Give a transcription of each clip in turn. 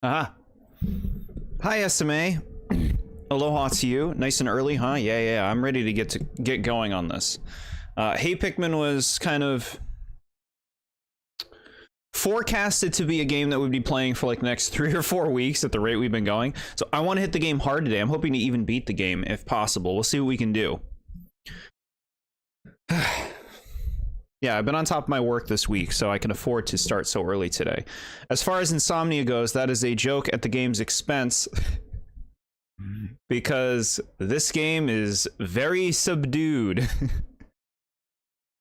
Aha. Hi, SMA. Aloha to you. Nice and early, huh? Yeah. I'm ready to get going on this. Hey, Pikmin was kind of forecasted to be a game that we'd be playing for like the next 3 or 4 weeks at the rate we've been going. So I want to hit the game hard today. I'm hoping to even beat the game if possible. We'll see what we can do. Yeah, I've been on top of my work this week, so I can afford to start so early today. As far as insomnia goes, that is a joke at the game's expense. Because this game is very subdued.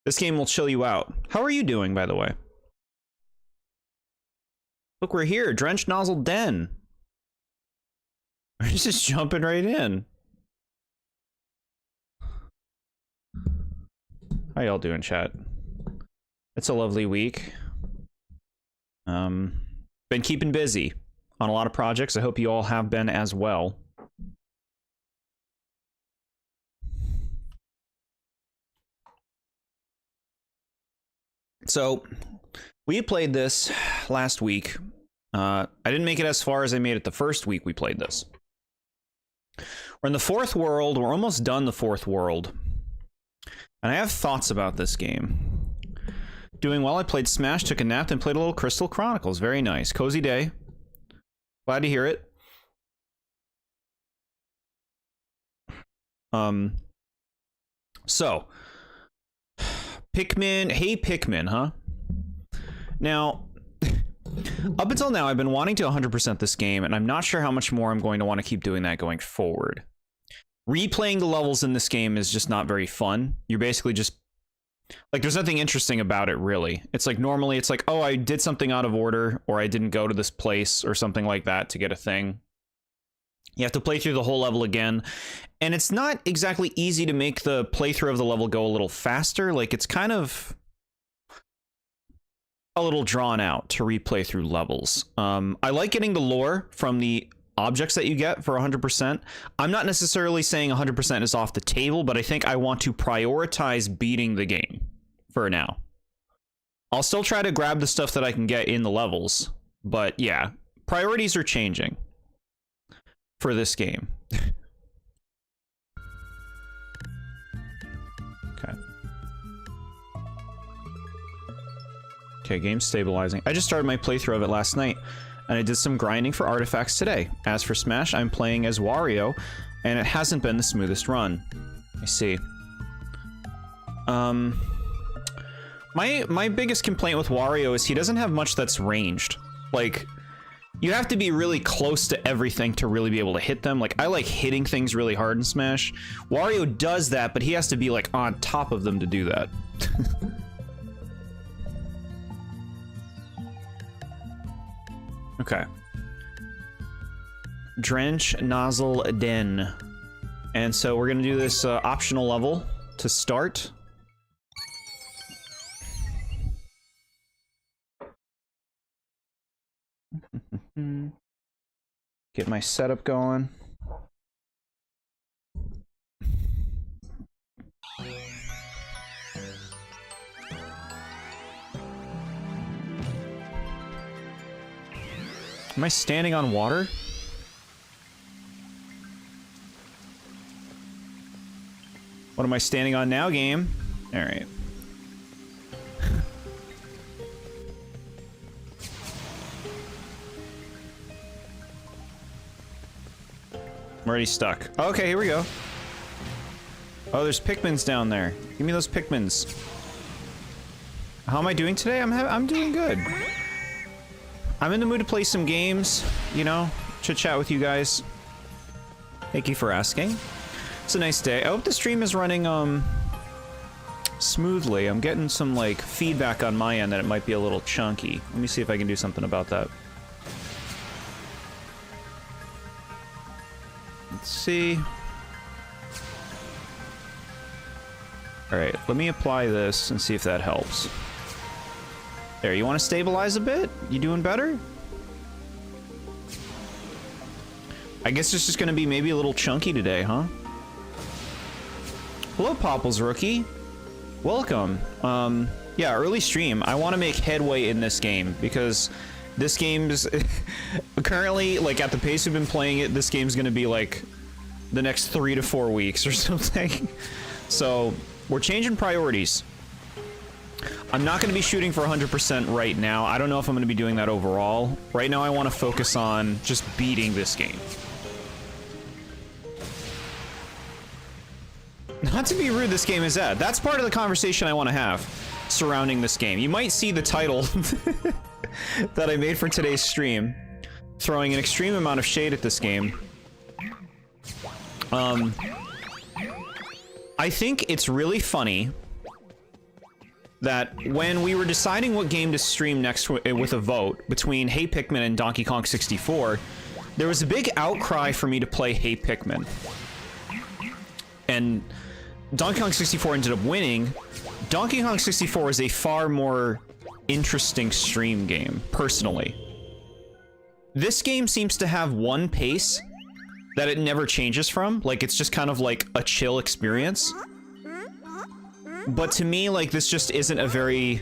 This game will chill you out. How are you doing, by the way? Look, we're here, Drenched Nozzle Den. We're just jumping right in. How y'all doing, chat? It's a lovely week. Been keeping busy on a lot of projects. I hope you all have been as well. So, we played this last week. I didn't make it as far as I made it the first week we played this. We're in the 4th world. We're almost done the 4th world. And I have thoughts about this game. Doing well. I played Smash, took a nap, then played a little Crystal Chronicles. Very nice. Cozy day. Glad to hear it. So, Pikmin. Hey, Pikmin, huh? Now, up until now, I've been wanting to 100% this game, and I'm not sure how much more I'm going to want to keep doing that going forward. Replaying the levels in this game is just not very fun. You're basically just... like, there's nothing interesting about it, really. It's like, normally, it's like, oh, I did something out of order, or I didn't go to this place, or something like that to get a thing. You have to play through the whole level again, and it's not exactly easy to make the playthrough of the level go a little faster. Like, it's kind of a little drawn out to replay through levels. I like getting the lore from the objects that you get for 100%. I'm not necessarily saying 100% is off the table, but I think I want to prioritize beating the game for now. I'll still try to grab the stuff that I can get in the levels, but yeah, priorities are changing for this game. Okay, game's stabilizing. I just started my playthrough of it last night, and I did some grinding for artifacts today. As for Smash, I'm playing as Wario, and it hasn't been the smoothest run. I see. My biggest complaint with Wario is he doesn't have much that's ranged. Like, you have to be really close to everything to really be able to hit them. Like, I like hitting things really hard in Smash. Wario does that, but he has to be, like, on top of them to do that. Okay. Drench Nozzle Den. And so we're gonna do this optional level to start. Get my setup going. Am I standing on water? What am I standing on now, game? Alright. I'm already stuck. Okay, here we go. Oh, there's Pikmins down there. Give me those Pikmins. How am I doing today? I'm doing good. I'm in the mood to play some games, you know, chit-chat with you guys. Thank you for asking. It's a nice day. I hope the stream is running, smoothly. I'm getting some, like, feedback on my end that it might be a little chunky. Let me see if I can do something about that. Let's see. Alright, let me apply this and see if that helps. There, you want to stabilize a bit? You doing better? I guess it's just going to be maybe a little chunky today, huh? Hello, Popples Rookie. Welcome. Yeah, early stream. I want to make headway in this game because This game's currently, like, at the pace we've been playing it, this game's gonna be like the next 3 to 4 weeks or something. So we're changing priorities. I'm not gonna be shooting for 100% right now. I don't know if I'm gonna be doing that overall. Right now I want to focus on just beating this game. Not to be rude, this game is at. That's part of the conversation I want to have surrounding this game. You might see the title that I made for today's stream, throwing an extreme amount of shade at this game. I think it's really funny that when we were deciding what game to stream next with a vote between Hey Pikmin and Donkey Kong 64, there was a big outcry for me to play Hey Pikmin. And Donkey Kong 64 ended up winning. Donkey Kong 64 is a far more interesting stream game, personally. This game seems to have one pace that it never changes from. Like, it's just kind of like a chill experience. But to me, like, this just isn't a very...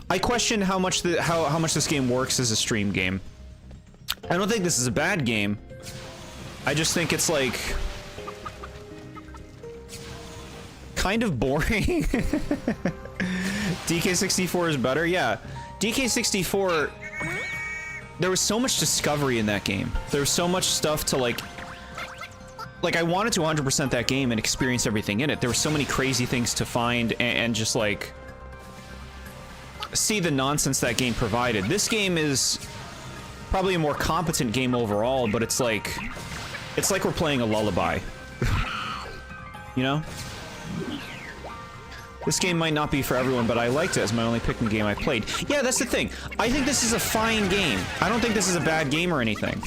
I question how much this game works as a stream game. I don't think this is a bad game. I just think it's, like, kind of boring. DK64 is better? Yeah. DK64... There was so much discovery in that game. There was so much stuff to, like, I wanted to 100% that game and experience everything in it. There were so many crazy things to find and just, like, see the nonsense that game provided. This game is probably a more competent game overall, but it's like we're playing a lullaby. You know? This game might not be for everyone, but I liked it as my only Pikmin game I played. Yeah, that's the thing. I think this is a fine game. I don't think this is a bad game or anything.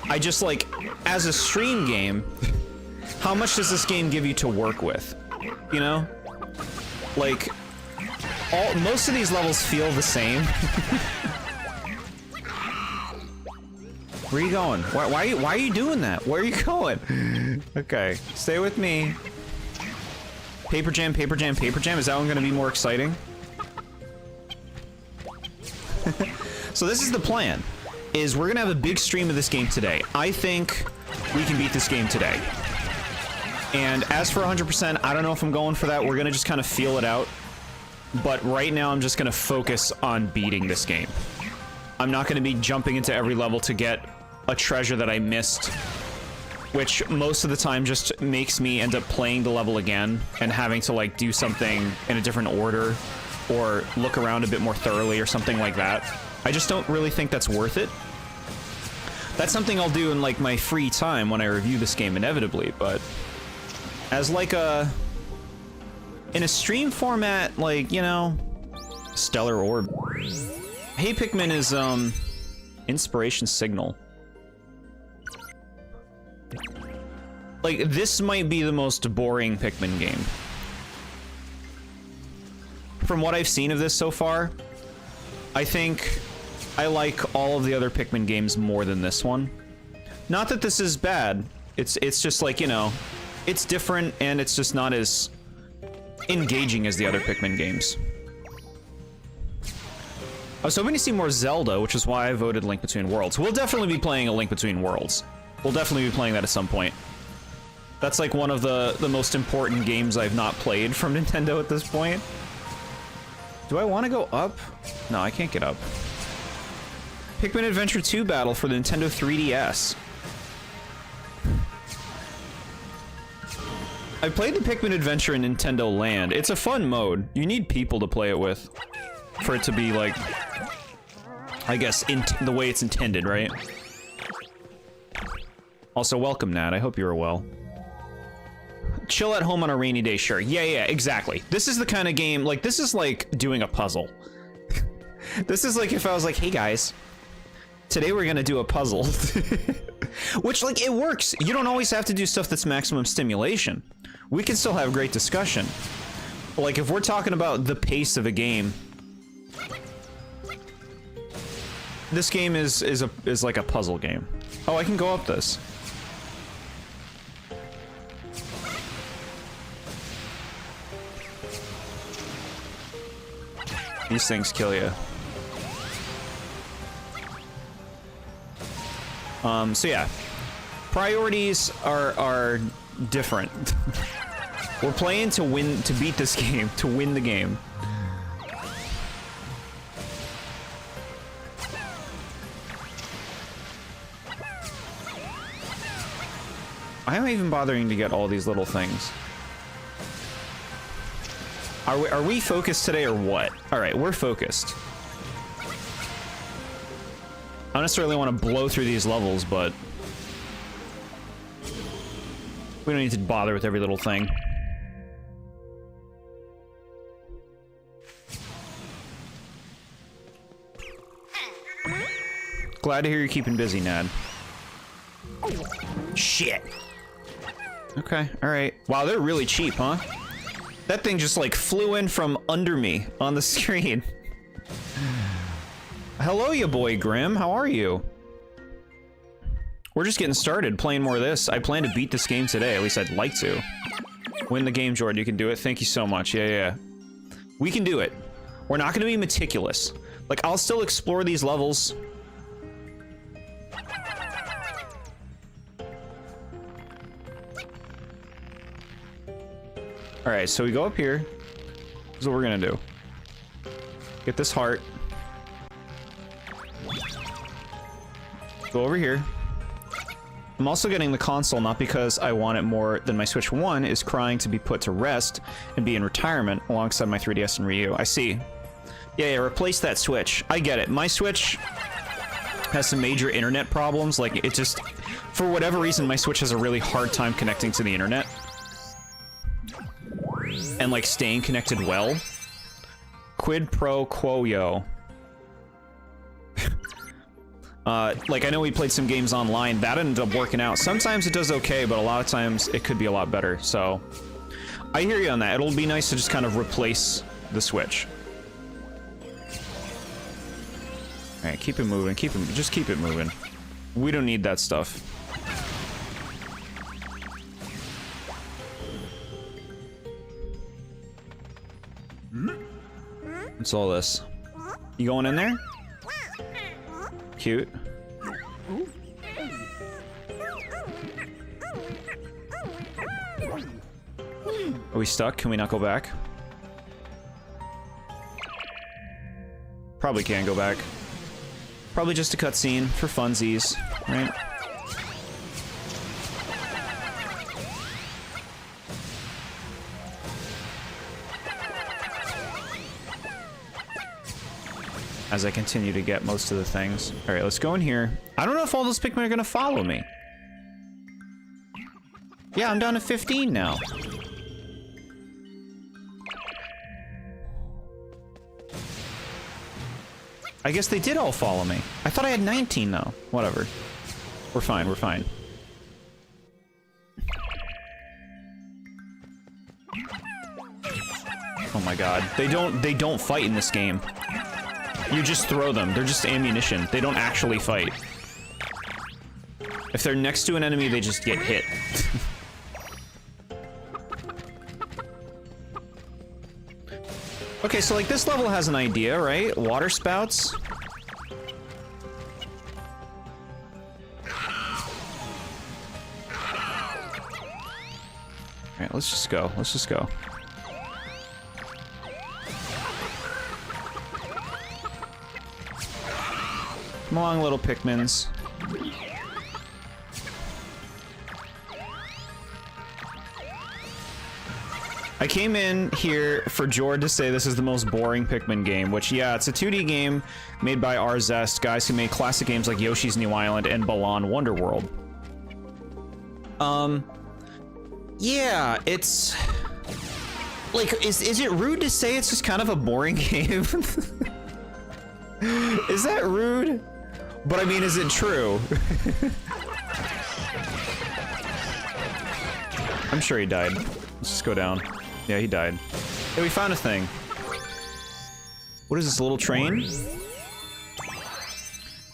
I just, like, as a stream game, how much does this game give you to work with? You know? Like, most of these levels feel the same. Where are you going? Why are you doing that? Where are you going? Okay, stay with me. Paper jam, paper jam, paper jam. Is that one gonna be more exciting? So this is the plan. Is we're gonna have a big stream of this game today. I think we can beat this game today. And as for 100%, I don't know if I'm going for that. We're gonna just kind of feel it out. But right now, I'm just gonna focus on beating this game. I'm not gonna be jumping into every level to get a treasure that I missed, which most of the time just makes me end up playing the level again and having to, like, do something in a different order or look around a bit more thoroughly or something like that. I just don't really think that's worth it. That's something I'll do in, like, my free time when I review this game inevitably, but as, like, in a stream format, like, you know, Stellar Orb. Hey Pikmin is, Inspiration Signal. Like, this might be the most boring Pikmin game. From what I've seen of this so far, I think I like all of the other Pikmin games more than this one. Not that this is bad. It's just like, you know, it's different and it's just not as engaging as the other Pikmin games. I was hoping to see more Zelda, which is why I voted Link Between Worlds. We'll definitely be playing a Link Between Worlds. We'll definitely be playing that at some point. That's like one of the most important games I've not played from Nintendo at this point. Do I want to go up? No, I can't get up. Pikmin Adventure 2 battle for the Nintendo 3DS. I played the Pikmin Adventure in Nintendo Land. It's a fun mode. You need people to play it with for it to be, like, I guess, the way it's intended, right? Also, welcome, Nat. I hope you are well. Chill at home on a rainy day, sure. Yeah, exactly. This is the kind of game, like, this is like doing a puzzle. This is like if I was like, hey guys, today we're gonna do a puzzle. Which, like, it works. You don't always have to do stuff that's maximum stimulation. We can still have great discussion. Like, if we're talking about the pace of a game, this game is like a puzzle game. Oh, I can go up this. These things kill you. So yeah, priorities are different. We're playing to win, to beat this game, to win the game. Why am I even bothering to get all these little things? Are we focused today or what? All right, we're focused. I don't necessarily want to blow through these levels, but we don't need to bother with every little thing. Glad to hear you're keeping busy, Nad. Shit. Okay, alright. Wow, they're really cheap, huh? That thing just, like, flew in from under me on the screen. Hello, ya boy, Grim. How are you? We're just getting started, playing more of this. I plan to beat this game today. At least I'd like to. Win the game, Jordan. You can do it. Thank you so much. Yeah. We can do it. We're not going to be meticulous. Like, I'll still explore these levels. Alright, so we go up here. This is what we're gonna do. Get this heart. Go over here. I'm also getting the console not because I want it more than my Switch 1 is crying to be put to rest and be in retirement alongside my 3DS and Ryu. I see. Yeah, replace that Switch. I get it. My Switch has some major internet problems. Like, it just... For whatever reason, my Switch has a really hard time connecting to the internet. And, like, staying connected well. Quid pro quo yo. Like, I know we played some games online. That ended up working out. Sometimes it does okay, but a lot of times it could be a lot better. So, I hear you on that. It'll be nice to just kind of replace the Switch. Alright, keep it moving. Just keep it moving. We don't need that stuff. What's all this? You going in there? Cute. Are we stuck? Can we not go back? Probably can't go back. Probably just a cutscene for funsies, right? As I continue to get most of the things. Alright, let's go in here. I don't know if all those Pikmin are gonna follow me. Yeah, I'm down to 15 now. I guess they did all follow me. I thought I had 19 though. Whatever. We're fine, we're fine. Oh my god. They don't fight in this game. You just throw them. They're just ammunition. They don't actually fight. If they're next to an enemy, they just get hit. Okay, so like this level has an idea, right? Water spouts. Alright, let's just go. Let's just go. Come along, little Pikmins. I came in here for Jord to say this is the most boring Pikmin game, which, yeah, it's a 2D game made by Zest, guys who made classic games like Yoshi's New Island and Balan Wonderworld. Yeah, it's... Like, is it rude to say it's just kind of a boring game? Is that rude? But I mean, is it true? I'm sure he died. Let's just go down. Yeah, he died. Hey, we found a thing. What is this, a little train?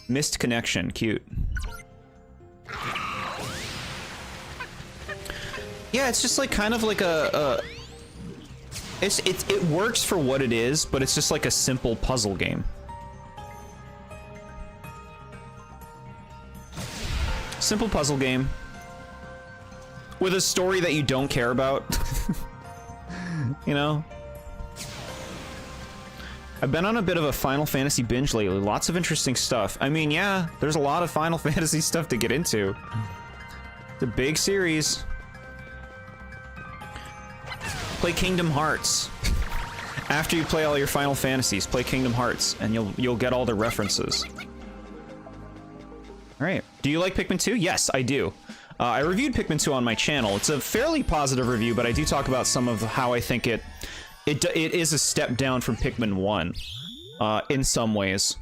Missed connection. Cute. Yeah, it's just like kind of like a It works for what it is, but it's just like a simple puzzle game. Simple puzzle game with a story that you don't care about. You know? I've been on a bit of a Final Fantasy binge lately. Lots of interesting stuff. I mean, yeah, there's a lot of Final Fantasy stuff to get into. It's a big series. Play Kingdom Hearts. After you play all your Final Fantasies, play Kingdom Hearts, and you'll get all the references. All right. Do you like Pikmin 2? Yes, I do. I reviewed Pikmin 2 on my channel. It's a fairly positive review, but I do talk about some of how I think it is a step down from Pikmin 1 in some ways.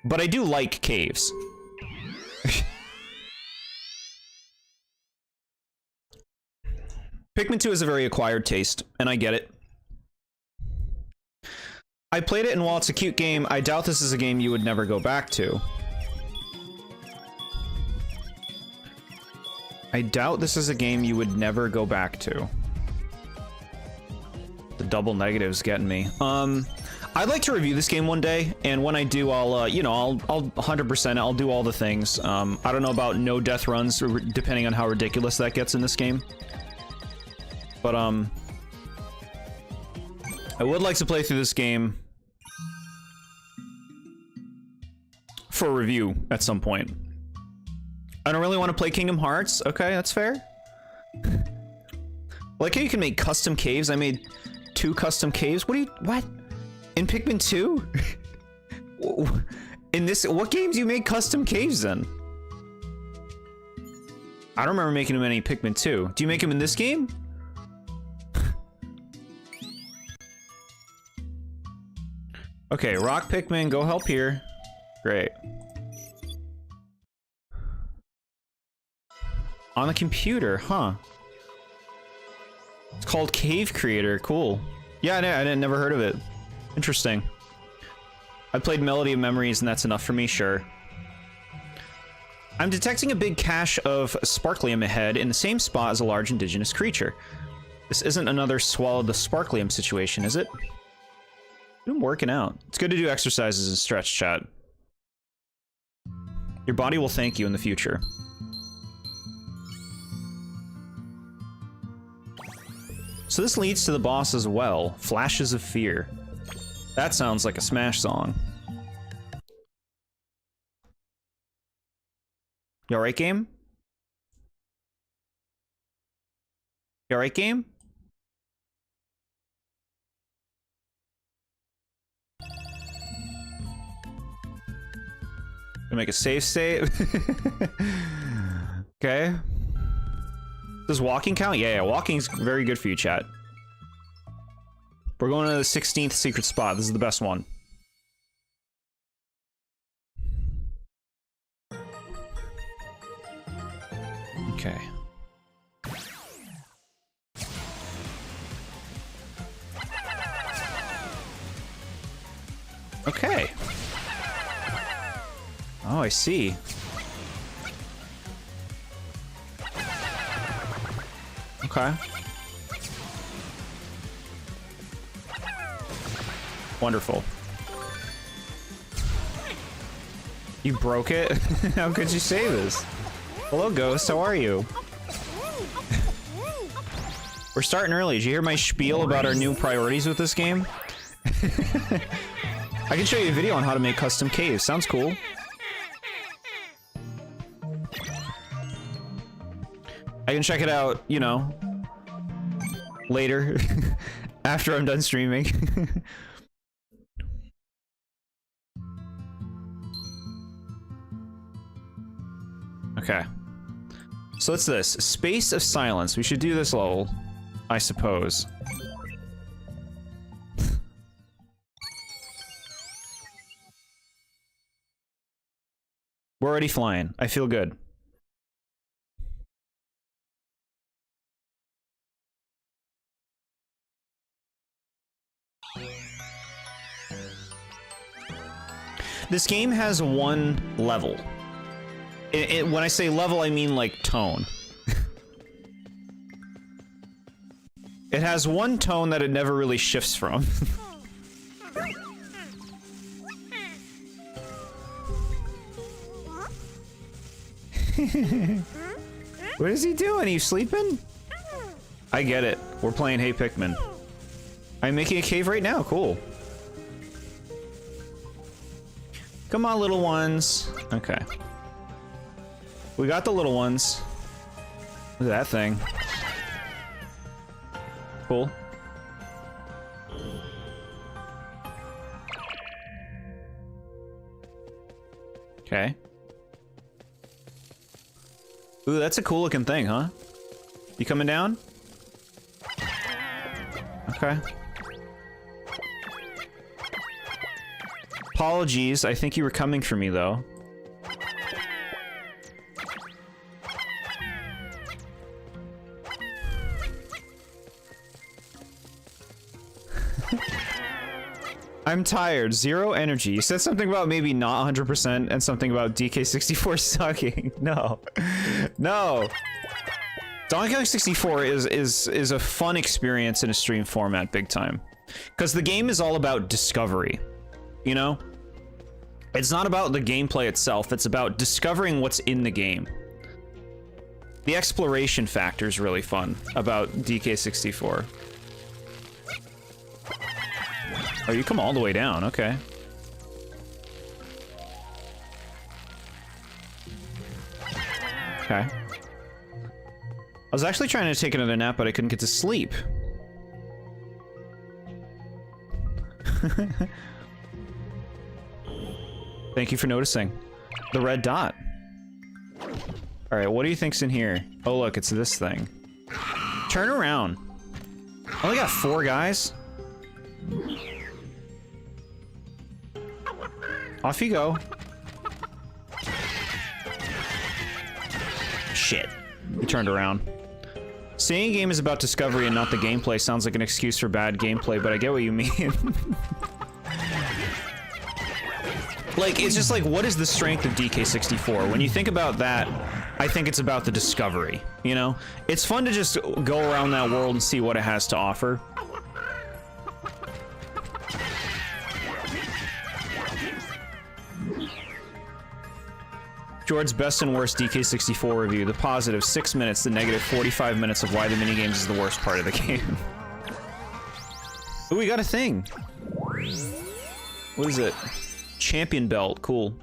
But I do like caves. Pikmin 2 is a very acquired taste, and I get it. I played it, and while it's a cute game, I doubt this is a game you would never go back to. I doubt this is a game you would never go back to. The double negatives getting me. I'd like to review this game one day, and when I do, I'll, you know, I'll 100%, I'll do all the things. I don't know about no death runs, depending on how ridiculous that gets in this game. But, I would like to play through this game for a review at some point. I don't really want to play Kingdom Hearts. Okay, that's fair. Like how you can make custom caves. I made 2 custom caves. What? In Pikmin 2? In this, what games do you make custom caves in? I don't remember making them in any Pikmin 2. Do you make them in this game? Okay, Rock Pikmin, go help here. Great. On the computer, huh? It's called Cave Creator. Cool. Yeah, I never heard of it. Interesting. I played Melody of Memories, and that's enough for me, sure. I'm detecting a big cache of sparklium ahead in the same spot as a large indigenous creature. This isn't another swallow the sparklium situation, is it? I'm working out. It's good to do exercises and stretch, chat. Your body will thank you in the future. So this leads to the boss as well. Flashes of Fear. That sounds like a Smash song. You alright, game? You alright, game? Gonna make a save state? Okay. Does walking count? Yeah, walking's very good for you, chat. We're going to the 16th secret spot. This is the best one. Okay. Okay. Oh, I see. Okay. Wonderful. You broke it? How could you say this? Hello, Ghost. How are you? We're starting early. Did you hear my spiel about our new priorities with this game? I can show you a video on how to make custom caves. Sounds cool. I can check it out, you know, later, after I'm done streaming. Okay. So what's this? Space of Silence. We should do this level, I suppose. We're already flying. I feel good. This game has one level. When I say level, I mean like tone. It has one tone that it never really shifts from. What is he doing? Are you sleeping? I get it. We're playing Hey Pikmin. I'm making a cave right now. Cool. Come on, little ones. Okay. We got the little ones. Look at that thing. Cool. Okay. Ooh, that's a cool looking thing, huh? You coming down? Okay. Apologies, I think you were coming for me, though. I'm tired. 0 energy. You said something about maybe not 100% and something about DK64 sucking. No. No. Donkey Kong 64 is a fun experience in a stream format big time. Because the game is all about discovery. You know? It's not about the gameplay itself, it's about discovering what's in the game. The exploration factor is really fun about DK64. Oh, you come all the way down, okay. Okay. I was actually trying to take another nap, but I couldn't get to sleep. Thank you for noticing. The red dot. Alright, what do you think's in here? Oh look, it's this thing. Turn around. I only got 4 guys. Off you go. Shit. He turned around. Saying a game is about discovery and not the gameplay sounds like an excuse for bad gameplay, but I get what you mean. Like, it's just like, what is the strength of DK64? When you think about that, I think it's about the discovery, you know? It's fun to just go around that world and see what it has to offer. Jord's best and worst DK64 review. The positive, 6 minutes. The negative, 45 minutes of why the minigames is the worst part of the game. Ooh, we got a thing. What is it? Champion belt. Cool.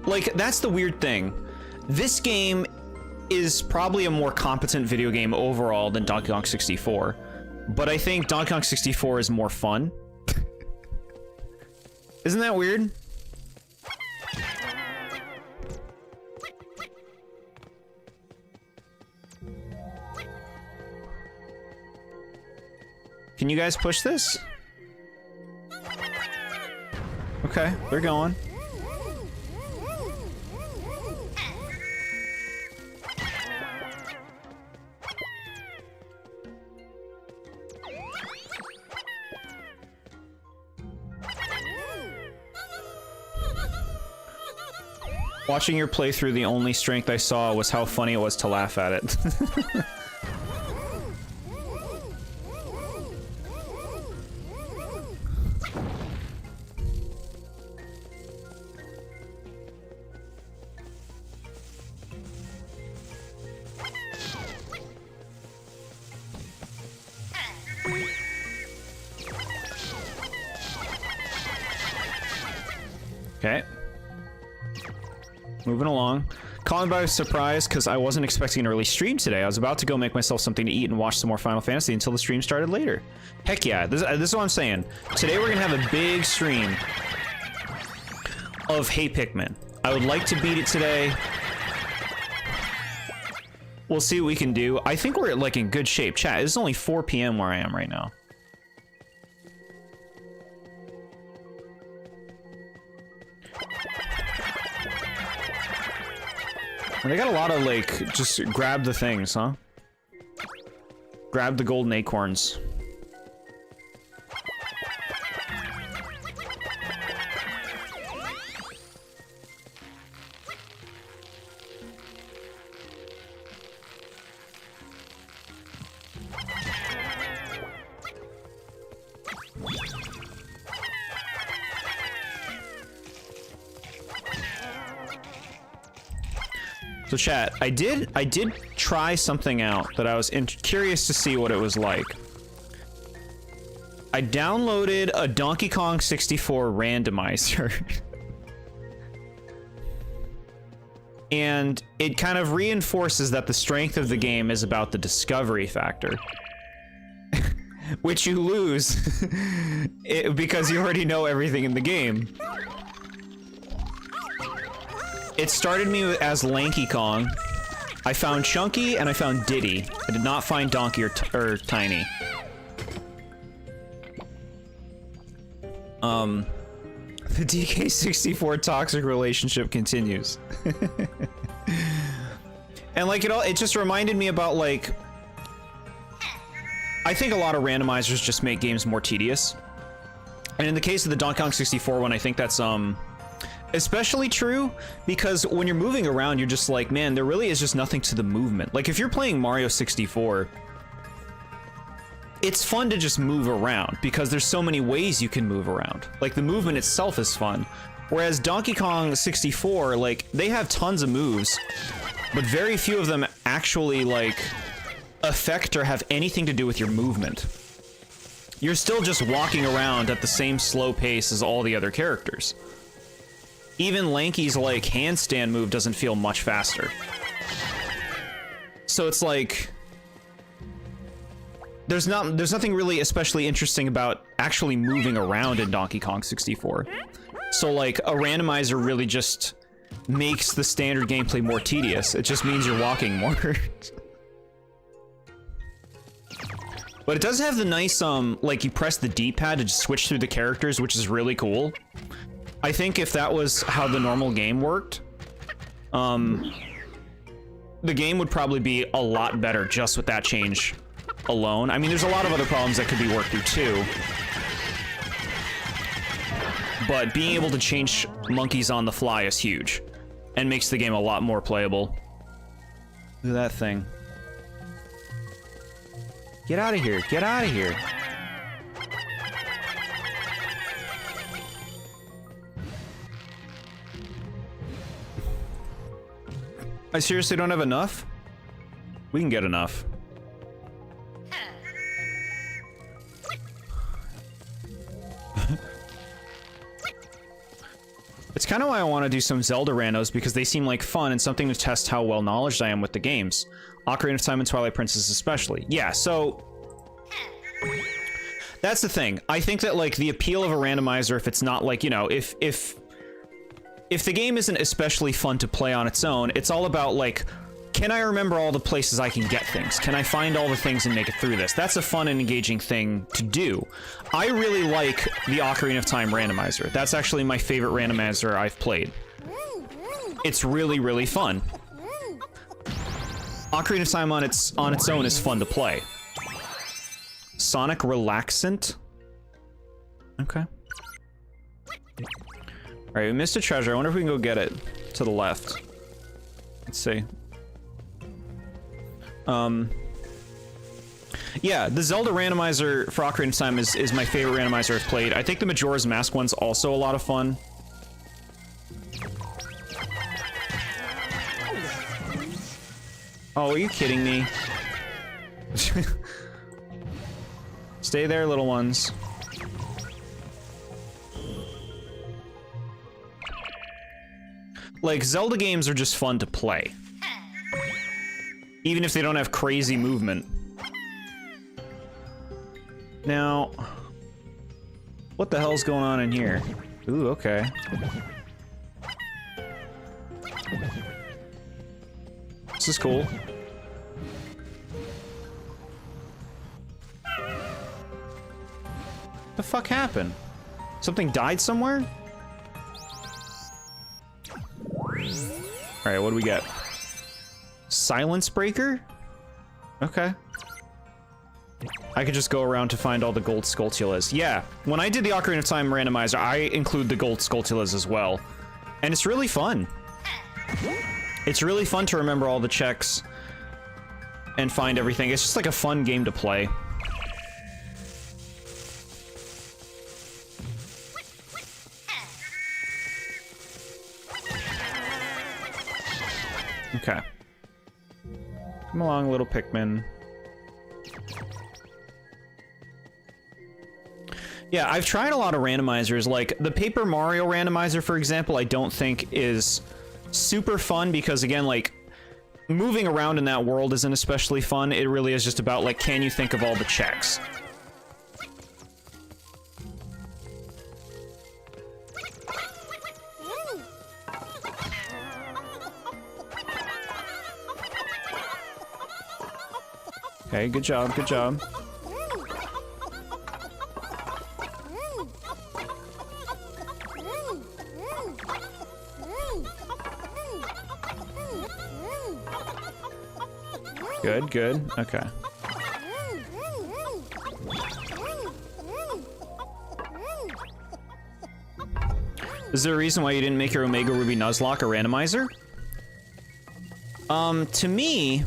Like, that's the weird thing. This game is probably a more competent video game overall than Donkey Kong 64. But I think Donkey Kong 64 is more fun. Isn't that weird? Can you guys push this? Okay, they're going. Watching your playthrough, the only strength I saw was how funny it was to laugh at it. Okay. Moving along. Caught me by surprise because I wasn't expecting an early stream today. I was about to go make myself something to eat and watch some more Final Fantasy until the stream started later. Heck yeah, this is what I'm saying. Today we're gonna have a big stream of Hey Pikmin. I would like to beat it today. We'll see what we can do. I think we're like in good shape. Chat, it's only 4 PM where I am right now. And they got a lot of, like, just grab the things, huh? Grab the golden acorns. So chat, I did try something out that I was curious to see what it was like. I downloaded a Donkey Kong 64 randomizer. And it kind of reinforces that the strength of the game is about the discovery factor. Which you lose because you already know everything in the game. It started me as Lanky Kong. I found Chunky and I found Diddy. I did not find Donkey or Tiny. The DK64 toxic relationship continues. And like it just reminded me about like, I think a lot of randomizers just make games more tedious. And in the case of the Donkey Kong 64 one, I think that's especially true because when you're moving around, you're just like, man, there really is just nothing to the movement. Like if you're playing Mario 64, it's fun to just move around because there's so many ways you can move around. Like the movement itself is fun. Whereas Donkey Kong 64, like they have tons of moves, but very few of them actually like affect or have anything to do with your movement. You're still just walking around at the same slow pace as all the other characters. Even Lanky's like handstand move doesn't feel much faster. So it's like there's nothing really especially interesting about actually moving around in Donkey Kong 64. So like a randomizer really just makes the standard gameplay more tedious. It just means you're walking more. But it does have the nice like you press the D-pad to just switch through the characters, which is really cool. I think if that was how the normal game worked, the game would probably be a lot better just with that change alone. I mean, there's a lot of other problems that could be worked through too. But being able to change monkeys on the fly is huge and makes the game a lot more playable. Look at that thing. Get out of here. Get out of here. I seriously don't have enough? We can get enough. It's kind of why I want to do some Zelda randos, because they seem like fun and something to test how well knowledge I am with the games. Ocarina of Time and Twilight Princess especially. Yeah, so that's the thing. I think that like the appeal of a randomizer, if it's not like, you know, if the game isn't especially fun to play on its own, it's all about like, can I remember all the places I can get things? Can I find all the things and make it through this? That's a fun and engaging thing to do. I really like the Ocarina of Time randomizer. That's actually my favorite randomizer I've played. It's really, really fun. Ocarina of Time on its own is fun to play. Sonic Relaxant? Okay. Alright, we missed a treasure. I wonder if we can go get it to the left. Let's see. Yeah, the Zelda randomizer for Ocarina of Time is my favorite randomizer I've played. I think the Majora's Mask one's also a lot of fun. Oh, are you kidding me? Stay there, little ones. Like, Zelda games are just fun to play. Even if they don't have crazy movement. Now, what the hell's going on in here? Ooh, okay. This is cool. The fuck happened? Something died somewhere? Alright, what do we get? Silence Breaker? Okay. I could just go around to find all the gold Skulltulas. Yeah, when I did the Ocarina of Time randomizer, I include the gold Skulltulas as well. And it's really fun. It's really fun to remember all the checks and find everything. It's just like a fun game to play. Okay. Come along, little Pikmin. Yeah, I've tried a lot of randomizers, like the Paper Mario randomizer, for example, I don't think is super fun because, again, like, moving around in that world isn't especially fun. It really is just about, like, can you think of all the checks? Okay, good job, good job. Good, good, okay. Is there a reason why you didn't make your Omega Ruby Nuzlocke a randomizer? To me,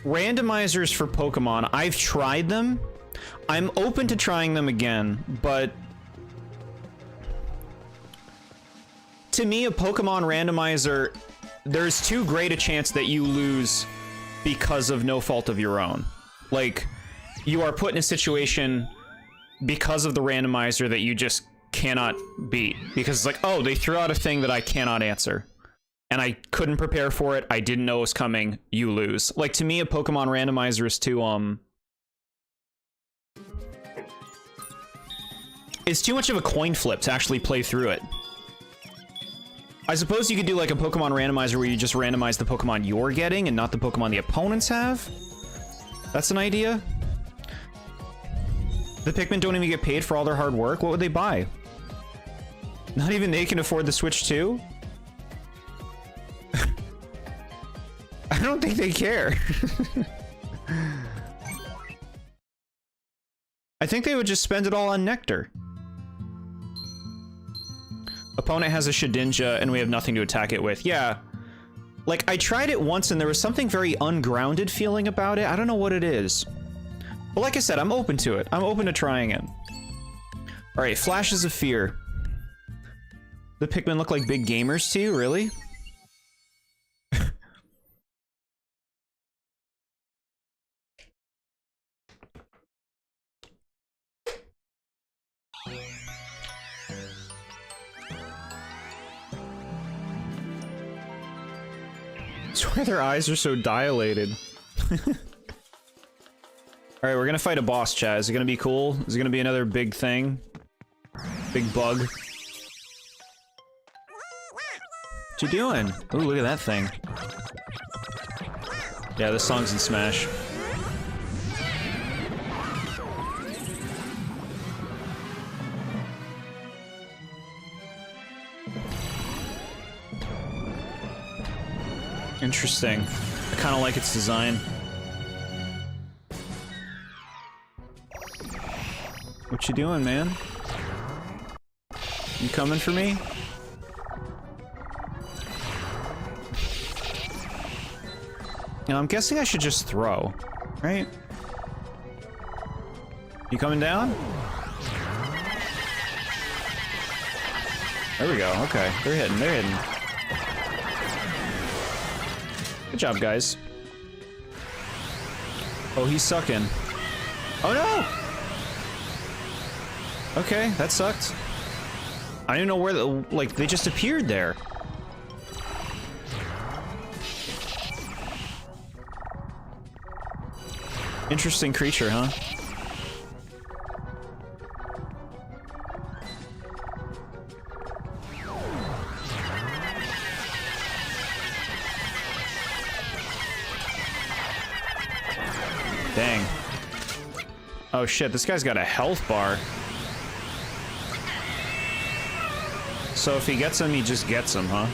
randomizers for Pokemon, I've tried them. I'm open to trying them again, but to me, a Pokemon randomizer, there's too great a chance that you lose because of no fault of your own. Like, you are put in a situation because of the randomizer that you just cannot beat. Because it's like, oh, they threw out a thing that I cannot answer. And I couldn't prepare for it, I didn't know it was coming, you lose. Like, to me, a Pokemon randomizer is too, it's too much of a coin flip to actually play through it. I suppose you could do like a Pokemon randomizer where you just randomize the Pokemon you're getting and not the Pokemon the opponents have. That's an idea. The Pikmin don't even get paid for all their hard work. What would they buy? Not even they can afford the Switch too? I don't think they care. I think they would just spend it all on nectar. Opponent has a Shedinja, and we have nothing to attack it with. Yeah. Like, I tried it once, and there was something very ungrounded feeling about it. I don't know what it is. But like I said, I'm open to it. I'm open to trying it. Alright, Flashes of Fear. The Pikmin look like big gamers to you? Really? That's why their eyes are so dilated. Alright, we're gonna fight a boss, chat. Is it gonna be cool? Is it gonna be another big thing? Big bug? What you doing? Ooh, look at that thing. Yeah, this song's in Smash. Interesting. I kind of like its design. What you doing, man? You coming for me? Now, I'm guessing I should just throw, right? You coming down? There we go, okay. They're hitting, they're hitting. Good job, guys. Oh, he's sucking. Oh, no! Okay, that sucked. I don't even know where the, like, they just appeared there. Interesting creature, huh? Dang. Oh shit, this guy's got a health bar. So if he gets him, he just gets him, huh?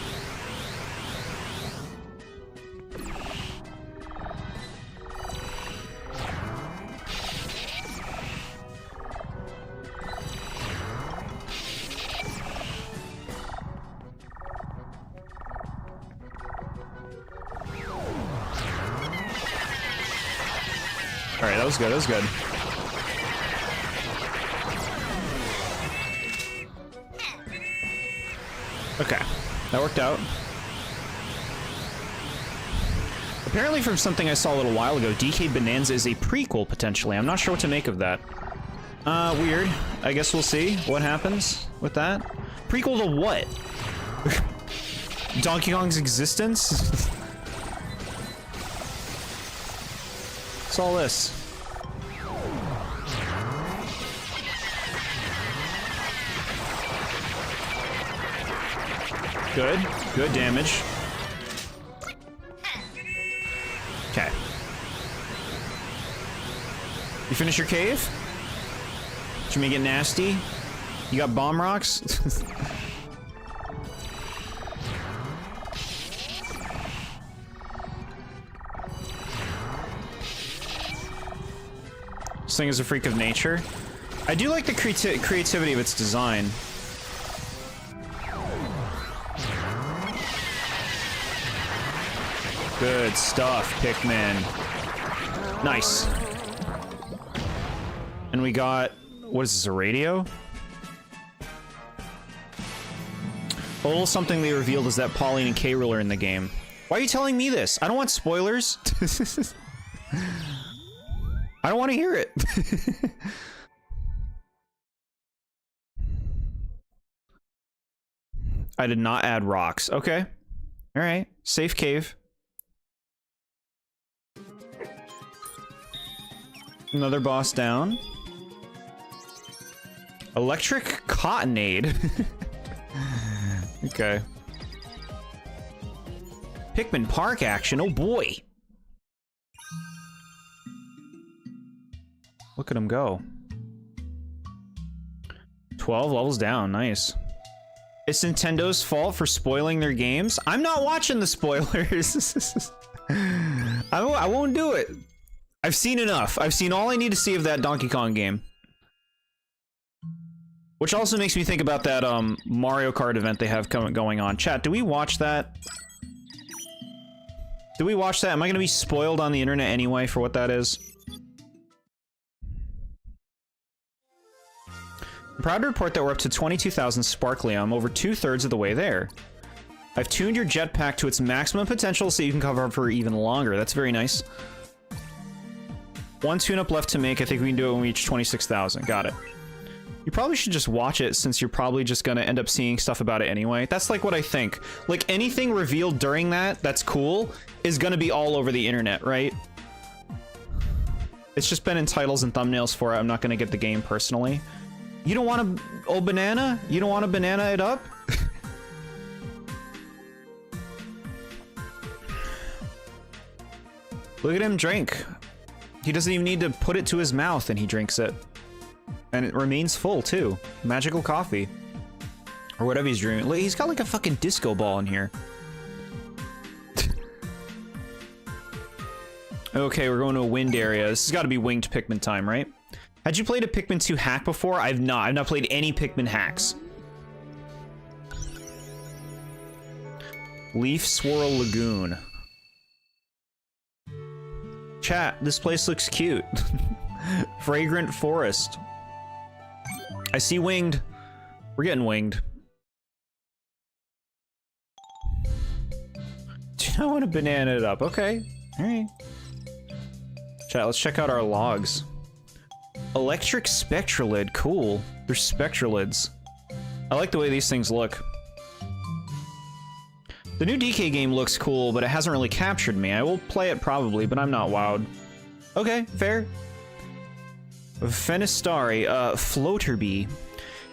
Alright, that was good, that was good. Okay. That worked out. Apparently from something I saw a little while ago, DK Bonanza is a prequel, potentially. I'm not sure what to make of that. Weird. I guess we'll see what happens with that. Prequel to what? Donkey Kong's existence? What's all this? Good. Good damage. Okay. You finish your cave? Did you make it nasty? You got bomb rocks? This thing is a freak of nature. I do like the creativity of its design. Good stuff, Pikmin. Nice. And we got... What is this, a radio? A little something they revealed is that Pauline and K. Rool are in the game. Why are you telling me this? I don't want spoilers. I don't want to hear it. I did not add rocks. Okay. Alright. Safe cave. Another boss down. Electric Cottonade. Okay. Pikmin Park action. Oh boy. Look at him go. 12 levels down. Nice. It's Nintendo's fault for spoiling their games. I'm not watching the spoilers. I won't do it. I've seen enough. I've seen all I need to see of that Donkey Kong game. Which also makes me think about that Mario Kart event they have going on. Chat, do we watch that? Do we watch that? Am I going to be spoiled on the internet anyway for what that is? I'm proud to report that we're up to 22,000 Sparkly. I'm over 2/3 of the way there. I've tuned your jetpack to its maximum potential so you can cover for even longer. That's very nice. One tune-up left to make. I think we can do it when we reach 26,000. Got it. You probably should just watch it since you're probably just gonna end up seeing stuff about it anyway. That's like what I think. Like anything revealed during that's cool is gonna be all over the internet, right? It's just been in titles and thumbnails for it. I'm not gonna get the game personally. You don't want a banana? You don't want to banana it up? Look at him drink. He doesn't even need to put it to his mouth and he drinks it. And it remains full, too. Magical coffee. Or whatever he's drinking. Look, he's got like a fucking disco ball in here. Okay, we're going to a wind area. This has got to be winged Pikmin time, right? Had you played a Pikmin 2 hack before? I've not. I've not played any Pikmin hacks. Leaf Swirl Lagoon. Chat, this place looks cute. Fragrant Forest. I see winged. We're getting winged. Do you not want to banana it up? Okay. Alright. Chat, let's check out our logs. Electric Spectralid. Cool. They're Spectralids. I like the way these things look. The new DK game looks cool, but it hasn't really captured me. I will play it probably, but I'm not wowed. Okay, fair. Fenestari, Floaterbee.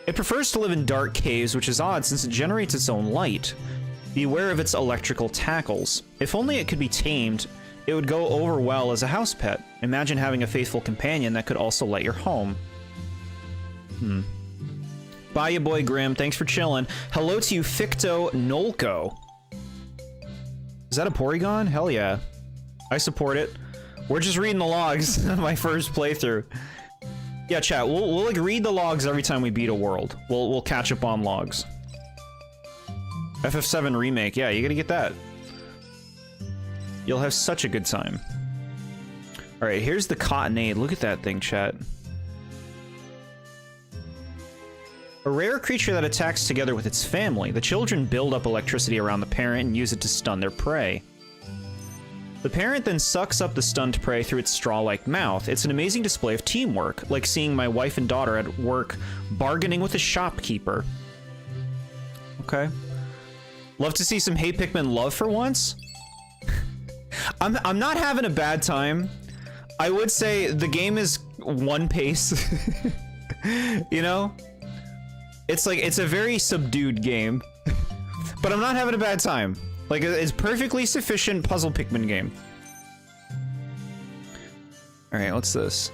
It prefers to live in dark caves, which is odd since it generates its own light. Beware of its electrical tackles. If only it could be tamed, it would go over well as a house pet. Imagine having a faithful companion that could also light your home. Bye, ya boy Grim. Thanks for chilling. Hello to you, Ficto Nolko. Is that a Porygon? Hell yeah. I support it. We're just reading the logs of my first playthrough. Yeah, chat, we'll like read the logs every time we beat a world. We'll catch up on logs. FF7 remake, yeah, you gotta get that. You'll have such a good time. Alright, here's the Cottonade. Look at that thing, chat. A rare creature that attacks together with its family. The children build up electricity around the parent and use it to stun their prey. The parent then sucks up the stunned prey through its straw-like mouth. It's an amazing display of teamwork, like seeing my wife and daughter at work bargaining with a shopkeeper. Okay. Love to see some Hey Pikmin love for once. I'm not having a bad time. I would say the game is one pace. You know? It's like, it's a very subdued game. But I'm not having a bad time. Like, it's perfectly sufficient puzzle Pikmin game. Alright, what's this?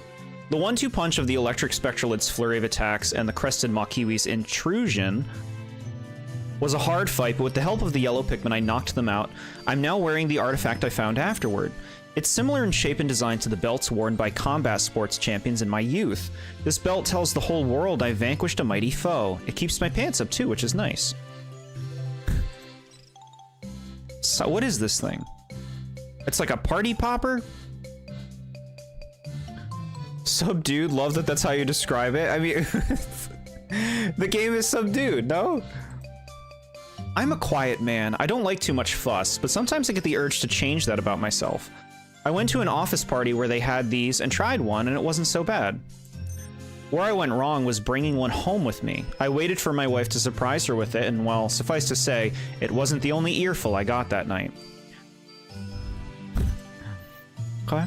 The 1-2 punch of the electric Spectralid's flurry of attacks and the crested Makiwi's intrusion was a hard fight, but with the help of the yellow Pikmin, I knocked them out. I'm now wearing the artifact I found afterward. It's similar in shape and design to the belts worn by combat sports champions in my youth. This belt tells the whole world I vanquished a mighty foe. It keeps my pants up too, which is nice. So what is this thing? It's like a party popper? Subdued, love that that's how you describe it. I mean, the game is subdued, no? I'm a quiet man. I don't like too much fuss, but sometimes I get the urge to change that about myself. I went to an office party where they had these and tried one, and it wasn't so bad. Where I went wrong was bringing one home with me. I waited for my wife to surprise her with it, and well, suffice to say, it wasn't the only earful I got that night. Okay.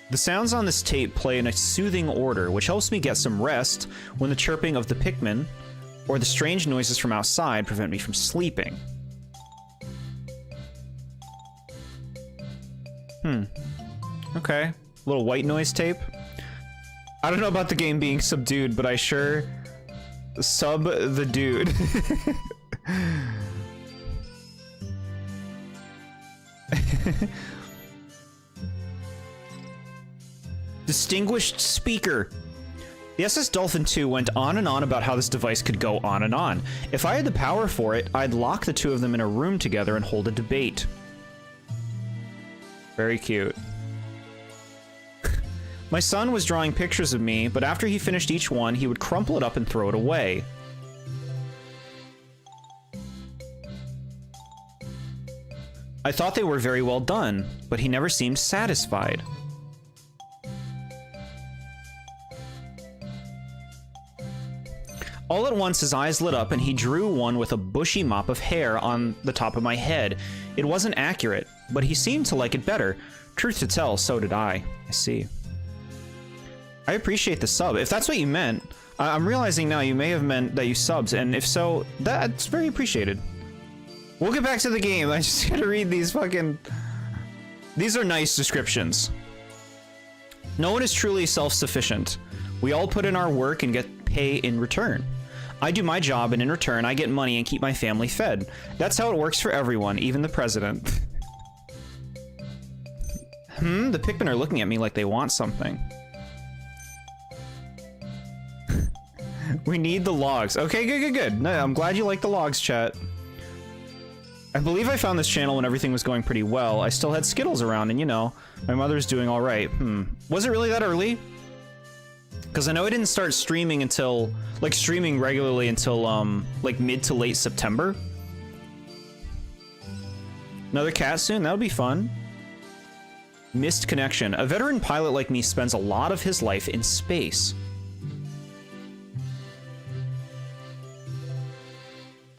The sounds on this tape play in a soothing order, which helps me get some rest when the chirping of the Pikmin or the strange noises from outside prevent me from sleeping. Okay. Little white noise tape. I don't know about the game being subdued, but I sure sub the dude. Distinguished speaker. The SS Dolphin 2 went on and on about how this device could go on and on. If I had the power for it, I'd lock the two of them in a room together and hold a debate. Very cute. My son was drawing pictures of me, but after he finished each one, he would crumple it up and throw it away. I thought they were very well done, but he never seemed satisfied. All at once, his eyes lit up, and he drew one with a bushy mop of hair on the top of my head. It wasn't accurate, but he seemed to like it better. Truth to tell, so did I. I see. I appreciate the sub. If that's what you meant, I'm realizing now you may have meant that you subs, and if so, that's very appreciated. We'll get back to the game. I just gotta read these fucking... These are nice descriptions. No one is truly self-sufficient. We all put in our work and get pay in return. I do my job, and in return, I get money and keep my family fed. That's how it works for everyone, even the president. The Pikmin are looking at me like they want something. We need the logs. Okay, good. No, I'm glad you like the logs, chat. I believe I found this channel when everything was going pretty well. I still had Skittles around, and you know, my mother's doing all right. Was it really that early? Because I know I didn't start streaming until, like, streaming regularly until, like, mid to late September. Another cat soon? That would be fun. Missed connection. A veteran pilot like me spends a lot of his life in space.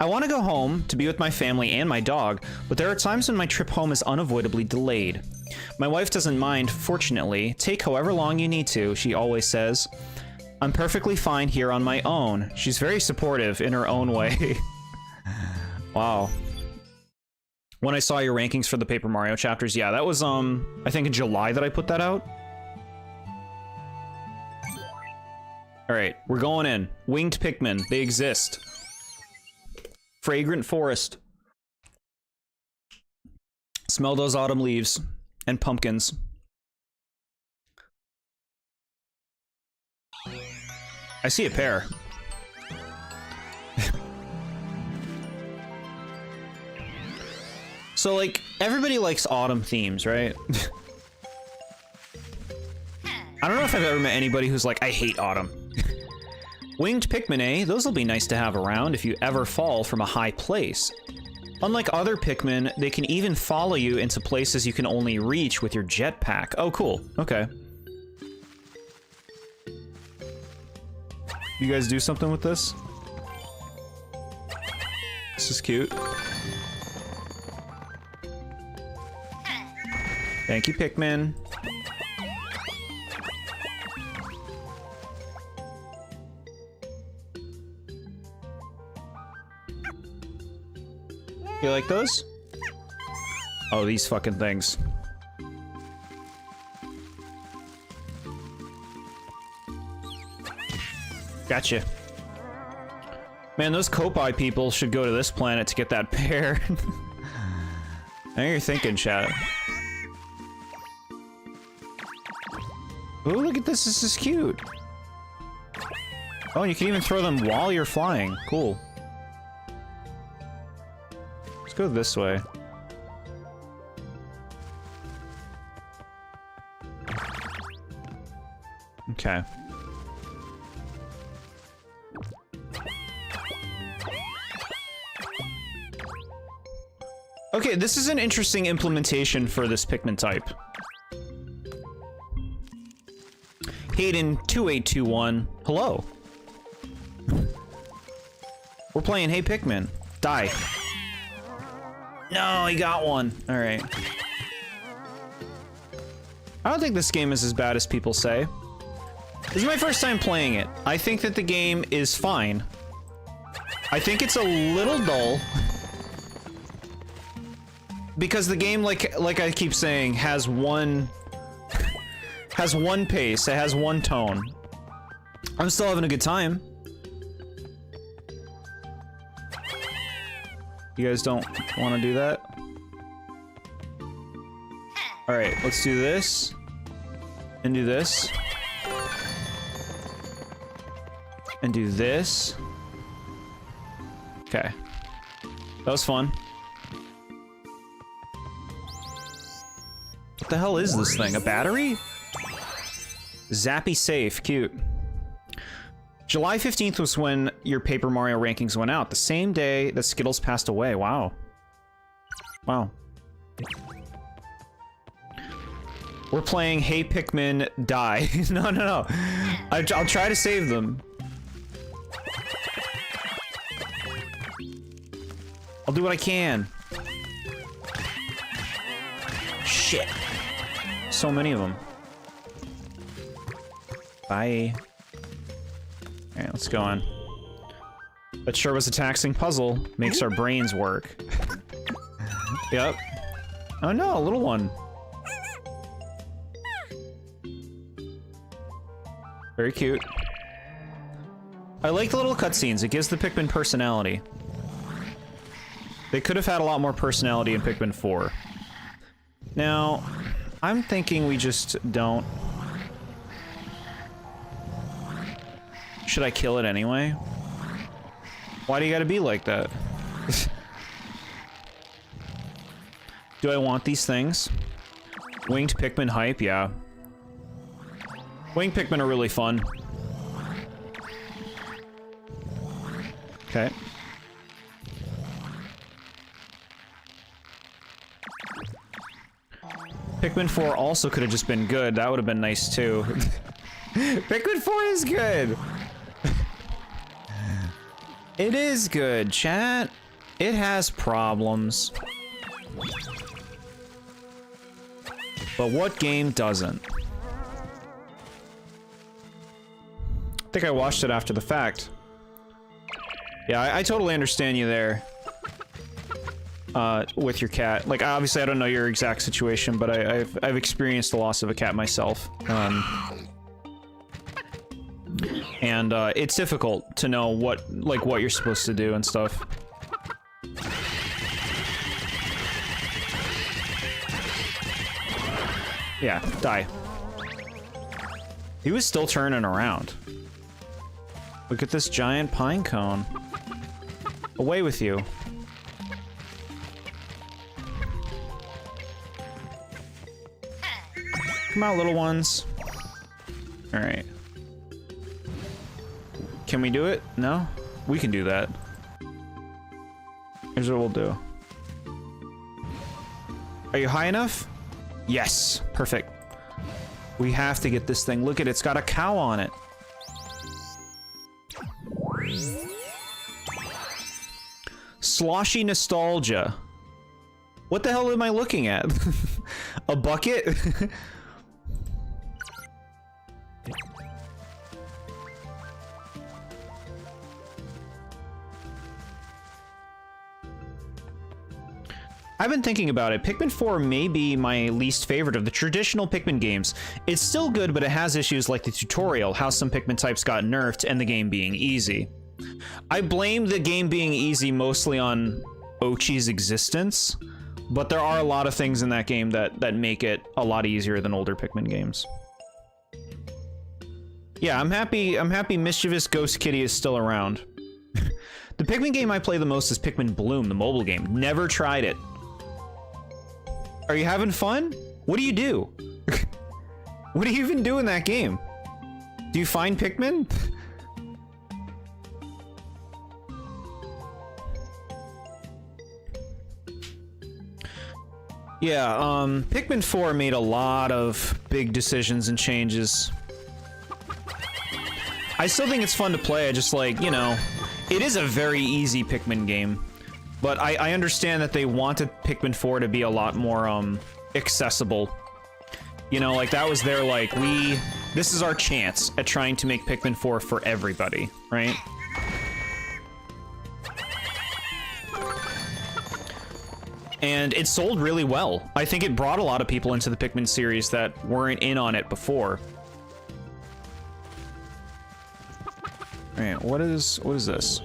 I want to go home to be with my family and my dog, but there are times when my trip home is unavoidably delayed. My wife doesn't mind, fortunately. Take however long you need to, she always says. I'm perfectly fine here on my own. She's very supportive in her own way. Wow. When I saw your rankings for the Paper Mario chapters, yeah, that was, I think in July that I put that out. Alright, we're going in. Winged Pikmin, they exist. Fragrant forest. Smell those autumn leaves and pumpkins. I see a pair. So, like, everybody likes autumn themes, right? I don't know if I've ever met anybody who's like, I hate autumn. Winged Pikmin, eh? Those will be nice to have around if you ever fall from a high place. Unlike other Pikmin, they can even follow you into places you can only reach with your jetpack. Oh, cool. Okay. You guys do something with this? This is cute. Thank you, Pikmin. You like those? Oh, these fucking things. Gotcha. Man, those Kopai people should go to this planet to get that pear. Now you're thinking, chat. Oh, look at this. This is cute. Oh, you can even throw them while you're flying. Cool. Let's go this way. Okay. Okay, this is an interesting implementation for this Pikmin type. Hayden2821, hello. We're playing Hey Pikmin. Die. No, he got one. All right. I don't think this game is as bad as people say. This is my first time playing it. I think that the game is fine. I think it's a little dull. Because the game, like I keep saying, has one pace, it has one tone. I'm still having a good time. You guys don't want to do that? Alright, let's do this. And do this. And do this. Okay. That was fun. What the hell is this thing? A battery? Zappy safe, cute. July 15th was when your Paper Mario rankings went out, the same day that Skittles passed away. Wow. Wow. We're playing Hey Pikmin, die. No. I'll try to save them. I'll do what I can. Shit. So many of them. Bye. Alright, let's go on. That sure was a taxing puzzle. Makes our brains work. Yep. Oh no, a little one. Very cute. I like the little cutscenes. It gives the Pikmin personality. They could have had a lot more personality in Pikmin 4. Now, I'm thinking we just don't. Should I kill it anyway? Why do you gotta be like that? Do I want these things? Winged Pikmin hype, yeah. Winged Pikmin are really fun. Okay. Pikmin 4 also could have just been good. That would have been nice too. Pikmin 4 is good. It is good, chat. It has problems. But what game doesn't? I think I watched it after the fact. Yeah, I totally understand you there. With your cat. Like, obviously I don't know your exact situation, but I've experienced the loss of a cat myself. And it's difficult to know what you're supposed to do and stuff. Yeah, die. He was still turning around. Look at this giant pine cone. Away with you. Come out, little ones. Alright. Can we do it? No? We can do that. Here's what we'll do. Are you high enough? Yes. Perfect. We have to get this thing. Look at it. It's got a cow on it. Sloshy nostalgia. What the hell am I looking at? A bucket? I've been thinking about it. Pikmin 4 may be my least favorite of the traditional Pikmin games. It's still good, but it has issues like the tutorial, how some Pikmin types got nerfed, and the game being easy. I blame the game being easy mostly on Ochi's existence, but there are a lot of things in that game that make it a lot easier than older Pikmin games. Yeah, I'm happy Mischievous Ghost Kitty is still around. The Pikmin game I play the most is Pikmin Bloom, the mobile game. Never tried it. Are you having fun? What do you do? What do you even do in that game? Do you find Pikmin? Yeah, Pikmin 4 made a lot of big decisions and changes. I still think it's fun to play. I just like, you know, it is a very easy Pikmin game. But I understand that they wanted Pikmin 4 to be a lot more, accessible. You know, like, that was their, like, this is our chance at trying to make Pikmin 4 for everybody, right? And it sold really well. I think it brought a lot of people into the Pikmin series that weren't in on it before. Alright, what is this?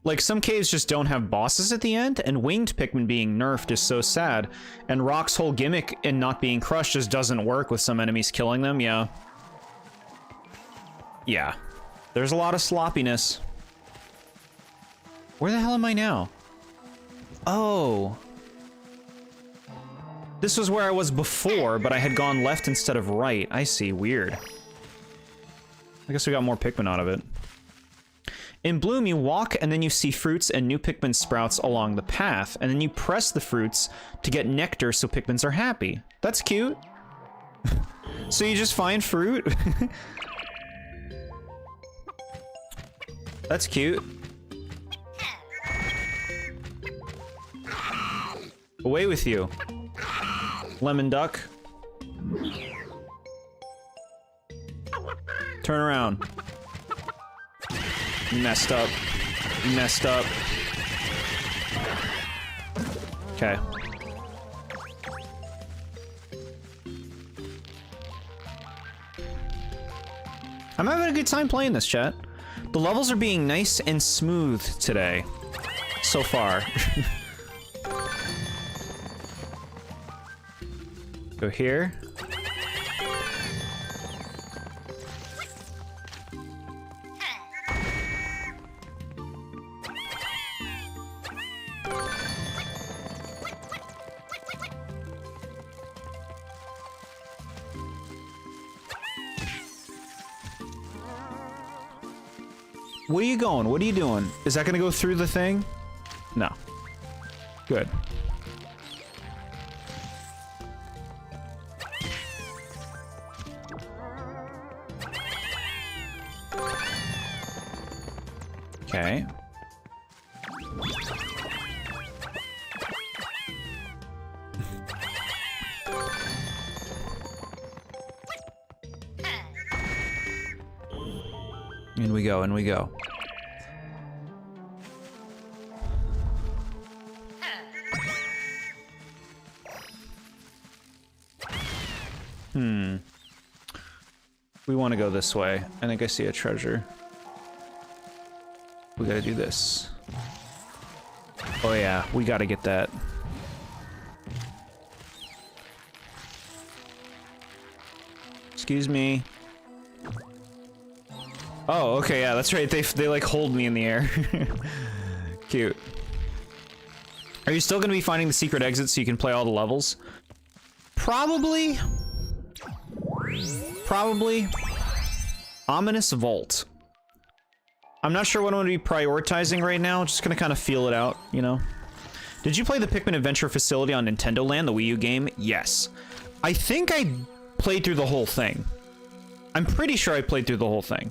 Like, some caves just don't have bosses at the end, and winged Pikmin being nerfed is so sad, and Rock's whole gimmick in not being crushed just doesn't work with some enemies killing them, yeah. Yeah. There's a lot of sloppiness. Where the hell am I now? Oh. This was where I was before, but I had gone left instead of right. I see, weird. I guess we got more Pikmin out of it. In Bloom, you walk, and then you see fruits and new Pikmin sprouts along the path, and then you press the fruits to get nectar so Pikmins are happy. That's cute. So you just find fruit? That's cute. Away with you. Lemon duck. Turn around. You messed up. You messed up. Okay. I'm having a good time playing this, chat. The levels are being nice and smooth today. So far. Go here. Where are you going? What are you doing? Is that gonna go through the thing? No. Good. Okay. In we go, in we go. We want to go this way. I think I see a treasure. We gotta do this. Oh yeah, we gotta get that. Excuse me. Oh, okay, yeah, that's right. They like hold me in the air. Cute. Are you still going to be finding the secret exits so you can play all the levels? Probably. Probably. Ominous Vault. I'm not sure what I'm going to be prioritizing right now. Just going to kind of feel it out, you know? Did you play the Pikmin Adventure Facility on Nintendo Land, the Wii U game? Yes. I think I played through the whole thing. I'm pretty sure I played through the whole thing.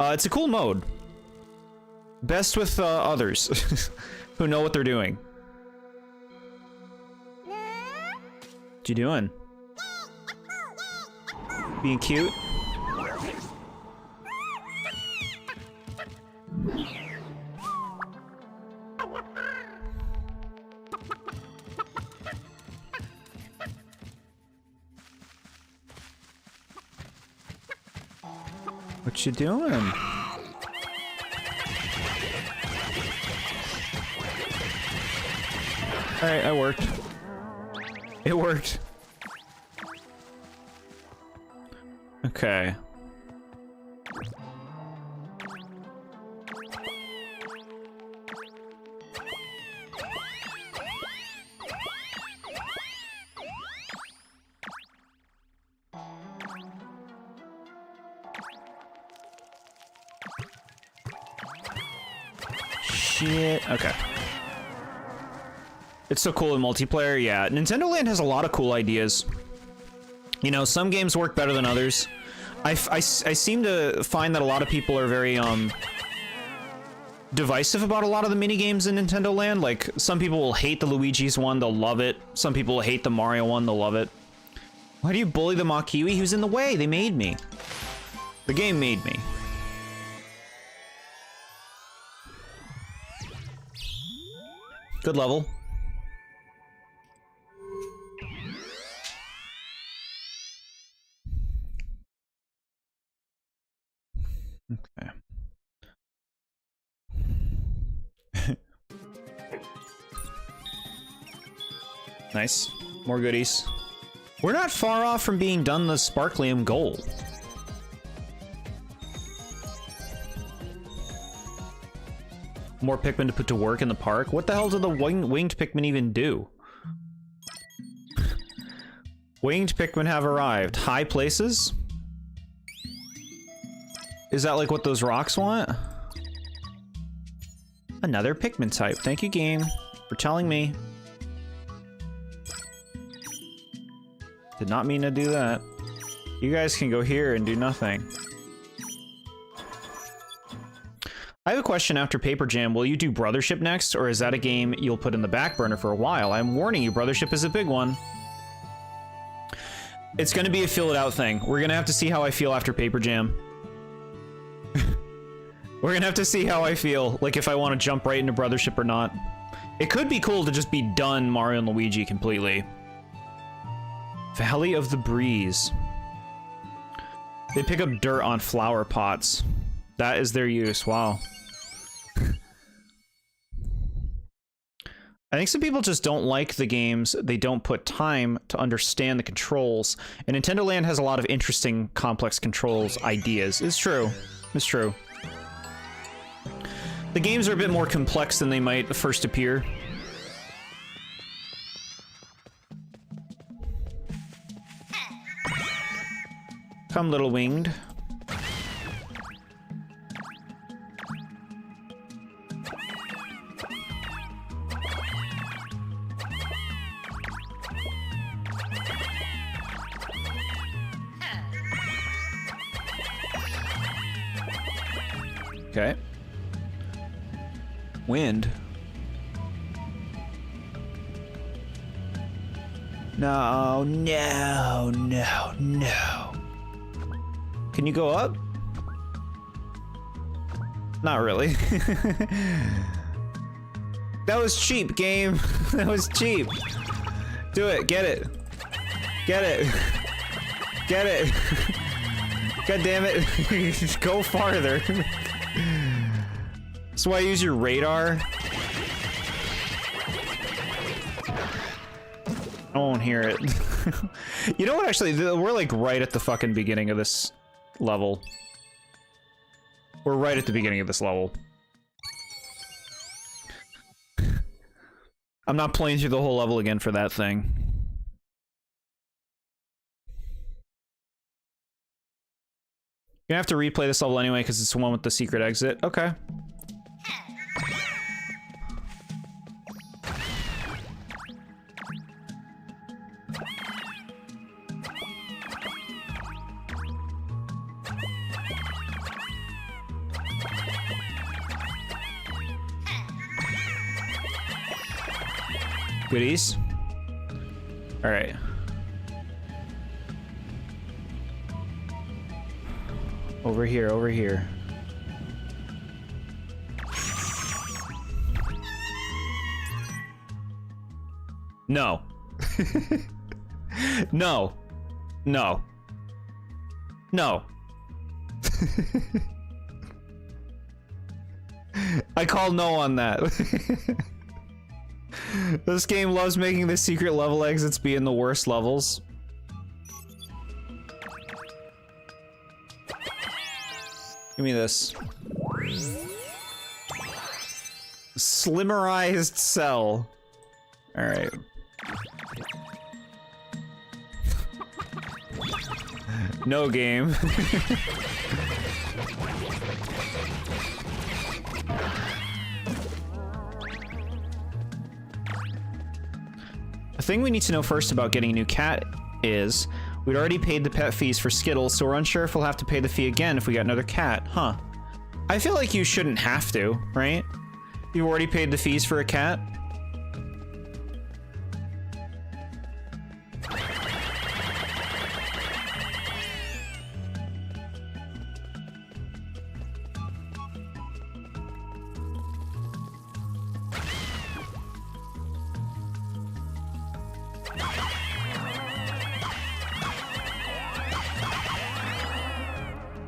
It's a cool mode. Best with others who know what they're doing. What you doing? Being cute? What you doing? Alright, that worked. It worked. Okay. Shit. Okay. It's so cool in multiplayer. Yeah, Nintendo Land has a lot of cool ideas. You know, some games work better than others. I seem to find that a lot of people are very divisive about a lot of the mini games in Nintendo Land. Like, some people will hate the Luigi's one, they'll love it. Some people will hate the Mario one, they'll love it. Why do you bully the Makiwi? He was in the way. They made me. The game made me. Good level. Okay. Nice. More goodies. We're not far off from being done the Sparklium goal. More Pikmin to put to work in the park? What the hell do the winged Pikmin even do? Winged Pikmin have arrived. High places? Is that like what those rocks want? Another Pikmin type. Thank you, game, for telling me. Did not mean to do that. You guys can go here and do nothing. I have a question after Paper Jam. Will you do Brothership next, or is that a game you'll put in the back burner for a while? I'm warning you, Brothership is a big one. It's gonna be a fill it out thing. We're gonna have to see how I feel after Paper Jam. We're gonna have to see how I feel, like if I want to jump right into Brothership or not. It could be cool to just be done Mario and Luigi completely. Valley of the Breeze. They pick up dirt on flower pots. That is their use. Wow. I think some people just don't like the games. They don't put time to understand the controls. And Nintendo Land has a lot of interesting, complex controls ideas. It's true. It's true. The games are a bit more complex than they might first appear. Come, little winged. Okay. Wind. No, no, no, no. Can you go up? Not really. That was cheap, game. That was cheap. Do it. Get it. Get it. Get it. God damn it. Go farther. That's why I use your radar. I won't hear it. You know what, actually, we're like right at the fucking beginning of this level. We're right at the beginning of this level. I'm not playing through the whole level again for that thing. You're gonna have to replay this level anyway because it's the one with the secret exit. Okay. Goodies. All right. Over here, over here. No. No. No. No. I call no on that. This game loves making the secret level exits be in the worst levels. Give me this. Slimmerized cell. Alright. No game. The thing we need to know first about getting a new cat is we'd already paid the pet fees for Skittles, so we're unsure if we'll have to pay the fee again if we got another cat. Huh. I feel like you shouldn't have to, right? You've already paid the fees for a cat.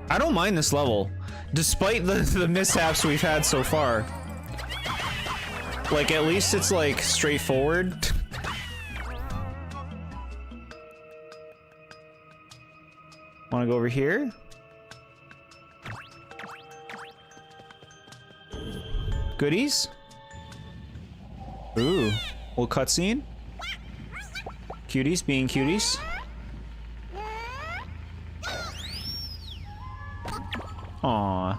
I don't mind this level, despite the mishaps we've had so far. Like, at least it's, like, straightforward. Wanna go over here? Goodies? Ooh, little cutscene. Cuties being cuties. Aww.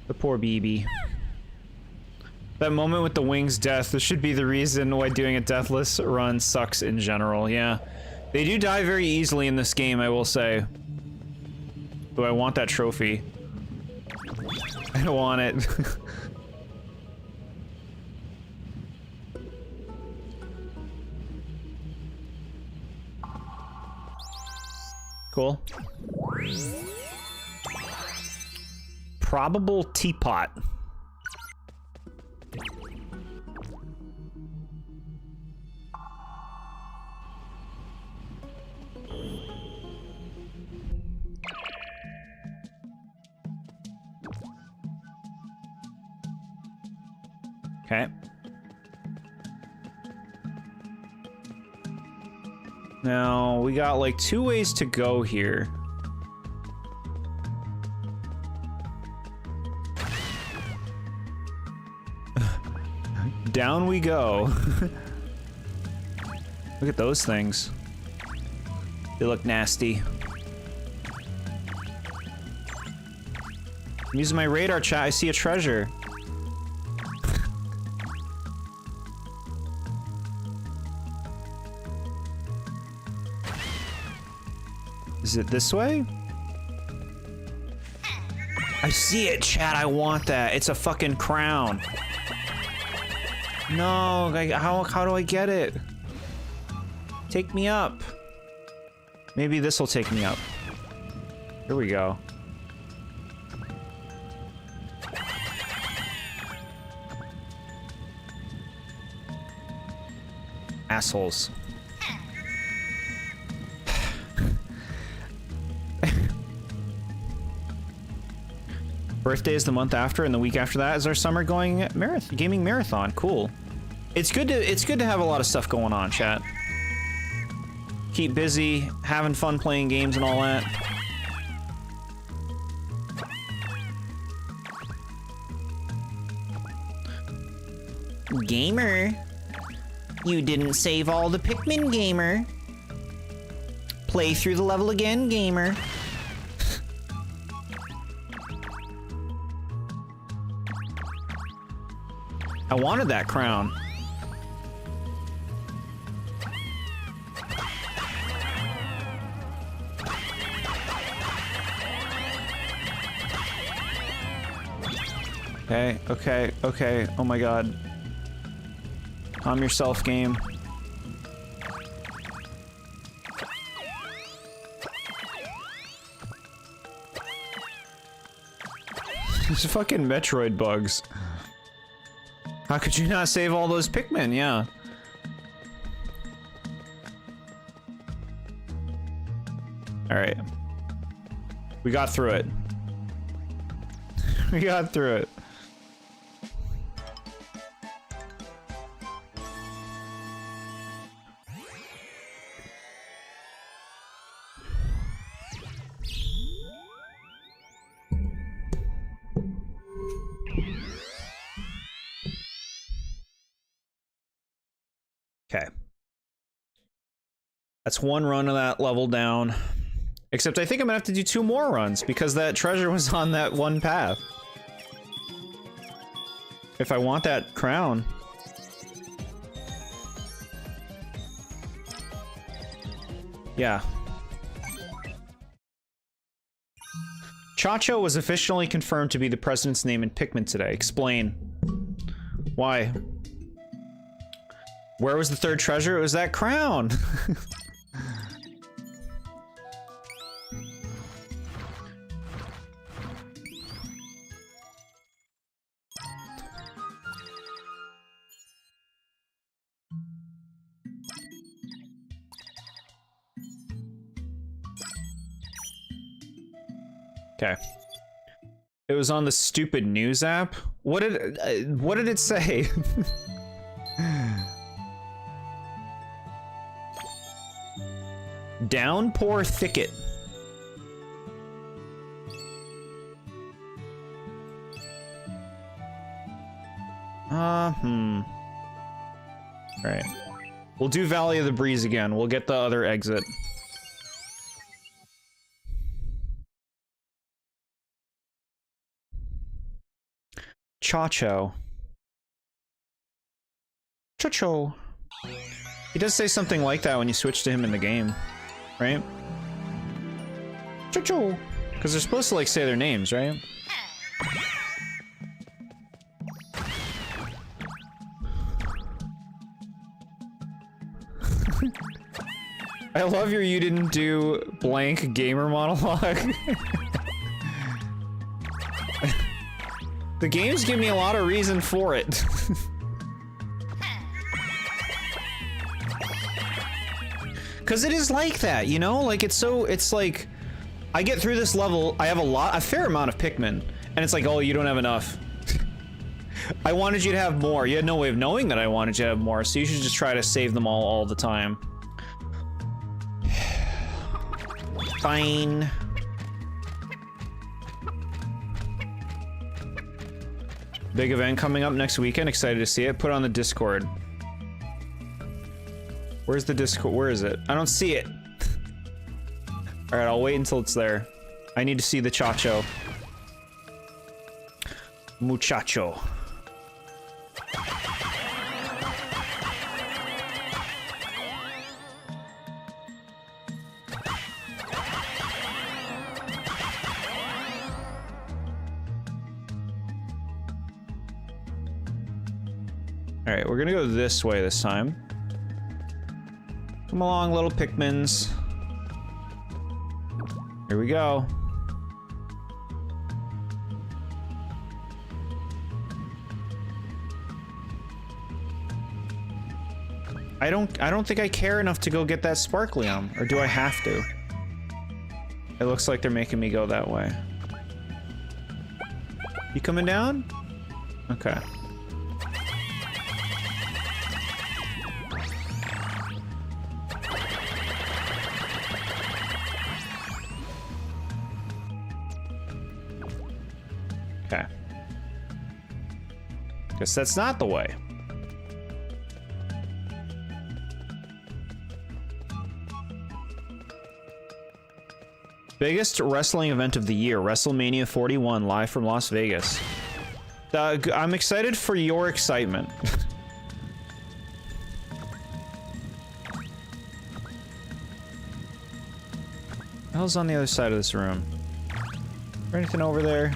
The poor BB. That moment with the wing's death, this should be the reason why doing a deathless run sucks in general, yeah. They do die very easily in this game, I will say. Do I want that trophy? I don't want it. Cool. Probable teapot. Okay. Now, we got like 2 ways to go here. Down we go. Look at those things. They look nasty. I'm using my radar, chat. I see a treasure. Is it this way? I see it, chat. I want that. It's a fucking crown. No, like, how do I get it? Take me up. Maybe this will take me up. Here we go. Assholes. Birthday is the month after, and the week after that is our summer gaming marathon. Cool. It's good to have a lot of stuff going on, chat. Keep busy, having fun playing games and all that. Gamer. You didn't save all the Pikmin, gamer. Play through the level again, gamer. I wanted that crown. Okay, okay, okay. Oh my god. Calm yourself, game. These fucking Metroid bugs. How could you not save all those Pikmin? Yeah. Alright. We got through it. We got through it. Okay. That's one run of that level down. Except I think I'm gonna have to do 2 more runs because that treasure was on that one path. If I want that crown. Yeah. Chacho was officially confirmed to be the president's name in Pikmin today. Explain. Why? Where was the 3rd treasure? It was that crown! Okay. It was on the stupid news app? What did it say? Downpour thicket. Right. We'll do Valley of the Breeze again. We'll get the other exit. Chacho. Chacho. He does say something like that when you switch to him in the game, right? Chacho. Because they're supposed to like say their names, right? I love your you didn't do blank gamer monologue. The games give me a lot of reason for it. Cause it is like that, you know? Like it's like, I get through this level, I have a fair amount of Pikmin, and it's like, oh, you don't have enough. I wanted you to have more. You had no way of knowing that I wanted you to have more, so you should just try to save them all the time. Fine. Big event coming up next weekend. Excited to see it. Put it on the Discord. Where's the Discord? Where is it? I don't see it. Alright, I'll wait until it's there. I need to see the Chacho. Muchacho. Alright, we're gonna go this way this time. Come along, little Pikmins. Here we go. I don't think I care enough to go get that Sparklium, or do I have to? It looks like they're making me go that way. You coming down? Okay. Okay. Guess that's not the way. Biggest wrestling event of the year, WrestleMania 41, live from Las Vegas. I'm excited for your excitement. What the hell's on the other side of this room? Is there anything over there?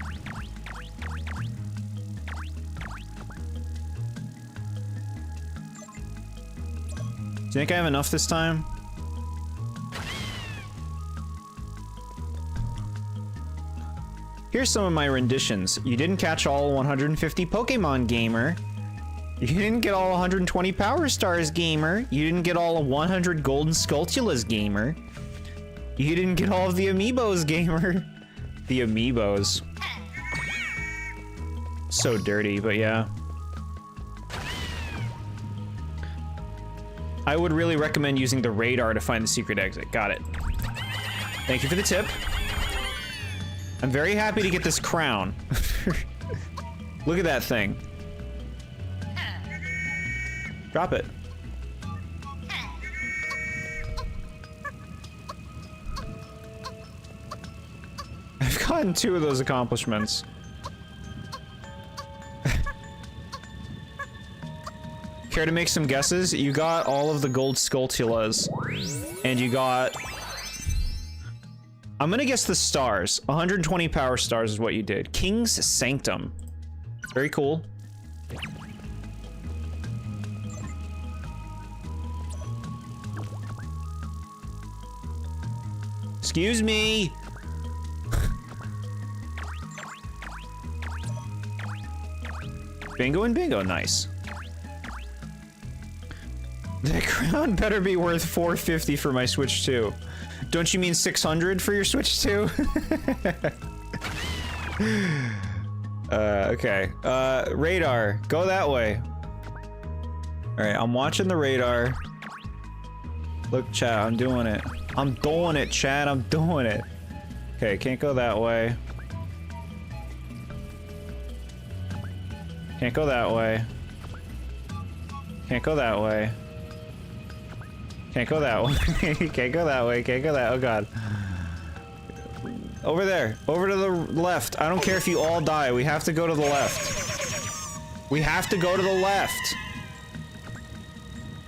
Do you think I have enough this time? Here's some of my renditions. You didn't catch all 150 Pokemon, gamer. You didn't get all 120 Power Stars, gamer. You didn't get all 100 Golden Skulltulas, gamer. You didn't get all of the Amiibos, gamer. The Amiibos. So dirty, but yeah. I would really recommend using the radar to find the secret exit. Got it. Thank you for the tip. I'm very happy to get this crown. Look at that thing. Drop it. I've gotten 2 of those accomplishments. Care to make some guesses? You got all of the gold Skulltulas. And you got... I'm gonna guess the stars. 120 Power Stars is what you did. King's Sanctum. Very cool. Excuse me! Bingo and bingo, nice. The crown better be worth $450 for my Switch 2. Don't you mean 600 for your Switch 2? Okay. Radar. Go that way. Alright, I'm watching the radar. Look, chat, I'm doing it. I'm doing it, chat, I'm doing it. Okay, can't go that way. Can't go that way. Can't go that way. Can't go that way. Can't go that way. Can't go that. Oh god. Over there. Over to the left. I don't care if you all die. We have to go to the left. We have to go to the left.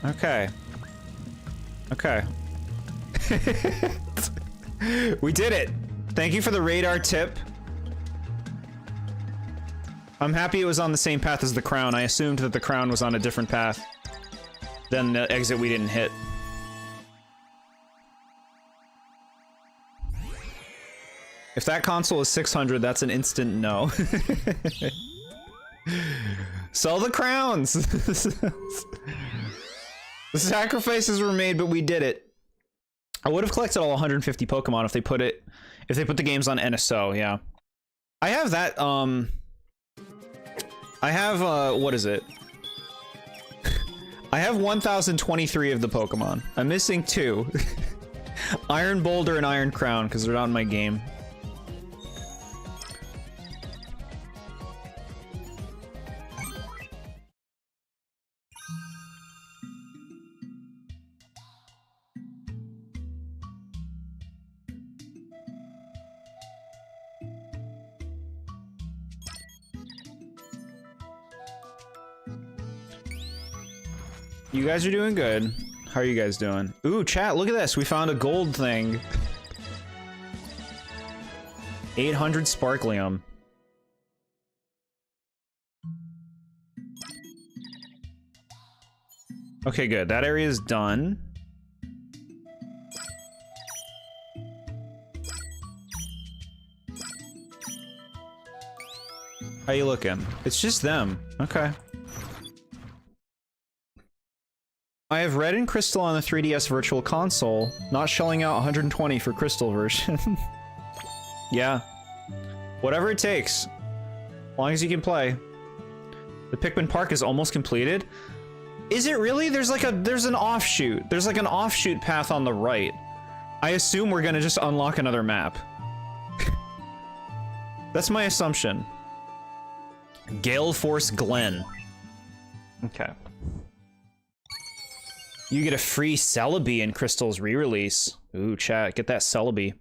Okay. Okay. We did it. Thank you for the radar tip. I'm happy it was on the same path as the crown. I assumed that the crown was on a different path than the exit we didn't hit. If that console is 600, that's an instant no. Sell the crowns! The sacrifices were made, but we did it. I would have collected all 150 Pokemon if they put the games on NSO, yeah. I have that, I have, what is it? I have 1,023 of the Pokemon. I'm missing 2. Iron Boulder and Iron Crown, because they're not in my game. You guys are doing good. How are you guys doing? Ooh, chat, look at this. We found a gold thing. 800 Sparklium. Okay, good. That area is done. How you looking? It's just them. Okay. I have Red and Crystal on the 3DS Virtual Console, not shelling out 120 for Crystal version. Yeah. Whatever it takes. As long as you can play. The Pikmin Park is almost completed. Is it really? There's an offshoot. There's like an offshoot path on the right. I assume we're gonna just unlock another map. That's my assumption. Gale Force Glen. Okay. You get a free Celebi in Crystal's re-release. Ooh, chat, get that Celebi.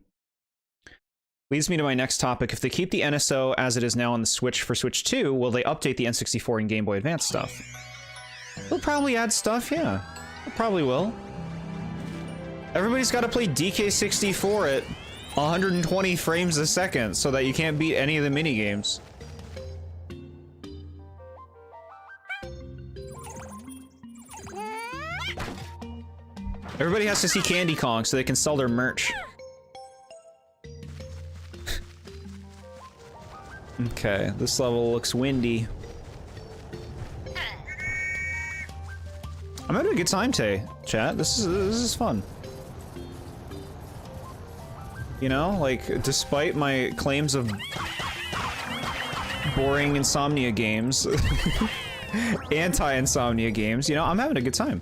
Leads me to my next topic. If they keep the NSO as it is now on the Switch for Switch 2, will they update the N64 and Game Boy Advance stuff? They'll probably add stuff, yeah. They probably will. Everybody's got to play DK64 at 120 frames a second so that you can't beat any of the minigames. Everybody has to see Candy Kong so they can sell their merch. Okay, this level looks windy. I'm having a good time today, chat. This is fun. You know, like, despite my claims of boring insomnia games, anti-insomnia games, you know, I'm having a good time.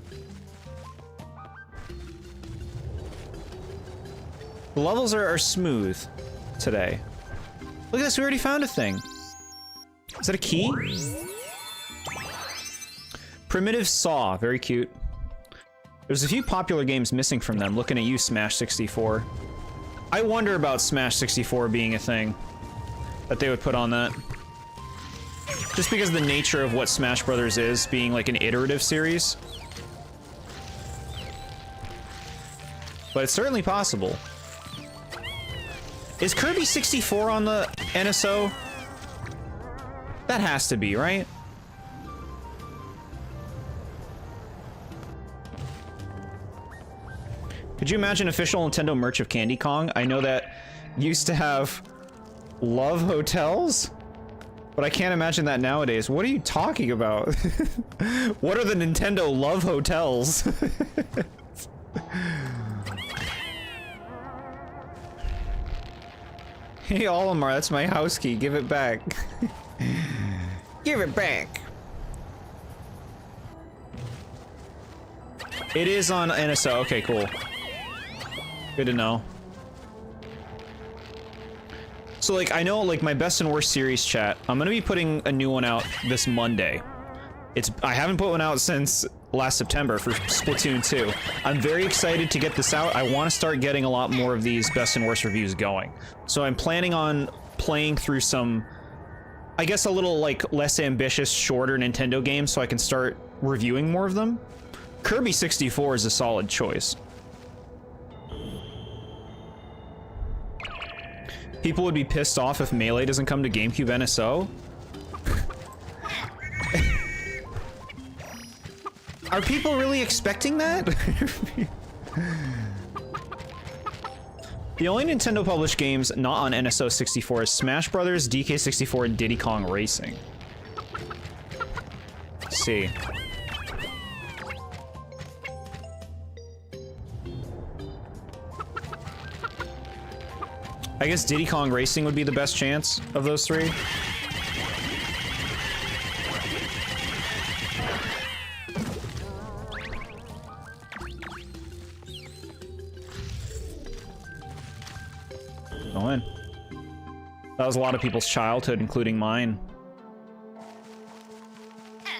The levels are smooth today. Look at this, we already found a thing. Is that a key? Primitive Saw, very cute. There's a few popular games missing from them. Looking at you, Smash 64. I wonder about Smash 64 being a thing that they would put on that. Just because of the nature of what Smash Brothers is, being like an iterative series. But it's certainly possible. Is Kirby 64 on the NSO? That has to be, right? Could you imagine official Nintendo merch of Candy Kong? I know that used to have love hotels, but I can't imagine that nowadays. What are you talking about? What are the Nintendo love hotels? Hey, Olimar, that's my house key. Give it back. Give it back. It is on NSO. Okay, cool. Good to know. So, like, I know, like, my best and worst series chat, I'm gonna be putting a new one out this Monday. I haven't put one out since last September for Splatoon 2. I'm very excited to get this out. I want to start getting a lot more of these best and worst reviews going. So I'm planning on playing through some, I guess, a little, like, less ambitious, shorter Nintendo games so I can start reviewing more of them. Kirby 64 is a solid choice. People would be pissed off if Melee doesn't come to GameCube NSO. Are people really expecting that? The only Nintendo published games not on NSO 64 is Smash Brothers, DK64, and Diddy Kong Racing. Let's see. I guess Diddy Kong Racing would be the best chance of those three. Go in. That was a lot of people's childhood, including mine.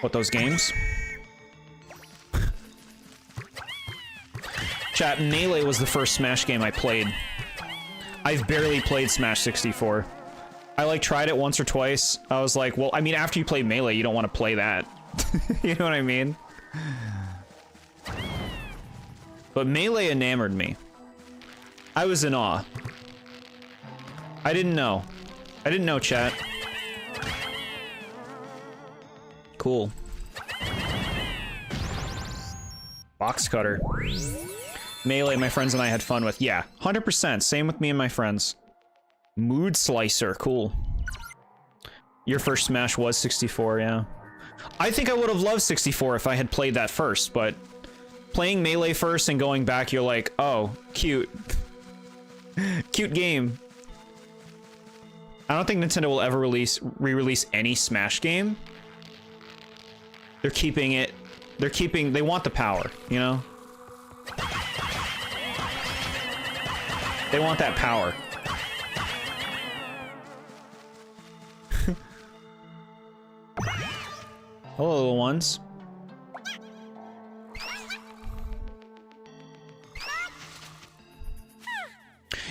What, those games? Chat, Melee was the first Smash game I played. I've barely played Smash 64. I, like, tried it once or twice. I was like, well, I mean, after you play Melee, you don't want to play that. You know what I mean? But Melee enamored me. I was in awe. I didn't know. I didn't know, chat. Cool. Box cutter. Melee, my friends and I had fun with. Yeah, 100%. Same with me and my friends. Mood Slicer, cool. Your first Smash was 64, yeah. I think I would have loved 64 if I had played that first, but playing Melee first and going back, you're like, oh, cute. Cute game. I don't think Nintendo will ever re-release any Smash game. They're keeping it, they want the power, you know? They want that power. Hello, little ones.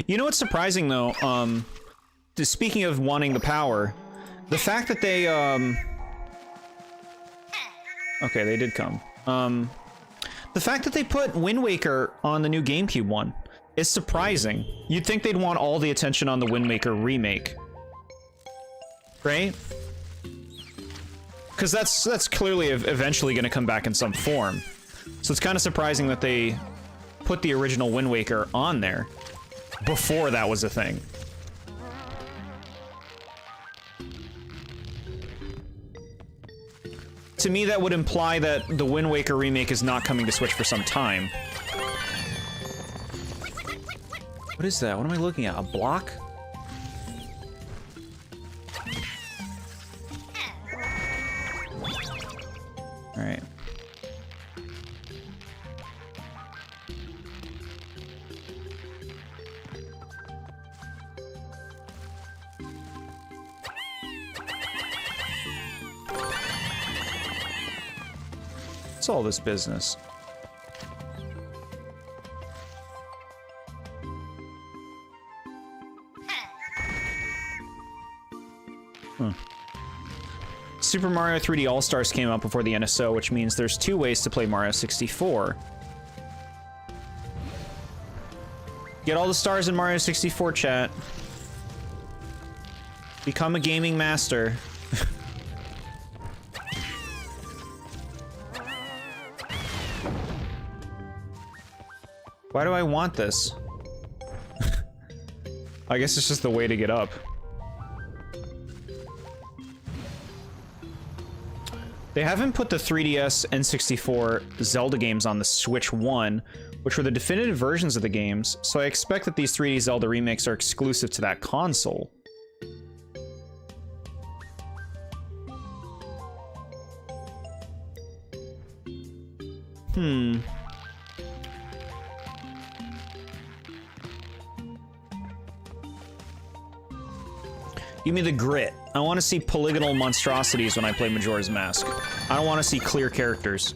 You know what's surprising, though? speaking of wanting the power, the fact that they, okay, they did come. The fact that they put Wind Waker on the new GameCube one is surprising. You'd think they'd want all the attention on the Wind Waker remake. Right? Because that's clearly eventually going to come back in some form. So it's kind of surprising that they put the original Wind Waker on there before that was a thing. To me, that would imply that the Wind Waker remake is not coming to Switch for some time. What is that? What am I looking at? A block? Alright. What's all this business? Super Mario 3D All-Stars came out before the NSO, which means there's 2 ways to play Mario 64. Get all the stars in Mario 64, chat. Become a gaming master. Why do I want this? I guess it's just the way to get up. They haven't put the 3DS and 64 Zelda games on the Switch 1, which were the definitive versions of the games, so I expect that these 3D Zelda remakes are exclusive to that console. Give me the grit. I want to see polygonal monstrosities when I play Majora's Mask. I don't want to see clear characters.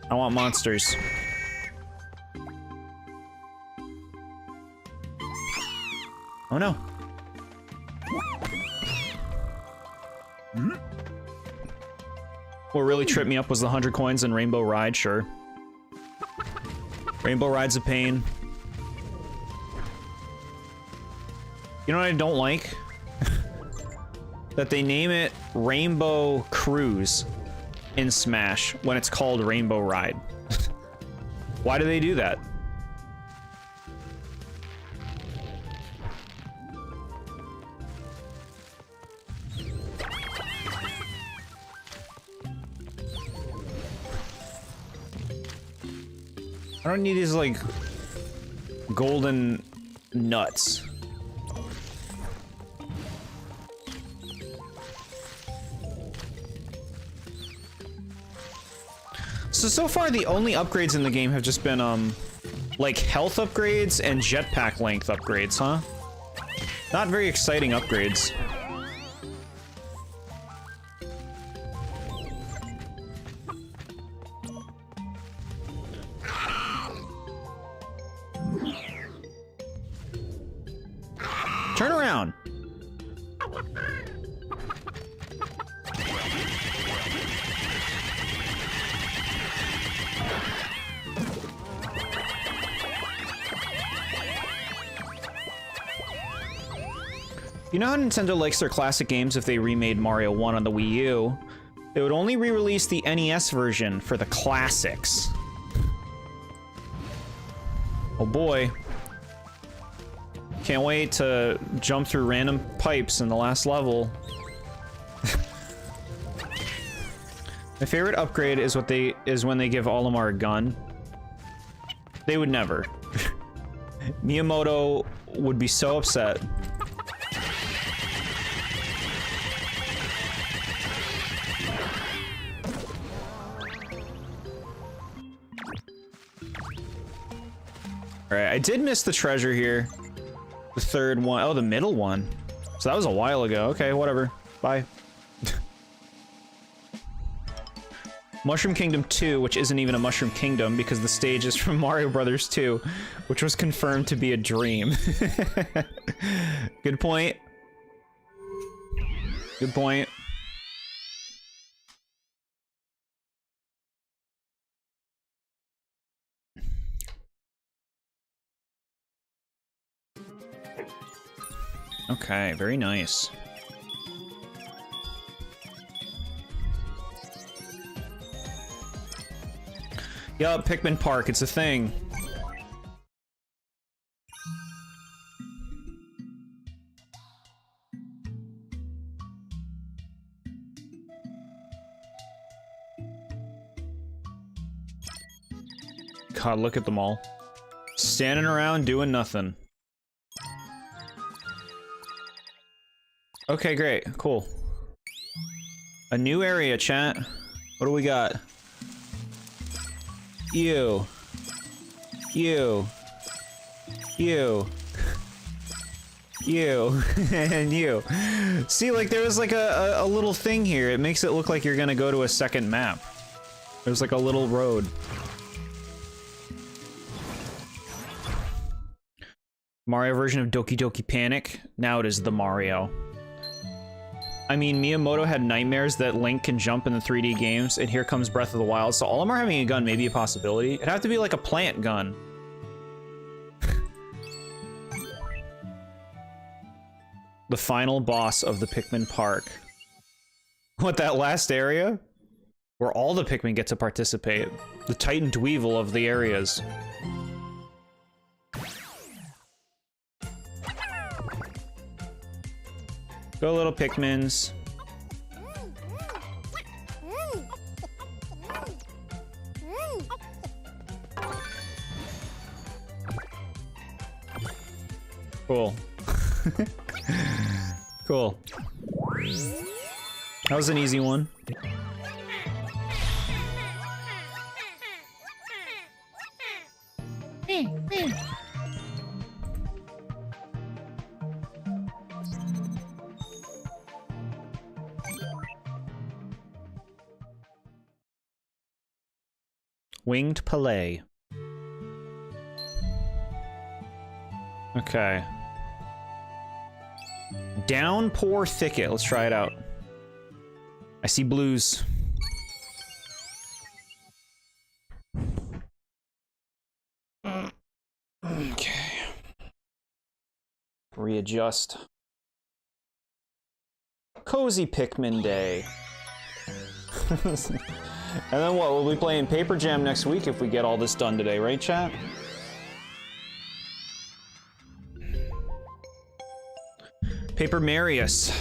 I want monsters. Oh no. What really tripped me up was the 100 coins in Rainbow Ride, sure. Rainbow Ride's a pain. You know what I don't like? That they name it Rainbow Cruise in Smash when it's called Rainbow Ride. Why do they do that? I don't need these, like, golden nuts. So far, the only upgrades in the game have just been, like, health upgrades and jetpack length upgrades, huh? Not very exciting upgrades. Turn around! You know how Nintendo likes their classic games if they remade Mario 1 on the Wii U? They would only re-release the NES version for the classics. Oh boy. Can't wait to jump through random pipes in the last level. My favorite upgrade is when they give Olimar a gun. They would never. Miyamoto would be so upset. Alright, I did miss the treasure here. The third one. Oh, the middle one. So that was a while ago. Okay, whatever. Bye. Mushroom Kingdom 2, which isn't even a Mushroom Kingdom because the stage is from Mario Brothers 2, which was confirmed to be a dream. Good point. Good point. Okay, very nice. Yup, Pikmin Park, it's a thing. God, look at them all. Standing around doing nothing. Okay, great. Cool. A new area, chat. What do we got? You. You. You. You. And you. See, like, there was like a little thing here. It makes it look like you're gonna go to a second map. There's like a little road. Mario version of Doki Doki Panic. Now it is the Mario. I mean, Miyamoto had nightmares that Link can jump in the 3D games, and here comes Breath of the Wild, so all of them are having a gun may be a possibility. It'd have to be like a plant gun. The final boss of the Pikmin Park. What, that last area? Where all the Pikmin get to participate. The Titan Dweevil of the areas. Go little Pikmins. Cool. Cool. That was an easy one. Winged Palais. Okay. Downpour Thicket. Let's try it out. I see blues. Okay. Readjust. Cozy Pikmin Day. And then what? We'll be playing Paper Jam next week if we get all this done today, right, chat? Paper Marius.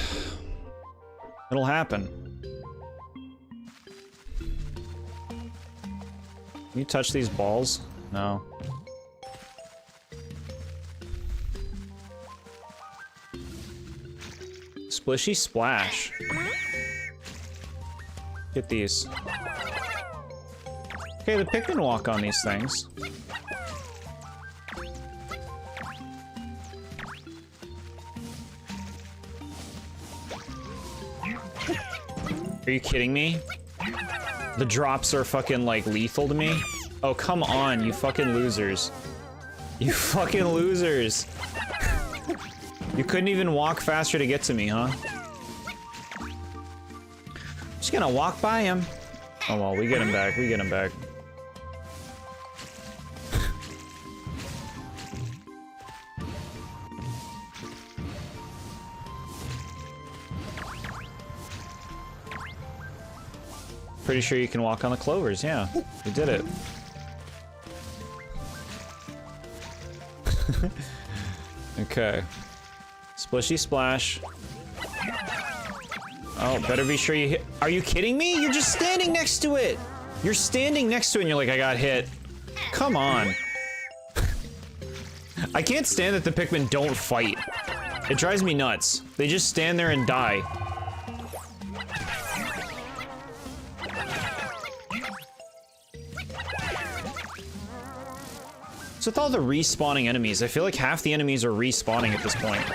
It'll happen. Can you touch these balls? No. Splishy Splash. Get these. Okay, the Pikmin walk on these things. Are you kidding me? The drops are fucking, like, lethal to me? Oh, come on, you fucking losers. You fucking losers. You couldn't even walk faster to get to me, huh? Just gonna walk by him. Oh well, we get him back, we get him back. Pretty sure you can walk on the clovers, yeah. We did it. Okay. Splishy Splash. Oh, better be sure you hit. Are you kidding me? You're just standing next to it! You're standing next to it and you're like, I got hit. Come on. I can't stand that the Pikmin don't fight. It drives me nuts. They just stand there and die. So with all the respawning enemies, I feel like half the enemies are respawning at this point.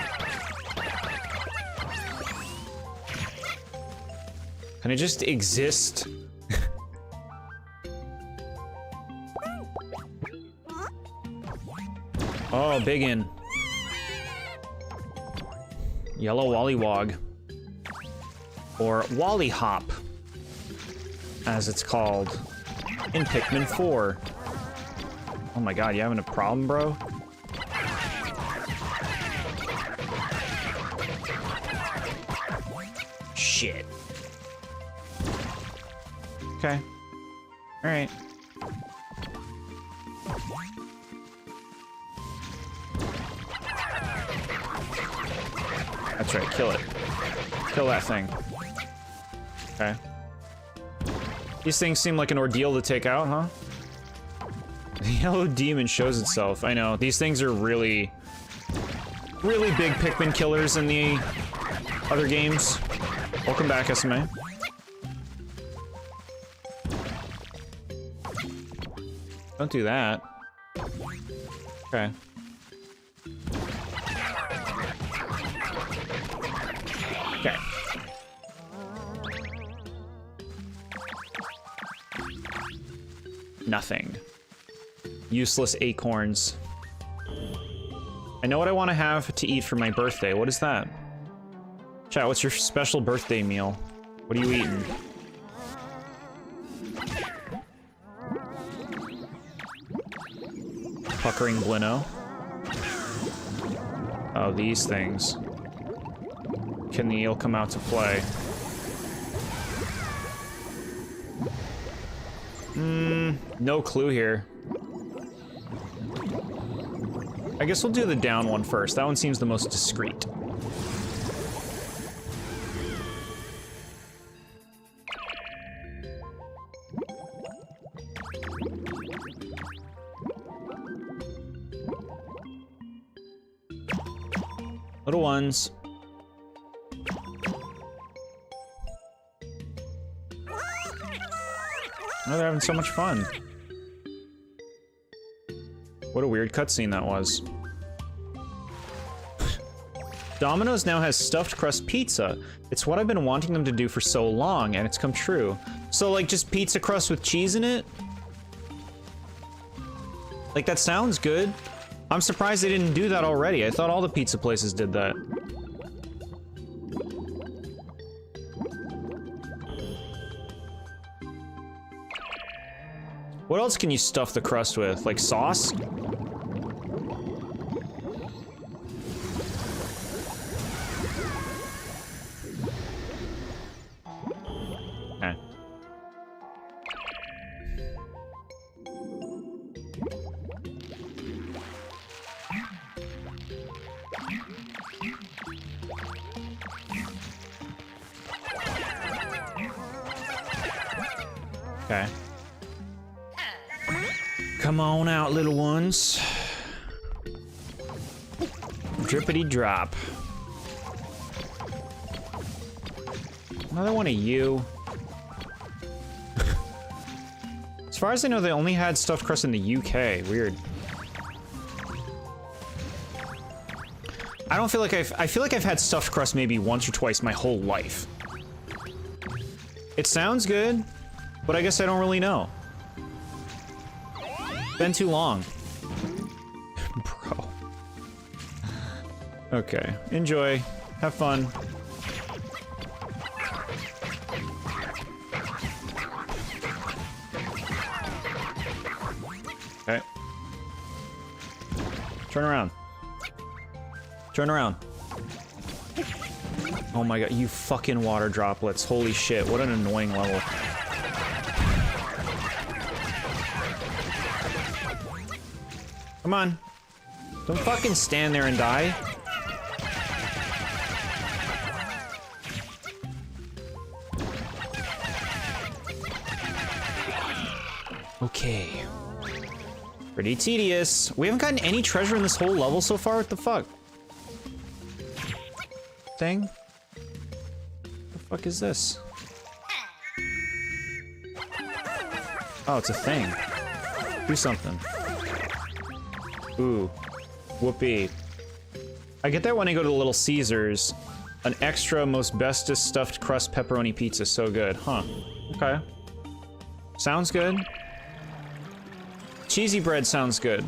Can I just exist? Oh, biggin. Yellow Wollywog. Or Wally Hop, as it's called in Pikmin 4. Oh my god, you having a problem, bro? Shit. Okay. Alright. That's right, kill it. Kill that thing. Okay. These things seem like an ordeal to take out, huh? The yellow demon shows itself. I know, these things are really big Pikmin killers in the other games. Welcome back, SMA. Don't do that. Okay. Okay. Nothing. Useless acorns. I know what I want to have to eat for my birthday. What is that? Chat, what's your special birthday meal? What are you eating? Puckering Blino. Oh, these things. Can the eel come out to play? No clue here. I guess we'll do the down one first. That one seems the most discreet. Little ones. Oh, they're having so much fun. What a weird cutscene that was. Domino's now has stuffed crust pizza. It's what I've been wanting them to do for so long, and it's come true. So, like, just pizza crust with cheese in it? Like, that sounds good. I'm surprised they didn't do that already. I thought all the pizza places did that. What else can you stuff the crust with? Like sauce? Okay. Okay. Come on out, little ones. Drippity drop. Another one of you. As far as I know, they only had stuffed crust in the UK. Weird. I don't feel like I feel like I've had stuffed crust maybe once or twice my whole life. It sounds good, but I guess I don't really know. Been too long. Bro. Okay, enjoy. Have fun. Okay. Turn around. Turn around. Oh my god, you fucking water droplets. Holy shit, what an annoying level. Come on. Don't fucking stand there and die. Okay. Pretty tedious. We haven't gotten any treasure in this whole level so far? What the fuck? Thing? What the fuck is this? Oh, it's a thing. Do something. Ooh. Whoopee. I get that when I go to the Little Caesars. An extra most bestest stuffed crust pepperoni pizza. So good. Huh. Okay. Sounds good. Cheesy bread sounds good.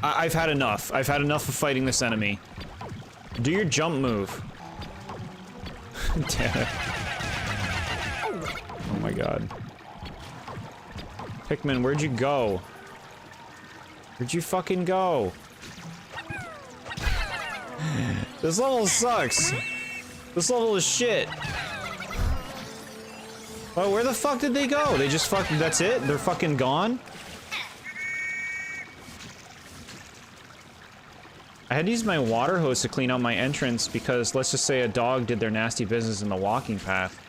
I've had enough. I've had enough of fighting this enemy. Do your jump move. Damn it. Oh my god. Pikmin, where'd you go? Where'd you fucking go? This level sucks. This level is shit. Oh, where the fuck did they go? They just fucking, that's it? They're fucking gone? I had to use my water hose to clean out my entrance because let's just say a dog did their nasty business in the walking path.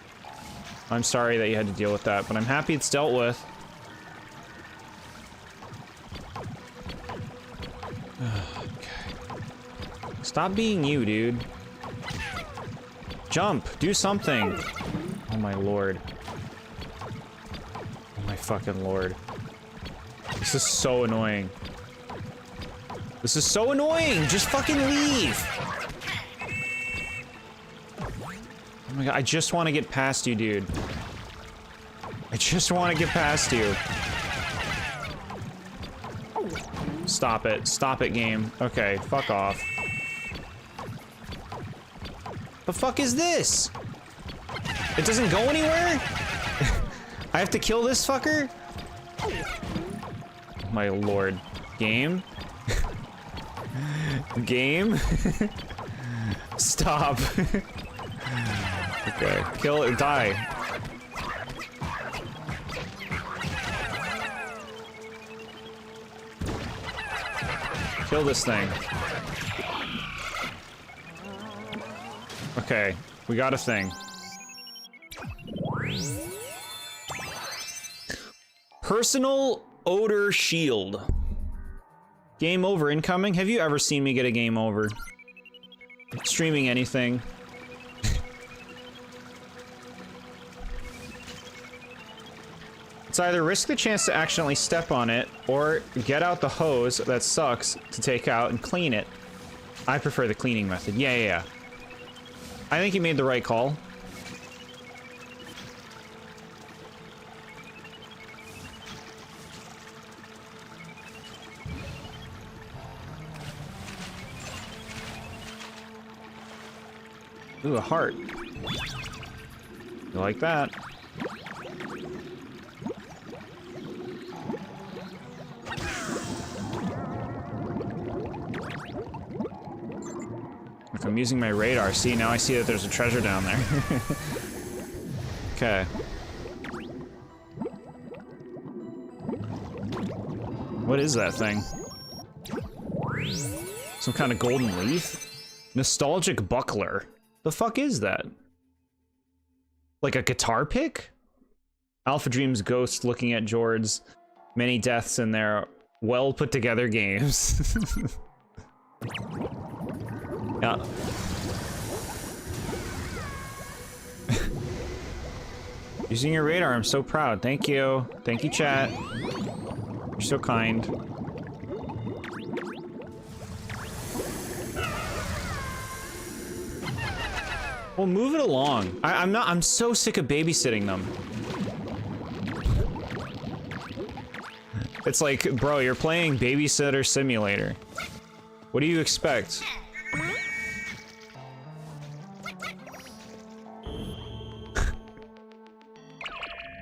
I'm sorry that you had to deal with that, but I'm happy it's dealt with. Okay. Stop being you, dude. Jump! Do something! Oh my lord. Oh my fucking lord. This is so annoying. This is so annoying! Just fucking leave! Oh my god, I just want to get past you, dude. I just want to get past you. Stop it. Stop it, game. Okay, fuck off. The fuck is this? It doesn't go anywhere? I have to kill this fucker? My lord. Game? Game? Stop. Okay. Kill it. Die. Kill this thing. Okay. We got a thing. Personal odor shield. Game over incoming? Have you ever seen me get a game over? Streaming anything. It's either risk the chance to accidentally step on it, or get out the hose that sucks to take out and clean it. I prefer the cleaning method. Yeah. I think you made the right call. Ooh, a heart. You like that? If I'm using my radar, see, now I see that there's a treasure down there. Okay. What is that thing? Some kind of golden leaf? Nostalgic buckler. The fuck is that? Like a guitar pick? Alpha Dream's ghost looking at Jord's many deaths in their well put together games. Yeah. Using your radar, I'm so proud. Thank you. Thank you, chat. You're so kind. Well, move it along. I'm so sick of babysitting them. It's like, bro, you're playing Babysitter Simulator. What do you expect?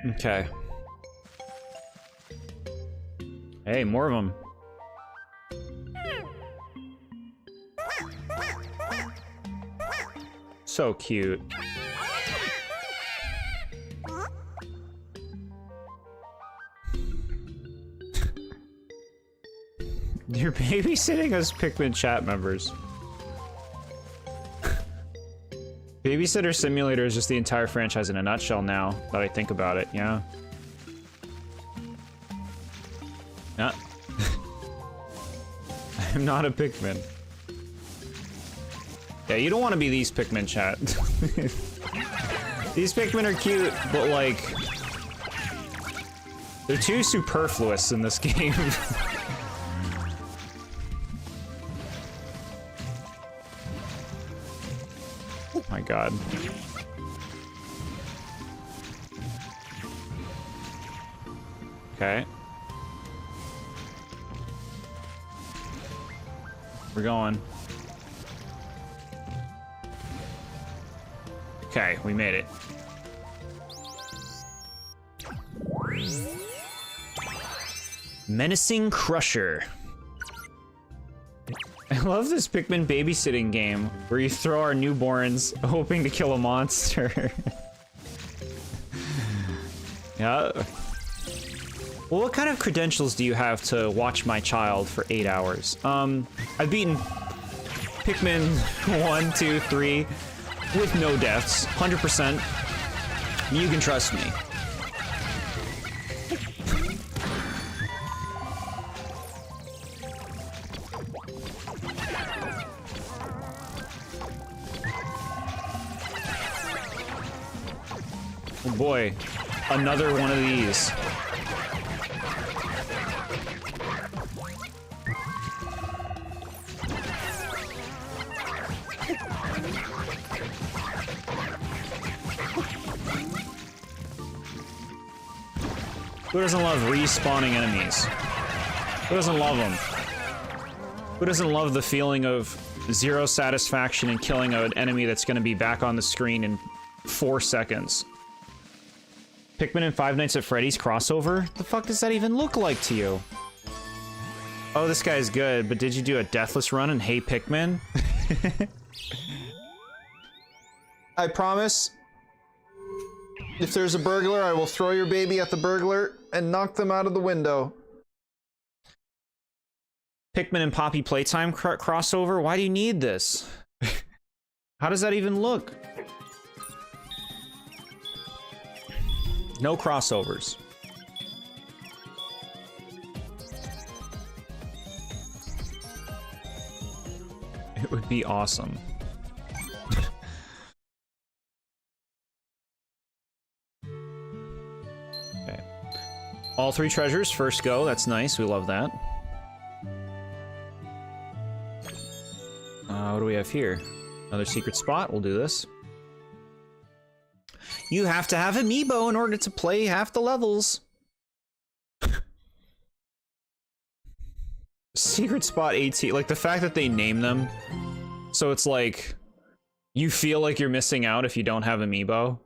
Okay. Hey, more of them. So cute. You're babysitting us Pikmin chat members. Babysitter Simulator is just the entire franchise in a nutshell now that I think about it, yeah. Yeah. I'm not a Pikmin. Yeah, you don't want to be these Pikmin, chat. These Pikmin are cute, but like... they're too superfluous in this game. Oh my god. Okay. We're going. Okay, we made it. Menacing Crusher. I love this Pikmin babysitting game where you throw our newborns hoping to kill a monster. Yeah. Well, what kind of credentials do you have to watch my child for 8 hours? I've beaten Pikmin 1, 2, 3 with no deaths, 100%. You can trust me. Oh boy, another one of these. Who doesn't love respawning enemies? Who doesn't love them? Who doesn't love the feeling of zero satisfaction in killing an enemy that's going to be back on the screen in 4 seconds? Pikmin and Five Nights at Freddy's crossover? The fuck does that even look like to you? Oh, this guy's good, but did you do a deathless run in Hey Pikmin? I promise, if there's a burglar, I will throw your baby at the burglar and knock them out of the window. Pikmin and Poppy Playtime crossover? Why do you need this? How does that even look? No crossovers. It would be awesome. Okay. All 3 treasures, first go. That's nice. We love that. What do we have here? Another secret spot. We'll do this. You have to have Amiibo in order to play half the levels. Secret spot 18. Like, the fact that they name them, so it's like, you feel like you're missing out if you don't have Amiibo.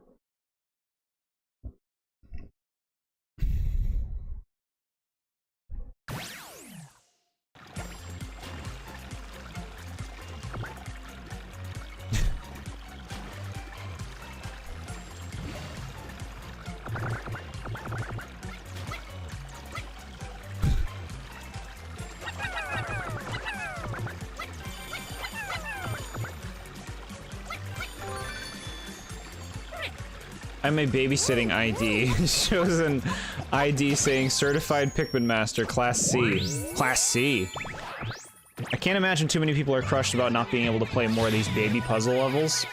I'm a babysitting ID. Shows an ID saying Certified Pikmin Master, Class C. Class C. I can't imagine too many people are crushed about not being able to play more of these baby puzzle levels.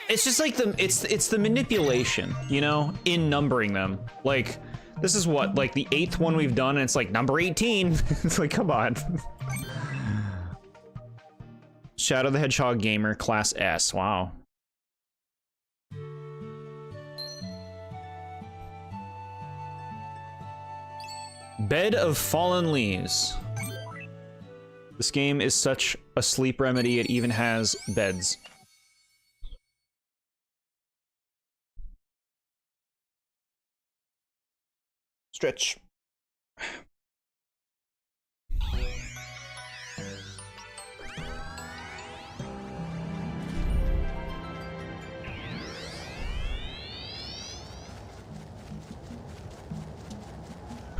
It's just like it's the manipulation, you know, in numbering them. Like, this is what, like the 8th one we've done, and it's like number 18. It's like, come on. Shadow the Hedgehog Gamer, Class S. Wow. Bed of Fallen Leaves. This game is such a sleep remedy, it even has beds. Stretch.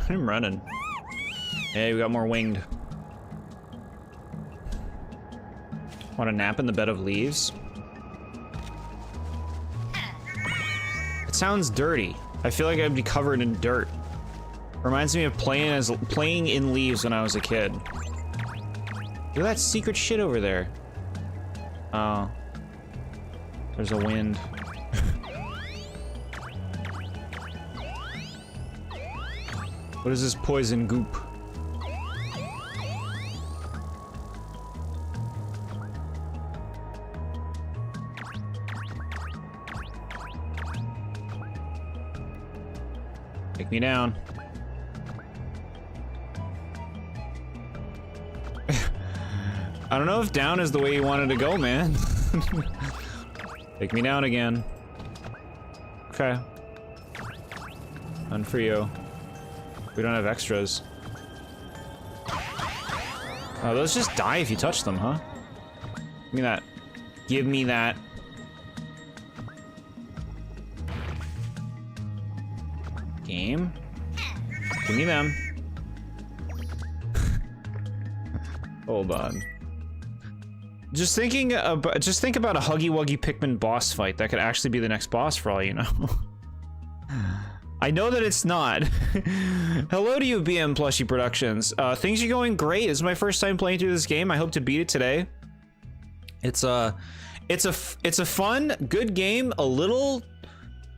I'm running. Hey, we got more winged. Want a nap in the bed of leaves? It sounds dirty. I feel like I'd be covered in dirt. Reminds me of playing in leaves when I was a kid. Look at that secret shit over there. Oh. There's a wind. What is this poison goop? Take me down. I don't know if down is the way you wanted to go, man. Take me down again. Okay. None for you. We don't have extras. Oh, those just die if you touch them, huh? Give me that. Give me that. Game? Give me them. Hold on. Just think about a Huggy Wuggy Pikmin boss fight. That could actually be the next boss for all you know. I know that it's not. Hello to you, BM Plushie Productions. Things are going great. This is my first time playing through this game. I hope to beat it today. It's a fun, good game. A little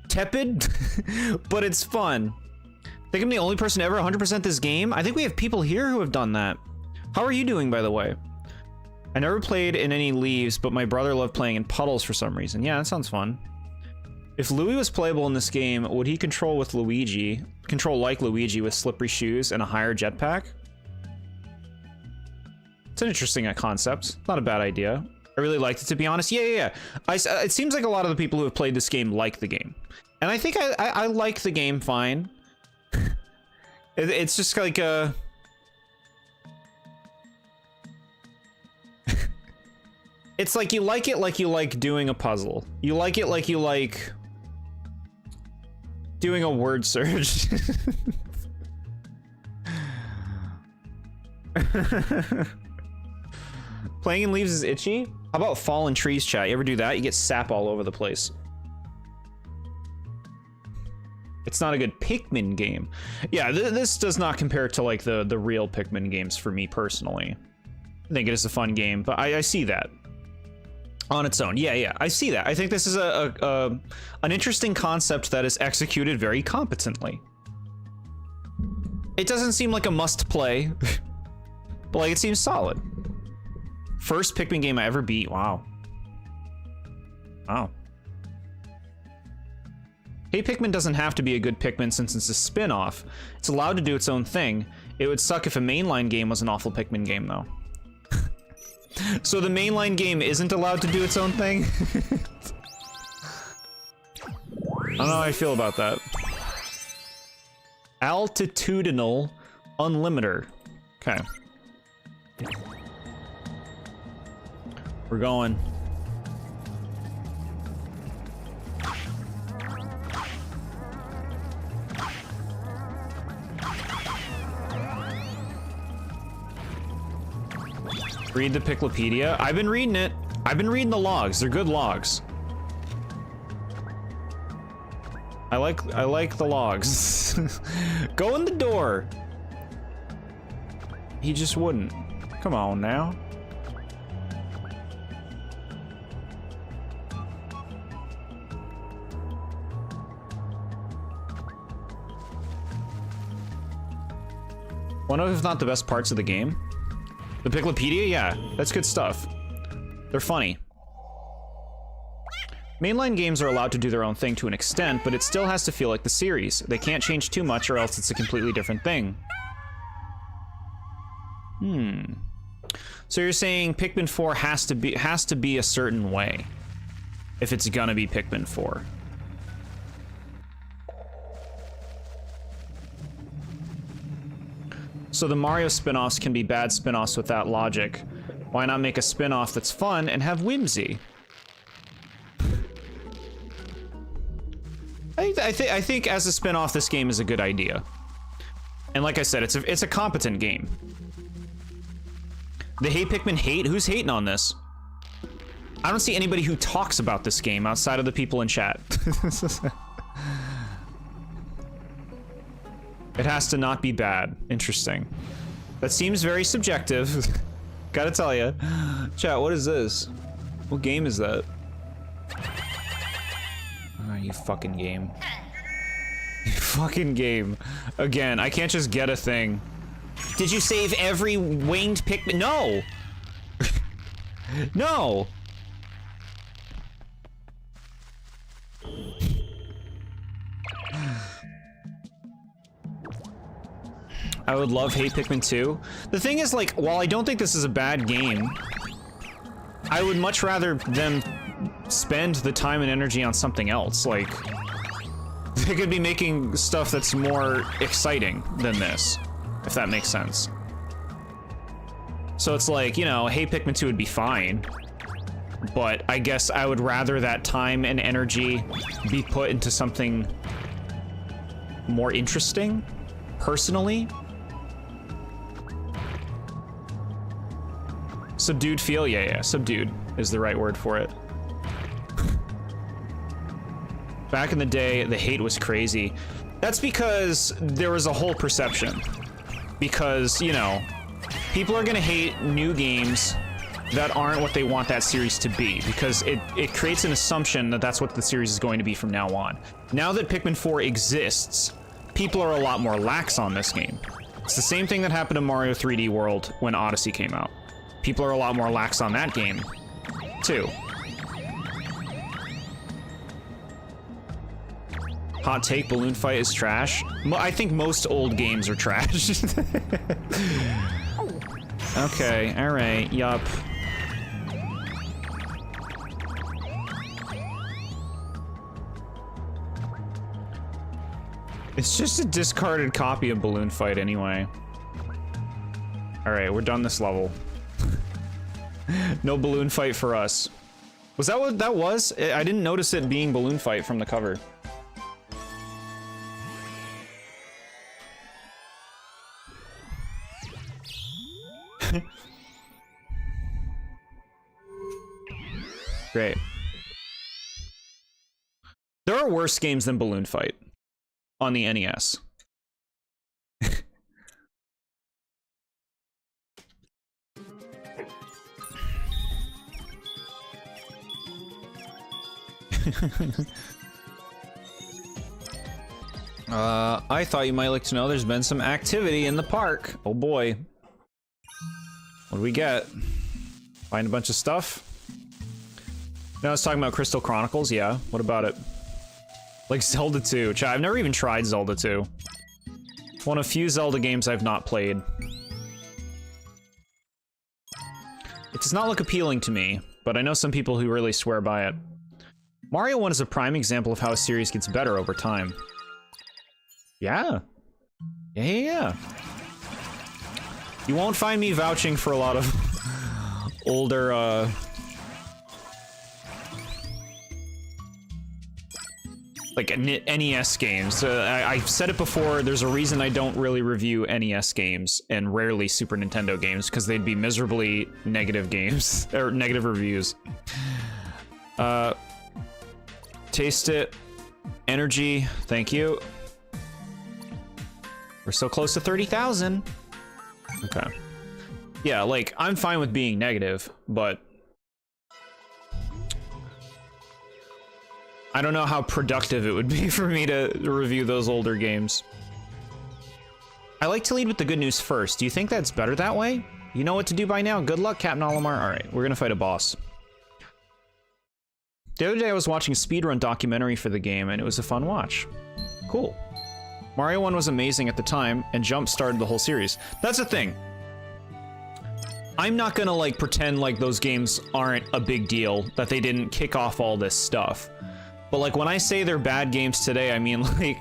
tepid, but it's fun. I think I'm the only person to ever 100% this game. I think we have people here who have done that. How are you doing, by the way? I never played in any leaves, but my brother loved playing in puddles for some reason. Yeah, that sounds fun. If Louie was playable in this game, would he control like Luigi with slippery shoes and a higher jetpack? It's an interesting concept. Not a bad idea. I really liked it, to be honest. Yeah. It seems like a lot of the people who have played this game like the game. And I think I like the game fine. It's just like a... It's like you like it like you like doing a puzzle. You like it like you like doing a word search. Playing in leaves is itchy? How about fallen trees, chat? You ever do that? You get sap all over the place. It's not a good Pikmin game. Yeah, this does not compare to like the real Pikmin games for me personally. I think it is a fun game, but I see that. On its own, yeah, I see that. I think this is an interesting concept that is executed very competently. It doesn't seem like a must-play, but like it seems solid. First Pikmin game I ever beat. Wow. Wow. Hey Pikmin doesn't have to be a good Pikmin since it's a spin-off. It's allowed to do its own thing. It would suck if a mainline game was an awful Pikmin game, though. So the mainline game isn't allowed to do its own thing? I don't know how I feel about that. Altitudinal Unlimiter. Okay. We're going. Read the Piclopedia. I've been reading it. I've been reading the logs. They're good logs. I like the logs. Go in the door. He just wouldn't. Come on now. One of, if not the best parts of the game. The Piclopedia, yeah, that's good stuff. They're funny. Mainline games are allowed to do their own thing to an extent, but it still has to feel like the series. They can't change too much or else it's a completely different thing. So you're saying Pikmin 4 has to be a certain way if it's gonna be Pikmin 4. So the Mario spin-offs can be bad spin-offs with that logic. Why not make a spin-off that's fun and have whimsy? I think as a spin-off, this game is a good idea. And like I said, it's a competent game. The Hey Pikmin hate? Who's hating on this? I don't see anybody who talks about this game outside of the people in chat. It has to not be bad. Interesting. That seems very subjective. Gotta tell ya. Chat, what is this? What game is that? Oh, you fucking game. You fucking game. Again, I can't just get a thing. Did you save every winged Pikmin? No! No! I would love Hey Pikmin 2. The thing is, like, while I don't think this is a bad game, I would much rather them spend the time and energy on something else. Like, they could be making stuff that's more exciting than this, if that makes sense. So it's like, you know, hey, Pikmin 2 would be fine, but I guess I would rather that time and energy be put into something more interesting, personally. Subdued feel? Yeah, subdued is the right word for it. Back in the day, the hate was crazy. That's because there was a whole perception. Because, you know, people are gonna hate new games that aren't what they want that series to be, because it creates an assumption that that's what the series is going to be from now on. Now that Pikmin 4 exists, people are a lot more lax on this game. It's the same thing that happened to Mario 3D World when Odyssey came out. People are a lot more lax on that game, too. Hot take, Balloon Fight is trash. I think most old games are trash. Okay, alright, yup. It's just a discarded copy of Balloon Fight anyway. Alright, we're done this level. No Balloon Fight for us. Was that what that was? I didn't notice it being Balloon Fight from the cover. Great. There are worse games than Balloon Fight on the NES. I thought you might like to know there's been some activity in the park. Oh boy. What do we get? Find a bunch of stuff? No, I was talking about Crystal Chronicles, yeah. What about it? Like Zelda 2. I've never even tried Zelda 2. It's one of few Zelda games I've not played. It does not look appealing to me, but I know some people who really swear by it. Mario 1 is a prime example of how a series gets better over time. Yeah. Yeah. You won't find me vouching for a lot of older, like NES games. I've said it before, there's a reason I don't really review NES games and rarely Super Nintendo games, because they'd be miserably negative games, or negative reviews. Taste it. Energy, thank you. We're so close to 30,000. Okay. Yeah, like, I'm fine with being negative, but I don't know how productive it would be for me to review those older games. I like to lead with the good news first. Do you think that's better that way? You know what to do by now. Good luck, Captain Olimar. Alright, we're gonna fight a boss. The other day I was watching a speedrun documentary for the game, and it was a fun watch. Cool. Mario 1 was amazing at the time, and Jump started the whole series. That's the thing. I'm not gonna, like, pretend like those games aren't a big deal, that they didn't kick off all this stuff. But, like, when I say they're bad games today, I mean, like,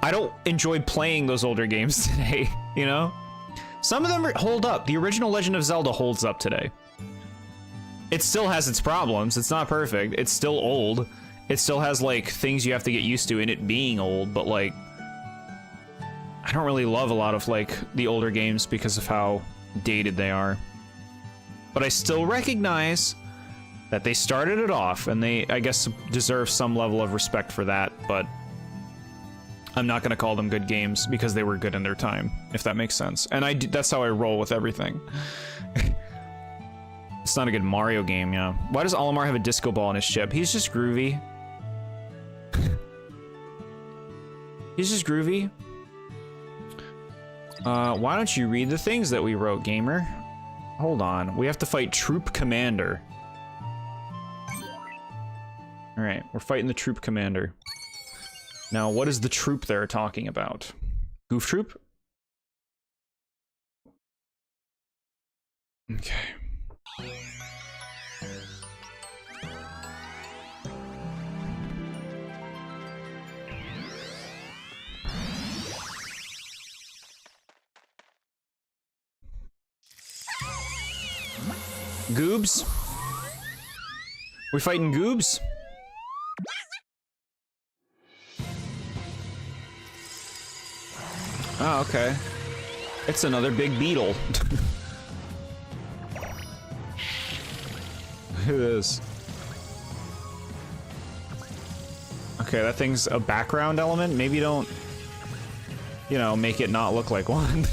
I don't enjoy playing those older games today, you know? Some of them hold up. The original Legend of Zelda holds up today. It still has its problems. It's not perfect. It's still old. It still has, like, things you have to get used to in it being old, but, like, I don't really love a lot of, like, the older games because of how dated they are. But I still recognize that they started it off, and they, I guess, deserve some level of respect for that, but I'm not gonna call them good games because they were good in their time, if that makes sense. And that's how I roll with everything. It's not a good Mario game, yeah. Why does Olimar have a disco ball in his ship? He's just groovy. He's just groovy. Why don't you read the things that we wrote, gamer? Hold on. We have to fight Troop Commander. Alright, we're fighting the Troop Commander. Now, what is the troop they're talking about? Goof Troop? Okay. Goobs? We fighting goobs? Oh, okay. It's another big beetle. Look at this. Okay, that thing's a background element. Maybe don't, you know, make it not look like one.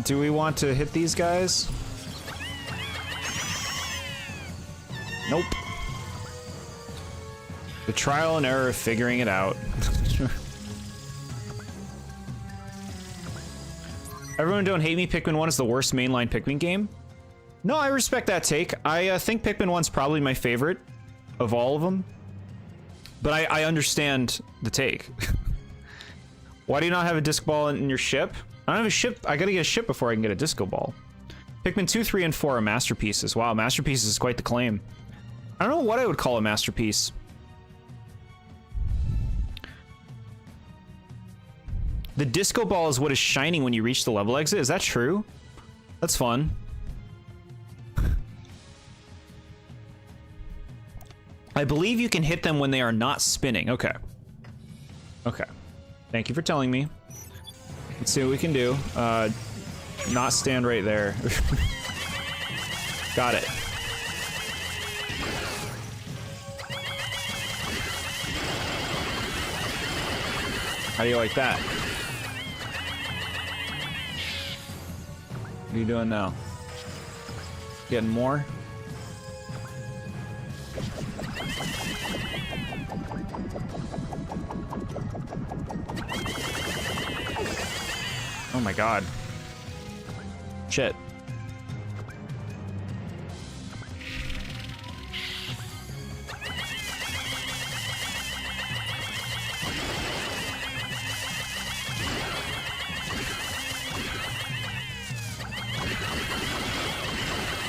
Do we want to hit these guys? Nope. The trial and error of figuring it out. Everyone don't hate me, Pikmin 1 is the worst mainline Pikmin game. No, I respect that take. I think Pikmin 1's probably my favorite of all of them. But I understand the take. Why do you not have a disc ball in your ship? I don't have a ship. I gotta get a ship before I can get a disco ball. Pikmin 2, 3, and 4 are masterpieces. Wow, masterpieces is quite the claim. I don't know what I would call a masterpiece. The disco ball is what is shining when you reach the level exit. Is that true? That's fun. I believe you can hit them when they are not spinning. Okay. Okay. Thank you for telling me. Let's see what we can do. Not stand right there. Got it. How do you like that? What are you doing now? Getting more? Oh my god. Shit.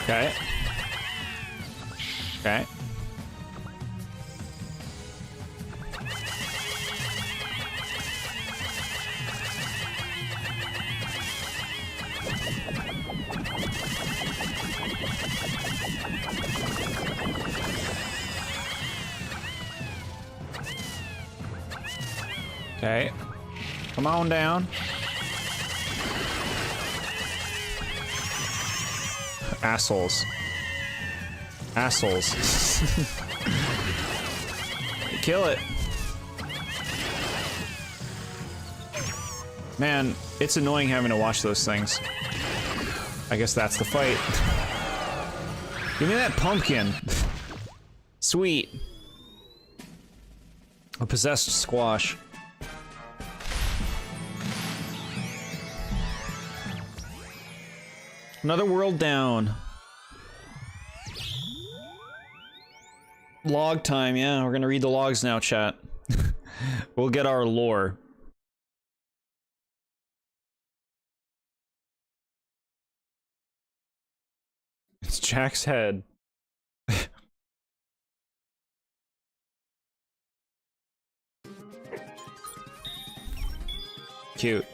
Okay. Okay. Okay. Come on down. Assholes. Assholes. Kill it. Man, it's annoying having to watch those things. I guess that's the fight. Give me that pumpkin. Sweet. A possessed squash. Another world down. Log time, yeah, we're gonna read the logs now, chat. We'll get our lore. It's Jack's head. Cute.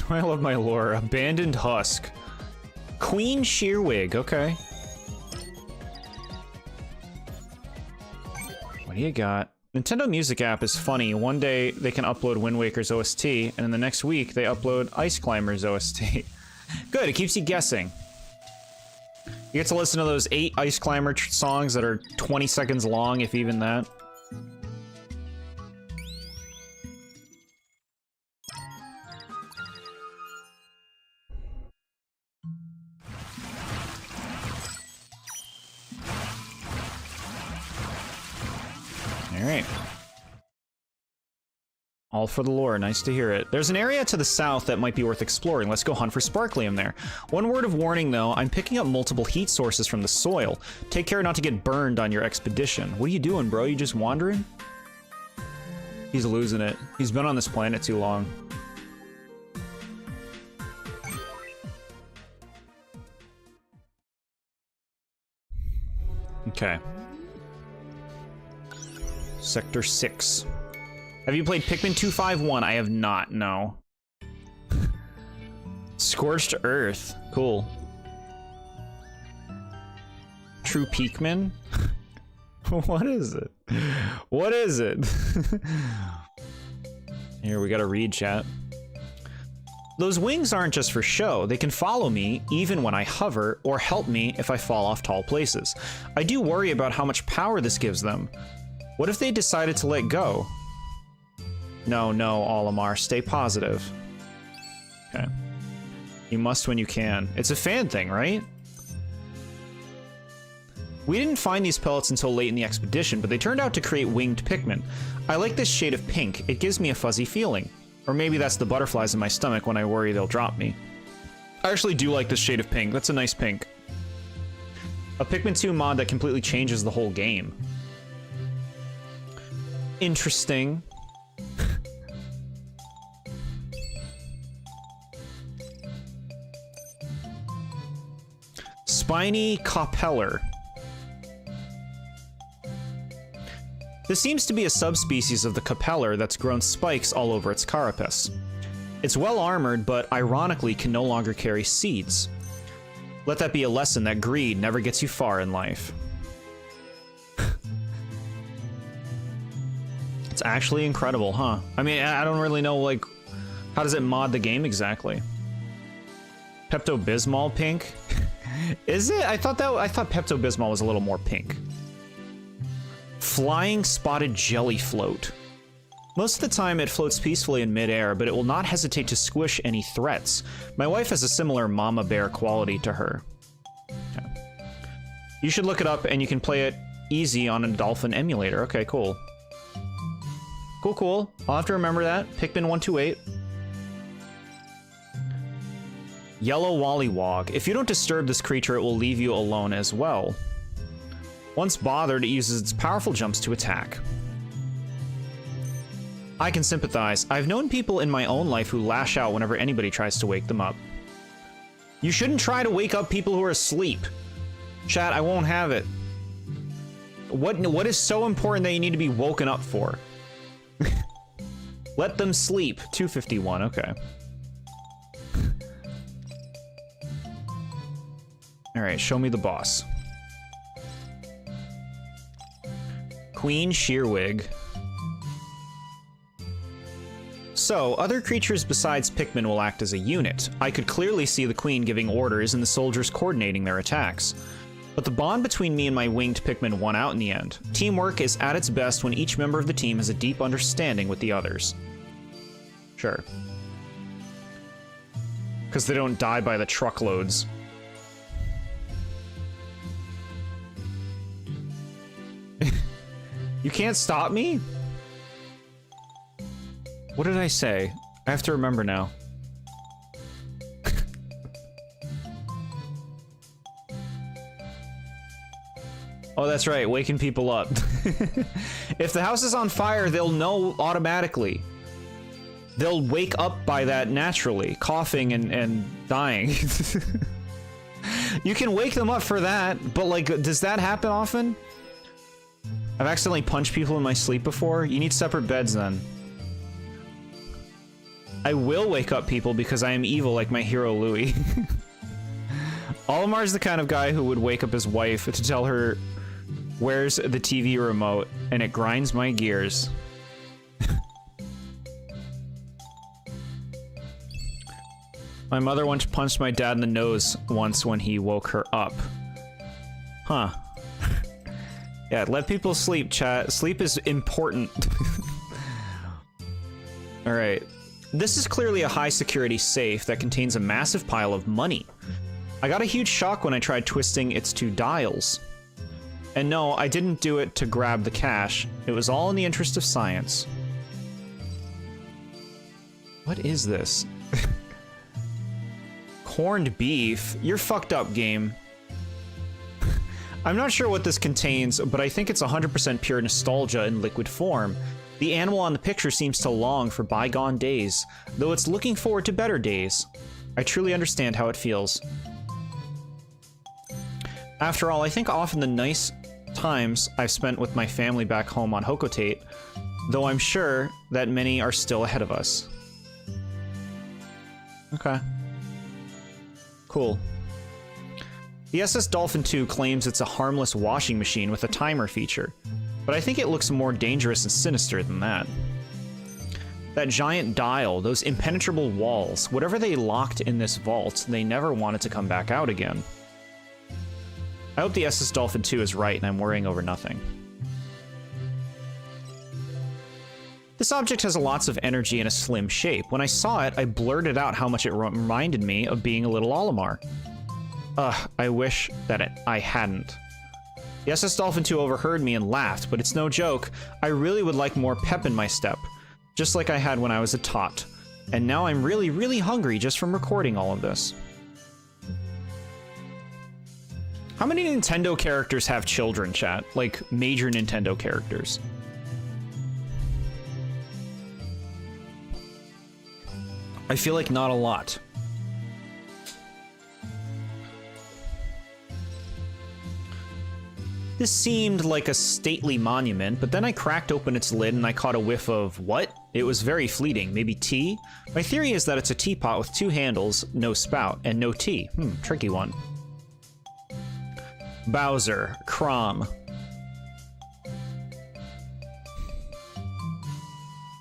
I love my lore. Abandoned husk. Queen Shearwig, okay. What do you got? Nintendo Music app is funny. One day they can upload Wind Waker's OST, and in the next week they upload Ice Climber's OST. Good, it keeps you guessing. You get to listen to those 8 Ice Climber songs that are 20 seconds long, if even that. Alright. All for the lore, nice to hear it. There's an area to the south that might be worth exploring. Let's go hunt for sparklium there. One word of warning though, I'm picking up multiple heat sources from the soil. Take care not to get burned on your expedition. What are you doing, bro? You just wandering? He's losing it. He's been on this planet too long. Okay. Sector 6. Have you played Pikmin 251? I have not, no. Scorched Earth. Cool. True Pikmin? What is it? What is it? Here, we gotta read, chat. Those wings aren't just for show. They can follow me even when I hover, or help me if I fall off tall places. I do worry about how much power this gives them. What if they decided to let go? No, no, Olimar, stay positive. Okay. You must when you can. It's a fan thing, right? We didn't find these pellets until late in the expedition, but they turned out to create winged Pikmin. I like this shade of pink. It gives me a fuzzy feeling. Or maybe that's the butterflies in my stomach when I worry they'll drop me. I actually do like this shade of pink. That's a nice pink. A Pikmin 2 mod that completely changes the whole game. Interesting. Spiny Copeller. This seems to be a subspecies of the Copeller that's grown spikes all over its carapace. It's well armored, but ironically can no longer carry seeds. Let that be a lesson that greed never gets you far in life. It's actually incredible, huh? I mean, I don't really know, like, how does it mod the game exactly? Pepto-Bismol pink? Is it? I thought Pepto-Bismol was a little more pink. Flying spotted jelly float. Most of the time it floats peacefully in midair, but it will not hesitate to squish any threats. My wife has a similar mama bear quality to her. Okay. You should look it up and you can play it easy on a dolphin emulator. Okay, cool. Cool, cool. I'll have to remember that. Pikmin 128. Yellow Wollywog. If you don't disturb this creature, it will leave you alone as well. Once bothered, it uses its powerful jumps to attack. I can sympathize. I've known people in my own life who lash out whenever anybody tries to wake them up. You shouldn't try to wake up people who are asleep. Chat, I won't have it. What is so important that you need to be woken up for? Let them sleep. 251, okay. Alright, show me the boss. Queen Shearwig. So, other creatures besides Pikmin will act as a unit. I could clearly see the Queen giving orders and the soldiers coordinating their attacks. But the bond between me and my winged Pikmin won out in the end. Teamwork is at its best when each member of the team has a deep understanding with the others. Sure. Because they don't die by the truckloads. You can't stop me? What did I say? I have to remember now. Oh, that's right, waking people up. If the house is on fire, they'll know automatically. They'll wake up by that naturally, coughing and dying. You can wake them up for that, but like, does that happen often? I've accidentally punched people in my sleep before. You need separate beds then. I will wake up people because I am evil like my hero Louis. Olimar's the kind of guy who would wake up his wife to tell her where's the TV remote, and it grinds my gears. My mother once punched my dad in the nose once when he woke her up. Huh. Yeah, let people sleep, chat. Sleep is important. Alright. This is clearly a high-security safe that contains a massive pile of money. I got a huge shock when I tried twisting its two dials. And no, I didn't do it to grab the cash. It was all in the interest of science. What is this? Corned beef? You're fucked up, game. I'm not sure what this contains, but I think it's 100% pure nostalgia in liquid form. The animal on the picture seems to long for bygone days, though it's looking forward to better days. I truly understand how it feels. After all, I think often the nice times I've spent with my family back home on Hocotate, though I'm sure that many are still ahead of us. Okay. Cool. The SS Dolphin 2 claims it's a harmless washing machine with a timer feature, but I think it looks more dangerous and sinister than that. That giant dial, those impenetrable walls, whatever they locked in this vault, they never wanted to come back out again. I hope the SS Dolphin 2 is right and I'm worrying over nothing. This object has lots of energy in a slim shape. When I saw it, I blurted out how much it reminded me of being a little Olimar. Ugh, I wish that I hadn't. The SS Dolphin 2 overheard me and laughed, but it's no joke. I really would like more pep in my step, just like I had when I was a tot. And now I'm really, really hungry just from recording all of this. How many Nintendo characters have children, chat? Like, major Nintendo characters. I feel like not a lot. This seemed like a stately monument, but then I cracked open its lid and I caught a whiff of what? It was very fleeting. Maybe tea? My theory is that it's a teapot with 2 handles, no spout, and no tea. Tricky one. Bowser. Crom.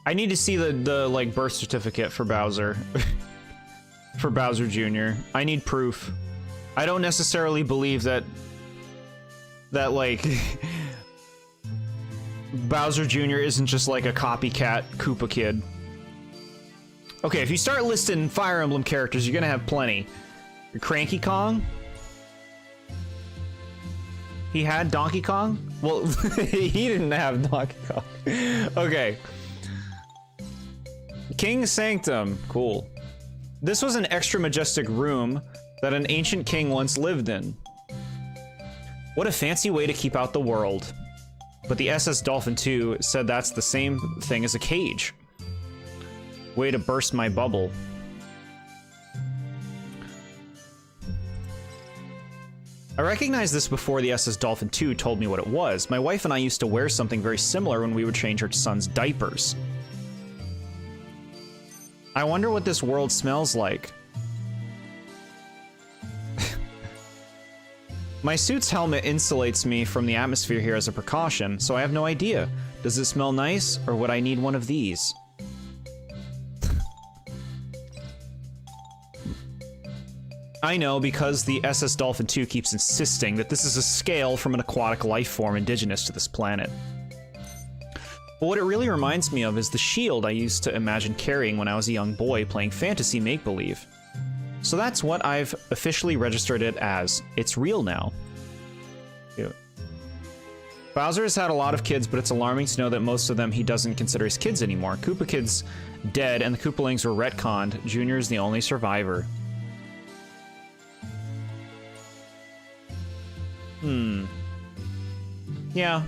I need to see the like birth certificate for Bowser. For Bowser Jr. I need proof. I don't necessarily believe that like Bowser Jr. isn't just like a copycat Koopa kid. Okay, if you start listing Fire Emblem characters, you're gonna have plenty. Cranky Kong? He had Donkey Kong? Well, he didn't have Donkey Kong. Okay. King Sanctum. Cool. This was an extra majestic room that an ancient king once lived in. What a fancy way to keep out the world. But the SS Dolphin 2 said that's the same thing as a cage. Way to burst my bubble. I recognized this before the SS Dolphin 2 told me what it was. My wife and I used to wear something very similar when we would change our son's diapers. I wonder what this world smells like. My suit's helmet insulates me from the atmosphere here as a precaution, so I have no idea. Does it smell nice, or would I need one of these? I know, because the SS Dolphin 2 keeps insisting that this is a scale from an aquatic life form indigenous to this planet. But what it really reminds me of is the shield I used to imagine carrying when I was a young boy playing fantasy make-believe. So that's what I've officially registered it as. It's real now. Cute. Bowser has had a lot of kids, but it's alarming to know that most of them he doesn't consider his kids anymore. Koopa Kid's dead, and the Koopalings were retconned. Junior is the only survivor. Yeah.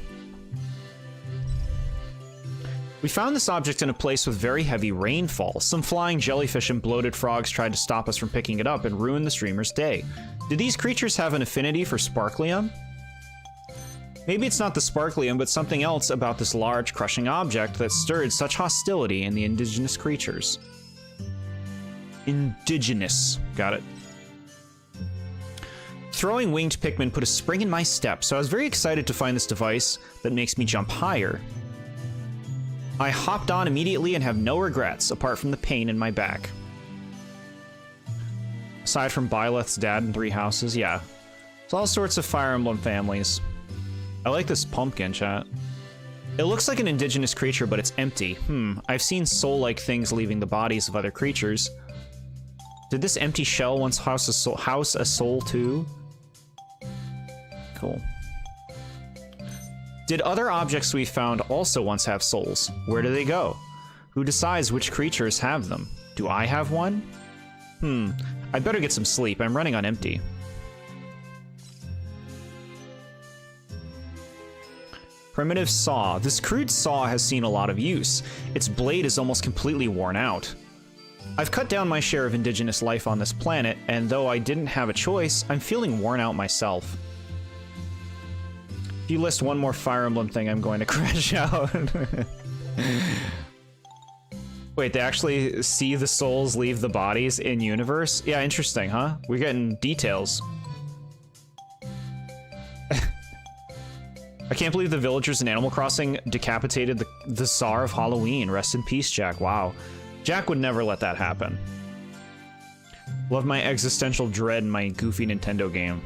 We found this object in a place with very heavy rainfall. Some flying jellyfish and bloated frogs tried to stop us from picking it up and ruin the streamer's day. Do these creatures have an affinity for sparklium? Maybe it's not the sparklium, but something else about this large, crushing object that stirred such hostility in the indigenous creatures. Indigenous. Got it. Throwing winged Pikmin put a spring in my step, so I was very excited to find this device that makes me jump higher. I hopped on immediately and have no regrets, apart from the pain in my back. Aside from Byleth's dad and 3 houses, yeah. There's all sorts of Fire Emblem families. I like this pumpkin, chat. It looks like an indigenous creature, but it's empty. I've seen soul-like things leaving the bodies of other creatures. Did this empty shell once house a soul too? Cool. Did other objects we found also once have souls? Where do they go? Who decides which creatures have them? Do I have one? I better get some sleep. I'm running on empty. Primitive saw. This crude saw has seen a lot of use. Its blade is almost completely worn out. I've cut down my share of indigenous life on this planet, and though I didn't have a choice, I'm feeling worn out myself. If you list one more Fire Emblem thing, I'm going to crash out. Wait, they actually see the souls leave the bodies in universe? Yeah, interesting, huh? We're getting details. I can't believe the villagers in Animal Crossing decapitated the Tsar of Halloween. Rest in peace, Jack. Wow. Jack would never let that happen. Love my existential dread in my goofy Nintendo game.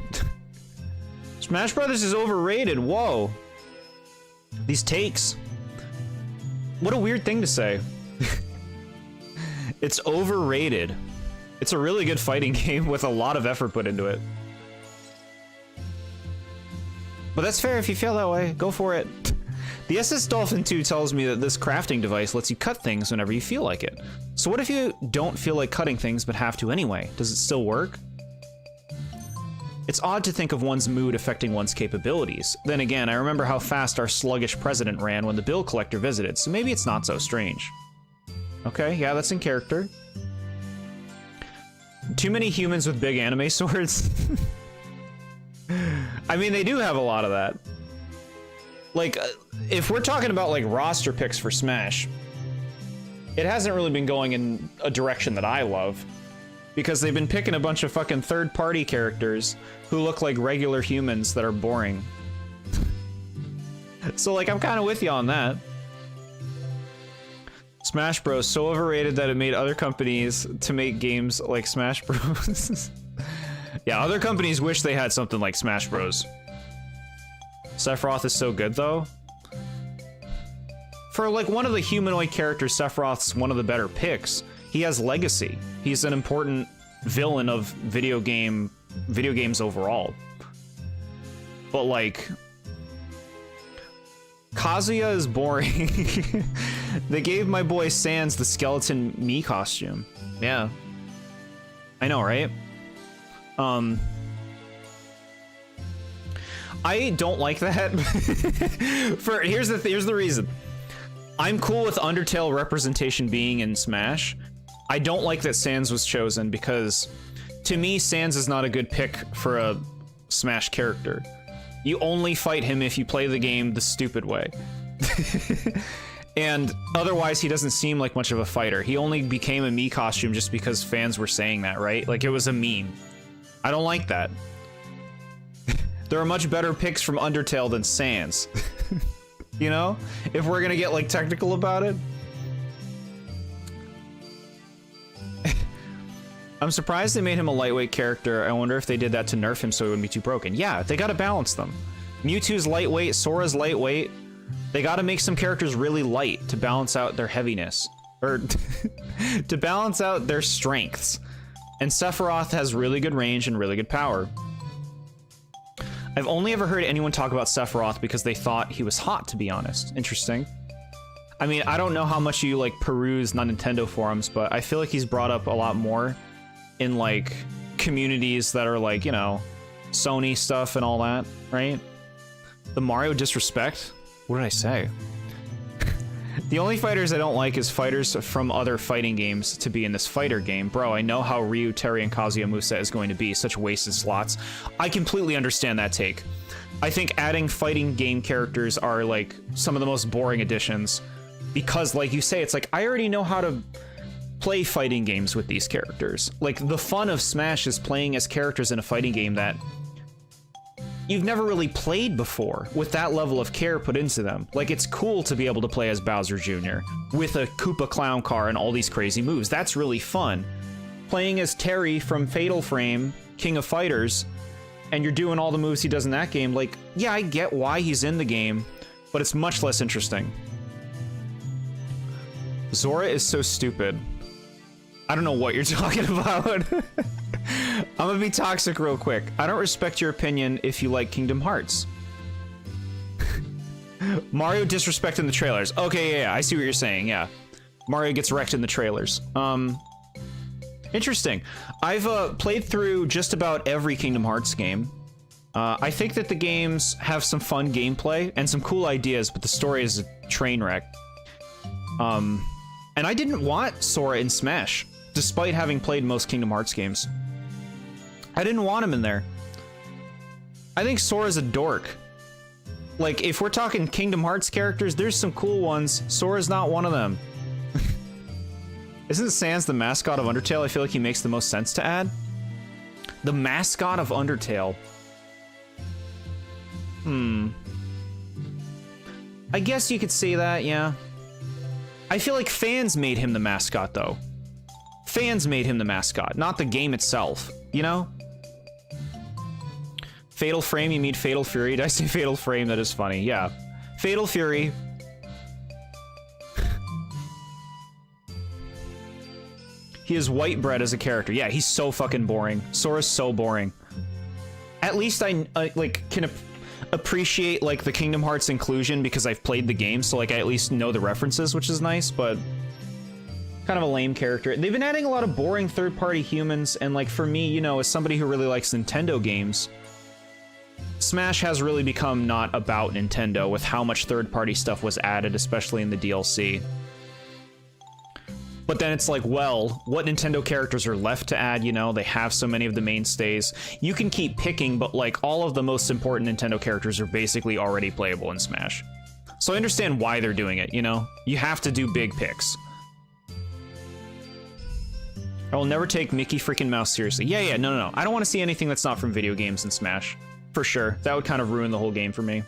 Smash Brothers is overrated. Whoa. These takes. What a weird thing to say. It's overrated. It's a really good fighting game with a lot of effort put into it. But that's fair if you feel that way. Go for it. The SS Dolphin 2 tells me that this crafting device lets you cut things whenever you feel like it. So what if you don't feel like cutting things but have to anyway? Does it still work? It's odd to think of one's mood affecting one's capabilities. Then again, I remember how fast our sluggish president ran when the bill collector visited, so maybe it's not so strange. Okay, yeah, that's in character. Too many humans with big anime swords? I mean, they do have a lot of that. Like, if we're talking about, like, roster picks for Smash, it hasn't really been going in a direction that I love. Because they've been picking a bunch of fucking third-party characters who look like regular humans that are boring. So, like, I'm kind of with you on that. Smash Bros. So overrated that it made other companies to make games like Smash Bros. Yeah, other companies wish they had something like Smash Bros. Sephiroth is so good, though. For, like, one of the humanoid characters, Sephiroth's one of the better picks. He has legacy. He's an important villain of video games overall. But, like, Kazuya is boring. They gave my boy Sans the skeleton Mii costume. Yeah. I know, right? I don't like that. Here's the reason. I'm cool with Undertale representation being in Smash. I don't like that Sans was chosen because, to me, Sans is not a good pick for a Smash character. You only fight him if you play the game the stupid way. And otherwise, he doesn't seem like much of a fighter. He only became a Mii costume just because fans were saying that, right? Like, it was a meme. I don't like that. There are much better picks from Undertale than Sans. You know? If we're gonna get, like, technical about it. I'm surprised they made him a lightweight character. I wonder if they did that to nerf him so he wouldn't be too broken. Yeah, they gotta balance them. Mewtwo's lightweight, Sora's lightweight. They gotta make some characters really light to balance out their heaviness. Or to balance out their strengths. And Sephiroth has really good range and really good power. I've only ever heard anyone talk about Sephiroth because they thought he was hot, to be honest. Interesting. I mean, I don't know how much you, like, peruse non-Nintendo forums, but I feel like he's brought up a lot more in, like, communities that are, like, you know, Sony stuff and all that, right? The Mario disrespect? What did I say? The only fighters I don't like is fighters from other fighting games to be in this fighter game. Bro, I know how Ryu, Terry, and Kazuya Musa is going to be. Such wasted slots. I completely understand that take. I think adding fighting game characters are, like, some of the most boring additions. Because, like you say, it's like, I already know how to play fighting games with these characters. Like, the fun of Smash is playing as characters in a fighting game that you've never really played before with that level of care put into them. Like, it's cool to be able to play as Bowser Jr. with a Koopa Clown car and all these crazy moves. That's really fun. Playing as Terry from Fatal Frame, King of Fighters, and you're doing all the moves he does in that game, like, yeah, I get why he's in the game, but it's much less interesting. Zora is so stupid. I don't know what you're talking about. I'm gonna be toxic real quick. I don't respect your opinion if you like Kingdom Hearts. Mario disrespecting the trailers. Okay, yeah, I see what you're saying, yeah. Mario gets wrecked in the trailers. Interesting. I've played through just about every Kingdom Hearts game. I think that the games have some fun gameplay and some cool ideas, but the story is a train wreck. And I didn't want Sora in Smash, despite having played most Kingdom Hearts games. I didn't want him in there. I think Sora's a dork. Like, if we're talking Kingdom Hearts characters, there's some cool ones. Sora's not one of them. Isn't Sans the mascot of Undertale? I feel like he makes the most sense to add. The mascot of Undertale. I guess you could say that, yeah. I feel like fans made him the mascot, though. Fans made him the mascot, not the game itself, you know? Fatal Frame, you mean Fatal Fury? Did I say Fatal Frame? That is funny, yeah. Fatal Fury. He is white bread as a character. Yeah, he's so fucking boring. Sora's so boring. At least I like, can appreciate, like, the Kingdom Hearts inclusion because I've played the game, so, like, I at least know the references, which is nice, but kind of a lame character. They've been adding a lot of boring third-party humans, and, like, for me, you know, as somebody who really likes Nintendo games, Smash has really become not about Nintendo with how much third-party stuff was added, especially in the DLC. But then it's like, well, what Nintendo characters are left to add, you know? They have so many of the mainstays. You can keep picking, but, like, all of the most important Nintendo characters are basically already playable in Smash. So I understand why they're doing it, you know? You have to do big picks. I will never take Mickey freaking Mouse seriously. Yeah, no. I don't want to see anything that's not from video games in Smash. For sure. That would kind of ruin the whole game for me.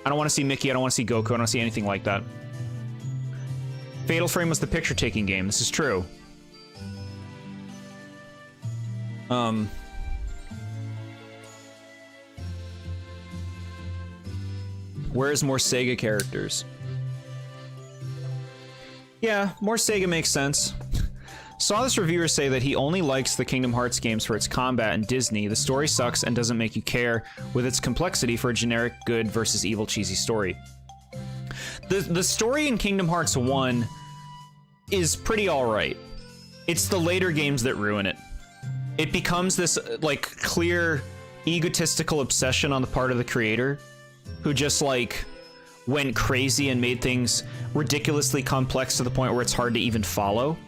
I don't want to see Mickey, I don't want to see Goku, I don't want to see anything like that. Fatal Frame was the picture-taking game. This is true. Where's more Sega characters? Yeah, more Sega makes sense. Saw this reviewer say that he only likes the Kingdom Hearts games for its combat and Disney. The story sucks and doesn't make you care with its complexity for a generic good versus evil cheesy story. The story in Kingdom Hearts 1 is pretty alright. It's the later games that ruin it. It becomes this, like, clear egotistical obsession on the part of the creator, who just, like, went crazy and made things ridiculously complex to the point where it's hard to even follow.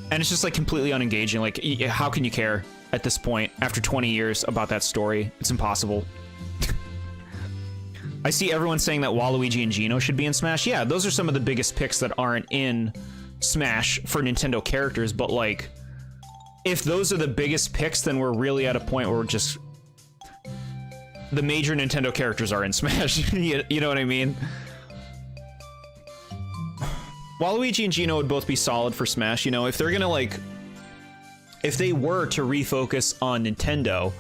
And it's just, like, completely unengaging. Like, how can you care at this point, after 20 years, about that story? It's impossible. I see everyone saying that Waluigi and Geno should be in Smash. Yeah, those are some of the biggest picks that aren't in Smash for Nintendo characters, but, like, if those are the biggest picks, then we're really at a point where we're just... the major Nintendo characters are in Smash. You know what I mean? Waluigi and Geno would both be solid for Smash, you know, if they're gonna, like... if they were to refocus on Nintendo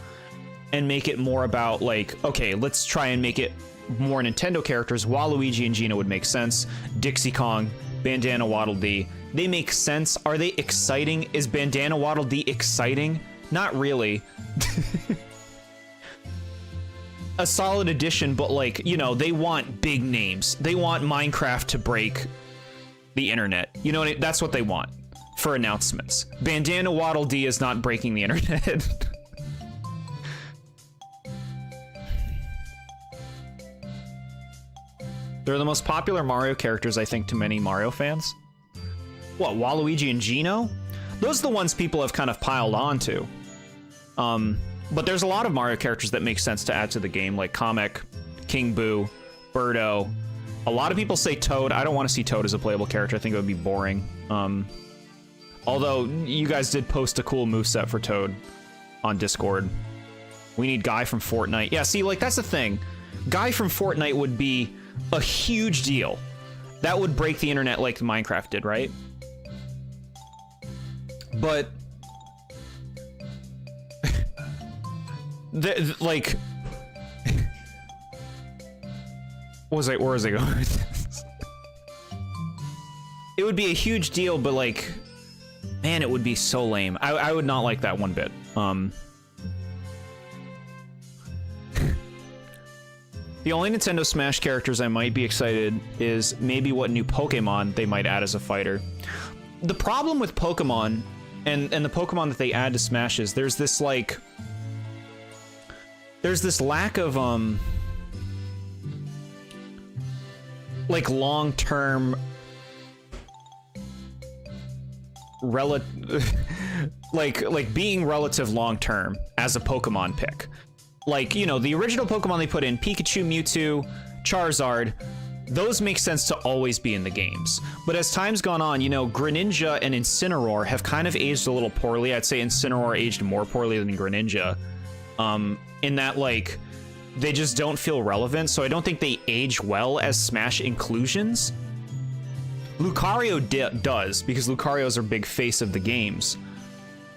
and make it more about, like, okay, let's try and make it more Nintendo characters, Waluigi and Geno would make sense. Dixie Kong, Bandana Waddle Dee, they make sense. Are they exciting? Is Bandana Waddle Dee exciting? Not really. A solid addition, but, like, you know, they want big names. They want Minecraft to break the internet. You know what that's what they want for announcements. Bandana Waddle Dee is not breaking the internet. They're the most popular Mario characters, I think, to many Mario fans. What, Waluigi and Geno? Those are the ones people have kind of piled onto. But there's a lot of Mario characters that make sense to add to the game, like Kamek, King Boo, Birdo. A lot of people say Toad. I don't want to see Toad as a playable character. I think it would be boring. Although, you guys did post a cool moveset for Toad on Discord. We need Guy from Fortnite. Yeah, see, like, that's the thing. Guy from Fortnite would be a huge deal. That would break the internet like Minecraft did, right? But... like... where was I going with this? It would be a huge deal, but, like... man, it would be so lame. I would not like that one bit. The only Nintendo Smash characters I might be excited is maybe what new Pokemon they might add as a fighter. The problem with Pokemon, and the Pokemon that they add to Smash is there's this, like... there's this lack of, like, long-term... like being relative long-term as a Pokemon pick. Like, you know, the original Pokemon they put in, Pikachu, Mewtwo, Charizard, those make sense to always be in the games. But as time's gone on, you know, Greninja and Incineroar have kind of aged a little poorly. I'd say Incineroar aged more poorly than Greninja. In that, like, they just don't feel relevant, so I don't think they age well as Smash inclusions. Lucario does, because Lucarios are big face of the games.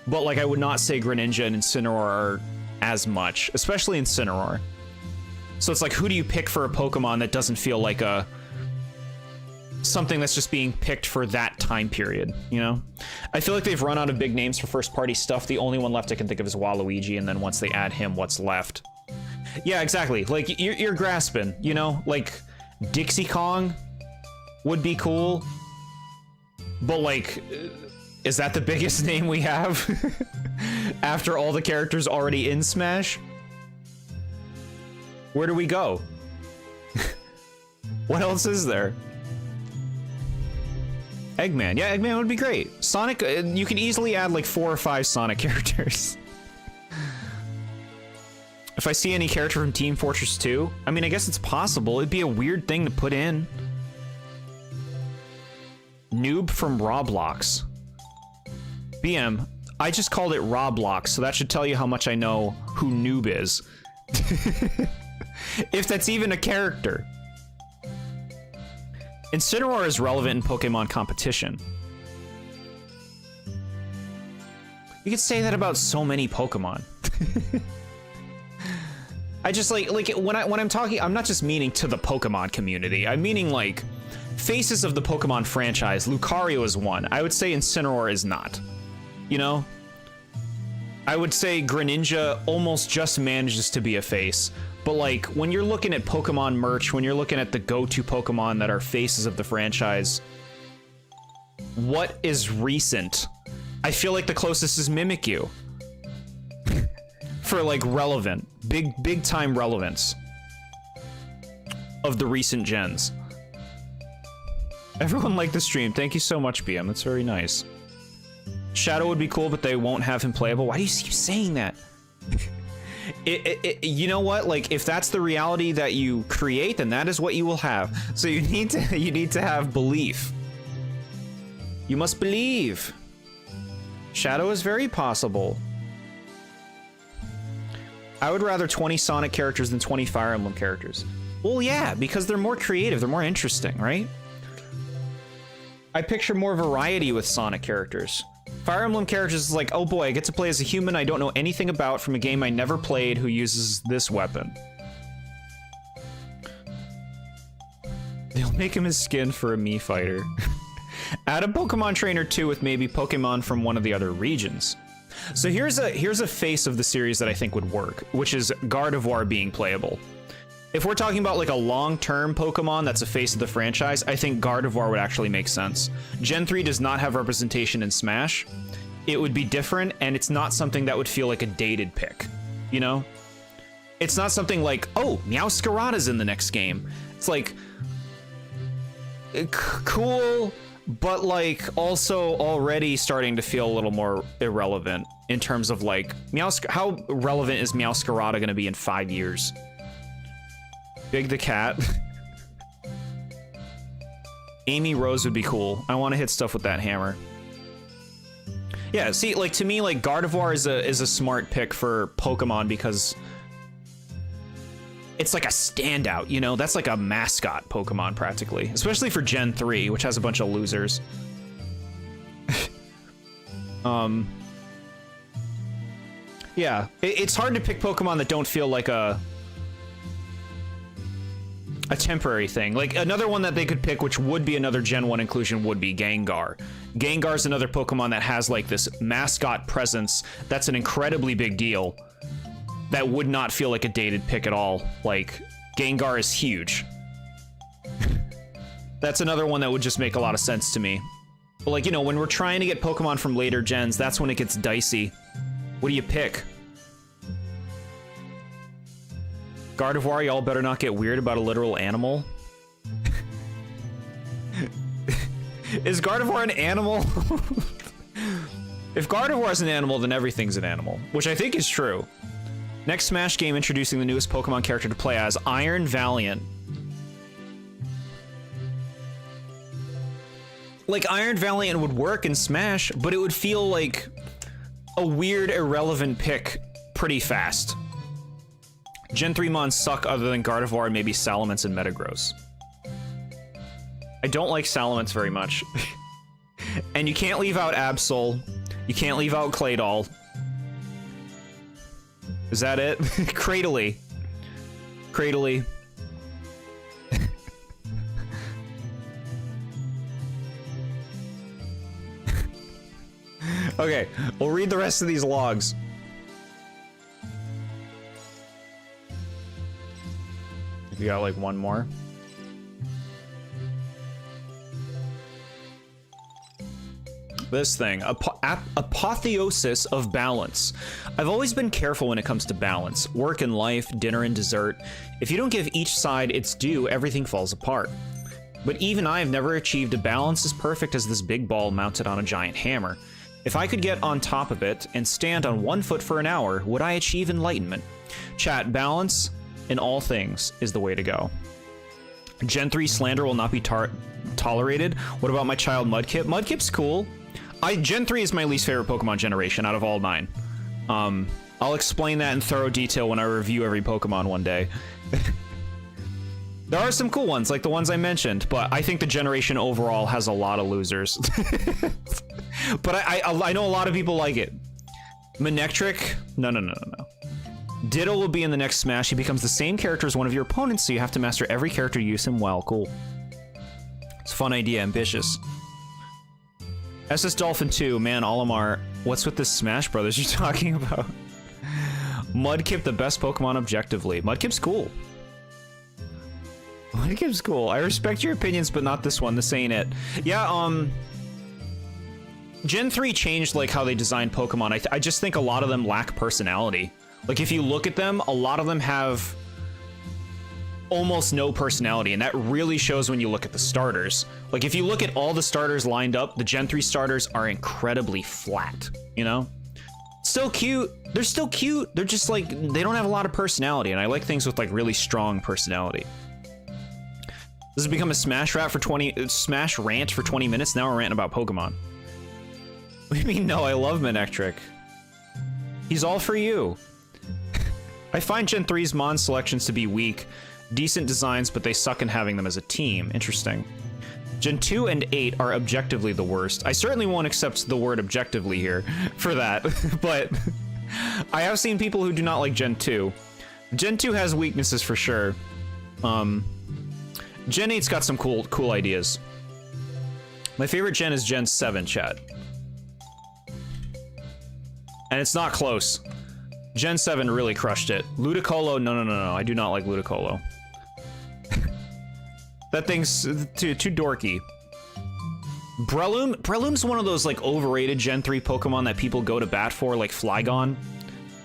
But, like, I would not say Greninja and Incineroar are as much, especially Incineroar. So it's like, who do you pick for a Pokemon that doesn't feel like something that's just being picked for that time period, you know? I feel like they've run out of big names for first-party stuff. The only one left I can think of is Waluigi, and then once they add him, what's left? Yeah, exactly. Like, you're grasping, you know? Like, Dixie Kong would be cool, but, like, is that the biggest name we have? After all the characters already in Smash? Where do we go? What else is there? Eggman. Yeah, Eggman would be great. Sonic, you can easily add like 4 or 5 Sonic characters. If I see any character from Team Fortress 2, I mean, I guess it's possible. It'd be a weird thing to put in. Noob from Roblox. BM, I just called it Roblox, so that should tell you how much I know who Noob is. If that's even a character. Incineroar is relevant in Pokemon competition. You could say that about so many Pokemon. I just like when I'm talking, I'm not just meaning to the Pokemon community. I'm meaning like faces of the Pokemon franchise. Lucario is one. I would say Incineroar is not. You know? I would say Greninja almost just manages to be a face. But like, when you're looking at Pokemon merch, when you're looking at the go-to Pokemon that are faces of the franchise, what is recent? I feel like the closest is Mimikyu. For like relevant, big time relevance of the recent gens. Everyone liked the stream. Thank you so much, BM. That's very nice. Shadow would be cool, but they won't have him playable. Why do you keep saying that? You know what? Like, if that's the reality that you create, then that is what you will have. So you need to have belief. You must believe. Shadow is very possible. I would rather 20 Sonic characters than 20 Fire Emblem characters. Well, yeah, because they're more creative, they're more interesting, right? I picture more variety with Sonic characters. Fire Emblem characters is like, oh boy, I get to play as a human I don't know anything about from a game I never played who uses this weapon. They'll make him his skin for a Mii fighter. Add a Pokemon Trainer 2 with maybe Pokemon from one of the other regions. So here's a face of the series that I think would work, which is Gardevoir being playable. If we're talking about like a long-term Pokemon that's a face of the franchise, I think Gardevoir would actually make sense. Gen 3 does not have representation in Smash. It would be different, and it's not something that would feel like a dated pick, you know? It's not something like, oh, Meowscarada's in the next game. It's like, cool, but like also already starting to feel a little more irrelevant in terms of like, how relevant is Meowscarada going to be in 5 years? Big the Cat. Amy Rose would be cool. I want to hit stuff with that hammer. Yeah, see, like, to me, like, Gardevoir is a smart pick for Pokemon because it's like a standout, you know? That's like a mascot Pokemon, practically. Especially for Gen 3, which has a bunch of losers. Yeah, it's hard to pick Pokemon that don't feel like a temporary thing. Like, another one that they could pick, which would be another Gen 1 inclusion, would be Gengar. Gengar's another Pokemon that has, like, this mascot presence that's an incredibly big deal that would not feel like a dated pick at all. Like, Gengar is huge. That's another one that would just make a lot of sense to me. But, like, you know, when we're trying to get Pokemon from later gens, that's when it gets dicey. What do you pick? Gardevoir, y'all better not get weird about a literal animal. Is Gardevoir an animal? If Gardevoir is an animal, then everything's an animal, which I think is true. Next Smash game introducing the newest Pokemon character to play as, Iron Valiant. Like, Iron Valiant would work in Smash, but it would feel like a weird, irrelevant pick pretty fast. Gen 3 mons suck other than Gardevoir and maybe Salamence and Metagross. I don't like Salamence very much. And you can't leave out Absol. You can't leave out Claydol. Is that it? Cradily. Cradily. Okay, we'll read the rest of these logs. We got like one more. This thing, apotheosis of balance. I've always been careful when it comes to balance. Work and life, dinner and dessert. If you don't give each side its due, everything falls apart. But even I have never achieved a balance as perfect as this big ball mounted on a giant hammer. If I could get on top of it and stand on one foot for an hour, would I achieve enlightenment? Chat, balance in all things is the way to go. Gen 3 slander will not be tolerated. What about my child Mudkip? Mudkip's cool. Gen 3 is my least favorite Pokemon generation out of all 9. I'll explain that in thorough detail when I review every Pokemon one day. There are some cool ones, like the ones I mentioned, but I think the generation overall has a lot of losers. But I know a lot of people like it. Manectric? No. Ditto will be in the next Smash. He becomes the same character as one of your opponents, so you have to master every character to use him well. Cool. It's a fun idea, ambitious. SS Dolphin 2, man, Olimar. What's with this Smash Brothers you're talking about? Mudkip, the best Pokemon objectively. Mudkip's cool. Mudkip's cool. I respect your opinions, but not this one. This ain't it. Yeah, Gen 3 changed, like, how they designed Pokemon. I just think a lot of them lack personality. Like, if you look at them, a lot of them have almost no personality, and that really shows when you look at the starters. Like, if you look at all the starters lined up, the Gen 3 starters are incredibly flat, you know? Still cute. They're still cute. They're just, like, they don't have a lot of personality, and I like things with, like, really strong personality. This has become a Smash rant for 20 minutes. Now we're ranting about Pokemon. What do you mean, no? I love Manectric. He's all for you. I find Gen 3's Mon selections to be weak. Decent designs, but they suck in having them as a team. Interesting. Gen 2 and 8 are objectively the worst. I certainly won't accept the word objectively here for that, but I have seen people who do not like Gen 2. Gen 2 has weaknesses for sure. Gen 8's got some cool ideas. My favorite gen is Gen 7, chat. And it's not close. Gen 7 really crushed it. Ludicolo, no. I do not like Ludicolo. That thing's too dorky. Breloom's one of those, like, overrated Gen 3 Pokemon that people go to bat for, like Flygon.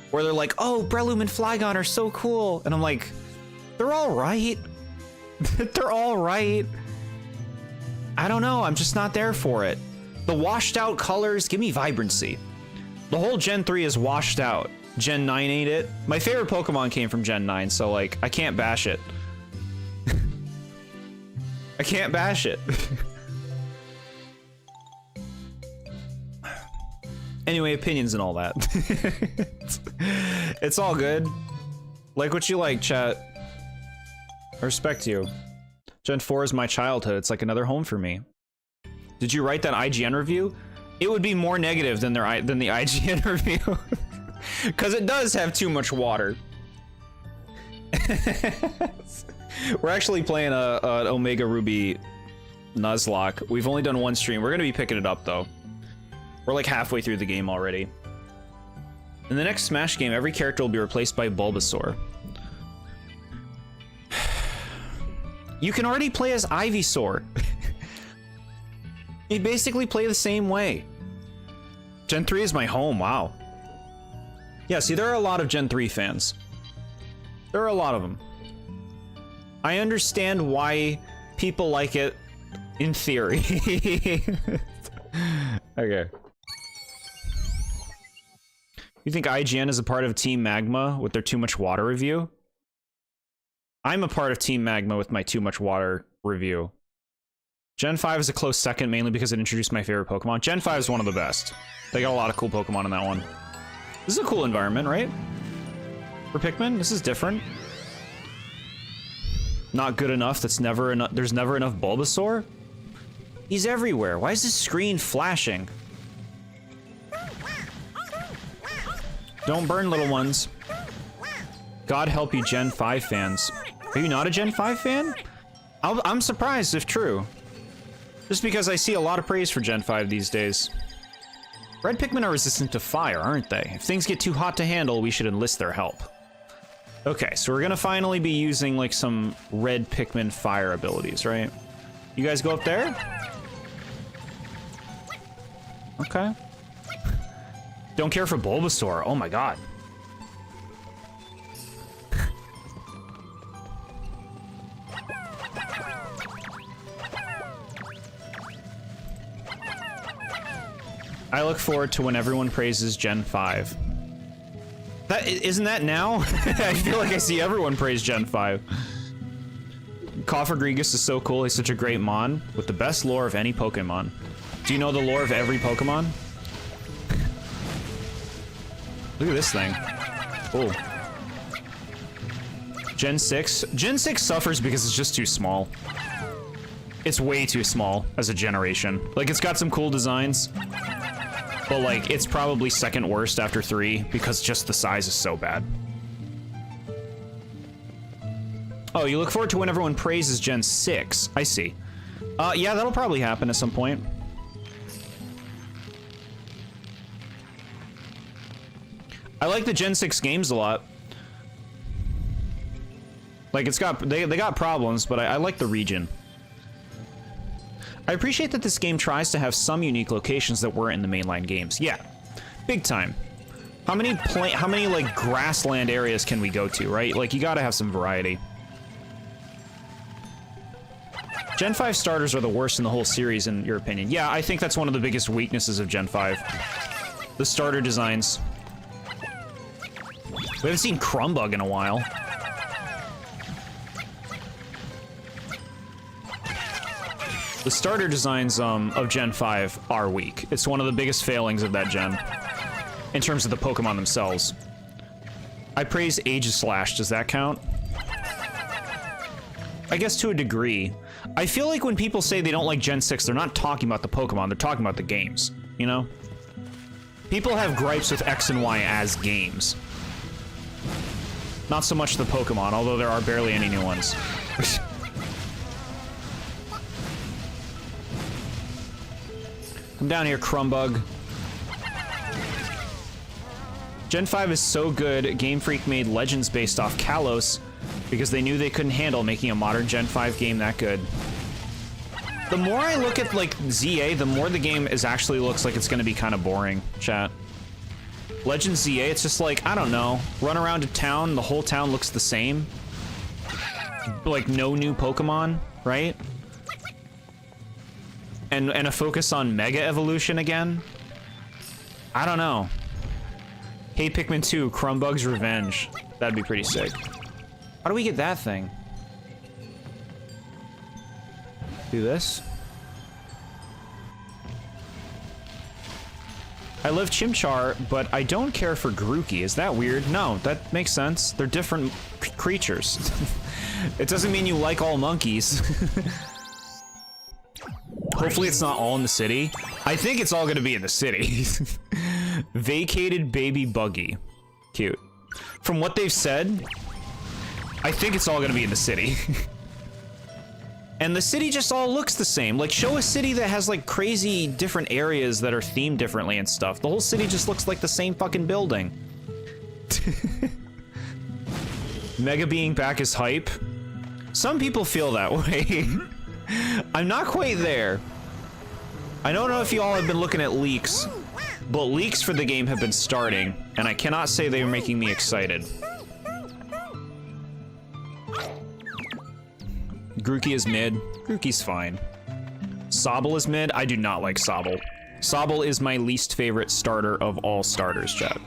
Where they're like, oh, Breloom and Flygon are so cool. And I'm like, they're all right. They're all right. I don't know, I'm just not there for it. The washed out colors, give me vibrancy. The whole Gen 3 is washed out. Gen 9 ain't it. My favorite Pokemon came from Gen 9, so, like, I can't bash it. I can't bash it. Anyway, opinions and all that. It's all good. Like what you like, chat. I respect you. Gen 4 is my childhood. It's like another home for me. Did you write that IGN review? It would be more negative than the IGN review. Because it does have too much water. We're actually playing an Omega Ruby Nuzlocke. We've only done one stream. We're going to be picking it up, though. We're like halfway through the game already. In the next Smash game, every character will be replaced by Bulbasaur. You can already play as Ivysaur. You basically play the same way. Gen 3 is my home, wow. Yeah, see, there are a lot of Gen 3 fans. There are a lot of them. I understand why people like it in theory. Okay. You think IGN is a part of Team Magma with their Too Much Water review? I'm a part of Team Magma with my Too Much Water review. Gen 5 is a close second, mainly because it introduced my favorite Pokemon. Gen 5 is one of the best. They got a lot of cool Pokemon in that one. This is a cool environment, right? For Pikmin, this is different. Not good enough. That's never enough. There's never enough Bulbasaur. He's everywhere. Why is this screen flashing? Don't burn, little ones. God help you, Gen 5 fans. Are you not a Gen 5 fan? I'm surprised if true. Just because I see a lot of praise for Gen 5 these days. Red Pikmin are resistant to fire, aren't they? If things get too hot to handle, we should enlist their help. Okay, so we're gonna finally be using, like, some red Pikmin fire abilities, right? You guys go up there? Okay. Don't care for Bulbasaur. Oh my god. I look forward to when everyone praises Gen 5. Isn't that now? I feel like I see everyone praise Gen 5. Cofagrigus is so cool. He's such a great Mon with the best lore of any Pokemon. Do you know the lore of every Pokemon? Look at this thing. Oh. Gen 6. Gen 6 suffers because it's just too small. It's way too small as a generation. Like, it's got some cool designs. But, like, it's probably second worst after 3 because just the size is so bad. Oh, you look forward to when everyone praises Gen 6. I see. Yeah, that'll probably happen at some point. I like the Gen 6 games a lot. Like, it's got... They got problems, but I like the region. I appreciate that this game tries to have some unique locations that weren't in the mainline games. Yeah, big time. How many like grassland areas can we go to, right? Like, you gotta have some variety. Gen 5 starters are the worst in the whole series, in your opinion. Yeah, I think that's one of the biggest weaknesses of Gen 5. The starter designs. We haven't seen Crumbug in a while. The starter designs of Gen 5 are weak. It's one of the biggest failings of that gen. In terms of the Pokemon themselves. I praise Aegislash, does that count? I guess to a degree. I feel like when people say they don't like Gen 6, they're not talking about the Pokemon, they're talking about the games, you know? People have gripes with X and Y as games. Not so much the Pokemon, although there are barely any new ones. Come down here, Crumbug. Gen 5 is so good, Game Freak made Legends based off Kalos because they knew they couldn't handle making a modern Gen 5 game that good. The more I look at, like, ZA, the more the game actually looks like it's gonna be kind of boring, chat. Legends ZA, it's just like, I don't know, run around a town, the whole town looks the same. Like, no new Pokemon, right? And a focus on Mega Evolution again? I don't know. Hey, Pikmin 2, Crumbug's Revenge. That'd be pretty sick. How do we get that thing? Do this? I love Chimchar, but I don't care for Grookey. Is that weird? No, that makes sense. They're different creatures. It doesn't mean you like all monkeys. Hopefully it's not all in the city. I think it's all gonna be in the city. Vacated baby buggy. Cute. From what they've said, I think it's all gonna be in the city. And the city just all looks the same. Like, show a city that has, like, crazy different areas that are themed differently and stuff. The whole city just looks like the same fucking building. Mega being back is hype. Some people feel that way. I'm not quite there. I don't know if you all have been looking at leaks, but leaks for the game have been starting, and I cannot say they are making me excited. Grookey is mid. Grookey's fine. Sobble is mid. I do not like Sobble. Sobble is my least favorite starter of all starters, chat.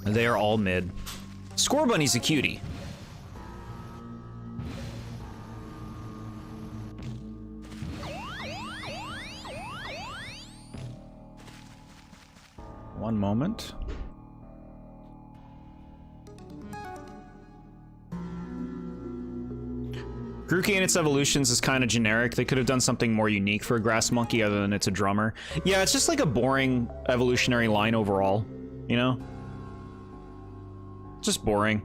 They are all mid. Scorbunny's a cutie. One moment. Grookey and its evolutions is kind of generic. They could have done something more unique for a grass monkey other than it's a drummer. Yeah, it's just like a boring evolutionary line overall, you know? Just boring.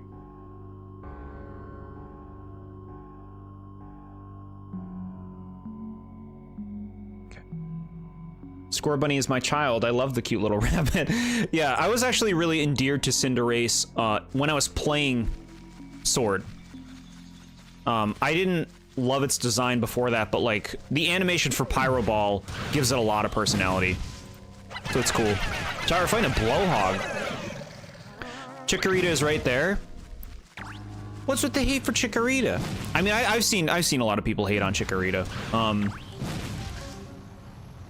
Okay. Score Bunny is my child. I love the cute little rabbit. Yeah, I was actually really endeared to Cinderace when I was playing Sword. I didn't love its design before that, but like the animation for Pyro Ball gives it a lot of personality. So it's cool. Sorry, we're fighting a Blowhog. Chikorita is right there. What's with the hate for Chikorita? I mean, I've seen a lot of people hate on Chikorita.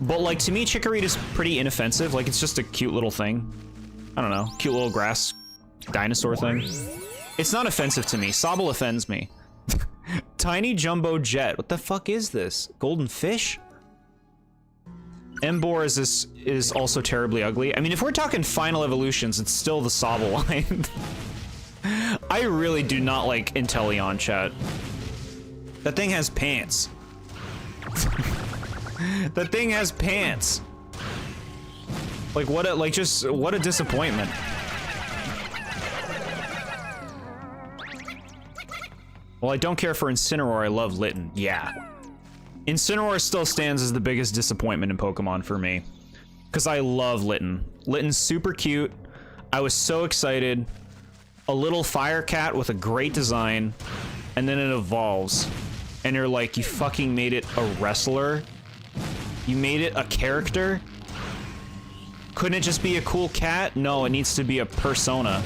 But like to me, Chikorita's pretty inoffensive. Like it's just a cute little thing. I don't know, cute little grass dinosaur thing. It's not offensive to me. Sobble offends me. Tiny Jumbo Jet. What the fuck is this? Golden fish? Emboar is also terribly ugly. I mean, if we're talking final evolutions, it's still the Sobble line. I really do not like Inteleon, chat. That thing has pants. That thing has pants. Like what a what a disappointment. Well, I don't care for Incineroar, I love Litten. Yeah. Incineroar still stands as the biggest disappointment in Pokemon for me. Because I love Litten. Litten's super cute. I was so excited. A little fire cat with a great design. And then it evolves. And you're like, you fucking made it a wrestler? You made it a character? Couldn't it just be a cool cat? No, it needs to be a persona.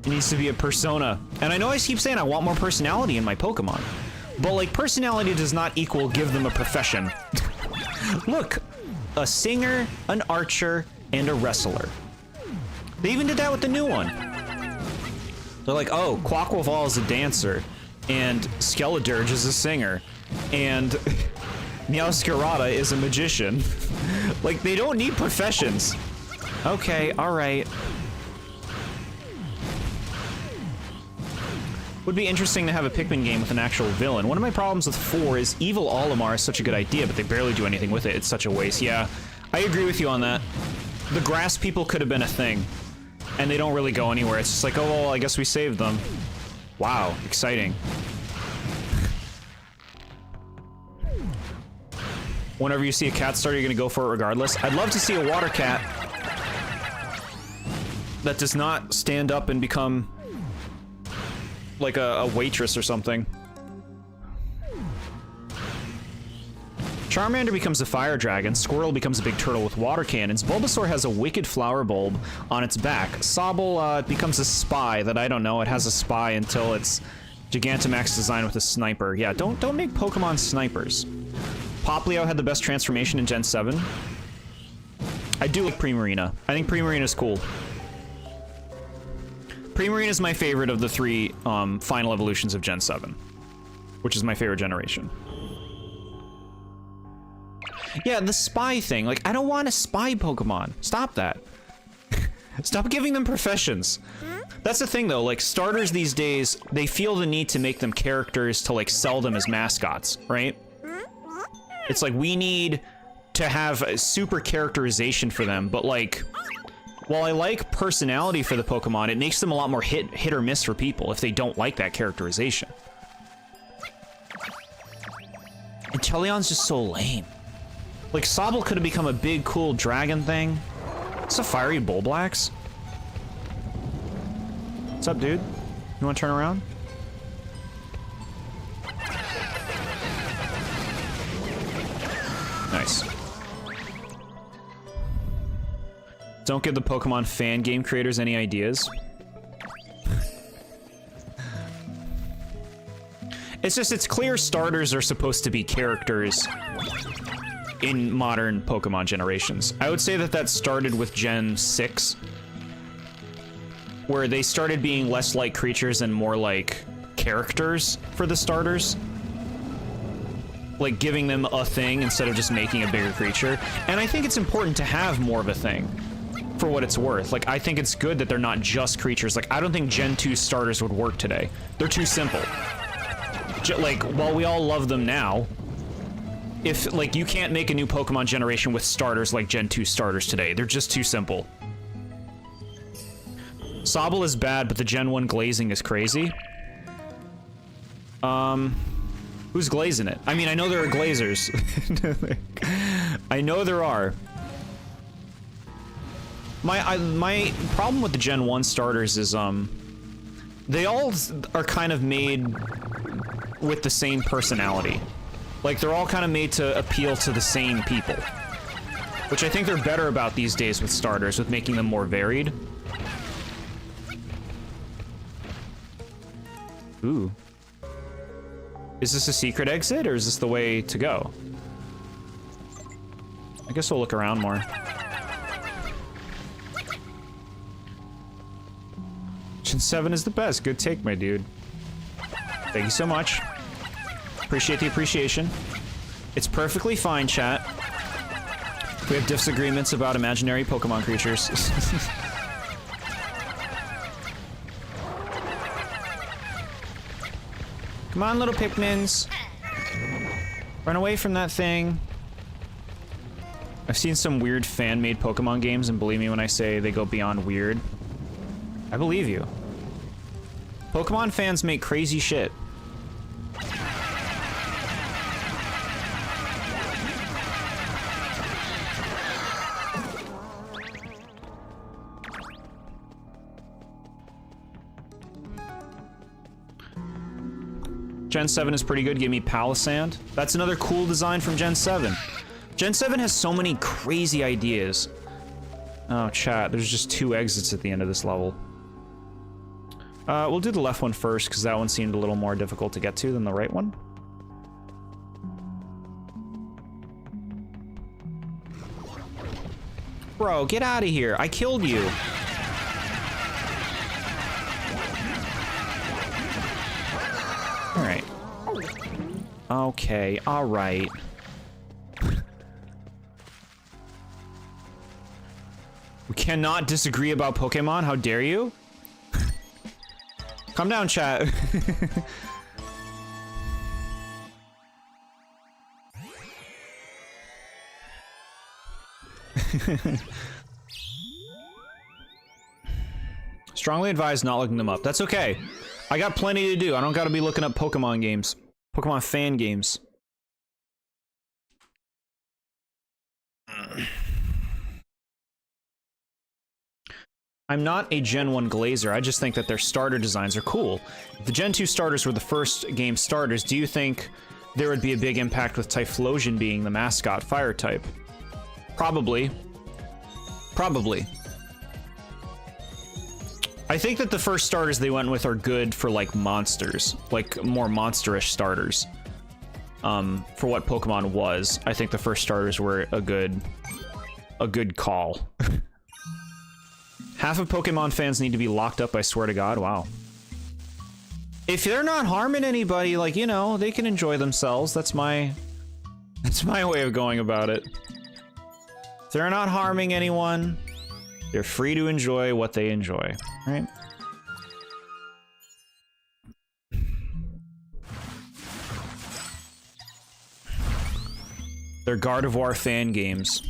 It needs to be a persona. And I know I keep saying I want more personality in my Pokemon. But like, personality does not equal give them a profession. Look, a singer, an archer, and a wrestler. They even did that with the new one. They're like, oh, Quaquaval is a dancer, and Skeledirge is a singer, and Meowscarada is a magician. Like, they don't need professions. Okay, alright. Would be interesting to have a Pikmin game with an actual villain. One of my problems with 4 is Evil Olimar is such a good idea, but they barely do anything with it. It's such a waste. Yeah, I agree with you on that. The grass people could have been a thing, and they don't really go anywhere. It's just like, oh, well, I guess we saved them. Wow, exciting. Whenever you see a cat star, you're gonna go for it regardless. I'd love to see a water cat that does not stand up and become like a waitress or something. Charmander becomes a fire dragon, Squirtle becomes a big turtle with water cannons, Bulbasaur has a wicked flower bulb on its back, Sobble becomes a spy that I don't know, it has a spy until it's Gigantamax design with a sniper. Yeah, don't make Pokemon snipers. Poplio had the best transformation in Gen 7. I do like Primarina. I think Primarina's cool. Primarina is my favorite of the 3 final evolutions of Gen 7, which is my favorite generation. Yeah, the spy thing. Like, I don't want a spy Pokemon. Stop that. Stop giving them professions. That's the thing, though. Like, starters these days, they feel the need to make them characters to, like, sell them as mascots, right? It's like, we need to have a super characterization for them, but, like, while I like personality for the Pokemon, it makes them a lot more hit or miss for people if they don't like that characterization. And Teleon's just so lame. Like, Sobble could have become a big, cool dragon thing. It's a fiery Bulblax. What's up, dude? You want to turn around? Nice. Don't give the Pokemon fan game creators any ideas. It's just, it's clear starters are supposed to be characters in modern Pokemon generations. I would say that that started with Gen 6, where they started being less like creatures and more like characters for the starters. like giving them a thing instead of just making a bigger creature. And I think it's important to have more of a thing for what it's worth. Like, I think it's good that they're not just creatures. Like, I don't think Gen 2 starters would work today. They're too simple. Like, while we all love them now, if, like, you can't make a new Pokemon generation with starters like Gen 2 starters today. They're just too simple. Sobble is bad, but the Gen 1 glazing is crazy. Who's glazing it? I mean, I know there are glazers. I know there are. My problem with the Gen 1 starters is, they all are kind of made with the same personality. Like, they're all kind of made to appeal to the same people. Which I think they're better about these days with starters, with making them more varied. Ooh. Is this a secret exit, or is this the way to go? I guess we'll look around more. Gen 7 is the best. Good take, my dude. Thank you so much. Appreciate the appreciation. It's perfectly fine, chat. We have disagreements about imaginary Pokemon creatures. Come on, little Pikmins. Run away from that thing. I've seen some weird fan-made Pokemon games, and believe me when I say they go beyond weird. I believe you. Pokemon fans make crazy shit. Gen 7 is pretty good. Give me Palisand. That's another cool design from Gen 7. Gen 7 has so many crazy ideas. Oh, chat. There's just 2 exits at the end of this level. We'll do the left one first, because that one seemed a little more difficult to get to than the right one. Bro, get out of here. I killed you. Alright. Okay, alright. We cannot disagree about Pokemon? How dare you? Calm down, chat. Strongly advise not looking them up. That's okay. I got plenty to do. I don't gotta be looking up Pokemon games. Pokemon fan games. I'm not a Gen 1 glazer, I just think that their starter designs are cool. If the Gen 2 starters were the first game starters, do you think there would be a big impact with Typhlosion being the mascot fire type? Probably. Probably. I think that the first starters they went with are good for, like, monsters. Like, more monsterish starters. For what Pokemon was. I think the first starters were a good call. Half of Pokemon fans need to be locked up, I swear to God. Wow. If they're not harming anybody, like, you know, they can enjoy themselves. That's my way of going about it. If they're not harming anyone, they're free to enjoy what they enjoy, right? They're Gardevoir fan games.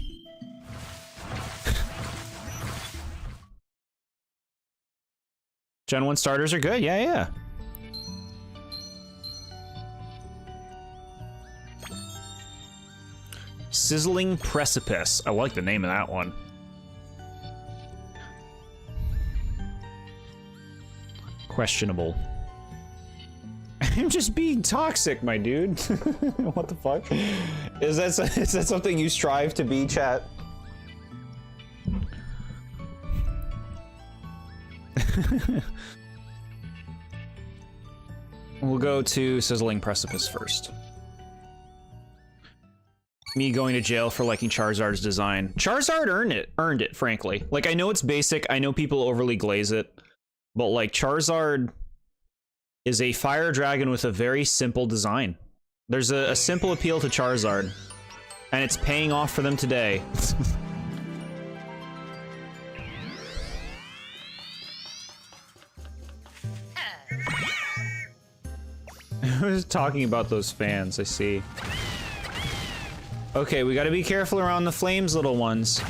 Gen 1 starters are good, yeah. Sizzling Precipice. I like the name of that one. Questionable. I'm just being toxic, my dude. What the fuck? Is that something you strive to be, chat? We'll go to Sizzling Precipice first. Me going to jail for liking Charizard's design. Charizard earned it, frankly. Like, I know it's basic, I know people overly glaze it, but like, Charizard is a fire dragon with a very simple design. There's a simple appeal to Charizard, and it's paying off for them today. I was talking about those fans, I see. Okay, we gotta be careful around the flames, little ones.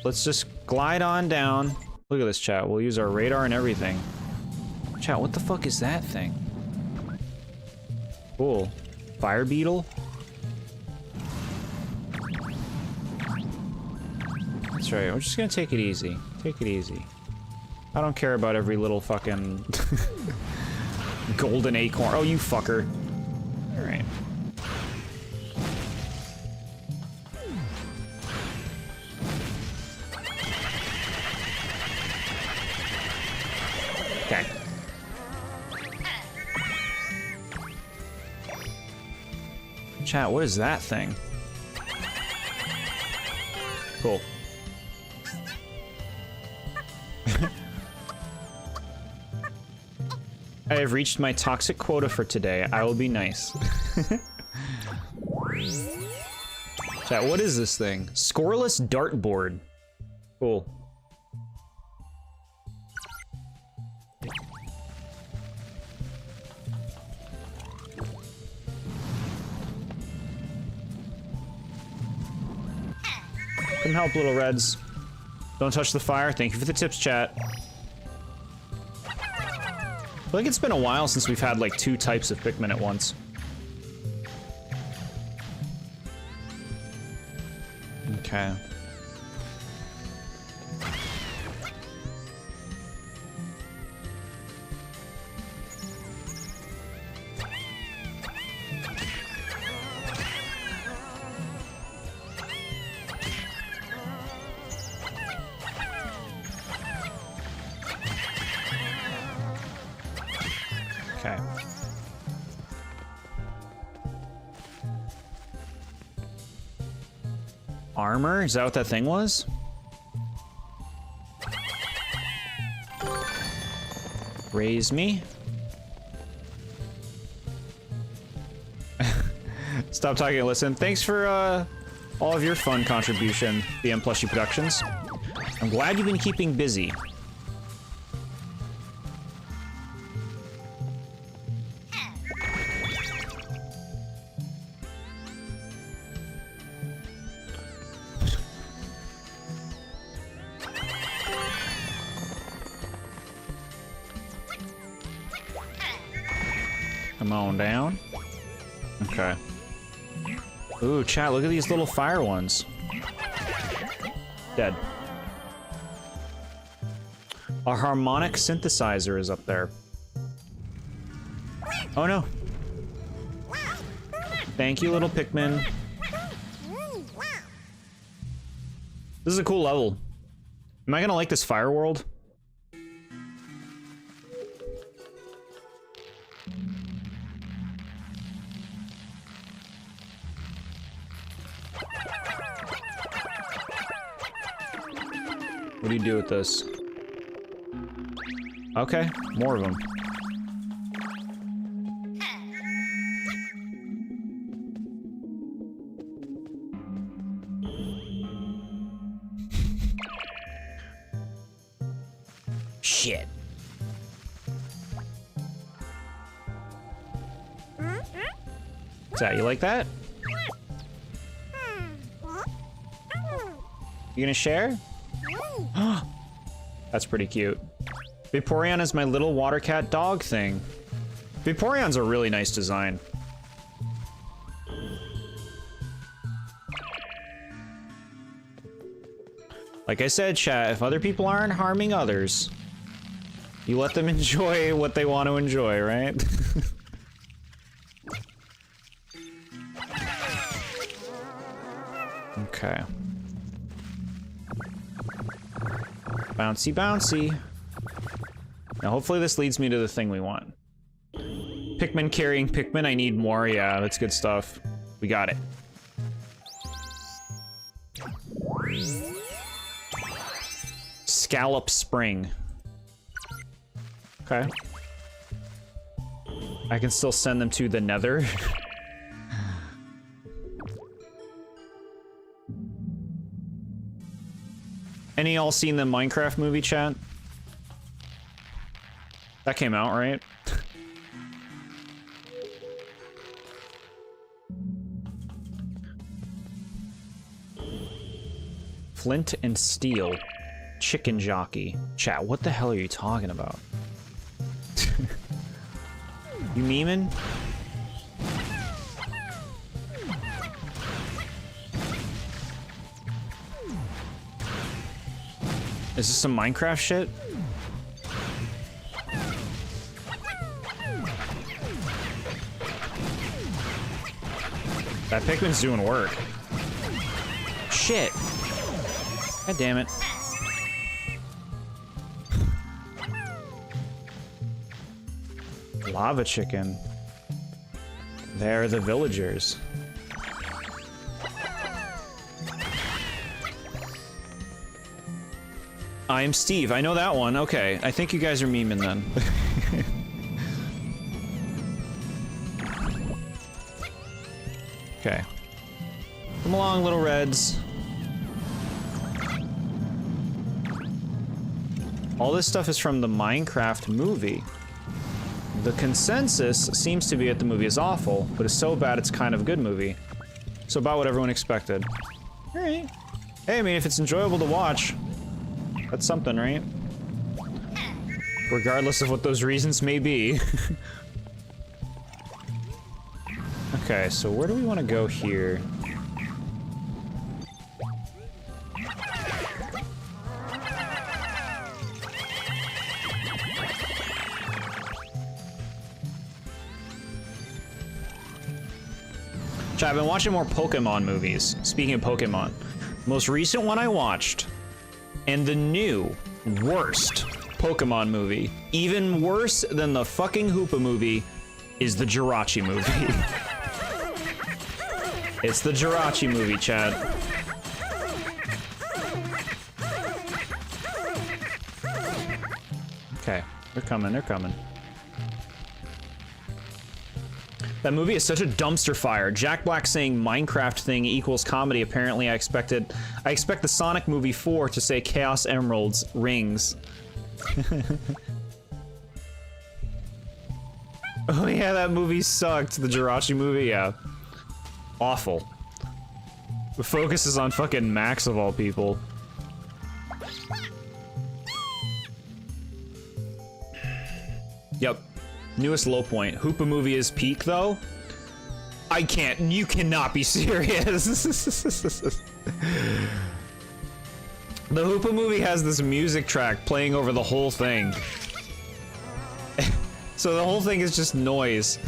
Let's just glide on down. Look at this, chat. We'll use our radar and everything. Chat, what the fuck is that thing? Cool. Fire beetle? That's right, we're just gonna take it easy. Take it easy. I don't care about every little fucking golden acorn. Oh, you fucker. Alright. Okay. Chat, what is that thing? Cool. I have reached my toxic quota for today. I will be nice. Chat, what is this thing? Scoreless dartboard. Cool. Come help, little reds. Don't touch the fire. Thank you for the tips, chat. I feel like it's been a while since we've had like 2 types of Pikmin at once. Okay. Okay. Armor? Is that what that thing was? Raise me. Stop talking and listen. Thanks for all of your fun contribution, BM Plushie Productions. I'm glad you've been keeping busy. Come on down. Okay. Ooh, chat, look at these little fire ones. Dead. A harmonic synthesizer is up there. Oh no. Thank you, little Pikmin. This is a cool level. Am I gonna like this fire world? What do you do with this? Okay, more of them. Shit. What's that? You like that? You gonna share? That's pretty cute. Vaporeon is my little water cat dog thing. Vaporeon's a really nice design. Like I said, chat, if other people aren't harming others, you let them enjoy what they want to enjoy, right? Okay. Bouncy, bouncy. Now, hopefully this leads me to the thing we want. Pikmin carrying Pikmin, I need more. Yeah, that's good stuff. We got it. Scallop Spring. Okay. I can still send them to the Nether. Any of y'all seen the Minecraft movie, chat? That came out, right? Flint and Steel. Chicken Jockey. Chat, what the hell are you talking about? You memeing? Is this some Minecraft shit? That Pikmin's doing work. Shit. God damn it. Lava chicken. They're the villagers. I am Steve. I know that one. Okay. I think you guys are memeing then. Okay. Come along, little reds. All this stuff is from the Minecraft movie. The consensus seems to be that the movie is awful, but it's so bad it's kind of a good movie. So about what everyone expected. Alright. Hey, I mean, if it's enjoyable to watch, that's something, right? Regardless of what those reasons may be. Okay, so where do we want to go here? I've been watching more Pokemon movies. Speaking of Pokemon, most recent one I watched, and the new worst Pokemon movie, even worse than the fucking Hoopa movie, is the Jirachi movie. It's the Jirachi movie, Chad. Okay, they're coming, they're coming. That movie is such a dumpster fire. Jack Black saying Minecraft thing equals comedy. Apparently, I expect the Sonic movie 4 to say Chaos Emeralds rings. Oh yeah, that movie sucked. The Jirachi movie, yeah. Awful. The focus is on fucking Max of all people. Yep. Newest low point. Hoopa movie is peak, though? I can't. You cannot be serious. The Hoopa movie has this music track playing over the whole thing. So the whole thing is just noise.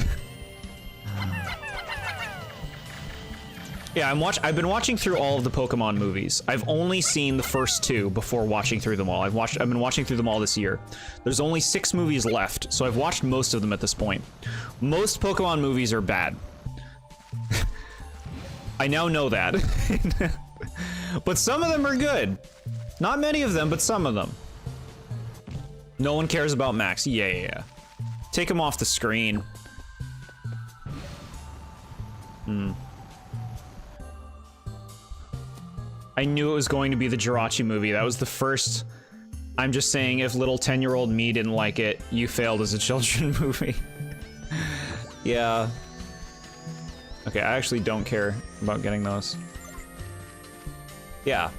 Yeah, I've been watching through all of the Pokemon movies. I've only seen the first two before watching through them all. I've been watching through them all this year. There's only 6 movies left, so I've watched most of them at this point. Most Pokemon movies are bad. I now know that. But some of them are good. Not many of them, but some of them. No one cares about Max. Yeah. Take him off the screen. I knew it was going to be the Jirachi movie. That was the first. I'm just saying, if little 10-year-old me didn't like it, you failed as a children's movie. Yeah. Okay, I actually don't care about getting those. Yeah.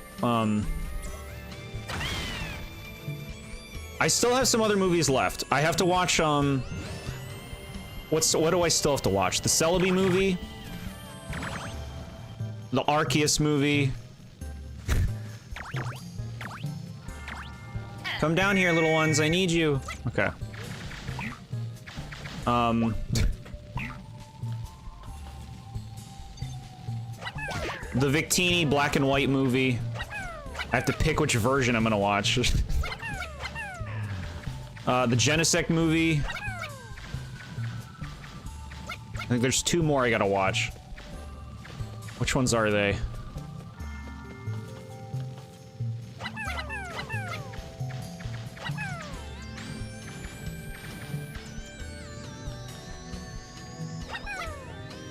I still have some other movies left. I have to watch, what do I still have to watch? The Celebi movie? The Arceus movie? Come down here, little ones. I need you. Okay. The Victini black and white movie. I have to pick which version I'm gonna watch. The Genesect movie. I think there's 2 more I gotta watch. Which ones are they?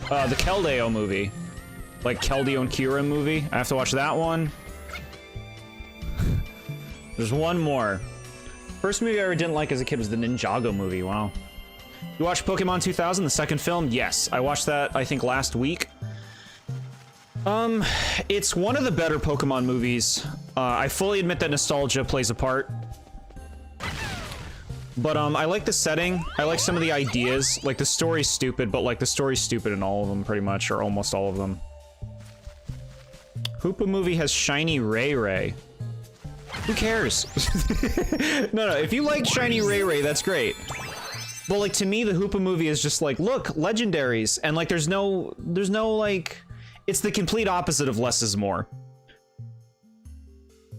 The Keldeo movie. Like Keldeo and Kira movie. I have to watch that one. There's one more. First movie I ever didn't like as a kid was the Ninjago movie. Wow. You watched Pokemon 2000, the second film? Yes, I watched that, I think, last week. It's one of the better Pokemon movies. I fully admit that nostalgia plays a part. But, I like the setting. I like some of the ideas. Like, the story's stupid, but, like, the story's stupid in all of them, pretty much, or almost all of them. Hoopa movie has shiny Ray Ray. Who cares? No, if you like shiny Ray Ray, that's great. But, like, to me, the Hoopa movie is just like, look, legendaries. And, like, there's no, like... It's the complete opposite of less is more.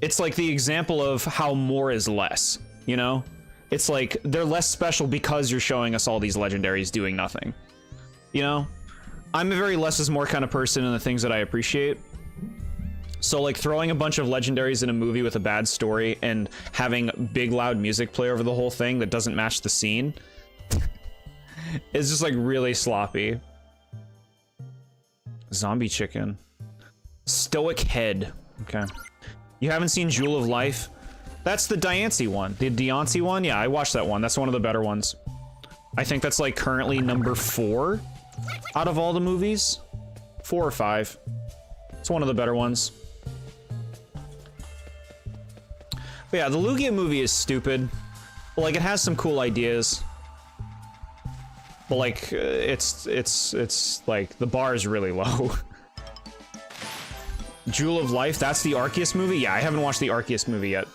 It's like the example of how more is less, you know? It's like, they're less special because you're showing us all these legendaries doing nothing. You know? I'm a very less is more kind of person in the things that I appreciate. So, like, throwing a bunch of legendaries in a movie with a bad story and having big, loud music play over the whole thing that doesn't match the scene is just, like, really sloppy. Zombie chicken. Stoic head. Okay. You haven't seen Jewel of Life? That's the Diancie one. The Diancie one? Yeah, I watched that one. That's one of the better ones. I think that's, like, currently number 4 out of all the movies. 4 or 5. It's one of the better ones. But yeah, the Lugia movie is stupid. But, like, it has some cool ideas. But, like, it's like, the bar is really low. Jewel of Life, that's the Arceus movie? Yeah, I haven't watched the Arceus movie yet.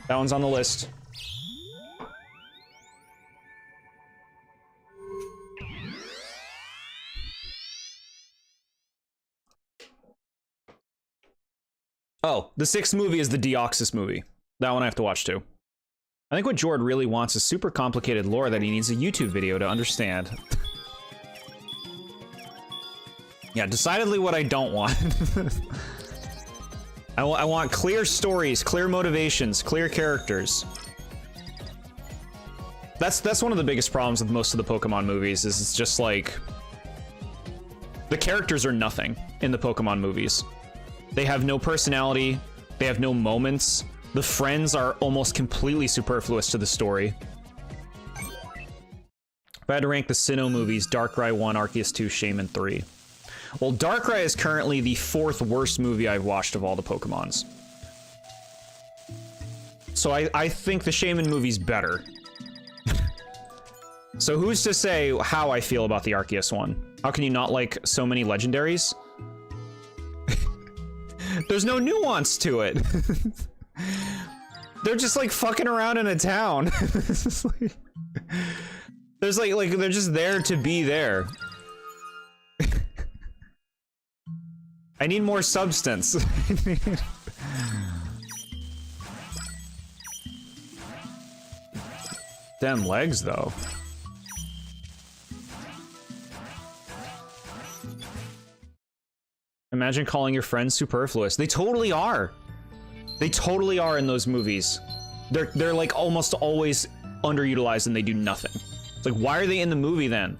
That one's on the list. Oh, the 6th movie is the Deoxys movie. That one I have to watch too. I think what Jord really wants is super complicated lore that he needs a YouTube video to understand. Yeah, decidedly what I don't want. I want clear stories, clear motivations, clear characters. That's one of the biggest problems with most of the Pokemon movies, is it's just like... The characters are nothing in the Pokemon movies. They have no personality, they have no moments. The friends are almost completely superfluous to the story. If I had to rank the Sinnoh movies, Darkrai 1, Arceus 2, Shaman 3. Well, Darkrai is currently the 4th worst movie I've watched of all the Pokemons. So I think the Shaman movie's better. So who's to say how I feel about the Arceus one? How can you not like so many legendaries? There's no nuance to it. They're just like fucking around in a town. There's like they're just there to be there. I need more substance. Damn legs though. Imagine calling your friends superfluous. They totally are. They totally are in those movies. They're like almost always underutilized and they do nothing. It's like, why are they in the movie then?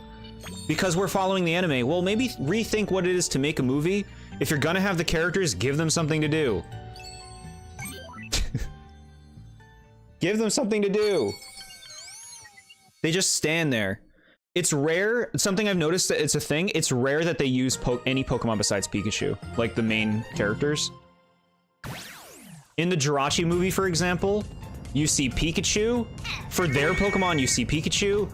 Because we're following the anime. Well, maybe rethink what it is to make a movie. If you're gonna have the characters, give them something to do. Give them something to do. They just stand there. It's rare, something I've noticed that it's a thing, it's rare that they use any Pokemon besides Pikachu, like the main characters. In the Jirachi movie, for example, you see Pikachu. For their Pokemon, you see Pikachu,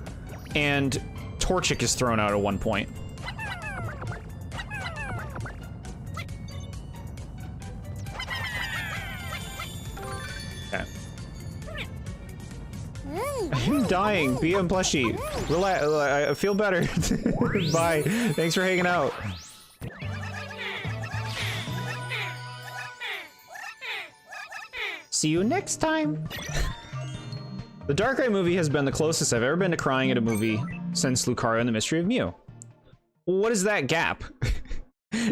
and Torchic is thrown out at one point. Okay. I'm dying. Be a plushie. Relax. I feel better. Bye. Thanks for hanging out. See you next time. The Darkrai movie has been the closest I've ever been to crying at a movie since Lucario and the Mystery of Mew. What is that gap?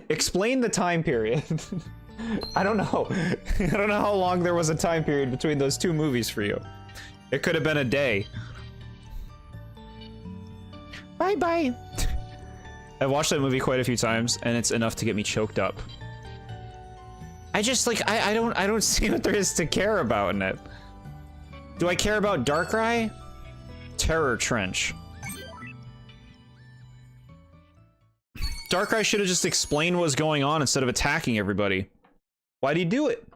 Explain the time period. I don't know. I don't know how long there was a time period between those two movies for you. It could have been a day. Bye-bye. I've watched that movie quite a few times, and it's enough to get me choked up. I just like I don't see what there is to care about in it. Do I care about Darkrai? Terror Trench. Darkrai should have just explained what was going on instead of attacking everybody. Why'd he do it?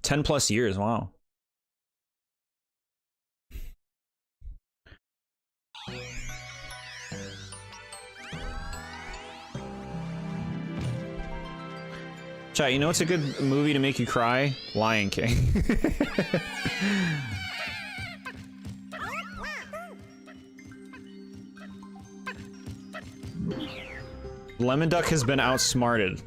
10 plus years, wow. Chat, you know what's a good movie to make you cry? Lion King. Lemon Duck has been outsmarted.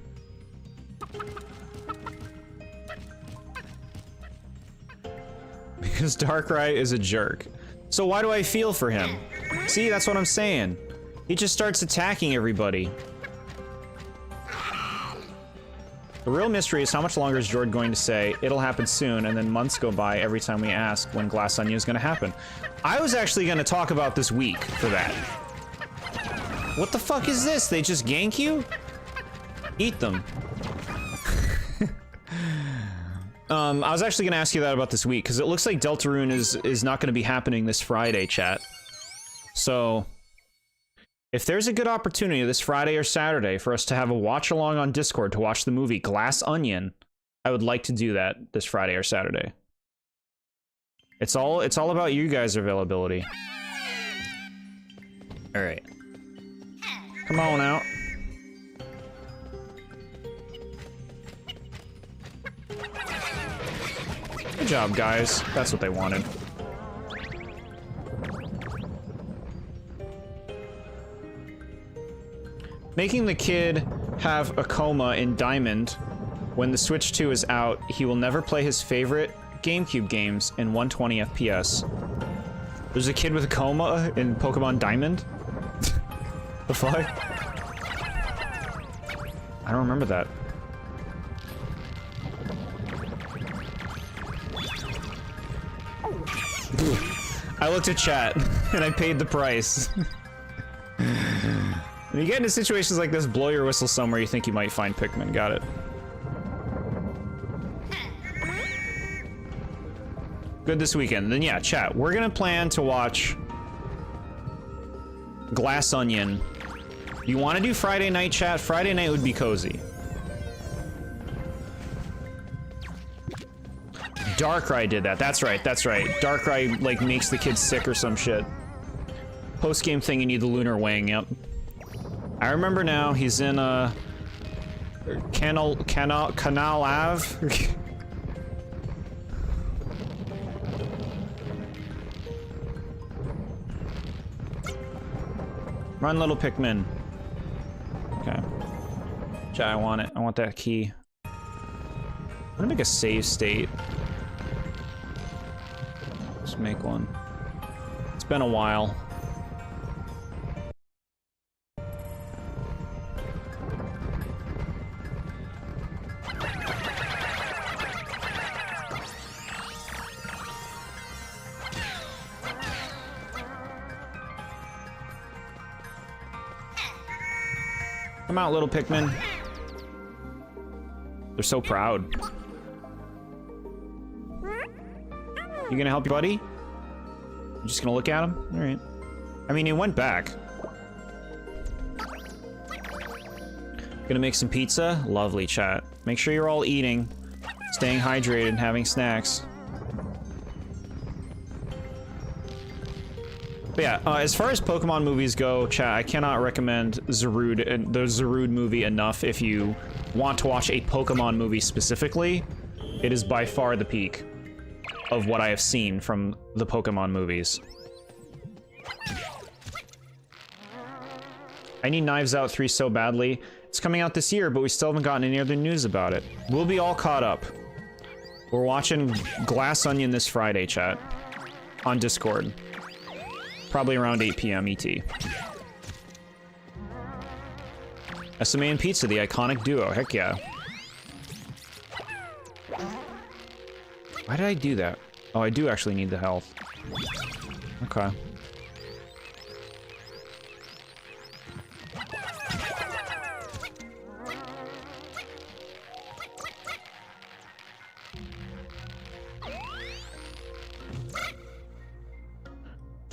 Because Darkrai is a jerk. So why do I feel for him? See, that's what I'm saying. He just starts attacking everybody. The real mystery is how much longer is Jord going to say, it'll happen soon, and then months go by every time we ask when Glass Onion is going to happen. I was actually going to talk about this week for that. What the fuck is this? They just gank you? Eat them. I was actually going to ask you that about this week, because it looks like Deltarune is not going to be happening this Friday, chat. So, if there's a good opportunity this Friday or Saturday for us to have a watch-along on Discord to watch the movie Glass Onion, I would like to do that this Friday or Saturday. It's all about you guys' availability. Alright. Come on out. Good job, guys. That's what they wanted. Making the kid have a coma in Diamond. When the Switch 2 is out, he will never play his favorite GameCube games in 120 FPS. There's a kid with a coma in Pokemon Diamond? The fuck? I don't remember that. Ooh. I looked at chat, and I paid the price. When you get into situations like this, blow your whistle somewhere you think you might find Pikmin. Got it. Good this weekend. Then yeah, chat, we're gonna plan to watch Glass Onion. You want to do Friday night, chat? Friday night would be cozy. Darkrai did that. That's right. That's right. Darkrai like makes the kids sick or some shit. Post game thing, you need the lunar wing. Yep. I remember now. He's in Canal Ave. Run, little Pikmin. Okay. Chat, I want it. I want that key. I'm gonna make a save state. Let's make one. It's been a while. Come out, little Pikmin. They're so proud. You gonna help your buddy? You just gonna look at him? Alright. I mean, he went back. Gonna make some pizza? Lovely, chat. Make sure you're all eating, staying hydrated, and having snacks. But yeah, as far as Pokemon movies go, chat, I cannot recommend Zarude and the Zarude movie enough if you want to watch a Pokemon movie specifically. It is by far the peak of what I have seen from the Pokemon movies. I need Knives Out 3 so badly. It's coming out this year, but we still haven't gotten any other news about it. We'll be all caught up. We're watching Glass Onion this Friday, chat. On Discord. Probably around 8 PM ET. SMA and Pizza, the iconic duo. Heck yeah. Why did I do that? Oh, I do actually need the health. Okay.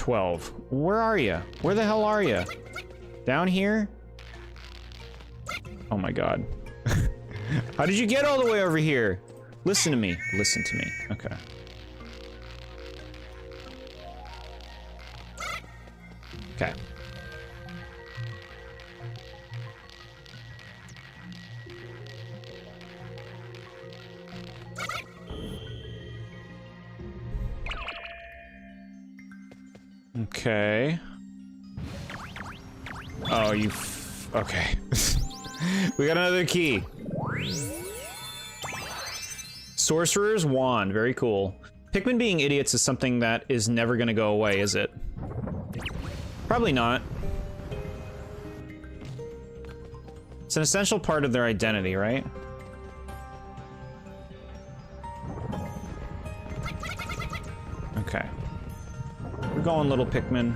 12. Where are you? Where the hell are you? Down here? Oh my god. How did you get all the way over here? Listen to me. Listen to me. Okay. Okay. Okay. Oh, you okay. We got another key. Sorcerer's Wand. Very cool. Pikmin being idiots is something that is never gonna go away, is it? Probably not. It's an essential part of their identity, right? Okay. We're going, little Pikmin.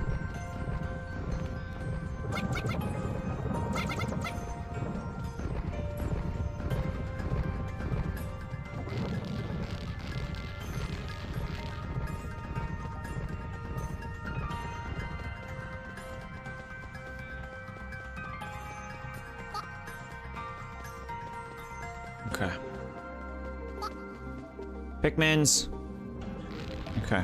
Okay. Pikmins. Okay.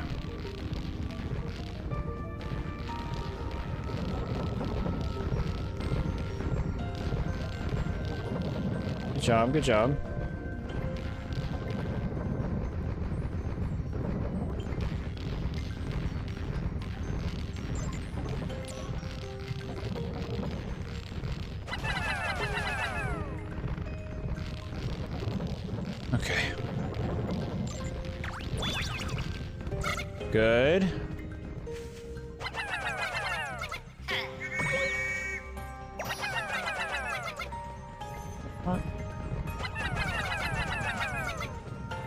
Good job, good job. Okay. Good. What?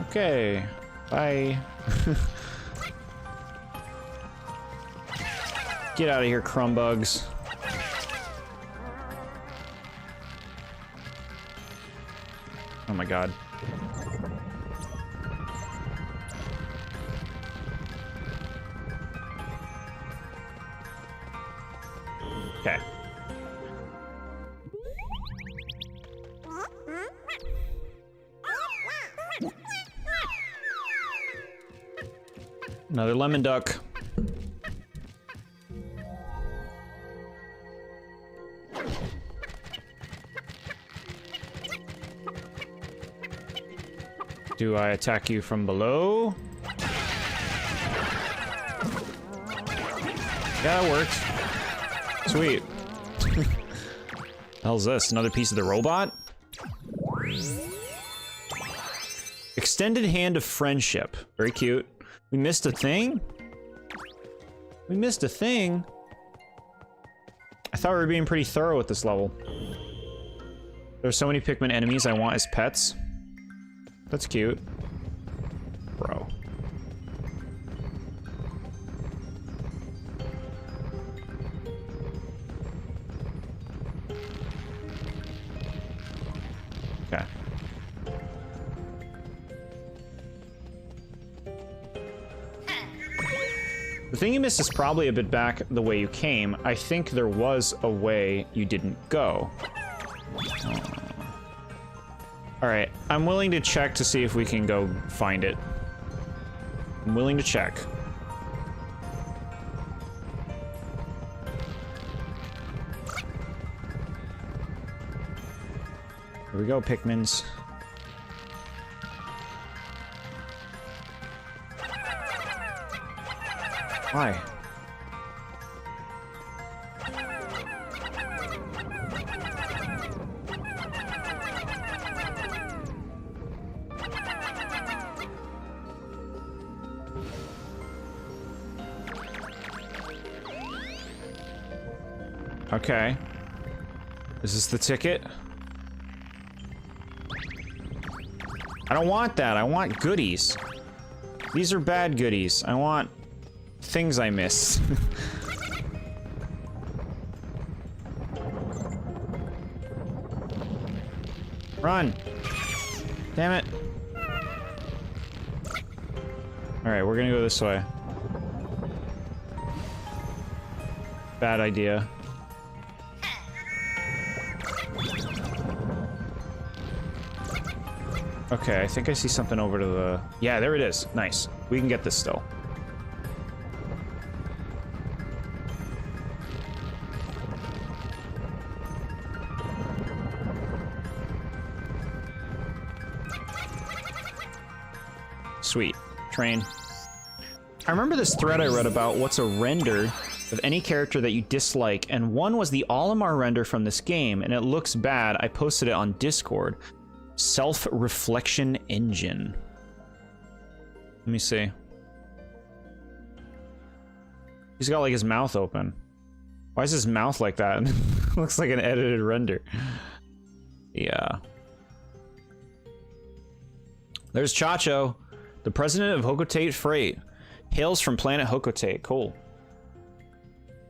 Okay. Bye. Get out of here, crumb bugs. Oh my god. Okay. Another lemon duck. Do I attack you from below? Yeah, that worked. Sweet. Hell's this? Another piece of the robot? Extended hand of friendship. Very cute. We missed a thing? We missed a thing? I thought we were being pretty thorough with this level. There's so many Pikmin enemies I want as pets. That's cute. Bro. Okay. The thing you missed is probably a bit back the way you came. I think there was a way you didn't go. Alright, I'm willing to check to see if we can go find it. I'm willing to check. Here we go, Pikmins. Why? Okay. Is this the ticket? I don't want that. I want goodies. These are bad goodies. I want things I miss. Run! Damn it. Alright, we're gonna go this way. Bad idea. Okay, I think I see something over to the... Yeah, there it is. Nice. We can get this still. Sweet. Train. I remember this thread I read about what's a render of any character that you dislike, and one was the Olimar render from this game, and it looks bad. I posted it on Discord. Self-reflection engine. Let me see. He's got like his mouth open. Why is his mouth like that? Looks like an edited render. Yeah. There's Chacho, the president of Hocotate Freight. Hails from planet Hocotate. Cool.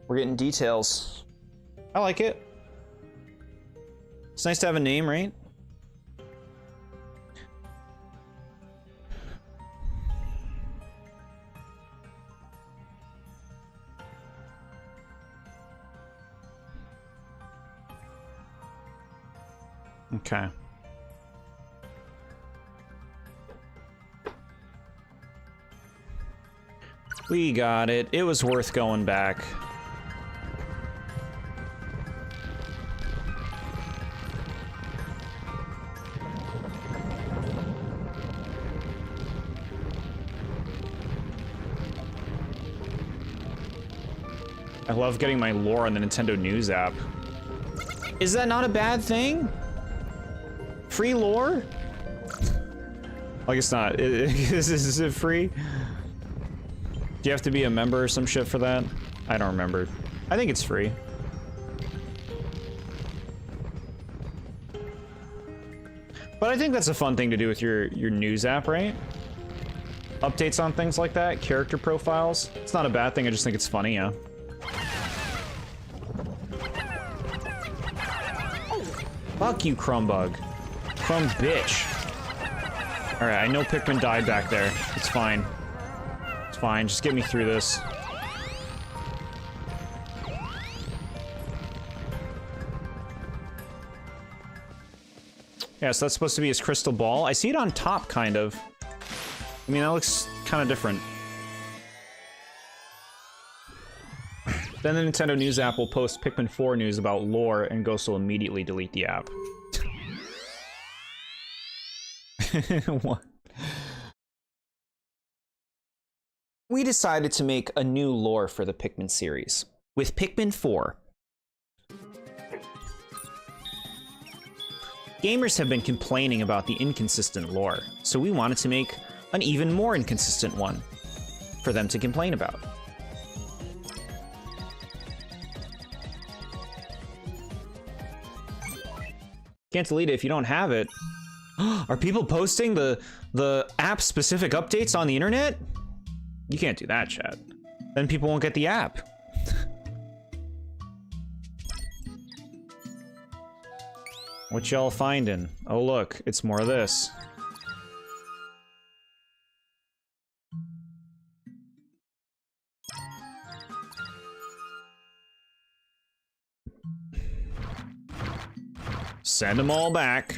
We're getting details. I like it. It's nice to have a name, right? Okay. We got it. It was worth going back. I love getting my lore on the Nintendo News app. Is that not a bad thing? Free lore? I guess not. Is it free? Do you have to be a member or some shit for that? I don't remember. I think it's free. But I think that's a fun thing to do with your news app, right? Updates on things like that, character profiles. It's not a bad thing, I just think it's funny, yeah. Fuck you, Crumbug. Crumb bitch. Alright, I know Pikmin died back there. It's fine. It's fine, just get me through this. Yeah, so that's supposed to be his crystal ball. I see it on top, kind of. I mean, that looks kind of different. Then the Nintendo News app will post Pikmin 4 news about lore, and Ghost will immediately delete the app. What? We decided to make a new lore for the Pikmin series, with Pikmin 4. Gamers have been complaining about the inconsistent lore, so we wanted to make an even more inconsistent one for them to complain about. Can't delete it if you don't have it. Are people posting the app-specific updates on the internet? You can't do that, chat. Then people won't get the app. What y'all finding? Oh look, it's more of this. Send them all back.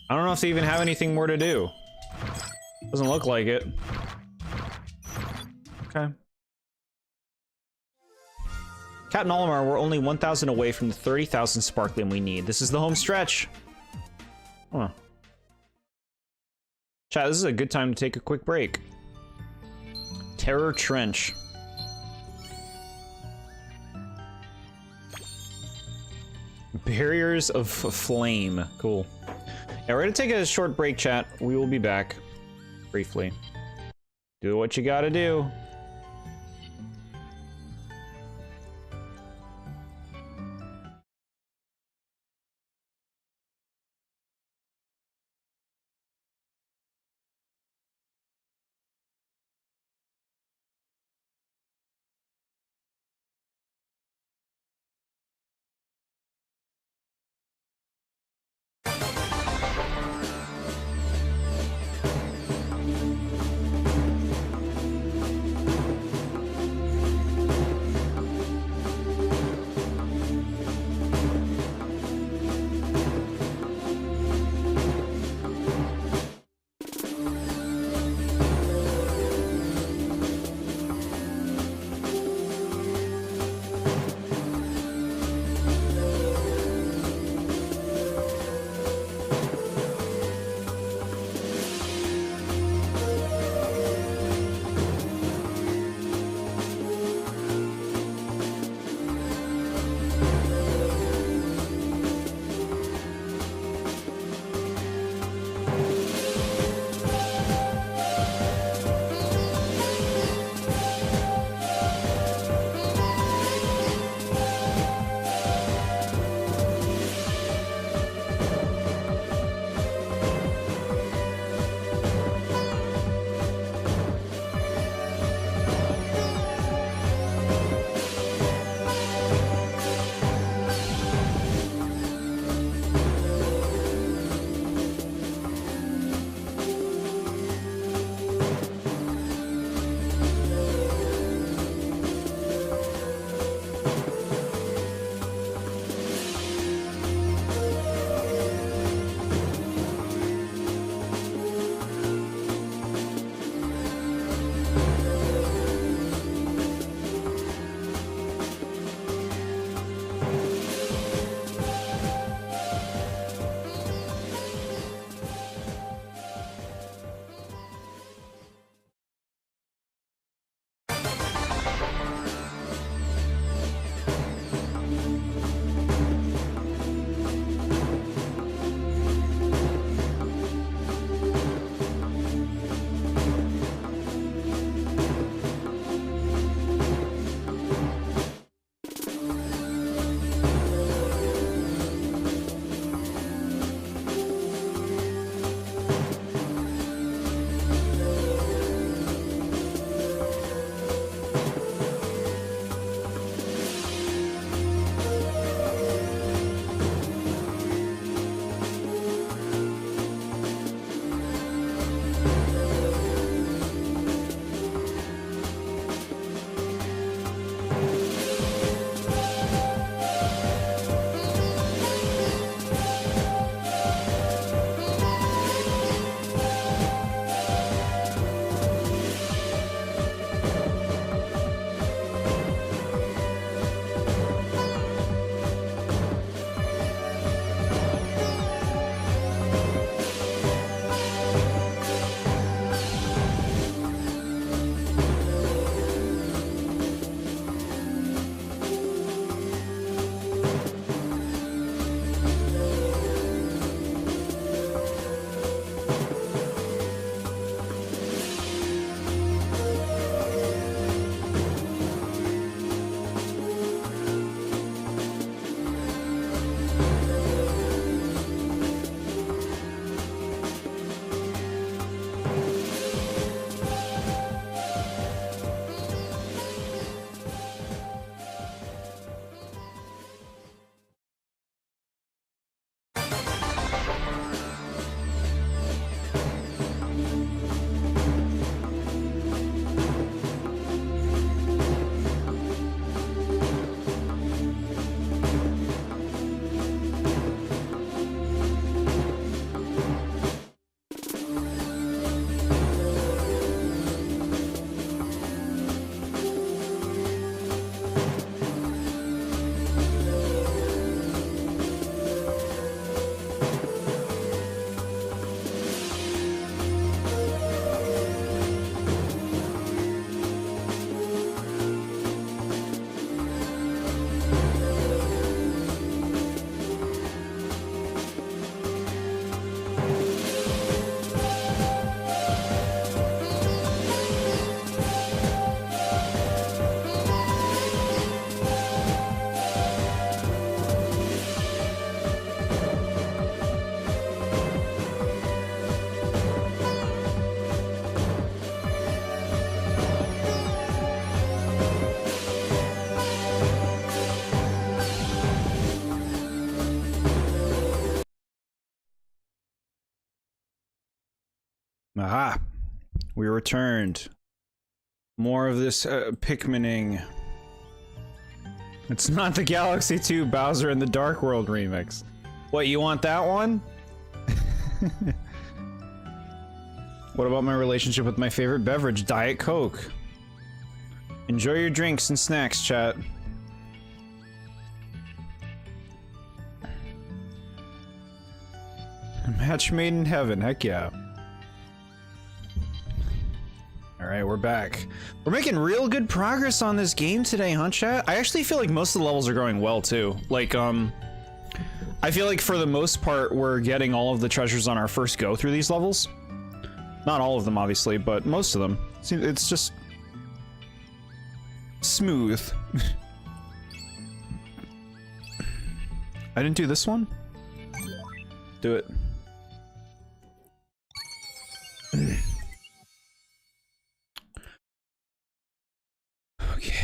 I don't know if they even have anything more to do. Doesn't look like it. Okay. Captain Olimar, we're only 1,000 away from the 30,000 sparkling we need. This is the home stretch. Huh. Chat, this is a good time to take a quick break. Terror Trench. Barriers of Flame. Cool. Yeah, we're gonna take a short break, chat. We will be back briefly. Do what you gotta do. Aha! We returned. More of this Pikmining. It's not the Galaxy 2 Bowser in the Dark World remix. What, you want that one? What about my relationship with my favorite beverage, Diet Coke? Enjoy your drinks and snacks, chat. Match made in heaven, heck yeah. Alright, we're back. We're making real good progress on this game today, huh, chat? I actually feel like most of the levels are going well, too. Like, I feel like for the most part, we're getting all of the treasures on our first go through these levels. Not all of them, obviously, but most of them. It's just... smooth. I didn't do this one? Do it. Okay.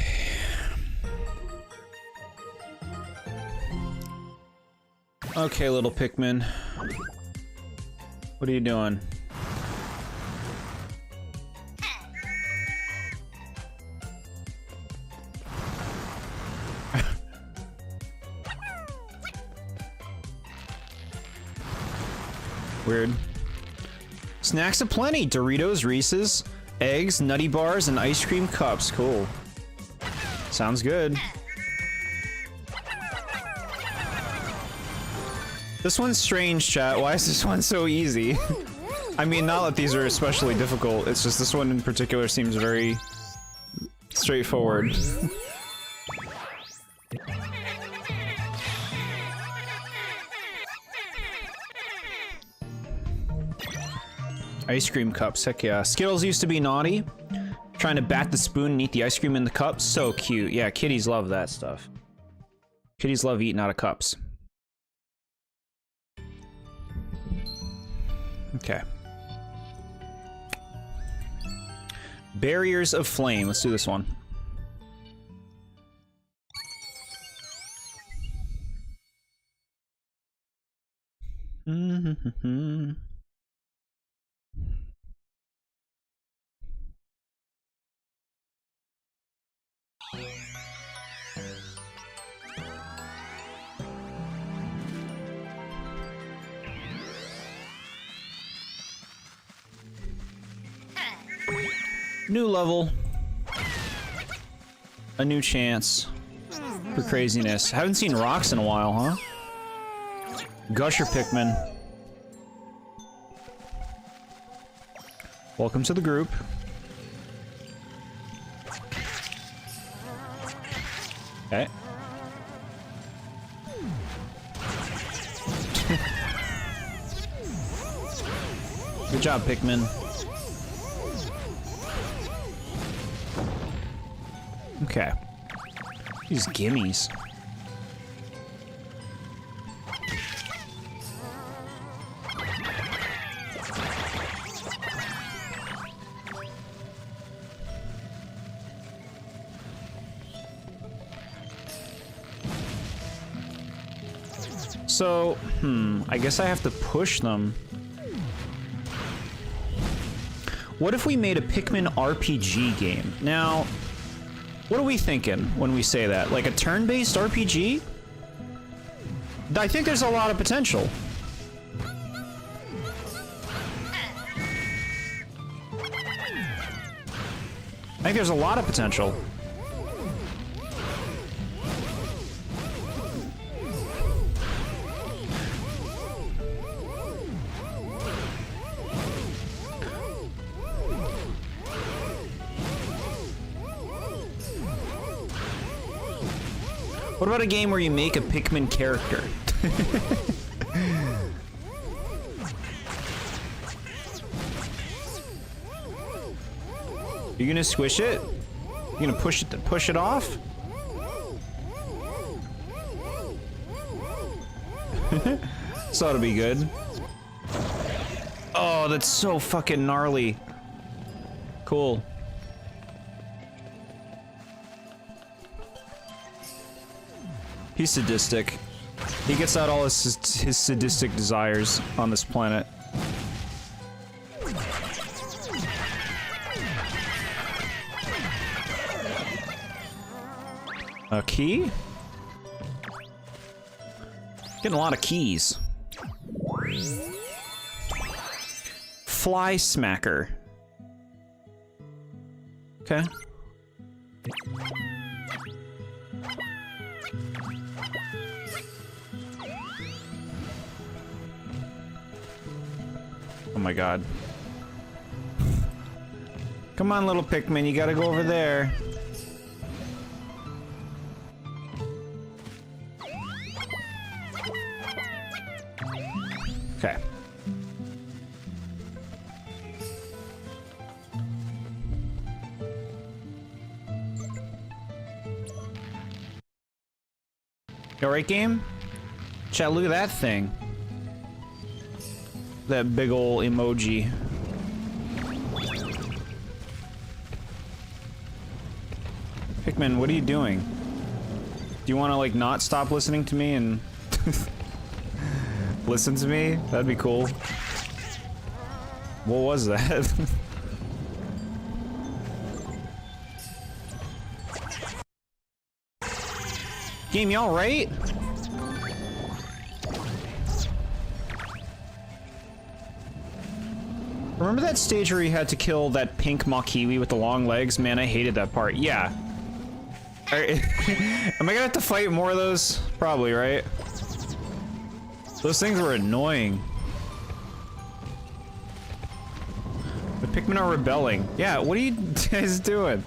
Okay, little Pikmin. What are you doing? Weird. Snacks aplenty. Doritos, Reese's, eggs, nutty bars, and ice cream cups. Cool. Sounds good. This one's strange, chat. Why is this one so easy? I mean, not that these are especially difficult. It's just this one in particular seems very straightforward. Ice cream cups, heck yeah. Skittles used to be naughty. Trying to bat the spoon and eat the ice cream in the cup. So cute. Yeah, kitties love that stuff. Kitties love eating out of cups. Okay. Barriers of Flame. Let's do this one. New level. A new chance for craziness. Haven't seen rocks in a while, huh? Gusher Pikmin. Welcome to the group. Okay. Good job, Pikmin. Okay. These gimmies. So, I guess I have to push them. What if we made a Pikmin RPG game? Now, what are we thinking when we say that? Like a turn-based RPG? I think there's a lot of potential. I think there's a lot of potential. What about a game where you make a Pikmin character? You gonna squish it? You gonna push it off? This ought to be good. Oh, that's so fucking gnarly. Cool. He's sadistic. He gets out all his sadistic desires on this planet. A key? Getting a lot of keys. Fly smacker. Okay. Oh my god. Come on, little Pikmin, you gotta go over there. Okay. You alright, game? Chat, look at that thing. That big ol' emoji. Pikmin, what are you doing? Do you want to, like, not stop listening to me and listen to me? That'd be cool. What was that? Game, you alright? Remember that stage where you had to kill that pink Makiwi with the long legs? Man, I hated that part. Yeah. Am I gonna have to fight more of those? Probably, right? Those things were annoying. The Pikmin are rebelling. Yeah, what are you guys doing?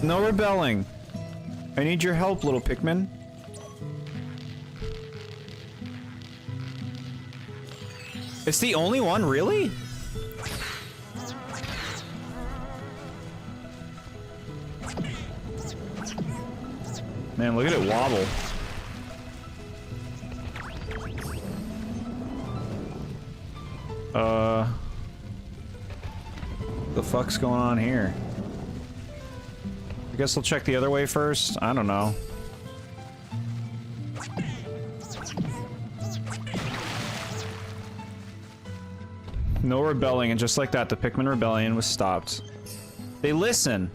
No rebelling. I need your help, little Pikmin. It's the only one, really? Man, look at it wobble. The fuck's going on here? I guess we'll check the other way first. I don't know. No rebelling, and just like that, the Pikmin rebellion was stopped. They listen.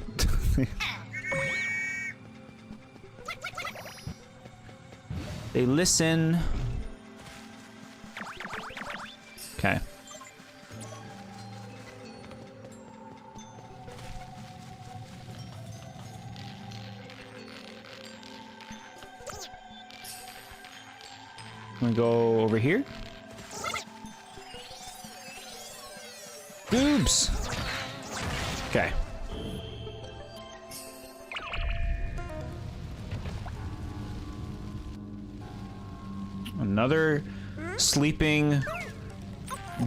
They listen. Okay. I'm gonna go over here. Boobs. Okay. Another sleeping,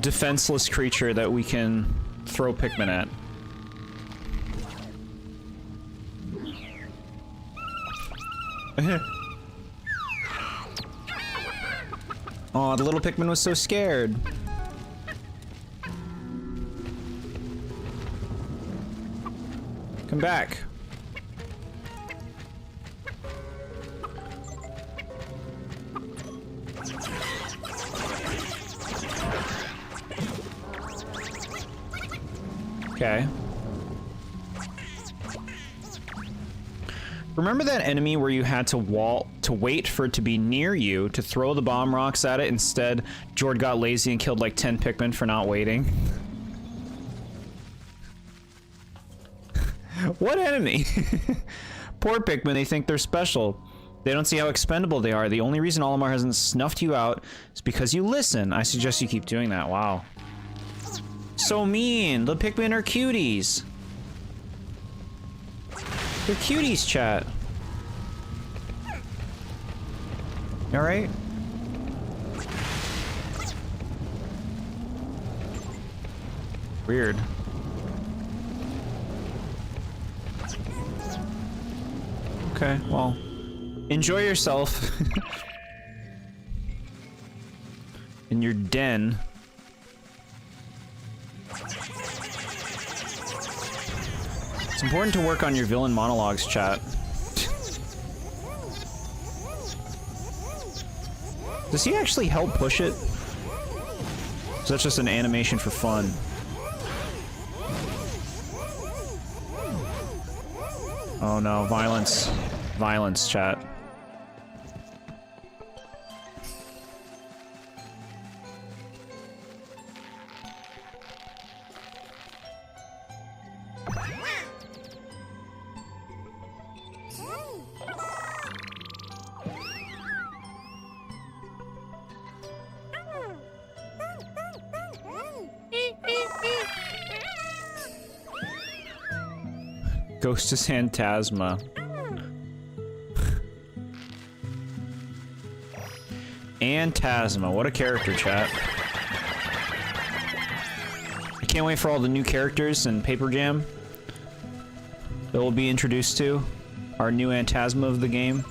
defenseless creature that we can throw Pikmin at. Aw, the little Pikmin was so scared. Come back. Okay. Remember that enemy where you had to wait for it to be near you to throw the bomb rocks at it? Instead, Jord got lazy and killed like 10 Pikmin for not waiting. What enemy? Poor Pikmin, they think they're special. They don't see how expendable they are. The only reason Olimar hasn't snuffed you out is because you listen. I suggest you keep doing that. Wow. So mean. The Pikmin are cuties. They're cuties, chat. You alright? Weird. Okay, well, enjoy yourself in your den. It's important to work on your villain monologues, chat. Does he actually help push it? Is that just an animation for fun? Oh no, violence. Violence, chat. Ghost is Phantasma. Phantasma, what a character, chat. I can't wait for all the new characters in Paper Jam that we'll be introduced to. Our new Phantasma of the game.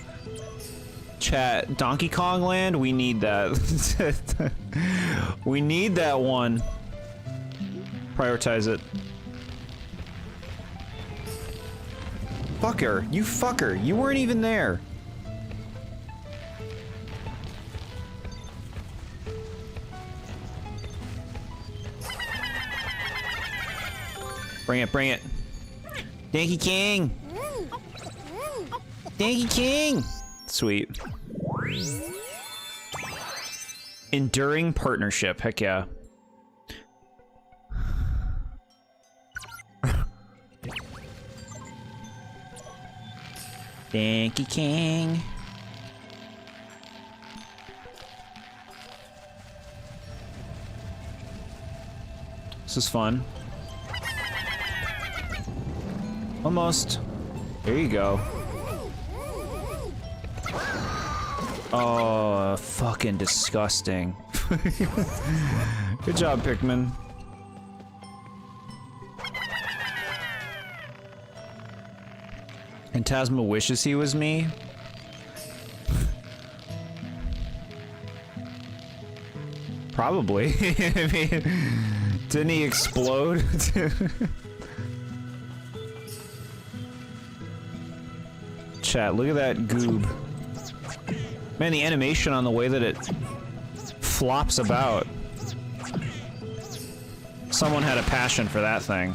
Chat, Donkey Kong Land, we need that. We need that one. Prioritize it. Fucker, you fucker, you weren't even there. Bring it, bring it. Donkey King! Donkey King! Sweet. Enduring partnership, heck yeah. Donkey King. This is fun. Almost. There you go. Oh, fucking disgusting. Good job, Pikmin. Phantasma wishes he was me. Probably. I mean, didn't he explode? Chat, look at that goob. Man, the animation on the way that it flops about. Someone had a passion for that thing.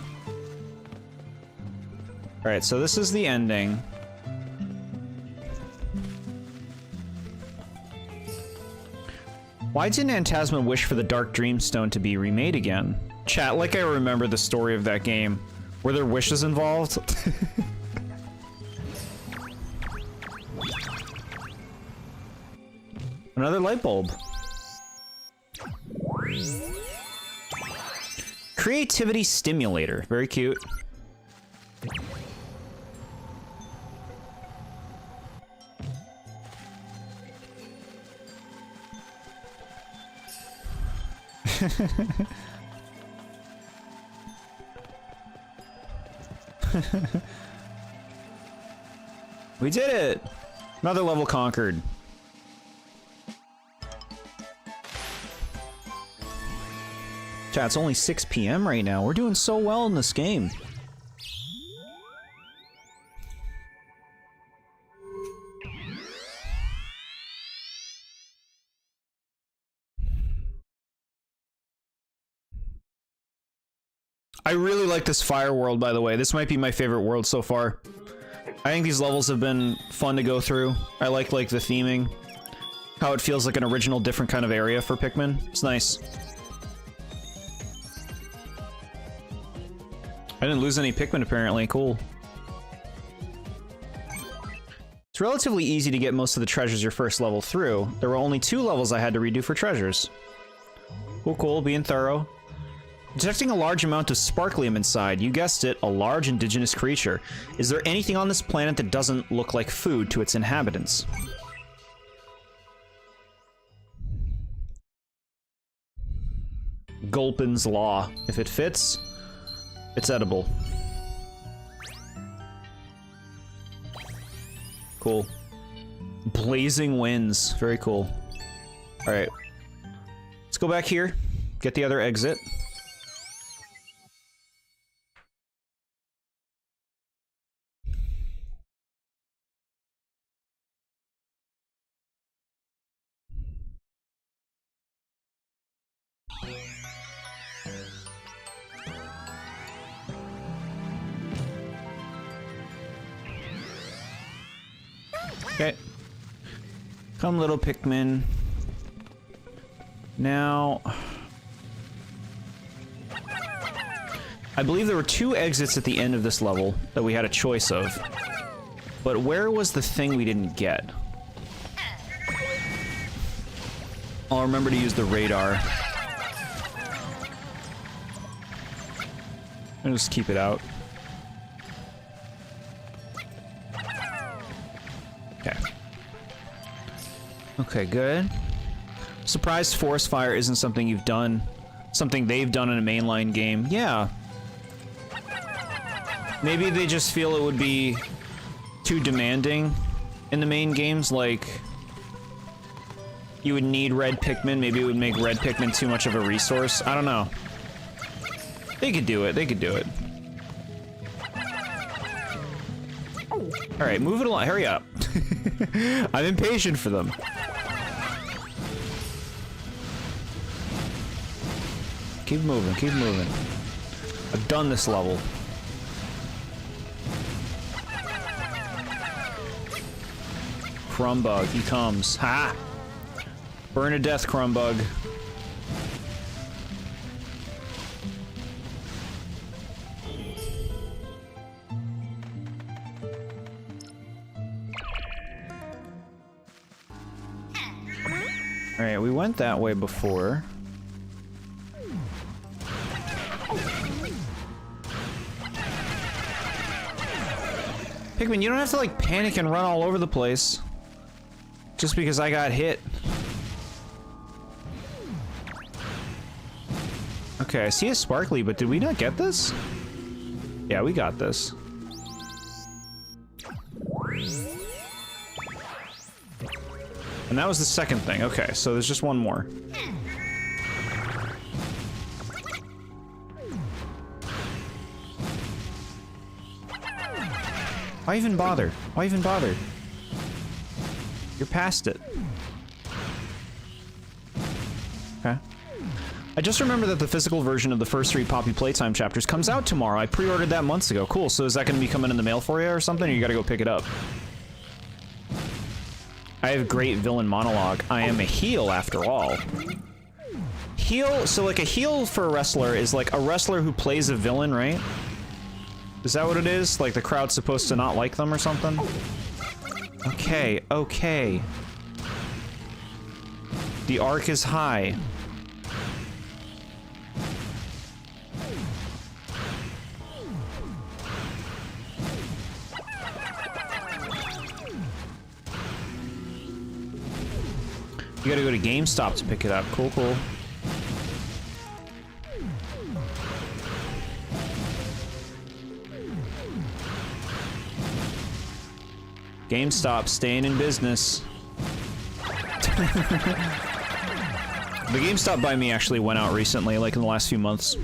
Alright, so this is the ending. Why didn't Phantasma wish for the Dark Dreamstone to be remade again? Chat, like I remember the story of that game. Were there wishes involved? Another light bulb. Creativity stimulator. Very cute. We did it! Another level conquered. Chat, it's only 6 PM right now. We're doing so well in this game. I really like this fire world, by the way. This might be my favorite world so far. I think these levels have been fun to go through. I like the theming. How it feels like an original, different kind of area for Pikmin. It's nice. I didn't lose any Pikmin, apparently. Cool. It's relatively easy to get most of the treasures your first level through. There were only 2 levels I had to redo for treasures. Cool, cool, being thorough. Detecting a large amount of sparklium inside. You guessed it, a large indigenous creature. Is there anything on this planet that doesn't look like food to its inhabitants? Gulpin's Law. If it fits, it's edible. Cool. Blazing winds. Very cool. Alright. Let's go back here. Get the other exit. Okay. Come, little Pikmin. Now... I believe there were 2 exits at the end of this level that we had a choice of. But where was the thing we didn't get? I'll remember to use the radar. I'll just keep it out. Okay. Okay, good. Surprised forest fire isn't something you've done. Something they've done in a mainline game. Yeah. Maybe they just feel it would be too demanding in the main games, like... You would need red Pikmin, maybe it would make red Pikmin too much of a resource. I don't know. They could do it, they could do it. Alright, move it along, hurry up. I'm impatient for them. Keep moving, keep moving. I've done this level. Crumbug, he comes. Ha! Burn to death, Crumbug. Alright, we went that way before. Pikmin, you don't have to, like, panic and run all over the place. Just because I got hit. Okay, I see a sparkly, but did we not get this? Yeah, we got this. And that was the second thing. Okay, so there's just one more. Why even bother? Why even bother? You're past it. Okay. I just remember that the physical version of the first 3 Poppy Playtime chapters comes out tomorrow. I pre-ordered that months ago. Cool, so is that going to be coming in the mail for you or something, or you gotta go pick it up? I have great villain monologue. I am a heel, after all. Heel, so like a heel for a wrestler is like a wrestler who plays a villain, right? Is that what it is? Like the crowd's supposed to not like them or something? Okay, okay. The arc is high. You gotta go to GameStop to pick it up. Cool, cool. GameStop staying in business. The GameStop by me actually went out recently, like in the last few months.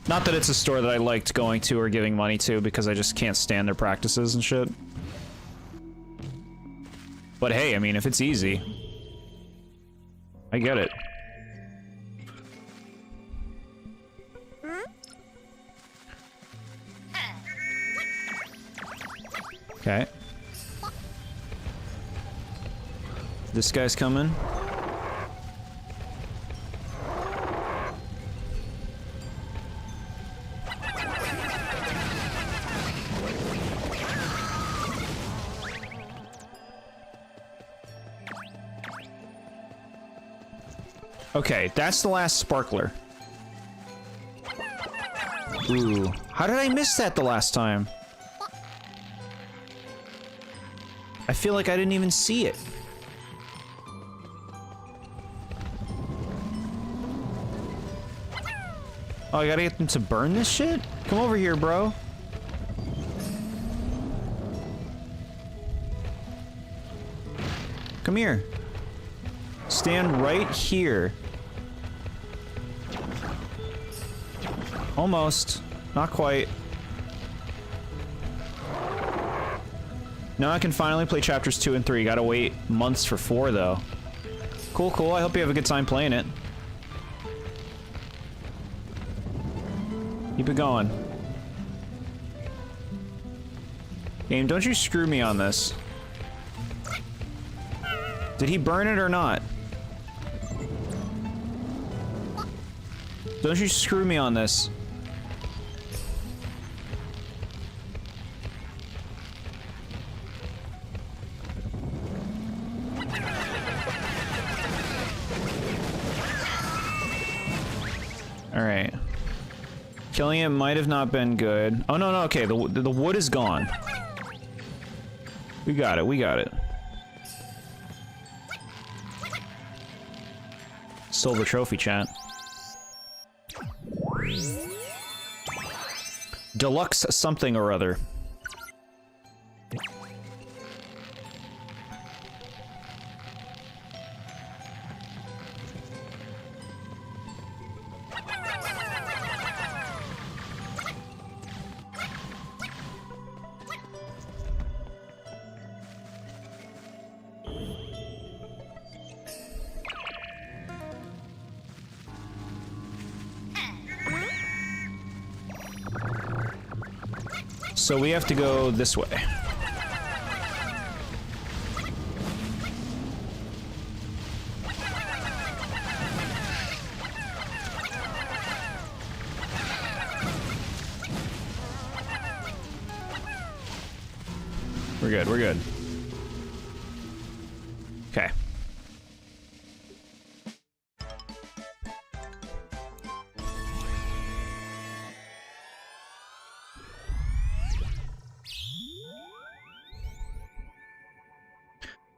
Not that it's a store that I liked going to or giving money to, because I just can't stand their practices and shit. But hey, I mean, if it's easy, I get it. Okay. This guy's coming. Okay, that's the last sparkler. Ooh, how did I miss that the last time? I feel like I didn't even see it. Oh, I gotta get them to burn this shit? Come over here, bro. Come here. Stand right here. Almost. Not quite. Now I can finally play chapters 2 and 3. Gotta wait months for 4, though. Cool, cool. I hope you have a good time playing it. Keep it going. Game, don't you screw me on this. Did he burn it or not? Don't you screw me on this. Alright. Killing it might have not been good. Oh, no, no, okay, the wood is gone. We got it, we got it. Silver trophy, chat. Deluxe something or other. So we have to go this way. We're good, we're good. Okay.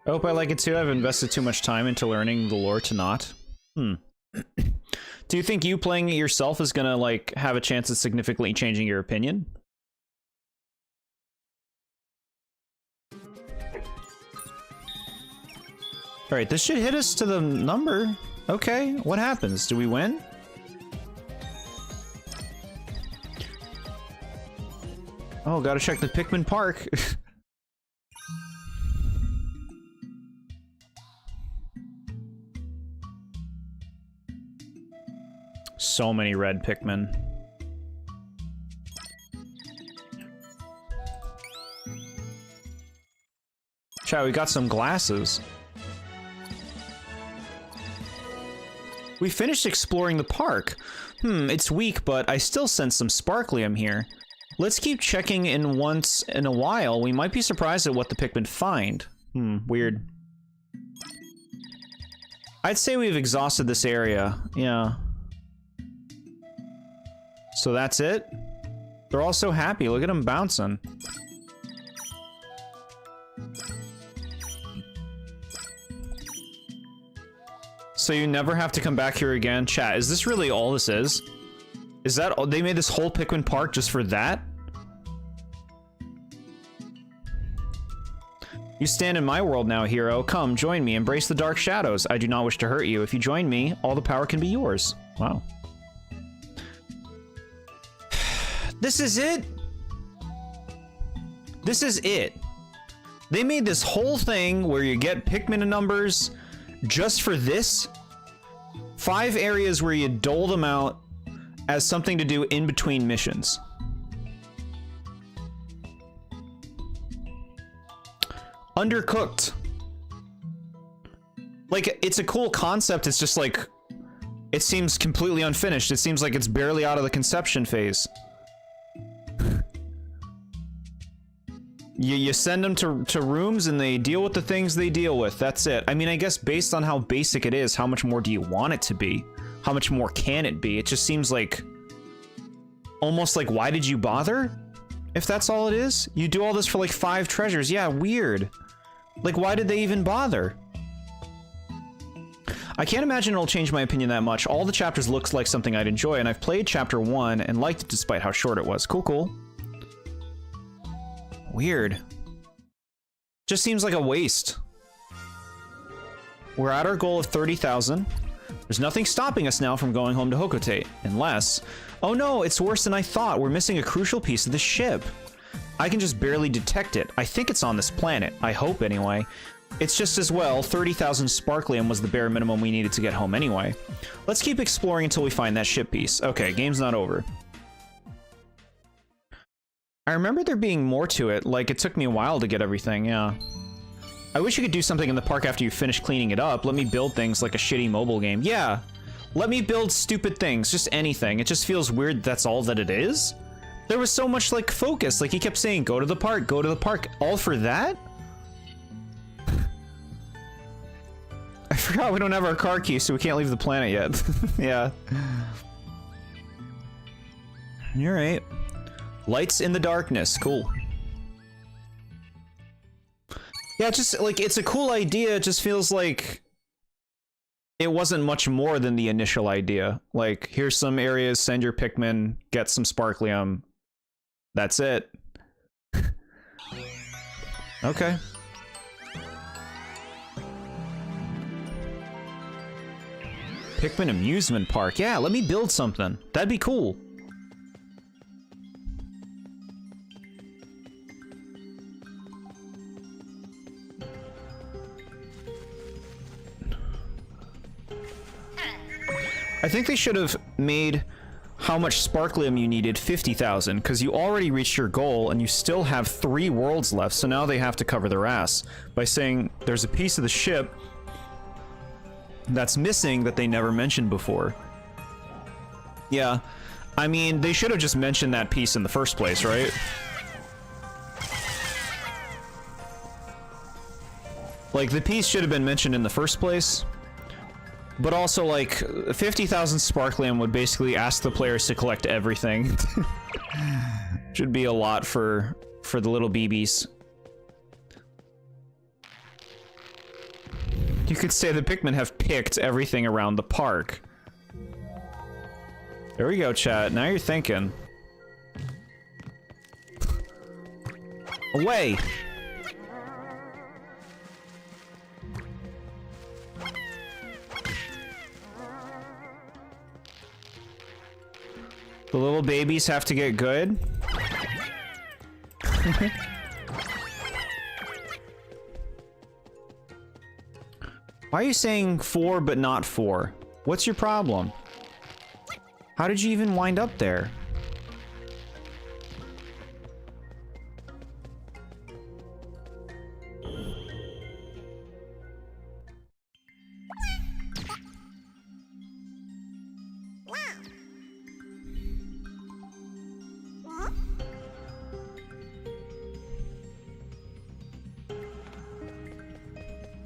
I hope I like it too. I've invested too much time into learning the lore to not. Do you think you playing it yourself is gonna, like, have a chance of significantly changing your opinion? Alright, this should hit us to the number. Okay, what happens? Do we win? Oh, gotta check the Pikmin Park. So many red Pikmin. Chat, we got some glasses. We finished exploring the park. It's weak, but I still sense some sparklium here. Let's keep checking in once in a while. We might be surprised at what the Pikmin find. Weird. I'd say we've exhausted this area. Yeah. So that's it? They're all so happy. Look at them bouncing. So you never have to come back here again? Chat, is this really all this is? Is that all? They made this whole Pikmin Park just for that? You stand in my world now, hero. Come, join me. Embrace the dark shadows. I do not wish to hurt you. If you join me, all the power can be yours. Wow. This is it? This is it. They made this whole thing where you get Pikmin numbers just for this. 5 areas where you dole them out as something to do in between missions. Undercooked. Like, it's a cool concept, it's just like, it seems completely unfinished. It seems like it's barely out of the conception phase. You send them to rooms and they deal with the things they deal with. That's it. I mean, I guess based on how basic it is, how much more do you want it to be? How much more can it be? It just seems like... almost like, why did you bother? If that's all it is? You do all this for like 5 treasures. Yeah, weird. Like, why did they even bother? I can't imagine it'll change my opinion that much. All the chapters looks like something I'd enjoy, and I've played chapter 1 and liked it despite how short it was. Cool, cool. Weird. Just seems like a waste. We're at our goal of 30,000. There's nothing stopping us now from going home to Hocotate. Unless... oh no, it's worse than I thought. We're missing a crucial piece of the ship. I can just barely detect it. I think it's on this planet. I hope, anyway. It's just as well, 30,000 sparklium was the bare minimum we needed to get home anyway. Let's keep exploring until we find that ship piece. Okay, game's not over. I remember there being more to it, like it took me a while to get everything, yeah. I wish you could do something in the park after you finish cleaning it up. Let me build things like a shitty mobile game. Yeah. Let me build stupid things, just anything. It just feels weird that's all that it is. There was so much, like, focus. Like, he kept saying, go to the park, go to the park. All for that? I forgot we don't have our car key, so we can't leave the planet yet. Yeah. Alright. Lights in the darkness. Cool. Yeah, just, like, it's a cool idea. It just feels like it wasn't much more than the initial idea. Like, here's some areas, send your Pikmin, get some Sparklium. That's it. Okay. Pikmin amusement park. Yeah, let me build something. That'd be cool. I think they should have made how much Sparklium you needed 50,000, because you already reached your goal and you still have 3 worlds left, so now they have to cover their ass by saying there's a piece of the ship that's missing that they never mentioned before. Yeah, I mean, they should have just mentioned that piece in the first place, right? Like, the piece should have been mentioned in the first place. But also, like, 50,000 Sparklium would basically ask the players to collect everything. Should be a lot for the little BBs. You could say the Pikmin have picked everything around the park. There we go, chat. Now you're thinking. Away! The little babies have to get good? Why are you saying 4 but not 4? What's your problem? How did you even wind up there?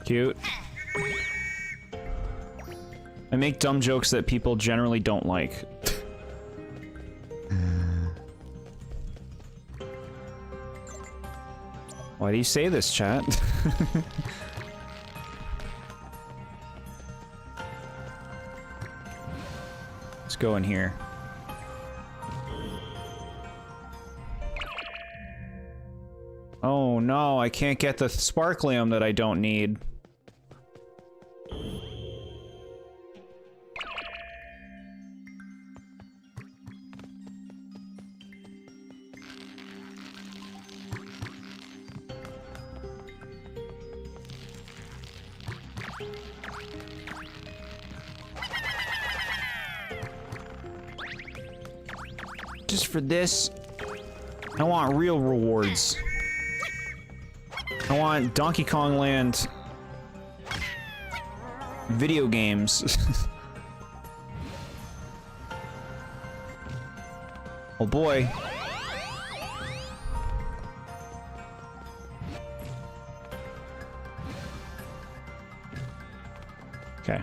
Cute. I make dumb jokes that people generally don't like. Why do you say this, chat? Let's go in here. Oh no, I can't get the Sparklium that I don't need. Just for this, I want real rewards. I want Donkey Kong Land video games. Oh boy. Okay.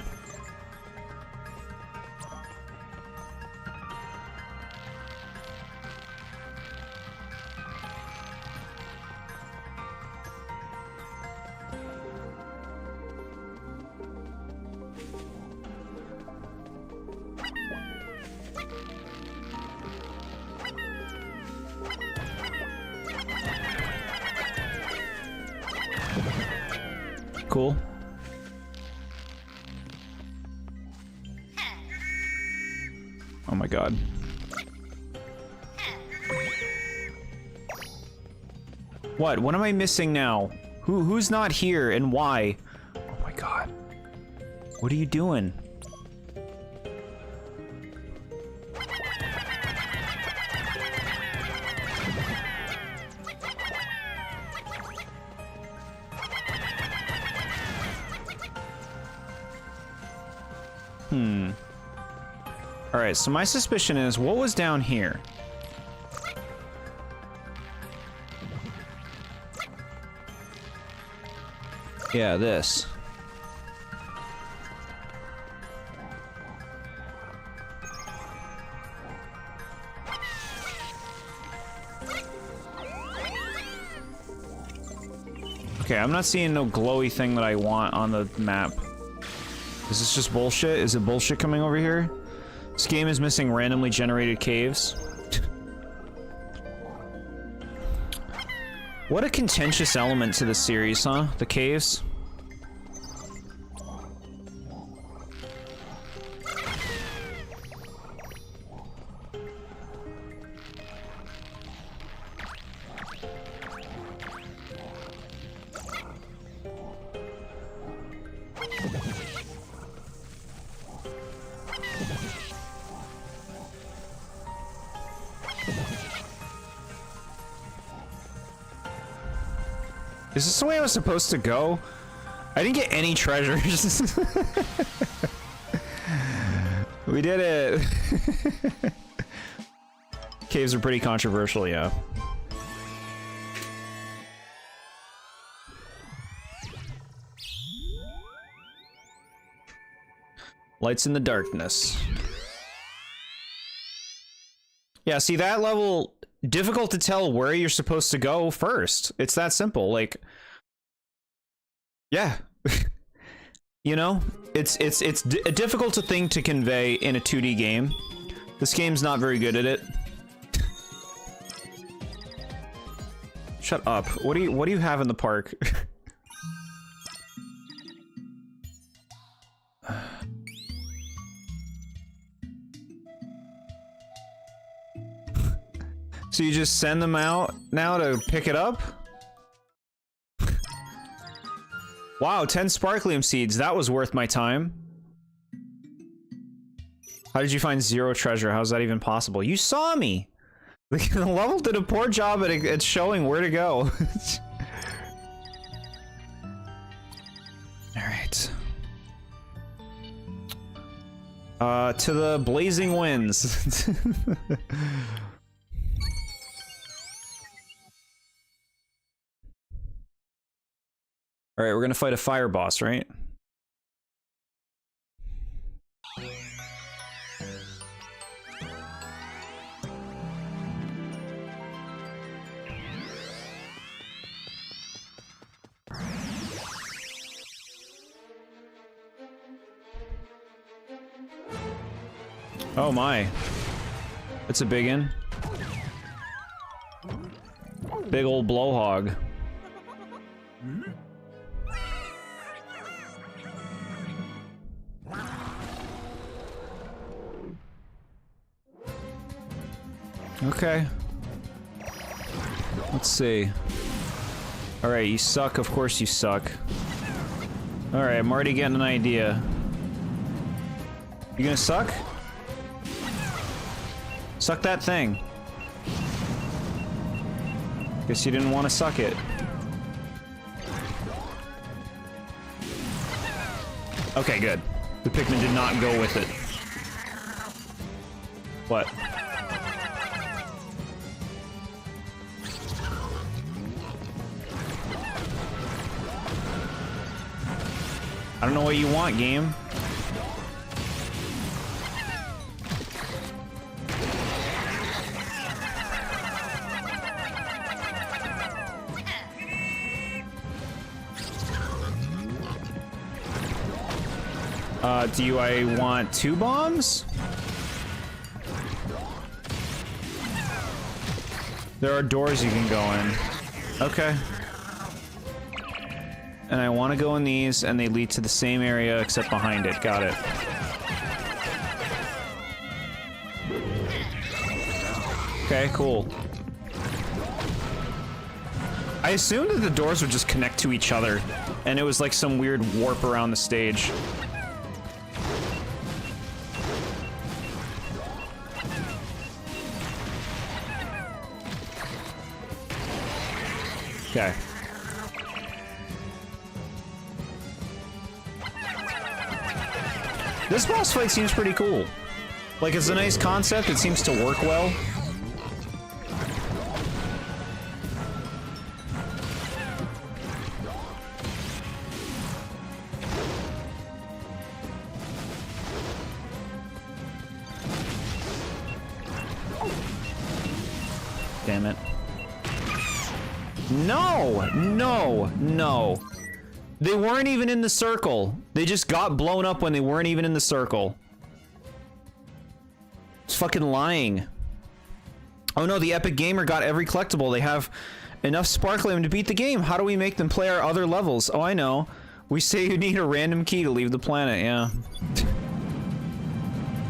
Cool. Oh my god. What? What am I missing now? Who's not here and why? Oh my god. What are you doing? Alright, so my suspicion is, what was down here? Yeah, this. Okay, I'm not seeing no glowy thing that I want on the map. Is this just bullshit? Is it bullshit coming over here? This game is missing randomly generated caves. What a contentious element to this series, huh? The caves. Is this the way I was supposed to go? I didn't get any treasures. We did it. Caves are pretty controversial, yeah. Lights in the darkness. Yeah, see that level, difficult to tell where you're supposed to go first. It's that simple, like, yeah. You know, it's a difficult thing to convey in a 2D game. This game's not very good at it. Shut up. What do you have in the park? So you just send them out now to pick it up? Wow, 10 sparklium seeds. That was worth my time. How did you find 0 treasure? How's that even possible? You saw me! The level did a poor job at showing where to go. Alright. To the blazing winds. Alright, we're gonna fight a fire boss, right? Oh my. It's a big one. Big old blowhog. Okay. Let's see. Alright, you suck. Of course you suck. Alright, I'm already getting an idea. You gonna suck? Suck that thing. Guess you didn't want to suck it. Okay, good. The Pikmin did not go with it. What? I don't know what you want, game. Do I want 2 bombs? There are doors you can go in. Okay. And I want to go in these, and they lead to the same area except behind it. Got it. Okay, cool. I assumed that the doors would just connect to each other, and it was like some weird warp around the stage. Okay. This boss fight seems pretty cool. Like, it's a nice concept, it seems to work well. Damn it. No! No! No! They weren't even in the circle. They just got blown up when they weren't even in the circle. It's fucking lying. Oh no, the Epic Gamer got every collectible. They have enough Sparklium to beat the game. How do we make them play our other levels? Oh, I know. We say you need a random key to leave the planet, yeah.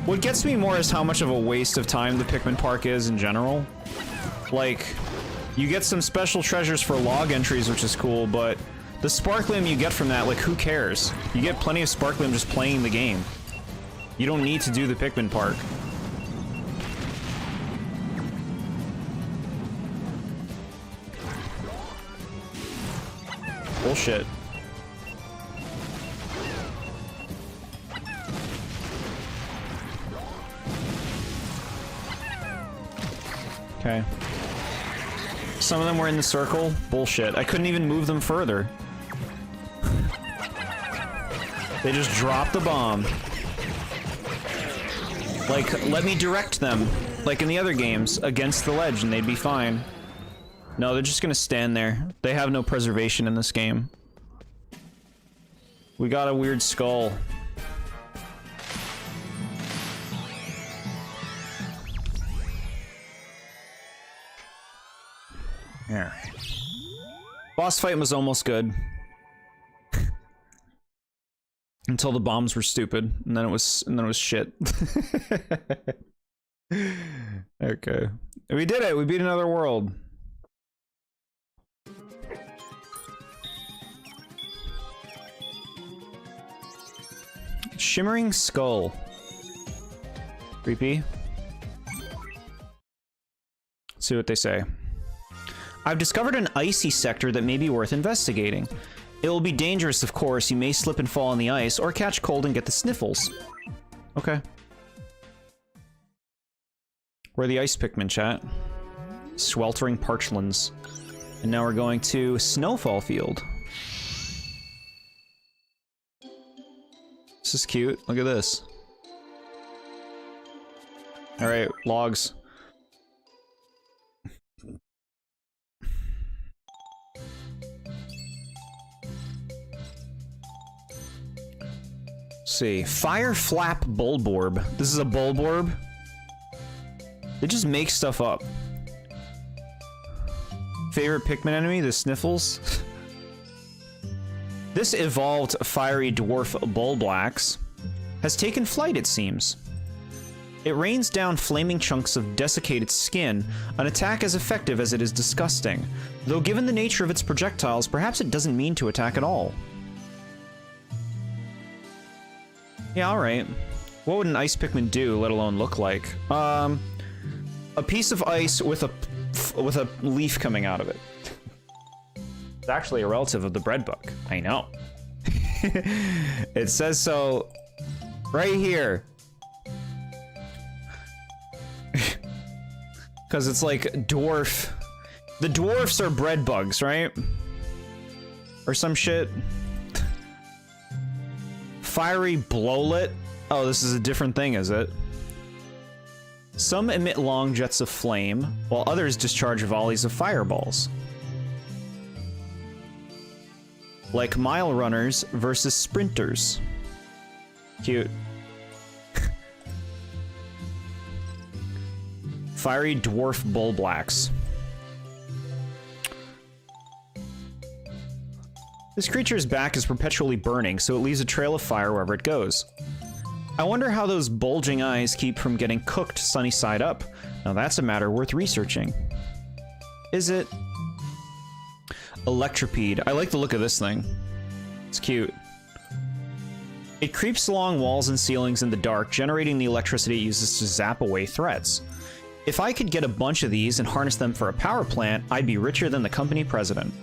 What gets me more is how much of a waste of time the Pikmin Park is in general. Like, you get some special treasures for log entries, which is cool, but the Sparklium you get from that, like, who cares? You get plenty of Sparklium just playing the game. You don't need to do the Pikmin Park. Bullshit. Okay. Some of them were in the circle. Bullshit. I couldn't even move them further. They just dropped the bomb. Like, let me direct them, like in the other games, against the ledge and they'd be fine. No, they're just gonna stand there. They have no preservation in this game. We got a weird skull. There. Boss fight was almost good. Until the bombs were stupid, and then it was shit. Okay. We did it! We beat another world. Shimmering Skull. Creepy. Let's see what they say. I've discovered an icy sector that may be worth investigating. It will be dangerous, of course. You may slip and fall on the ice, or catch cold and get the sniffles. Okay. We're the ice Pikmin, chat. Sweltering Parchlands. And now we're going to Snowfall Field. This is cute. Look at this. Alright, logs. See. Fire Flap Bulborb. This is a Bulborb. They just make stuff up. Favorite Pikmin enemy? The Sniffles. This evolved fiery dwarf Bulblax has taken flight, it seems. It rains down flaming chunks of desiccated skin, an attack as effective as it is disgusting. Though given the nature of its projectiles, perhaps it doesn't mean to attack at all. Yeah, alright. What would an ice Pikmin do, let alone look like? A piece of ice with a leaf coming out of it. It's actually a relative of the bread book. I know. It says so right here. Because it's like dwarf. The dwarfs are bread bugs, right? Or some shit. Fiery Blowlet. Oh, this is a different thing, is it? Some emit long jets of flame, while others discharge volleys of fireballs. Like mile runners versus sprinters. Cute. Fiery Dwarf Bulblax. This creature's back is perpetually burning, so it leaves a trail of fire wherever it goes. I wonder how those bulging eyes keep from getting cooked sunny side up. Now that's a matter worth researching. Is it? Electropede. I like the look of this thing. It's cute. It creeps along walls and ceilings in the dark, generating the electricity it uses to zap away threats. If I could get a bunch of these and harness them for a power plant, I'd be richer than the company president.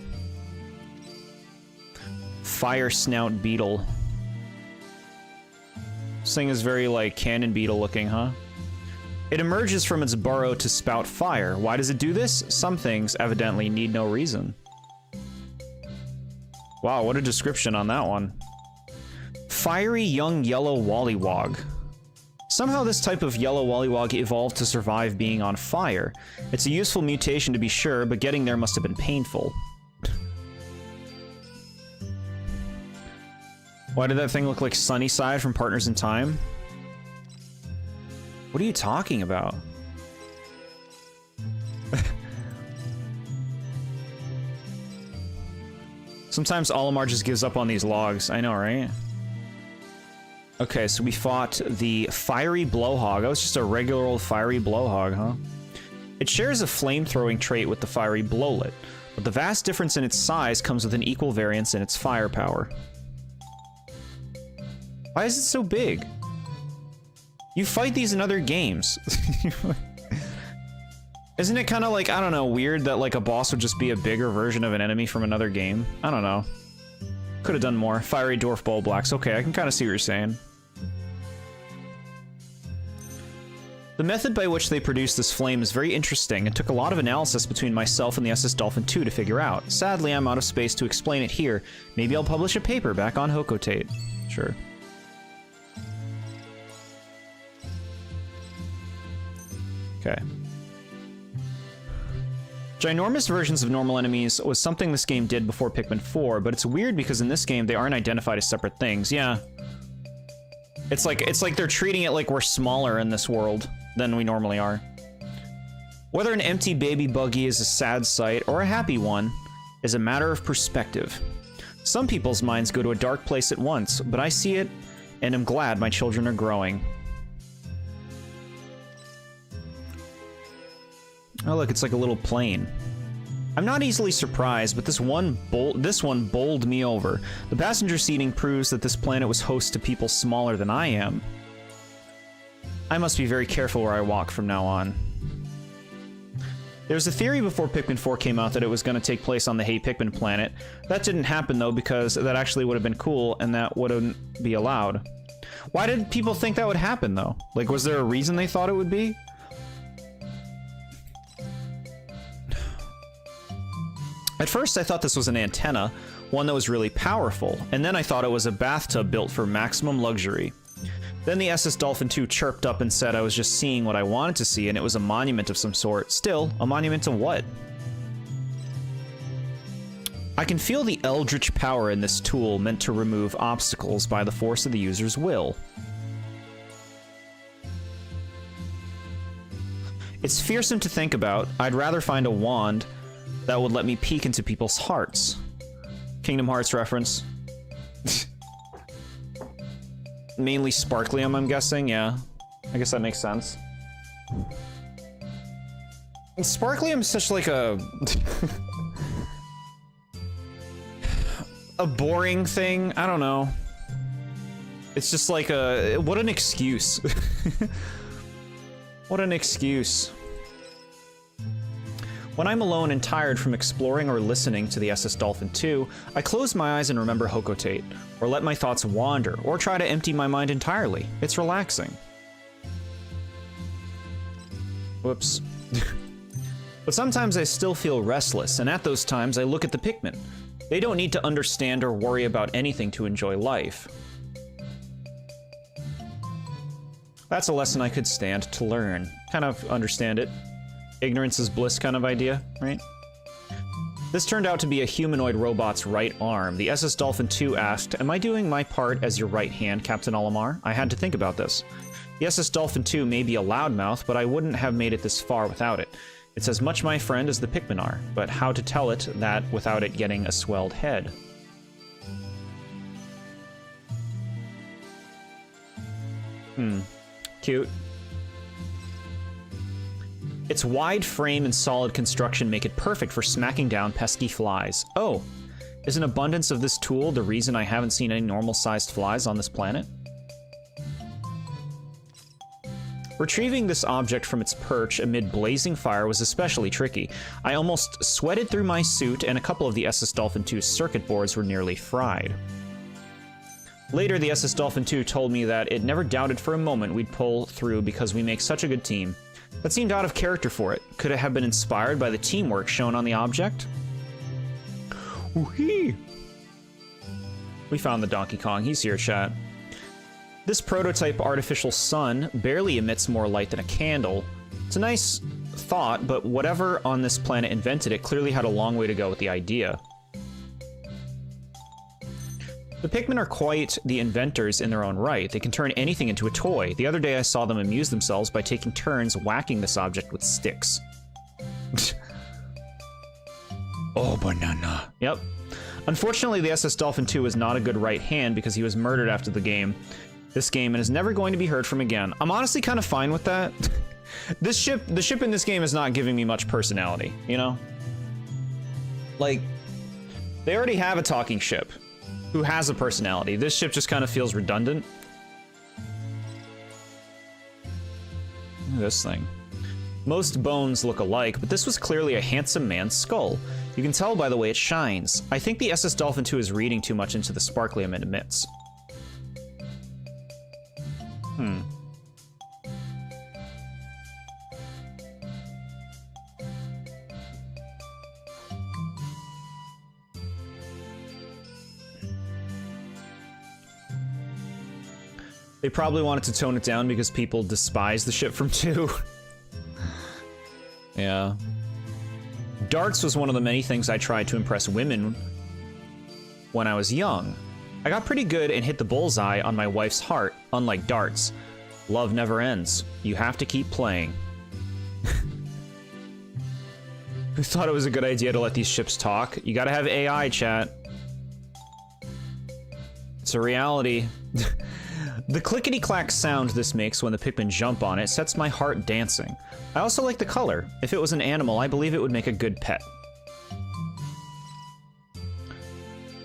Fire Snout Beetle. This thing is very, like, cannon beetle looking, huh? It emerges from its burrow to spout fire. Why does it do this? Some things evidently need no reason. Wow, what a description on that one. Fiery young yellow wollywog. Somehow this type of yellow wollywog evolved to survive being on fire. It's a useful mutation to be sure, but getting there must have been painful. Why did that thing look like Sunnyside from Partners in Time? What are you talking about? Sometimes Olimar just gives up on these logs. I know, right? Okay, so we fought the fiery blowhog. That was just a regular old fiery blowhog, huh? It shares a flame-throwing trait with the fiery blowlet, but the vast difference in its size comes with an equal variance in its firepower. Why is it so big? You fight these in other games. Isn't it kind of like, I don't know, weird that like a boss would just be a bigger version of an enemy from another game? I don't know. Could have done more. Fiery dwarf bull blacks. Okay, I can kind of see what you're saying. The method by which they produce this flame is very interesting and took a lot of analysis between myself and the SS Dolphin 2 to figure out. Sadly, I'm out of space to explain it here. Maybe I'll publish a paper back on Hokotate. Sure. Okay. Ginormous versions of normal enemies was something this game did before Pikmin 4, but it's weird because in this game they aren't identified as separate things. Yeah. It's like they're treating it like we're smaller in this world than we normally are. Whether an empty baby buggy is a sad sight or a happy one is a matter of perspective. Some people's minds go to a dark place at once, but I see it and am glad my children are growing. Oh look, it's like a little plane. I'm not easily surprised, but this one bowled me over. The passenger seating proves that this planet was host to people smaller than I am. I must be very careful where I walk from now on. There was a theory before Pikmin 4 came out that it was going to take place on the Hey Pikmin planet. That didn't happen though, because that actually would have been cool and that wouldn't be allowed. Why did people think that would happen though? Like, was there a reason they thought it would be? At first, I thought this was an antenna, one that was really powerful, and then I thought it was a bathtub built for maximum luxury. Then the SS Dolphin 2 chirped up and said I was just seeing what I wanted to see and it was a monument of some sort. Still, a monument to what? I can feel the eldritch power in this tool meant to remove obstacles by the force of the user's will. It's fearsome to think about. I'd rather find a wand that would let me peek into people's hearts. Kingdom Hearts reference. Mainly Sparklium, I'm guessing, yeah. I guess that makes sense. Sparklium is such like a... a boring thing, I don't know. It's just like a... what an excuse. What an excuse. When I'm alone and tired from exploring or listening to the SS Dolphin 2, I close my eyes and remember Hokotate, or let my thoughts wander, or try to empty my mind entirely. It's relaxing. Whoops. But sometimes I still feel restless, and at those times I look at the Pikmin. They don't need to understand or worry about anything to enjoy life. That's a lesson I could stand to learn. Kind of understand it. Ignorance is bliss kind of idea, right? This turned out to be a humanoid robot's right arm. The SS Dolphin 2 asked, "Am I doing my part as your right hand, Captain Olimar?" I had to think about this. The SS Dolphin 2 may be a loudmouth, but I wouldn't have made it this far without it. It's as much my friend as the Pikmin are, but how to tell it that without it getting a swelled head? Cute. Its wide frame and solid construction make it perfect for smacking down pesky flies. Oh, is an abundance of this tool the reason I haven't seen any normal-sized flies on this planet? Retrieving this object from its perch amid blazing fire was especially tricky. I almost sweated through my suit, and a couple of the SS Dolphin 2's circuit boards were nearly fried. Later, the SS Dolphin 2 told me that it never doubted for a moment we'd pull through because we make such a good team. That seemed out of character for it. Could it have been inspired by the teamwork shown on the object? Woohee! We found the Donkey Kong. He's here, chat. This prototype artificial sun barely emits more light than a candle. It's a nice thought, but whatever on this planet invented it clearly had a long way to go with the idea. The Pikmin are quite the inventors in their own right. They can turn anything into a toy. The other day I saw them amuse themselves by taking turns whacking this object with sticks. Oh, banana. Yep. Unfortunately, the SS Dolphin 2 was not a good right hand because he was murdered after this game and is never going to be heard from again. I'm honestly kind of fine with that. The ship in this game is not giving me much personality, you know? Like, they already have a talking ship who has a personality. This ship just kind of feels redundant. Look at this thing. Most bones look alike, but this was clearly a handsome man's skull. You can tell by the way it shines. I think the SS Dolphin 2 is reading too much into the sparklium it emits. They probably wanted to tone it down because people despise the ship from 2. Yeah. Darts was one of the many things I tried to impress women when I was young. I got pretty good and hit the bullseye on my wife's heart, unlike darts. Love never ends. You have to keep playing. Who thought it was a good idea to let these ships talk? You gotta have AI, chat. It's a reality. The clickety-clack sound this makes when the Pikmin jump on it sets my heart dancing. I also like the color. If it was an animal, I believe it would make a good pet.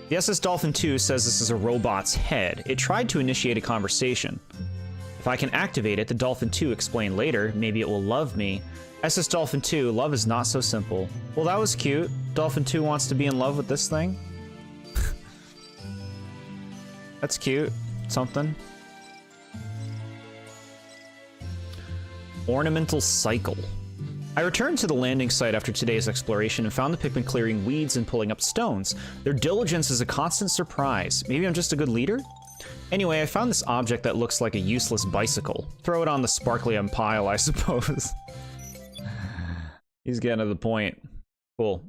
The SS Dolphin 2 says this is a robot's head. It tried to initiate a conversation. If I can activate it, the Dolphin 2 explained later, maybe it will love me. SS Dolphin 2, love is not so simple. Well, that was cute. Dolphin 2 wants to be in love with this thing. That's cute. Something. Ornamental cycle. I returned to the landing site after today's exploration and found the Pikmin clearing weeds and pulling up stones. Their diligence is a constant surprise. Maybe I'm just a good leader? Anyway, I found this object that looks like a useless bicycle. Throw it on the sparklium pile, I suppose. He's getting to the point. Cool.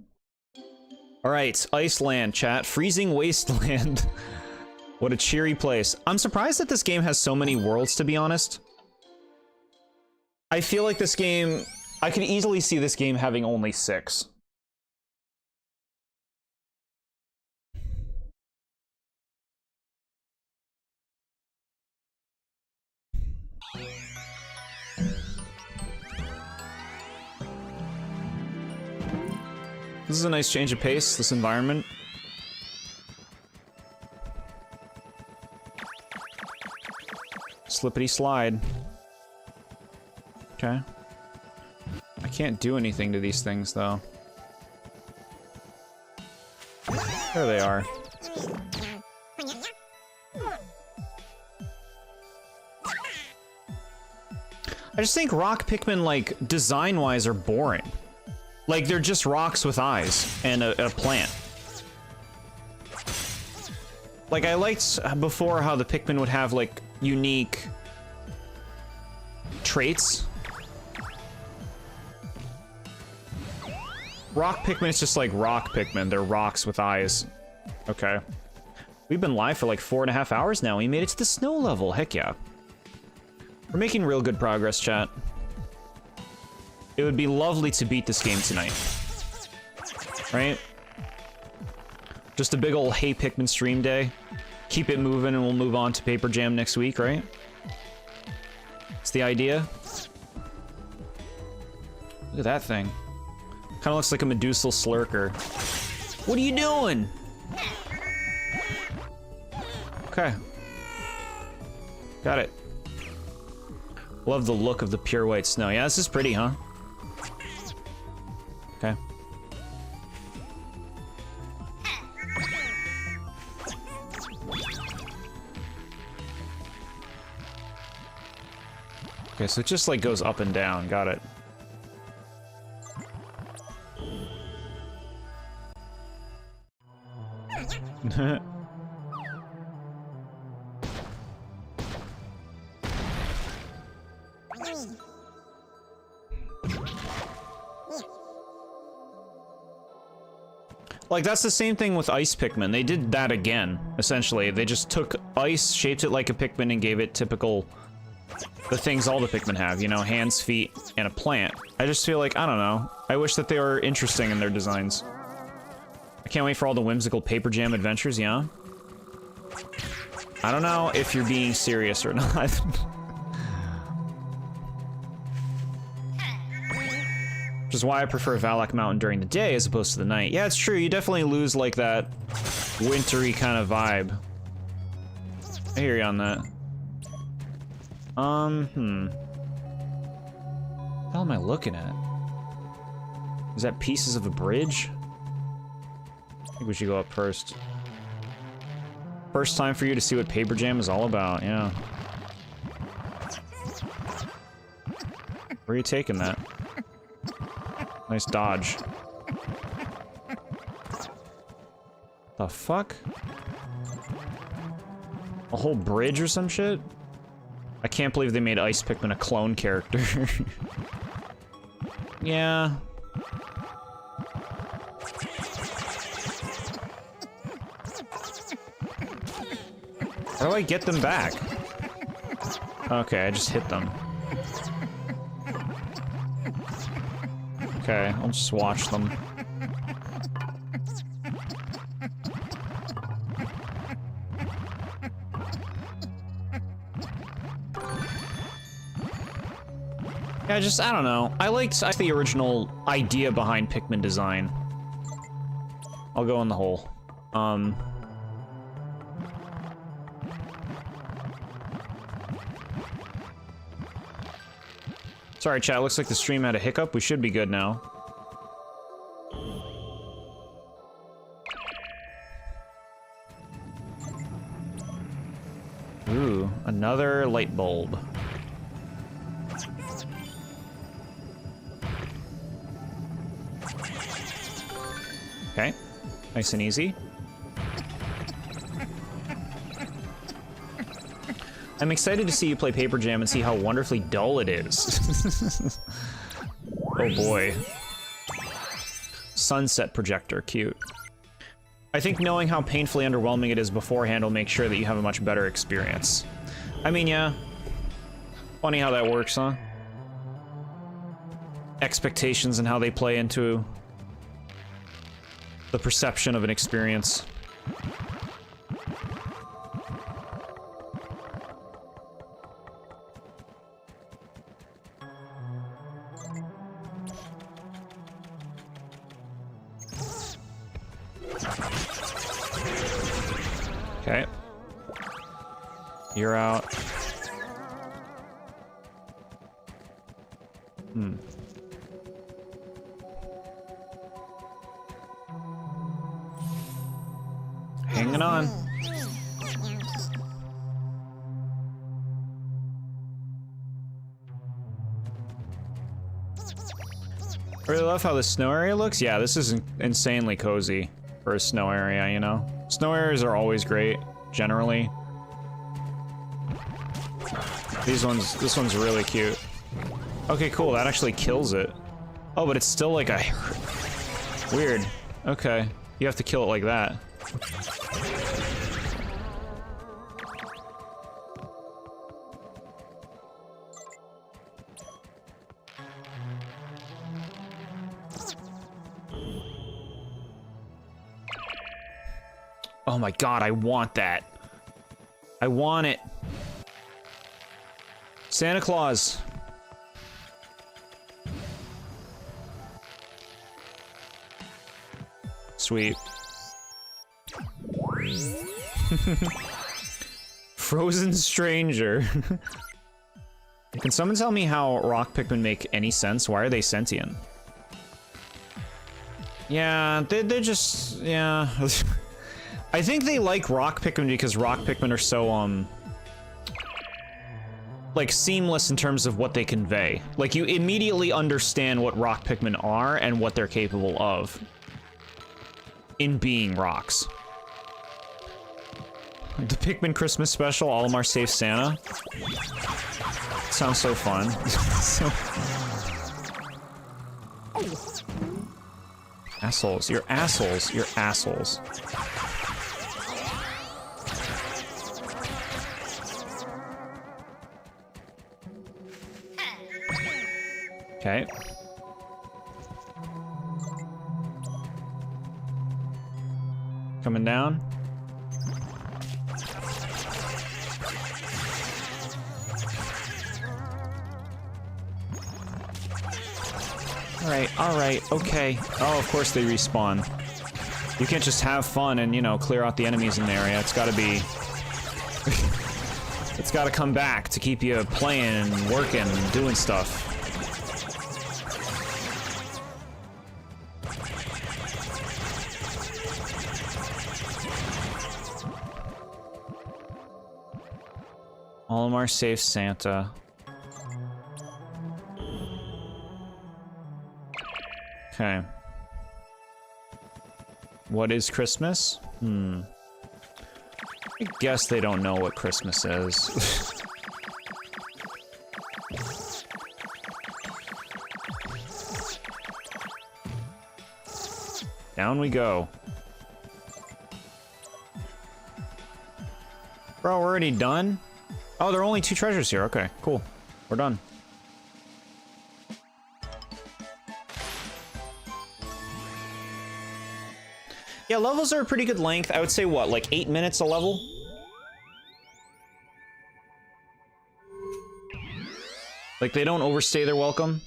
Alright, Iceland, chat. Freezing wasteland. What a cheery place. I'm surprised that this game has so many worlds, to be honest. I feel like this game... I could easily see this game having only 6. This is a nice change of pace, this environment. Slippity slide. Okay. I can't do anything to these things, though. There they are. I just think rock Pikmin, like, design-wise, are boring. Like, they're just rocks with eyes and a plant. Like, I liked before how the Pikmin would have, like, unique traits. Rock Pikmin is just like rock Pikmin. They're rocks with eyes. Okay. We've been live for like 4.5 hours now. We made it to the snow level. Heck yeah. We're making real good progress, chat. It would be lovely to beat this game tonight. Right? Just a big ol' Hey Pikmin stream day. Keep it moving and we'll move on to Paper Jam next week, right? It's the idea. Look at that thing. Kind of looks like a Medusal Slurker. What are you doing? Okay. Got it. Love the look of the pure white snow. Yeah, this is pretty, huh? Okay. Okay, so it just like goes up and down. Got it. Like, that's the same thing with ice Pikmin. They did that again, essentially. They just took ice, shaped it like a Pikmin, and gave it typical... the things all the Pikmin have, you know, hands, feet, and a plant. I just feel like, I don't know. I wish that they were interesting in their designs. I can't wait for all the whimsical paper jam adventures, yeah? I don't know if you're being serious or not. Which is why I prefer Valak Mountain during the day as opposed to the night. Yeah, it's true, you definitely lose, like, that wintry kind of vibe. I hear you on that. What the hell am I looking at? Is that pieces of a bridge? I think we should go up first. First time for you to see what Paper Jam is all about, yeah. Where are you taking that? Nice dodge. The fuck? A whole bridge or some shit? I can't believe they made Ice Pikmin a clone character. Yeah. How do I get them back? Okay, I just hit them. Okay, I'll just watch them. Yeah, I don't know. I liked the original idea behind Pikmin design. I'll go in the hole. Sorry, chat, looks like the stream had a hiccup. We should be good now. Ooh, another light bulb. Okay, nice and easy. I'm excited to see you play Paper Jam and see how wonderfully dull it is. Oh boy. Sunset projector, cute. I think knowing how painfully underwhelming it is beforehand will make sure that you have a much better experience. I mean, yeah. Funny how that works, huh? Expectations and how they play into the perception of an experience. Okay. You're out. Hanging on. I really love how the snow area looks. Yeah, this is insanely cozy for a snow area, you know? Snow areas are always great, generally. This one's really cute. Okay, cool, that actually kills it. Oh, but it's still like a... Weird. Okay, you have to kill it like that. Oh my god, I want that. I want it. Santa Claus. Sweet. Frozen stranger. Can someone tell me how rock Pikmin make any sense? Why are they sentient? Yeah, they're just... yeah. I think they like rock Pikmin because rock Pikmin are so, like, seamless in terms of what they convey. Like, you immediately understand what rock Pikmin are and what they're capable of in being rocks. The Pikmin Christmas special, Olimar Safe Santa. Sounds so fun. Assholes. You're assholes. You're assholes. Okay. Coming down. Alright, okay. Oh, of course they respawn. You can't just have fun and, you know, clear out the enemies in the area. It's gotta be... it's gotta come back to keep you playing and working and doing stuff. Olimar Safe Santa. Okay. What is Christmas? I guess they don't know what Christmas is. Down we go. Bro, we're already done? Oh, there are only 2 treasures here. Okay, cool. We're done. Yeah, levels are a pretty good length. I would say, what, like 8 minutes a level? Like, they don't overstay their welcome.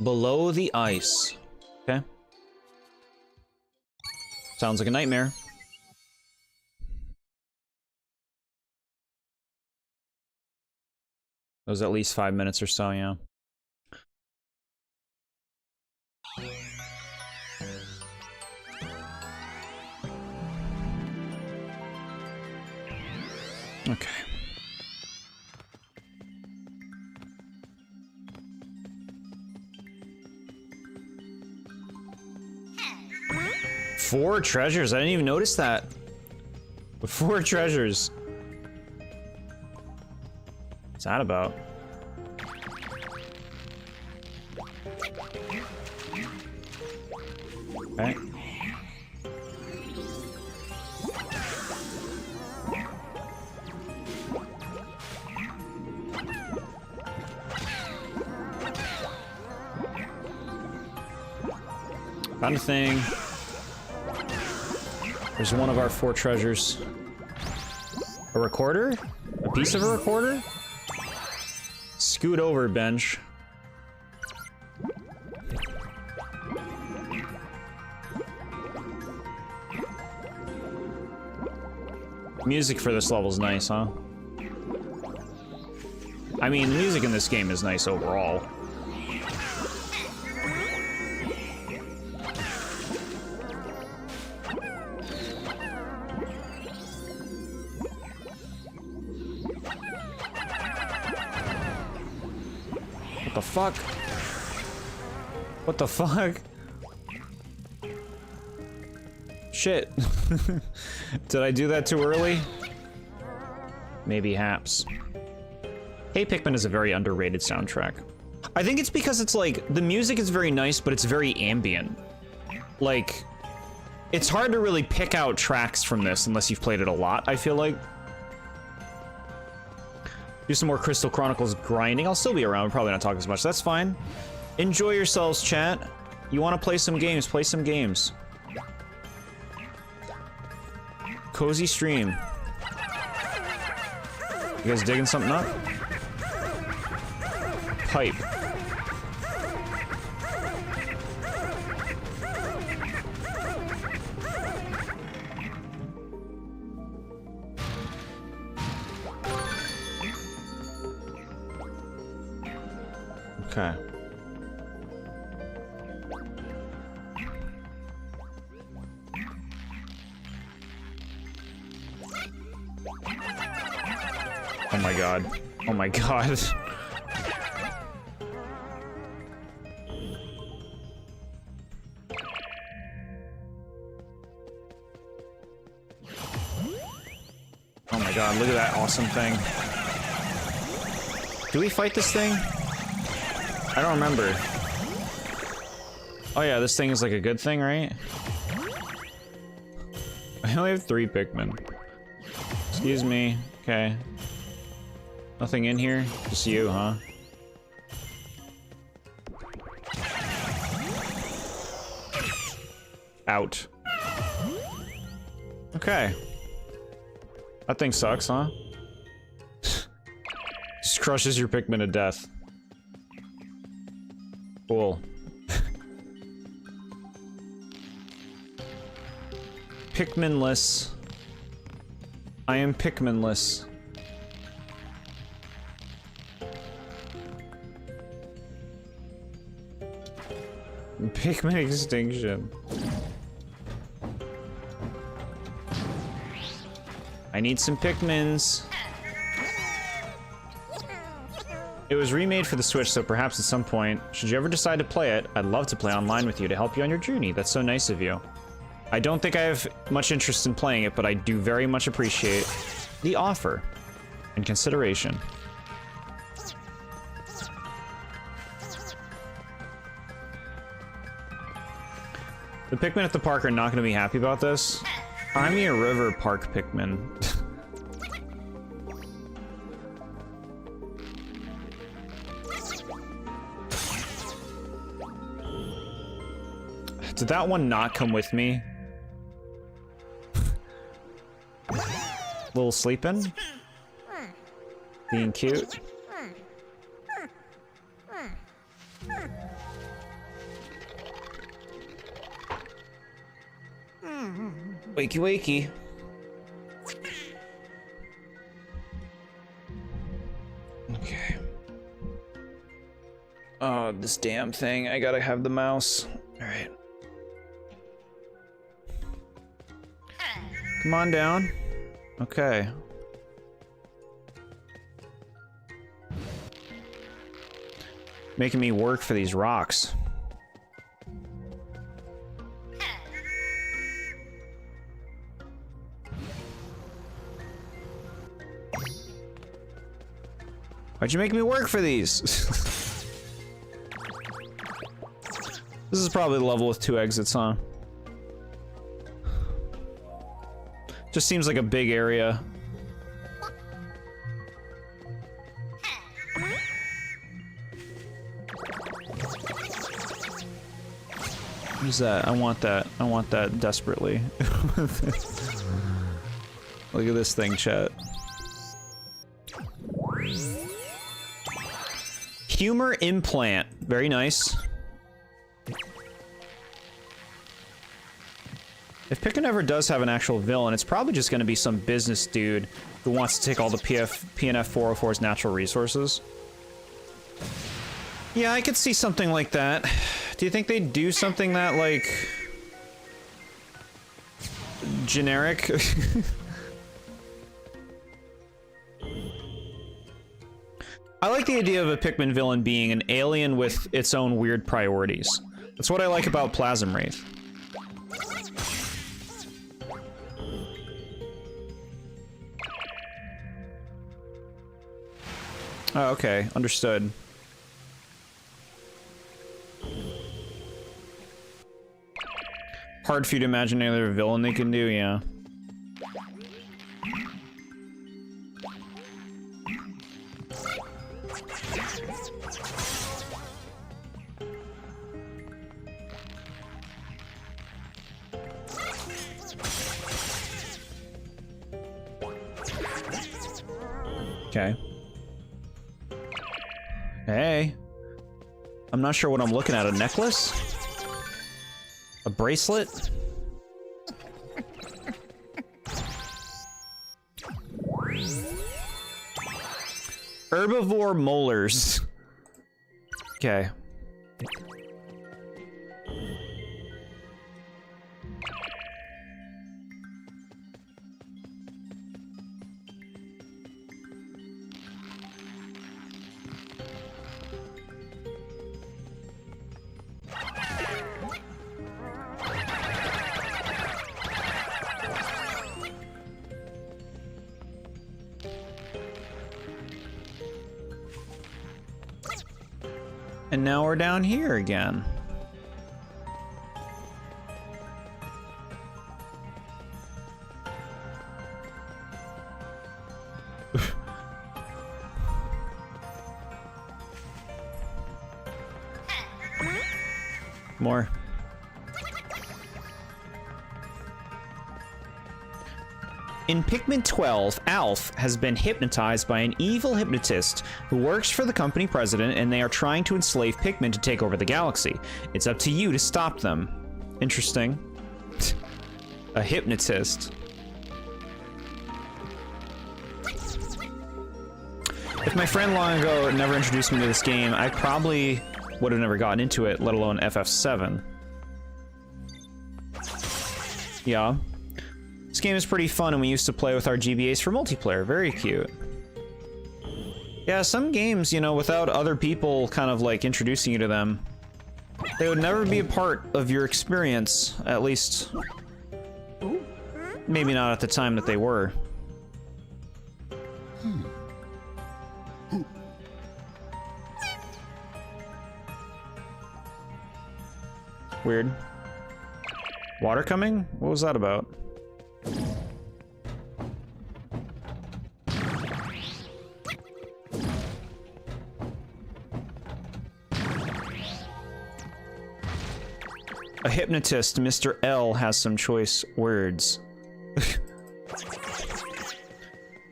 Below the ice. Okay. Sounds like a nightmare. It was at least 5 minutes or so, yeah. Okay. Four treasures. I didn't even notice that. 4 treasures. What's that about? Okay. Found a thing. There's one of our 4 treasures. A recorder? A piece of a recorder? Scoot over, bench. Music for this level is nice, huh? I mean, the music in this game is nice overall. What the fuck? What the fuck? Shit. Did I do that too early? Maybe haps. Hey Pikmin is a very underrated soundtrack. I think it's because it's like, the music is very nice, but it's very ambient. Like, it's hard to really pick out tracks from this unless you've played it a lot, I feel like. Do some more Crystal Chronicles grinding. I'll still be around, probably not talk as much. That's fine. Enjoy yourselves, chat. You want to play some games, play some games. Cozy stream. You guys digging something up? Pipe. Okay. Oh my god. Oh my god. Oh my god, look at that awesome thing. Do we fight this thing? I don't remember. Oh yeah, this thing is like a good thing, right? I only have 3 Pikmin. Excuse me. Okay. Nothing in here? Just you, huh? Out. Okay. That thing sucks, huh? Just crushes your Pikmin to death. Cool. Pikminless. I am Pikminless. Pikmin extinction. I need some Pikmins. It was remade for the Switch, so perhaps at some point, should you ever decide to play it, I'd love to play online with you to help you on your journey. That's so nice of you. I don't think I have much interest in playing it, but I do very much appreciate the offer and consideration. The Pikmin at the park are not going to be happy about this. I'm a river park Pikmin. Did that one not come with me? Little sleeping? Being cute? Wakey wakey. Okay. Oh, this damn thing. I gotta have the mouse. Alright. Come on down. Okay. Making me work for these rocks. Why'd you make me work for these? This is probably the level with 2 exits, huh? Just seems like a big area. What is that? I want that. I want that desperately. Look at this thing, chat. Humor implant. Very nice. If Pikmin ever does have an actual villain, it's probably just going to be some business dude who wants to take all the PNF 404's natural resources. Yeah, I could see something like that. Do you think they'd do something that, like, generic? I like the idea of a Pikmin villain being an alien with its own weird priorities. That's what I like about Plasm Wraith. Oh, okay. Understood. Hard for you to imagine any other villain they can do, yeah. Okay. Hey. I'm not sure what I'm looking at. A necklace? A bracelet? Herbivore molars. Okay. And now we're down here again. More. In Pikmin 12, Alf has been hypnotized by an evil hypnotist who works for the company president, and they are trying to enslave Pikmin to take over the galaxy. It's up to you to stop them. Interesting. A hypnotist. If my friend long ago never introduced me to this game, I probably would have never gotten into it, let alone FF7. Yeah. This game is pretty fun, and we used to play with our GBAs for multiplayer. Very cute. Yeah, some games, you know, without other people kind of like introducing you to them, they would never be a part of your experience, at least maybe not at the time that they were. Weird. Water coming? What was that about? A hypnotist, Mr. L, has some choice words.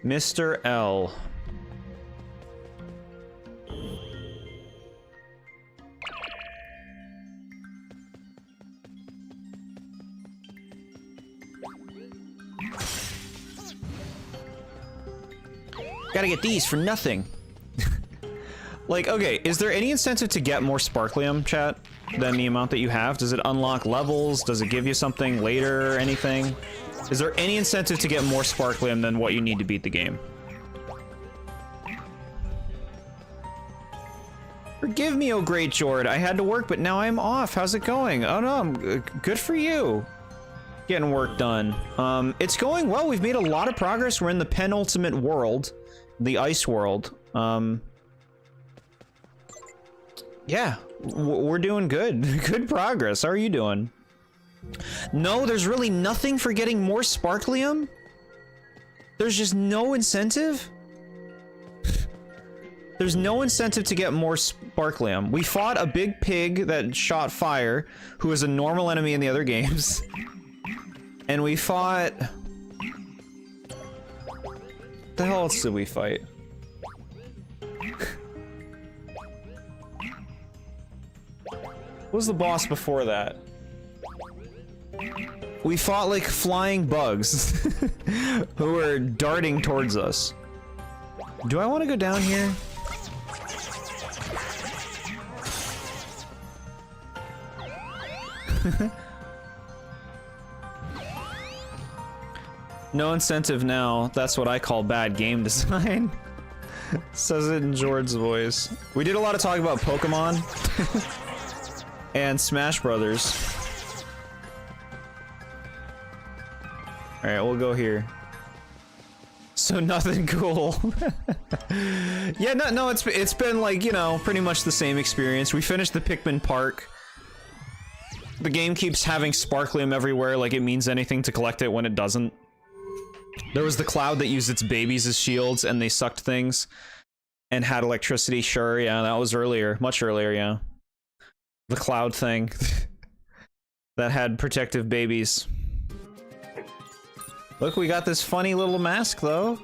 Mr. L. Gotta get these for nothing. Like, okay, is there any incentive to get more Sparklium, chat, than the amount that you have? Does it unlock levels? Does it give you something later or anything? Is there any incentive to get more Sparklium than what you need to beat the game? Forgive me, oh great Jord. I had to work, but now I'm off. How's it going? Oh no, good for you. Getting work done. It's going well. We've made a lot of progress. We're in the penultimate world, the ice world. Yeah, we're doing good. Good progress. How are you doing? No, there's really nothing for getting more Sparklium? There's just no incentive? There's no incentive to get more Sparklium. We fought a big pig that shot fire, who is a normal enemy in the other games. And we fought... The hell else did we fight? What was the boss before that? We fought like flying bugs who were darting towards us. Do I want to go down here? No incentive now. That's what I call bad game design. Says it in Jord's voice. We did a lot of talk about Pokemon. And Smash Brothers. Alright, we'll go here. So nothing cool. Yeah, no, it's been like, you know, pretty much the same experience. We finished the Pikmin Park. The game keeps having Sparklium everywhere, like it means anything to collect it when it doesn't. There was the cloud that used its babies as shields, and they sucked things. And had electricity, sure, yeah, that was earlier. Much earlier, yeah. The cloud thing that had protective babies. Look, we got this funny little mask, though.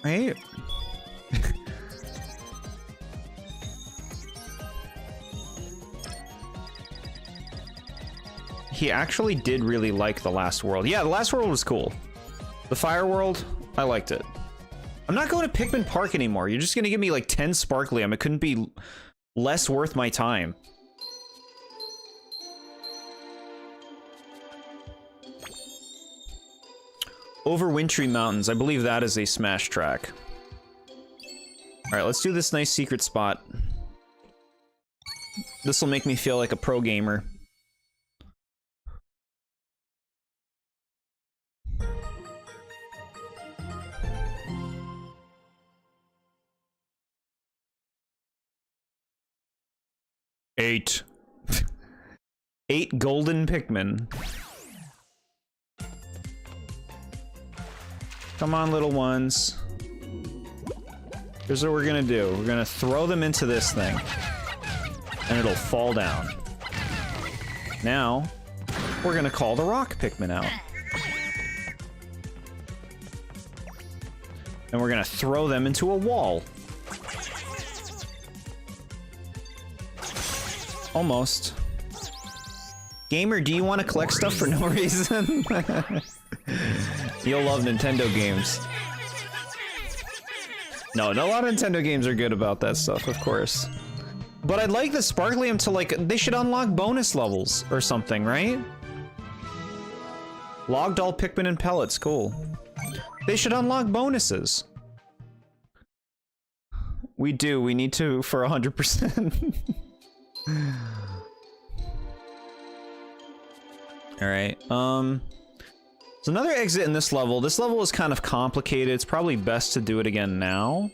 Right? He actually did really like the last world. Yeah, the last world was cool. The fire world, I liked it. I'm not going to Pikmin Park anymore. You're just gonna give me like 10 Sparklium. It couldn't be less worth my time. Over Wintry Mountains. I believe that is a smash track. Alright, let's do this nice secret spot. This will make me feel like a pro gamer. Eight. 8 golden Pikmin. Come on, little ones. Here's what we're gonna do. We're gonna throw them into this thing. And it'll fall down. Now, we're gonna call the rock Pikmin out. And we're gonna throw them into a wall. Almost. Gamer, do you want to collect stuff for no reason? You'll love Nintendo games. No, a lot of Nintendo games are good about that stuff, of course. But I'd like the Sparklium to, like, they should unlock bonus levels or something, right? Logged all Pikmin and pellets, cool. They should unlock bonuses. We do, we need to for 100%. Alright, there's another exit in this level. This level is kind of complicated. It's probably best to do it again now.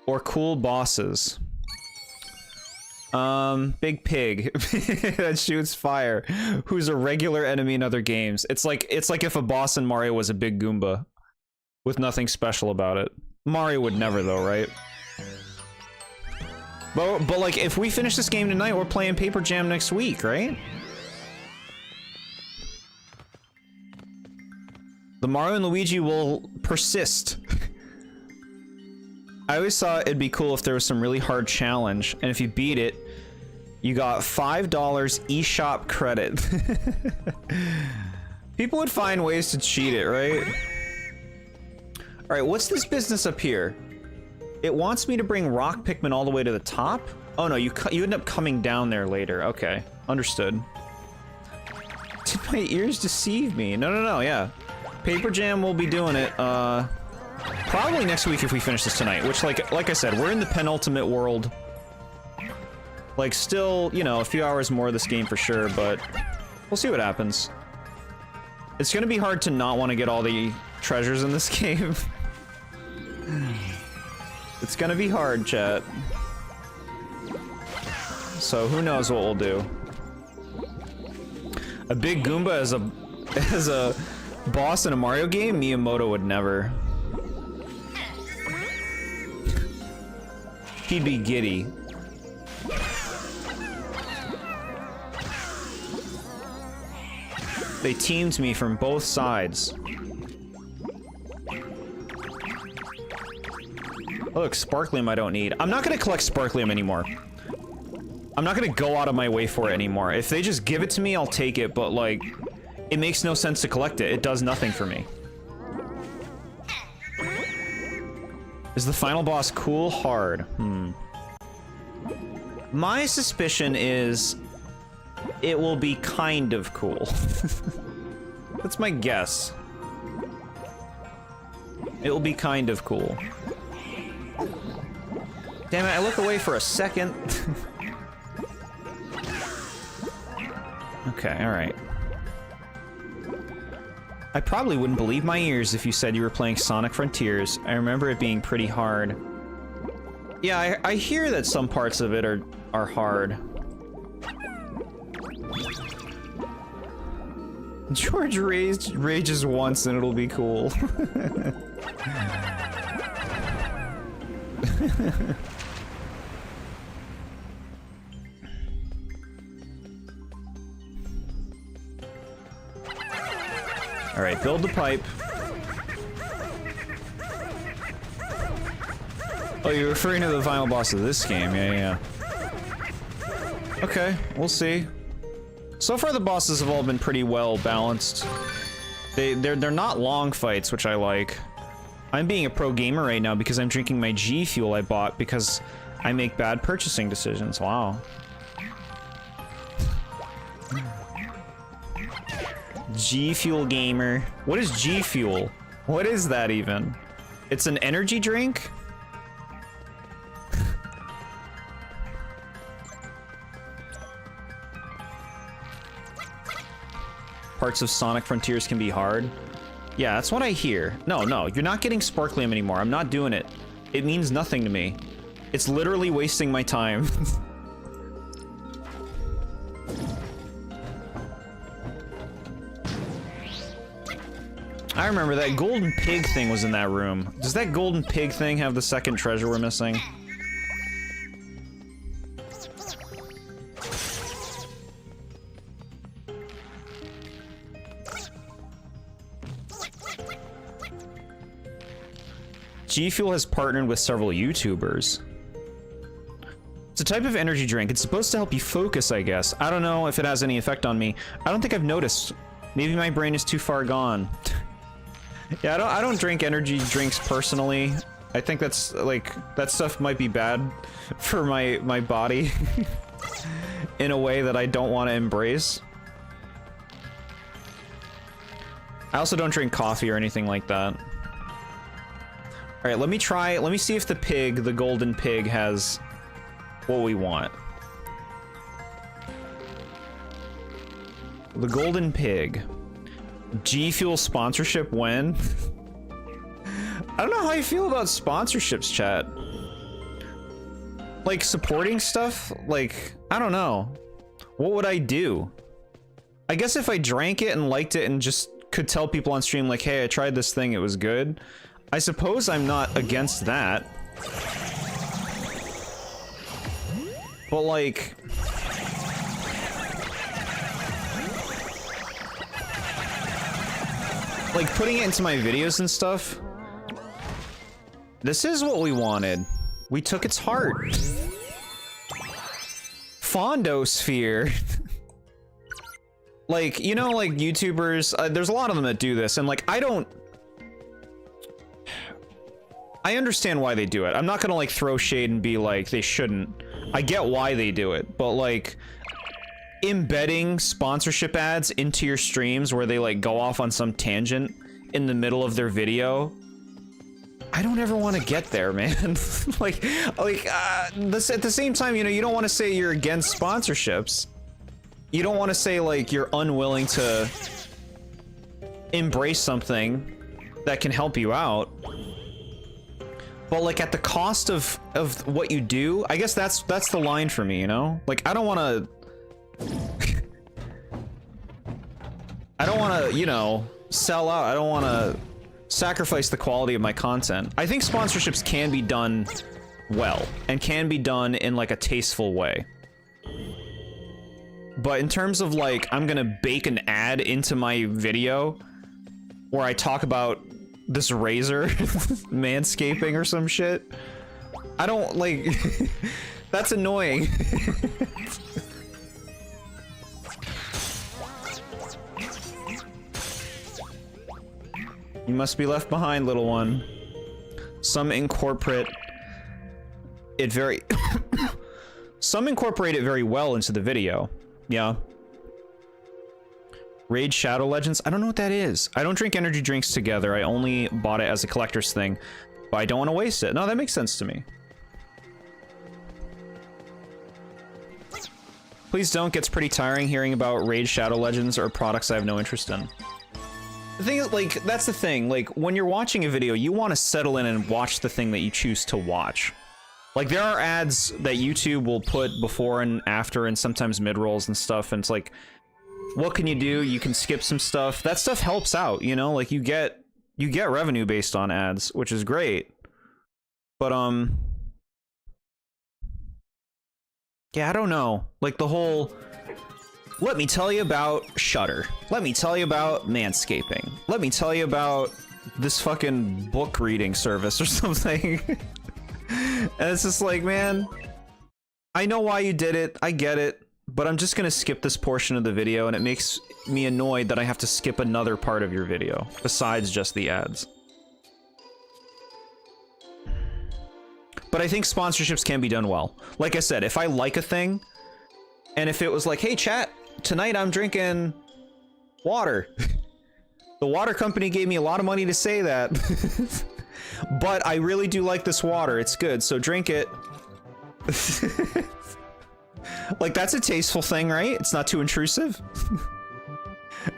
Or cool bosses. Big Pig that shoots fire, who's a regular enemy in other games. It's like if a boss in Mario was a big Goomba with nothing special about it. Mario would never though, right? But like, if we finish this game tonight, we're playing Paper Jam next week, right? The Mario and Luigi will persist. I always thought it'd be cool if there was some really hard challenge, and if you beat it, you got $5 eShop credit. People would find ways to cheat it, right? Alright, what's this business up here? It wants me to bring rock Pikmin all the way to the top? Oh no, you end up coming down there later. Okay, understood. Did my ears deceive me? No, yeah. Paper Jam will be doing it, probably next week if we finish this tonight, which, like I said, we're in the penultimate world. Like, still, you know, a few hours more of this game for sure, but we'll see what happens. It's gonna be hard to not want to get all the treasures in this game. It's gonna be hard, chat. So who knows what we'll do. A big Goomba as a boss in a Mario game? Miyamoto would never. He'd be giddy. They teamed me from both sides. Oh, look, Sparklium I don't need. I'm not gonna collect Sparklium anymore. I'm not gonna go out of my way for it anymore. If they just give it to me, I'll take it, but like, it makes no sense to collect it. It does nothing for me. Is the final boss cool? Hard. My suspicion is it will be kind of cool. That's my guess. It will be kind of cool. Damn it, I look away for a second. Okay, alright. I probably wouldn't believe my ears if you said you were playing Sonic Frontiers. I remember it being pretty hard. Yeah, I hear that some parts of it are hard. George rages once and it'll be cool. Alright, build the pipe. Oh, you're referring to the final boss of this game. Yeah. Okay, we'll see. So far, the bosses have all been pretty well balanced. They're not long fights, which I like. I'm being a pro gamer right now because I'm drinking my G Fuel I bought because I make bad purchasing decisions. Wow. G Fuel gamer. What is G Fuel? What is that even? It's an energy drink? Parts of Sonic Frontiers can be hard. Yeah, that's what I hear. No, you're not getting Sparklium anymore. I'm not doing it. It means nothing to me. It's literally wasting my time. I remember that golden pig thing was in that room. Does that golden pig thing have the second treasure we're missing? G Fuel has partnered with several YouTubers. It's a type of energy drink. It's supposed to help you focus, I guess. I don't know if it has any effect on me. I don't think I've noticed. Maybe my brain is too far gone. Yeah, I don't drink energy drinks personally. I think that's like that stuff might be bad for my body in a way that I don't want to embrace. I also don't drink coffee or anything like that. All right, let me see if the golden pig has what we want. The golden pig. G Fuel sponsorship when? I don't know how you feel about sponsorships, chat. Like supporting stuff? Like, I don't know. What would I do? I guess if I drank it and liked it and just could tell people on stream like, hey, I tried this thing, it was good. I suppose I'm not against that. But like... like putting it into my videos and stuff. This is what we wanted. We took its heart. Fondosphere. Like, you know, like YouTubers, there's a lot of them that do this, and like, I understand why they do it. I'm not gonna like throw shade and be like, they shouldn't. I get why they do it, but like, embedding sponsorship ads into your streams where they like go off on some tangent in the middle of their video, I don't ever want to get there, man. like at the same time, you know, you don't want to say you're against sponsorships. You don't want to say like you're unwilling to embrace something that can help you out. But like at the cost of what you do, I guess that's the line for me, you know? Like I don't want to you know, sell out. I don't want to sacrifice the quality of my content. I think sponsorships can be done well and can be done in like a tasteful way. But in terms of like, I'm gonna bake an ad into my video where I talk about this razor manscaping or some shit, I don't like, that's annoying. You must be left behind, little one. Some incorporate it very some incorporate it very well into the video. Yeah. Raid Shadow Legends? I don't know what that is. I don't drink energy drinks together. I only bought it as a collector's thing, but I don't want to waste it. No, that makes sense to me. Please don't. Gets pretty tiring hearing about Raid Shadow Legends or products I have no interest in. The thing is, like, that's the thing. Like, when you're watching a video, you want to settle in and watch the thing that you choose to watch. Like, there are ads that YouTube will put before and after and sometimes mid-rolls and stuff, and it's like, what can you do? You can skip some stuff. That stuff helps out, you know? Like, you get revenue based on ads, which is great. But, yeah, I don't know. Like, the whole... Let me tell you about Shudder. Let me tell you about manscaping. Let me tell you about this fucking book reading service or something. And it's just like, man, I know why you did it. I get it. But I'm just gonna skip this portion of the video, and it makes me annoyed that I have to skip another part of your video, besides just the ads. But I think sponsorships can be done well. Like I said, if I like a thing, and if it was like, hey chat, tonight I'm drinking water. The water company gave me a lot of money to say that. But I really do like this water, it's good, so drink it. Like, that's a tasteful thing, right? It's not too intrusive.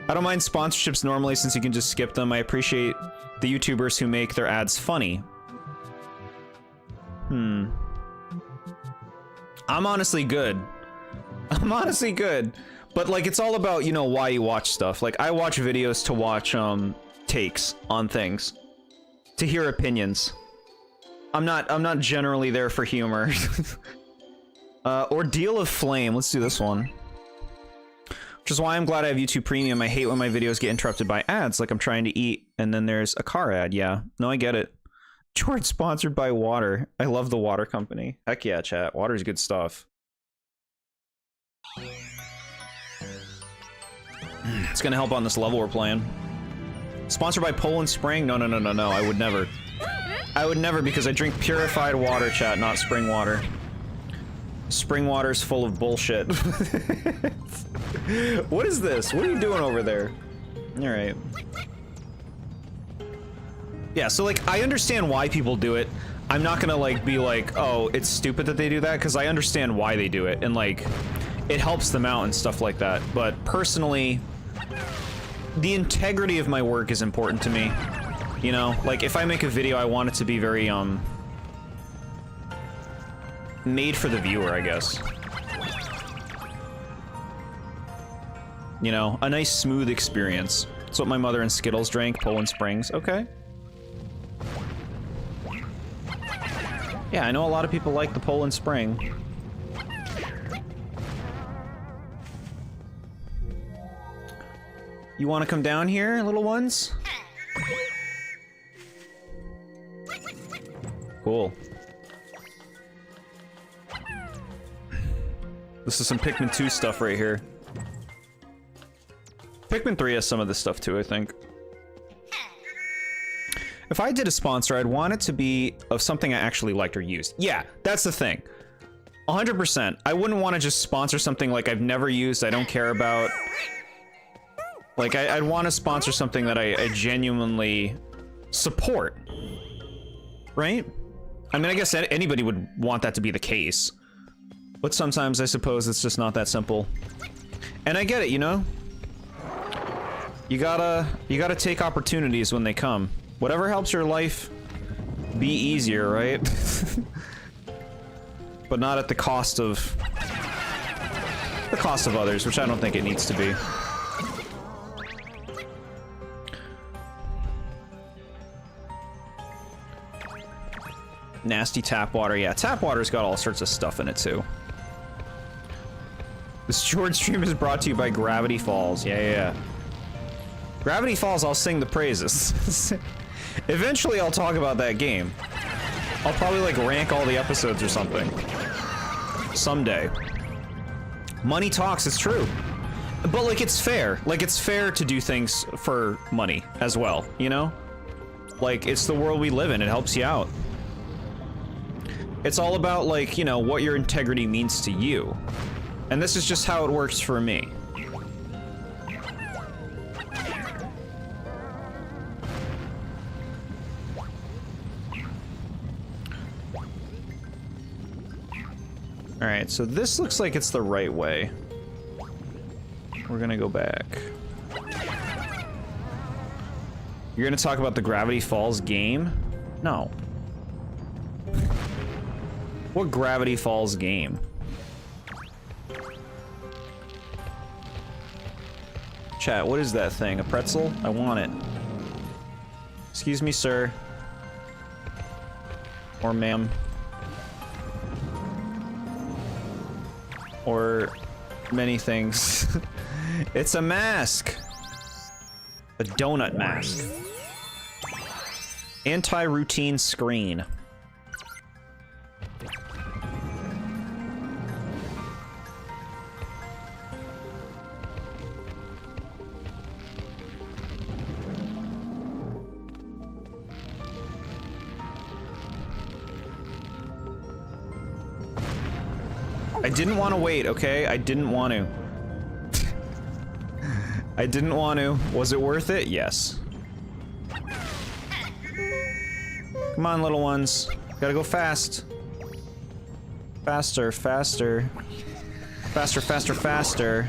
I don't mind sponsorships normally since you can just skip them. I appreciate the YouTubers who make their ads funny. I'm honestly good. I'm honestly good. But, like, it's all about, you know, why you watch stuff. Like, I watch videos to watch, takes on things. To hear opinions. I'm not generally there for humor. Ordeal of Flame. Let's do this one. Which is why I'm glad I have YouTube Premium. I hate when my videos get interrupted by ads, like I'm trying to eat, and then there's a car ad. Yeah. No, I get it. Jord sponsored by water. I love the water company. Heck yeah, chat. Water's good stuff. It's gonna help on this level we're playing. Sponsored by Poland Spring? No, no, no, no, no. I would never. I would never, because I drink purified water, chat, not spring water. Spring water's full of bullshit. What is this? What are you doing over there? Alright. Yeah, so, like, I understand why people do it. I'm not gonna, like, be like, oh, it's stupid that they do that, because I understand why they do it, and, like, it helps them out and stuff like that. But, personally, the integrity of my work is important to me. You know? Like, if I make a video, I want it to be very, made for the viewer, I guess. You know, a nice smooth experience. That's what my mother and Skittles drank, Poland Springs. Okay. Yeah, I know a lot of people like the Poland Spring. You want to come down here, little ones? Cool. This is some Pikmin 2 stuff right here. Pikmin 3 has some of this stuff too, I think. If I did a sponsor, I'd want it to be of something I actually liked or used. Yeah, that's the thing. 100%. I wouldn't want to just sponsor something like I've never used, I don't care about. Like, I'd want to sponsor something that I genuinely support. Right? I mean, I guess anybody would want that to be the case. But sometimes I suppose it's just not that simple. And I get it, you know? You gotta take opportunities when they come. Whatever helps your life be easier, right? But not at the cost of others, which I don't think it needs to be. Nasty tap water. Yeah, tap water's got all sorts of stuff in it too. This short stream is brought to you by Gravity Falls. Yeah. Gravity Falls, I'll sing the praises. Eventually, I'll talk about that game. I'll probably, like, rank all the episodes or something. Someday. Money talks, it's true. But, like, it's fair. Like, it's fair to do things for money as well, you know? Like, it's the world we live in. It helps you out. It's all about, like, you know, what your integrity means to you. And this is just how it works for me. Alright, so this looks like it's the right way. We're gonna go back. You're gonna talk about the Gravity Falls game? No. What Gravity Falls game? Chat, what is that thing? A pretzel? I want it. Excuse me, sir. Or ma'am. Or many things. It's a mask! A donut mask. Anti-routine screen. I didn't want to wait, okay? I didn't want to. I didn't want to. Was it worth it? Yes. Come on, little ones. Gotta go fast. Faster, faster. Faster, faster, faster.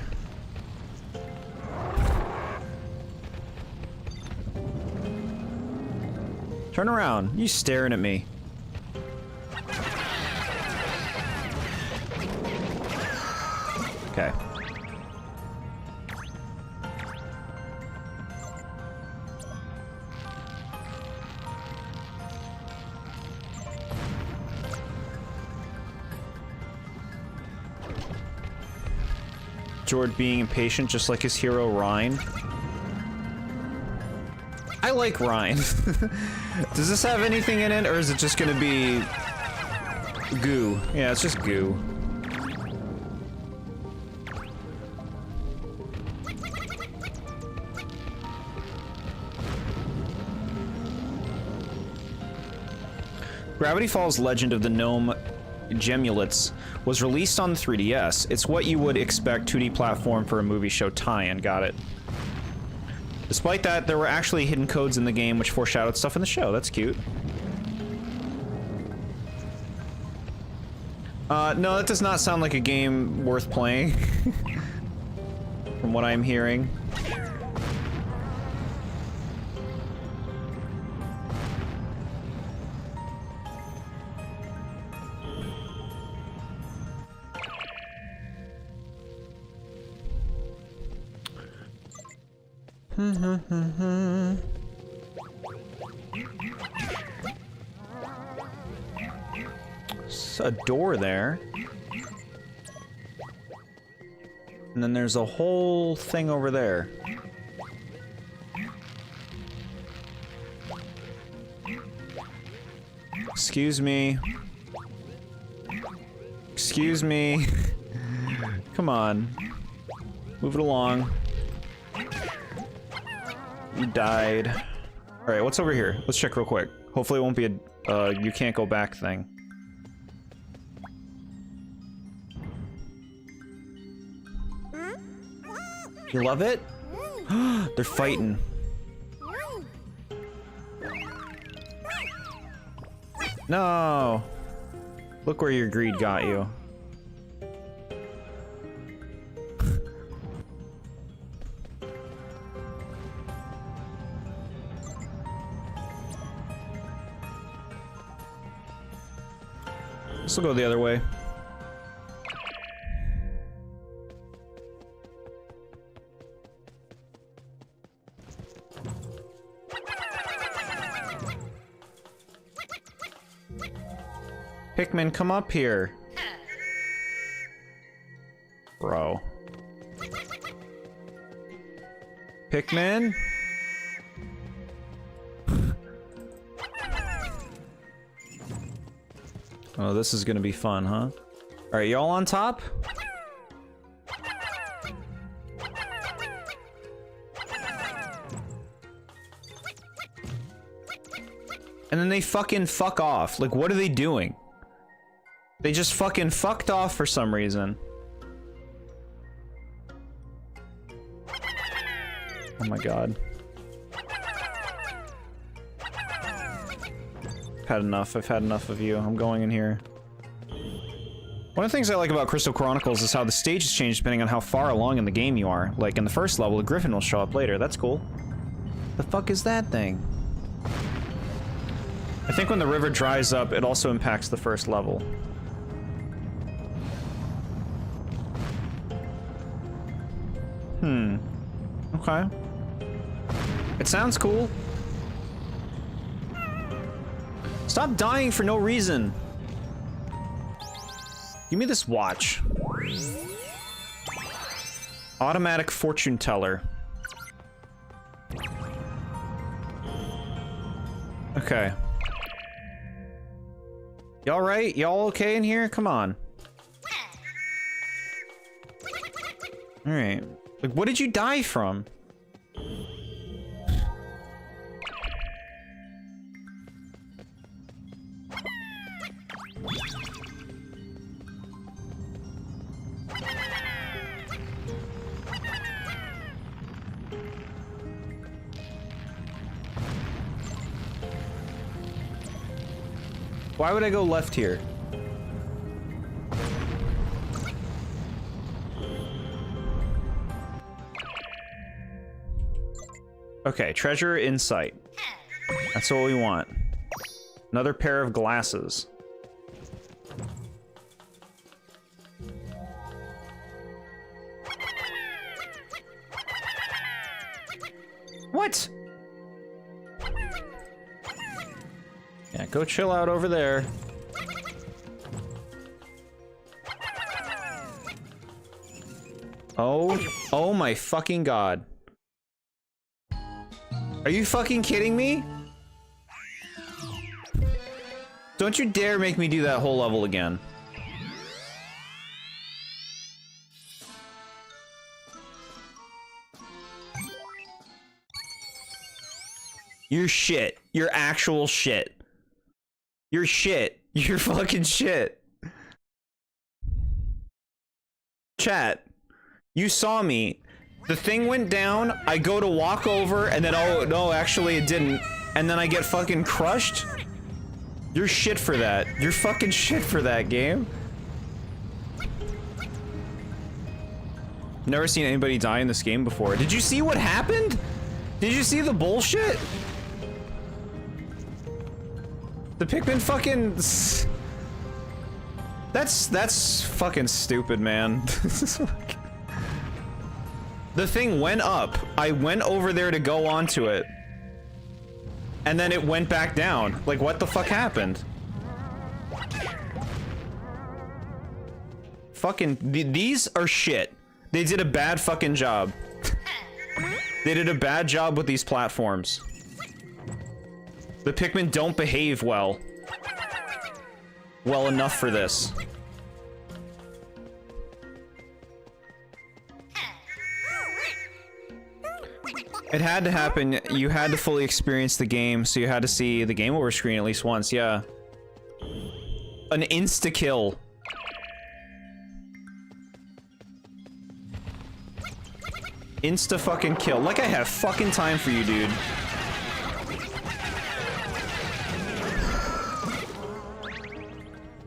Turn around. You staring at me. Okay. Jord being impatient just like his hero Rhine. I like Rhine. Does this have anything in it, or is it just gonna be goo? Yeah, it's just goo. Gravity Falls Legend of the Gnome Gemulets was released on the 3DS. It's what you would expect 2D platform for a movie show tie-in. Got it. Despite that, there were actually hidden codes in the game which foreshadowed stuff in the show. That's cute. No, that does not sound like a game worth playing. From what I'm hearing. There's a door there. And then there's a whole thing over there. Excuse me. Excuse me. Come on. Move it along. You died. Alright, what's over here? Let's check real quick. Hopefully it won't be a you can't go back thing. You love it? They're fighting. No! Look where your greed got you. This will go the other way. Pikmin, come up here. Bro. Pikmin? Oh, this is gonna be fun, huh? Alright, y'all on top? And then they fucking fuck off. Like, what are they doing? They just fucking fucked off for some reason. Oh my god. Had enough. I've had enough of you. I'm going in here. One of the things I like about Crystal Chronicles is how the stages change depending on how far along in the game you are. Like in the first level, a griffin will show up later. That's cool. The fuck is that thing? I think when the river dries up, it also impacts the first level. Okay. It sounds cool. Stop dying for no reason. Give me this watch. Automatic fortune teller. Okay. Y'all right? Y'all okay in here? Come on. Alright. Like, what did you die from? Why would I go left here? Okay, treasure in sight. That's what we want. Another pair of glasses. What? Yeah, go chill out over there. Oh my fucking god. Are you fucking kidding me? Don't you dare make me do that whole level again. You're shit. You're actual shit. You're shit. You're fucking shit. Chat, you saw me. The thing went down, I go to walk over, and then, oh, no, actually it didn't. And then I get fucking crushed? You're shit for that. You're fucking shit for that, game. Never seen anybody die in this game before. Did you see what happened? Did you see the bullshit? The Pikmin fucking... That's fucking stupid, man. The thing went up. I went over there to go onto it. And then it went back down. Like, what the fuck happened? Fucking... These are shit. They did a bad fucking job. They did a bad job with these platforms. The Pikmin don't behave well. Well enough for this. It had to happen. You had to fully experience the game, so you had to see the game over screen at least once, yeah. An insta-kill. Insta-fucking-kill. Like I have fucking time for you, dude.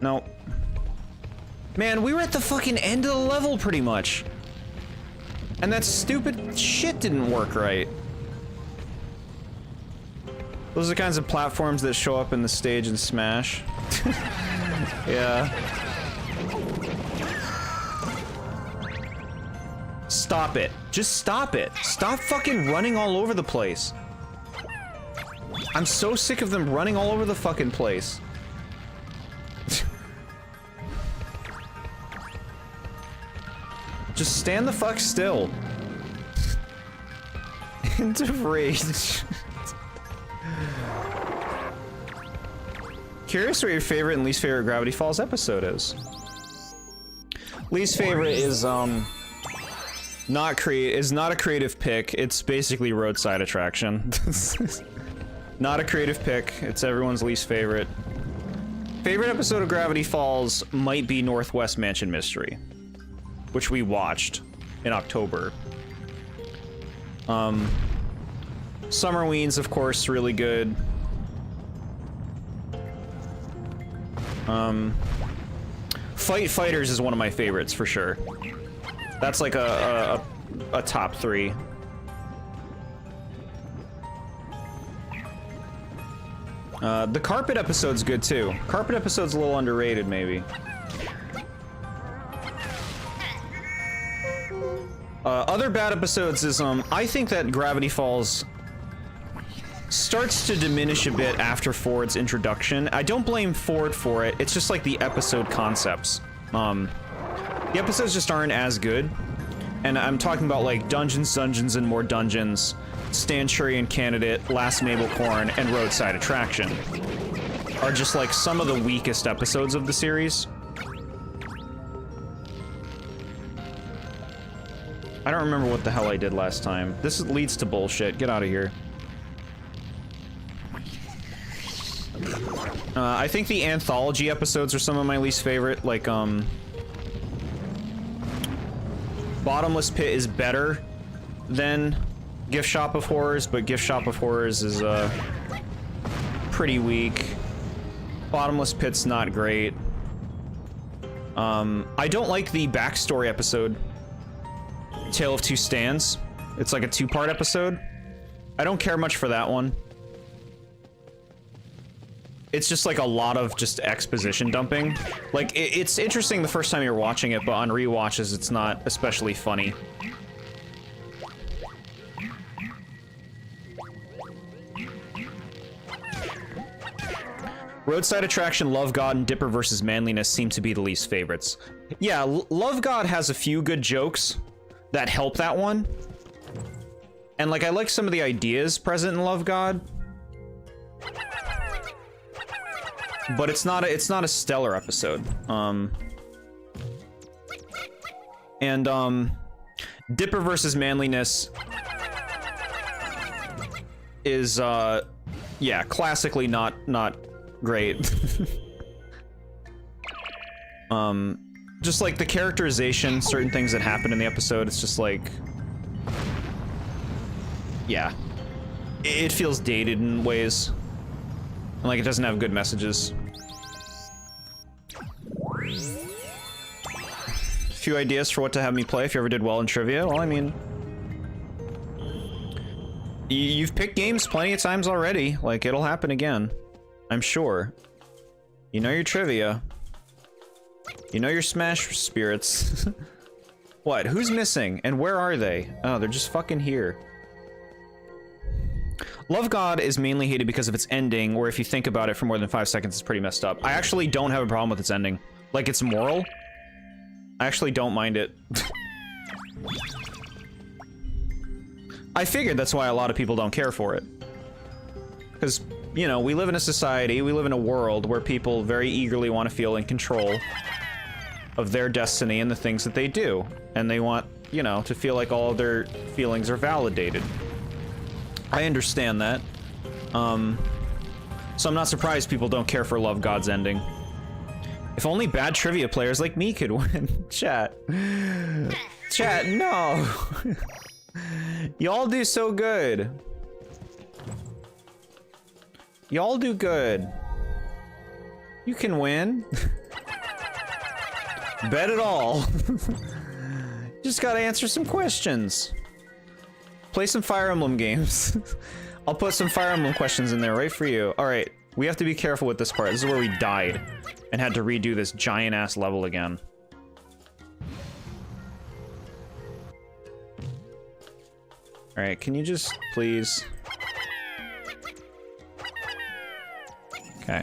No. Man, we were at the fucking end of the level, pretty much. And that stupid shit didn't work right. Those are the kinds of platforms that show up in the stage in Smash. Yeah. Stop it. Just stop it. Stop fucking running all over the place. I'm so sick of them running all over the fucking place. Just stand the fuck still. Into rage. Curious what your favorite and least favorite Gravity Falls episode is. Least favorite is not a creative pick. It's basically roadside attraction. Not a creative pick. It's everyone's least favorite. Favorite episode of Gravity Falls might be Northwest Mansion Mystery, which we watched in October. Summerweens, of course, really good. Fight Fighters is one of my favorites for sure. That's like a top 3. The Carpet episode's good too. Carpet episode's a little underrated, maybe. Other bad episodes is, I think that Gravity Falls starts to diminish a bit after Ford's introduction. I don't blame Ford for it, it's just like the episode concepts. The episodes just aren't as good. And I'm talking about like Dungeons, Dungeons, and More Dungeons, Stanchurian Candidate, Last Mabelcorn, and Roadside Attraction are just like some of the weakest episodes of the series. I don't remember what the hell I did last time. This leads to bullshit. Get out of here. I think the anthology episodes are some of my least favorite. Like, Bottomless Pit is better than Gift Shop of Horrors, but Gift Shop of Horrors is, pretty weak. Bottomless Pit's not great. I don't like the backstory episode, Tale of Two Stands. It's like a two-part episode. I don't care much for that one. It's just like a lot of just exposition dumping. Like, it's interesting the first time you're watching it, but on rewatches, it's not especially funny. Roadside Attraction, Love God, and Dipper versus Manliness seem to be the least favorites. Yeah, Love God has a few good jokes that help that one. And, like, I like some of the ideas present in Love God. But it's not a stellar episode. Dipper versus Manliness is, yeah, classically not great. Just like the characterization, certain things that happen in the episode, it's just like, yeah, it feels dated in ways, and like it doesn't have good messages. A few ideas for what to have me play if you ever did well in trivia. Well, I mean, you've picked games plenty of times already. Like, it'll happen again, I'm sure. You know your trivia. You know your Smash spirits. What? Who's missing? And where are they? Oh, they're just fucking here. Love God is mainly hated because of its ending, where if you think about it for more than 5 seconds, it's pretty messed up. I actually don't have a problem with its ending. Like, it's moral. I actually don't mind it. I figured that's why a lot of people don't care for it. Because, you know, we live in a society, we live in a world where people very eagerly want to feel in control of their destiny and the things that they do. And they want, you know, to feel like all of their feelings are validated. I understand that. So I'm not surprised people don't care for Love God's ending. If only bad trivia players like me could win. Chat. Chat, no. Y'all do so good. Y'all do good. You can win. Bet it all. Just gotta answer some questions. Play some Fire Emblem games. I'll put some Fire Emblem questions in there right for you. Alright, we have to be careful with this part. This is where we died and had to redo this giant-ass level again. Alright, can you just please... Okay.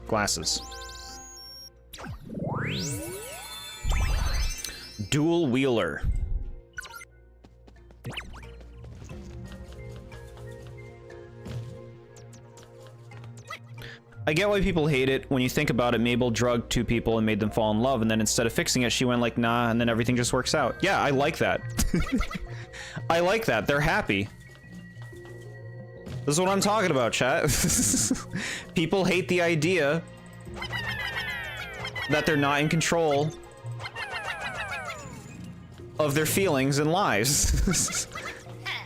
Glasses. Dual Wheeler. I get why people hate it. When you think about it, Mabel drugged two people and made them fall in love, and then instead of fixing it, she went like, nah, and then everything just works out. Yeah, I like that. I like that. They're happy. This is what I'm talking about, chat. People hate the idea that they're not in control of their feelings and lives.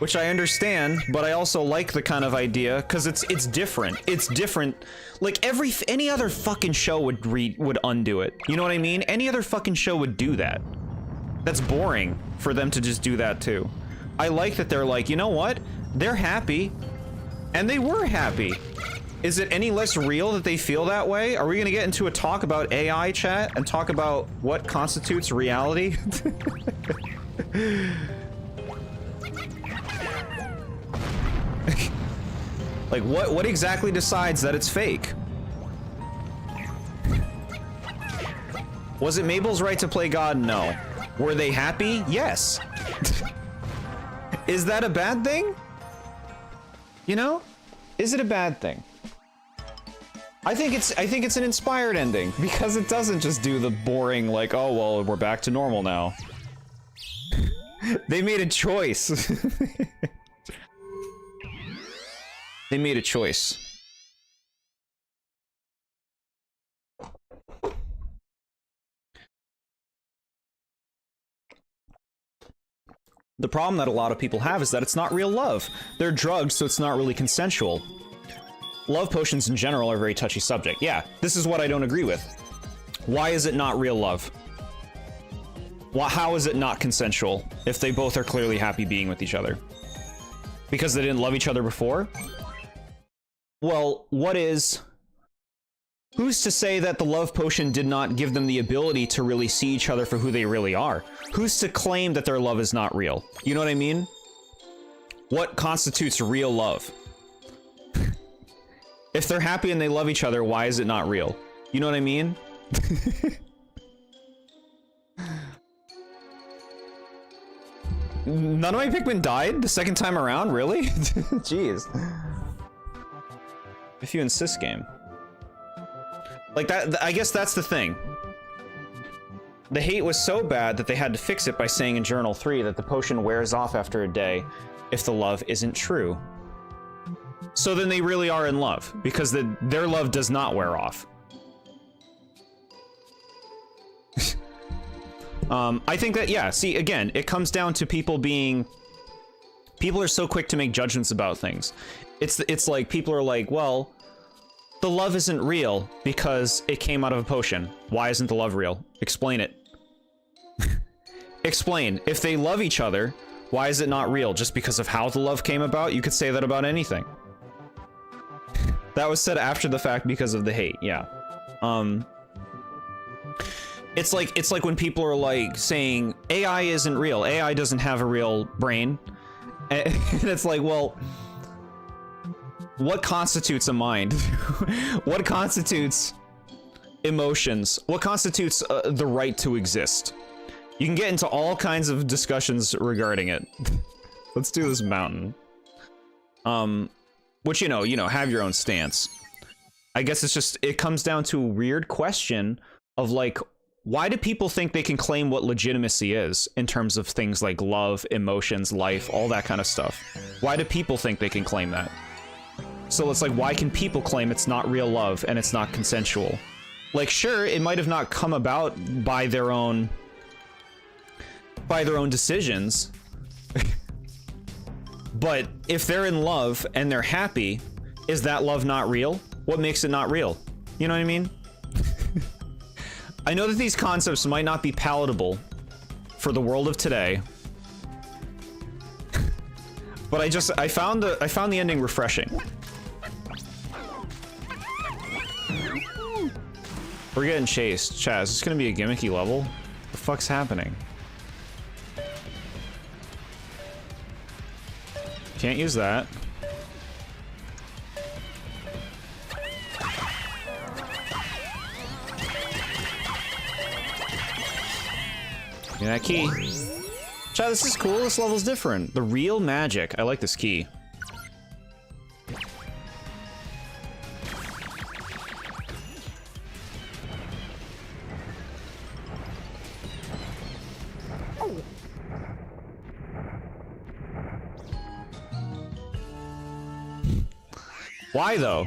Which I understand, but I also like the kind of idea because it's different. It's different. Like any other fucking show would undo it. You know what I mean? Any other fucking show would do that. That's boring for them to just do that too. I like that they're like, you know what? They're happy, and they were happy. Is it any less real that they feel that way? Are we gonna get into a talk about AI, chat, and talk about what constitutes reality? Like, what exactly decides that it's fake? Was it Mabel's right to play God? No. Were they happy? Yes. Is that a bad thing? You know? Is it a bad thing? I think it's an inspired ending because it doesn't just do the boring like, oh well, we're back to normal now. They made a choice. They made a choice. The problem that a lot of people have is that it's not real love. They're drugged, so it's not really consensual. love potions in general are a very touchy subject. Yeah, this is what I don't agree with. Why is it not real love? How is it not consensual if they both are clearly happy being with each other? Because they didn't love each other before? Well, who's to say that the love potion did not give them the ability to really see each other for who they really are? Who's to claim that their love is not real? You know what I mean? What constitutes real love? If they're happy and they love each other, why is it not real? You know what I mean? None of my Pikmin died the second time around? Really? Jeez. If you insist, game. Like that, I guess that's the thing. The hate was so bad that they had to fix it by saying in Journal 3 that the potion wears off after a day if the love isn't true. So then they really are in love, because their love does not wear off. I think that, yeah, see, again, it comes down to people are so quick to make judgments about things. It's like, people are like, well, the love isn't real because it came out of a potion. Why isn't the love real? Explain it. Explain. If they love each other, why is it not real? Just because of how the love came about? You could say that about anything. That was said after the fact because of the hate, yeah. It's like when people are like saying AI isn't real. AI doesn't have a real brain. And it's like, well, what constitutes a mind? What constitutes emotions? What constitutes the right to exist? You can get into all kinds of discussions regarding it. Let's do this mountain. Which, you know, have your own stance. I guess it comes down to a weird question of like, why do people think they can claim what legitimacy is in terms of things like love, emotions, life, all that kind of stuff? Why do people think they can claim that? So it's like, why can people claim it's not real love and it's not consensual? Like, sure, it might have not come about by their own decisions. But if they're in love and they're happy, is that love not real? What makes it not real? You know what I mean? I know that these concepts might not be palatable for the world of today, but I found the ending refreshing. We're getting chased. Chaz, is this gonna be a gimmicky level? What the fuck's happening? Can't use that. Give me that key. Chat, this is cool. This level's different. The real magic. I like this key. Why, though?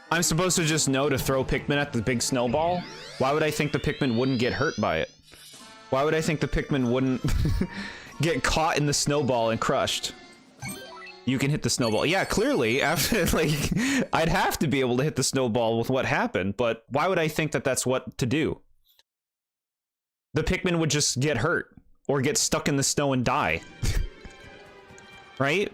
I'm supposed to just know to throw Pikmin at the big snowball? Why would I think the Pikmin wouldn't get hurt by it? Why would I think the Pikmin wouldn't get caught in the snowball and crushed? You can hit the snowball. Yeah, clearly, after, like, I'd have to be able to hit the snowball with what happened, but why would I think that that's what to do? The Pikmin would just get hurt, or get stuck in the snow and die. Right?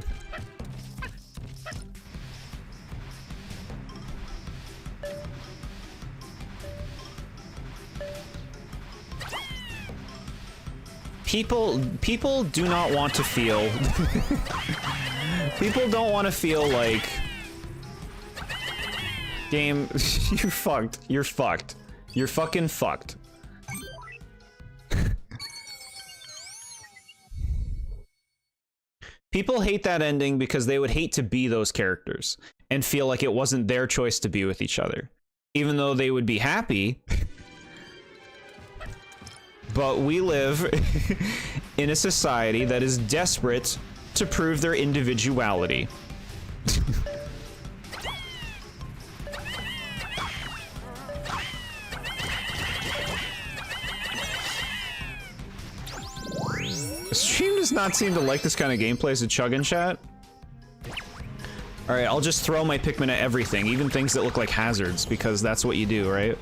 People do not want to feel... People don't want to feel like... Game, you're fucked. You're fucked. You're fucking fucked. People hate that ending because they would hate to be those characters and feel like it wasn't their choice to be with each other. Even though they would be happy... But we live in a society that is desperate to prove their individuality. The stream does not seem to like this kind of gameplay as a chug in chat. Alright, I'll just throw my Pikmin at everything, even things that look like hazards, because that's what you do, right?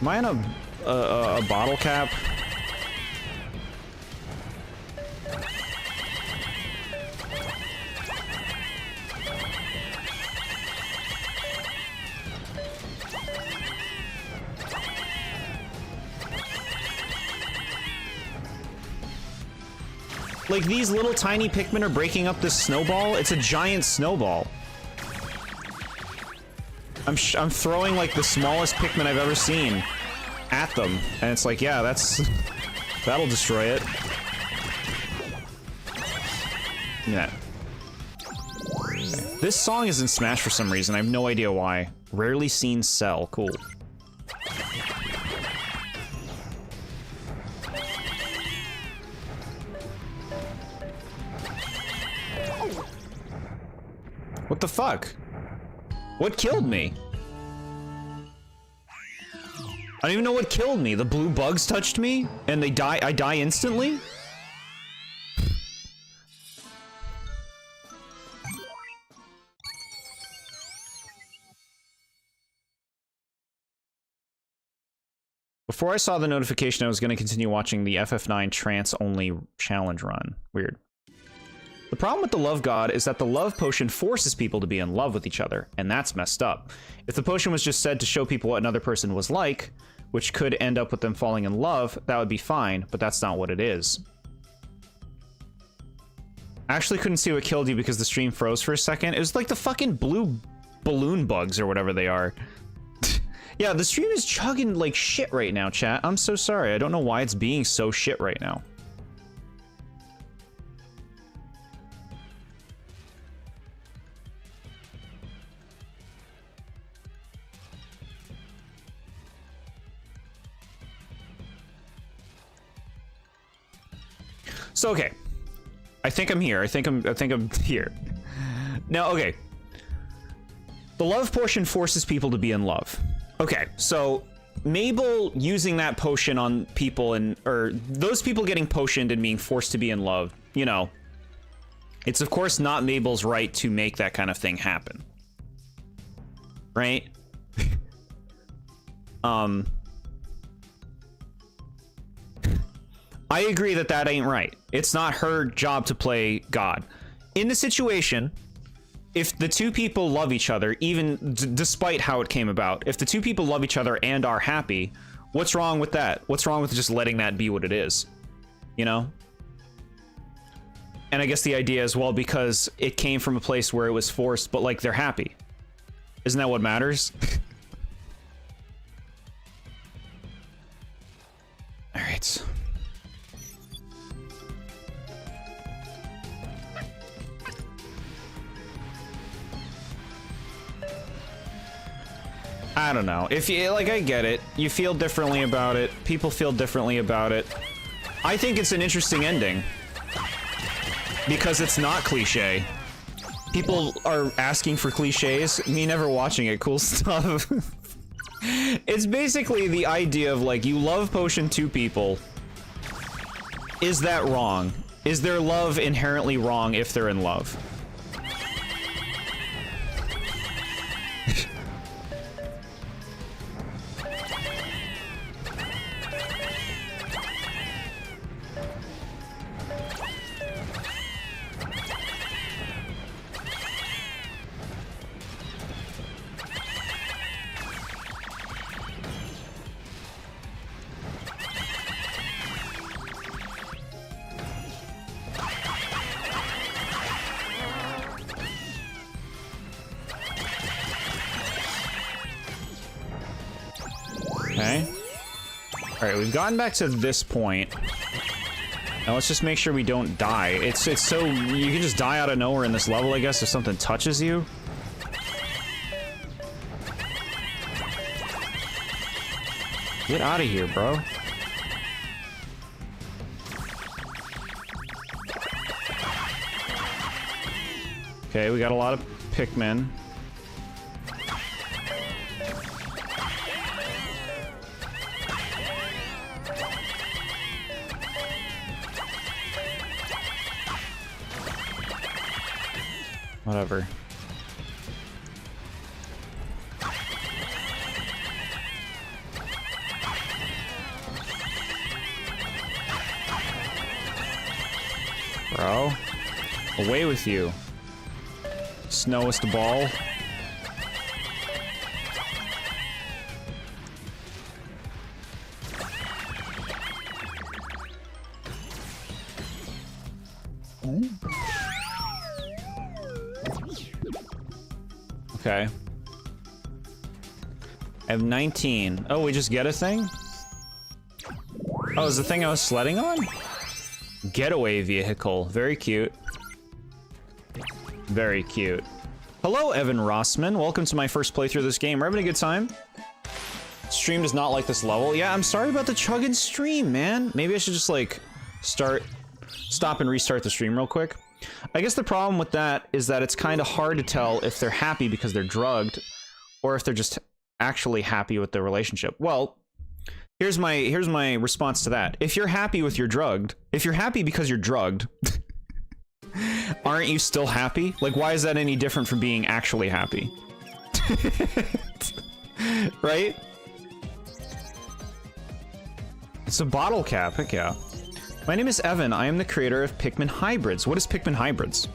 Am I on a bottle cap? Like, these little tiny Pikmin are breaking up this snowball? It's a giant snowball. I'm throwing, like, the smallest Pikmin I've ever seen at them. And it's like, yeah, that'll destroy it. Yeah. This song is in Smash for some reason. I have no idea why. Rarely seen Cell. Cool. What the fuck? What killed me? I don't even know what killed me. The blue bugs touched me, and I die instantly? Before I saw the notification, I was going to continue watching the FF9 trance-only challenge run. Weird. The problem with the love god is that the love potion forces people to be in love with each other, and that's messed up. If the potion was just said to show people what another person was like, which could end up with them falling in love, that would be fine, but that's not what it is. I actually couldn't see what killed you because the stream froze for a second. It was like the fucking blue balloon bugs or whatever they are. Yeah, the stream is chugging like shit right now, chat. I'm so sorry. I don't know why it's being so shit right now. So, okay. I think I'm here. I think I'm here. Now, okay. The love potion forces people to be in love. Okay, so Mabel using that potion on people or those people getting potioned and being forced to be in love, you know, it's of course not Mabel's right to make that kind of thing happen. Right? I agree that that ain't right. It's not her job to play God. In the situation, if the two people love each other, even despite how it came about, if the two people love each other and are happy, what's wrong with that? What's wrong with just letting that be what it is? You know? And I guess the idea is, well, because it came from a place where it was forced, but like they're happy. Isn't that what matters? All right. I don't know. If you, like, I get it. You feel differently about it. People feel differently about it. I think it's an interesting ending. Because it's not cliche. People are asking for cliches. Me never watching it. Cool stuff. It's basically the idea of, like, you love potion two people. Is that wrong? Is their love inherently wrong if they're in love? Okay. Alright, we've gotten back to this point. Now let's just make sure we don't die. It's so... you can just die out of nowhere in this level, I guess, if something touches you. Get out of here, bro. Okay, we got a lot of Pikmin. Whatever. Bro. Away with you. Snowest ball. Okay. I have 19. Oh, we just get a thing? Oh, is the thing I was sledding on? Getaway vehicle. Very cute. Very cute. Hello, Evan Rossman. Welcome to my first playthrough of this game. We're having a good time. Stream does not like this level. Yeah, I'm sorry about the chugging stream, man. Maybe I should just, like, stop and restart the stream real quick. I guess the problem with that is that it's kind of hard to tell if they're happy because they're drugged or if they're just actually happy with their relationship. Well, here's my response to that. If you're happy with your drugged, if you're happy because you're drugged, aren't you still happy? Like, why is that any different from being actually happy? Right? It's a bottle cap, heck yeah. My name is Evan. I am the creator of Pikmin Hybrids. What is Pikmin Hybrids?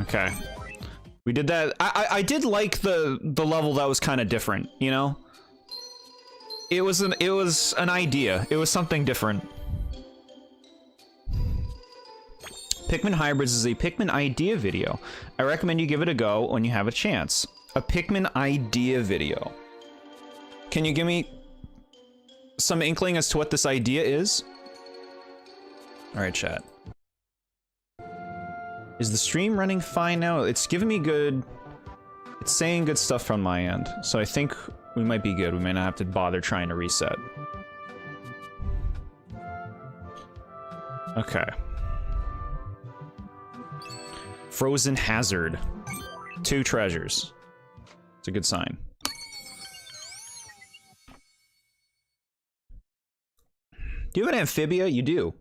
Okay. We did that. I did like the level that was kind of different, you know? It was an idea. It was something different. Pikmin Hybrids is a Pikmin idea video. I recommend you give it a go when you have a chance. A Pikmin idea video. Can you give me some inkling as to what this idea is? Alright, chat. Is the stream running fine now? It's giving me good... It's saying good stuff from my end. So I think we might be good. We may not have to bother trying to reset. Okay. Frozen Hazard. 2 treasures. It's a good sign. Do you have an amphibia? You do.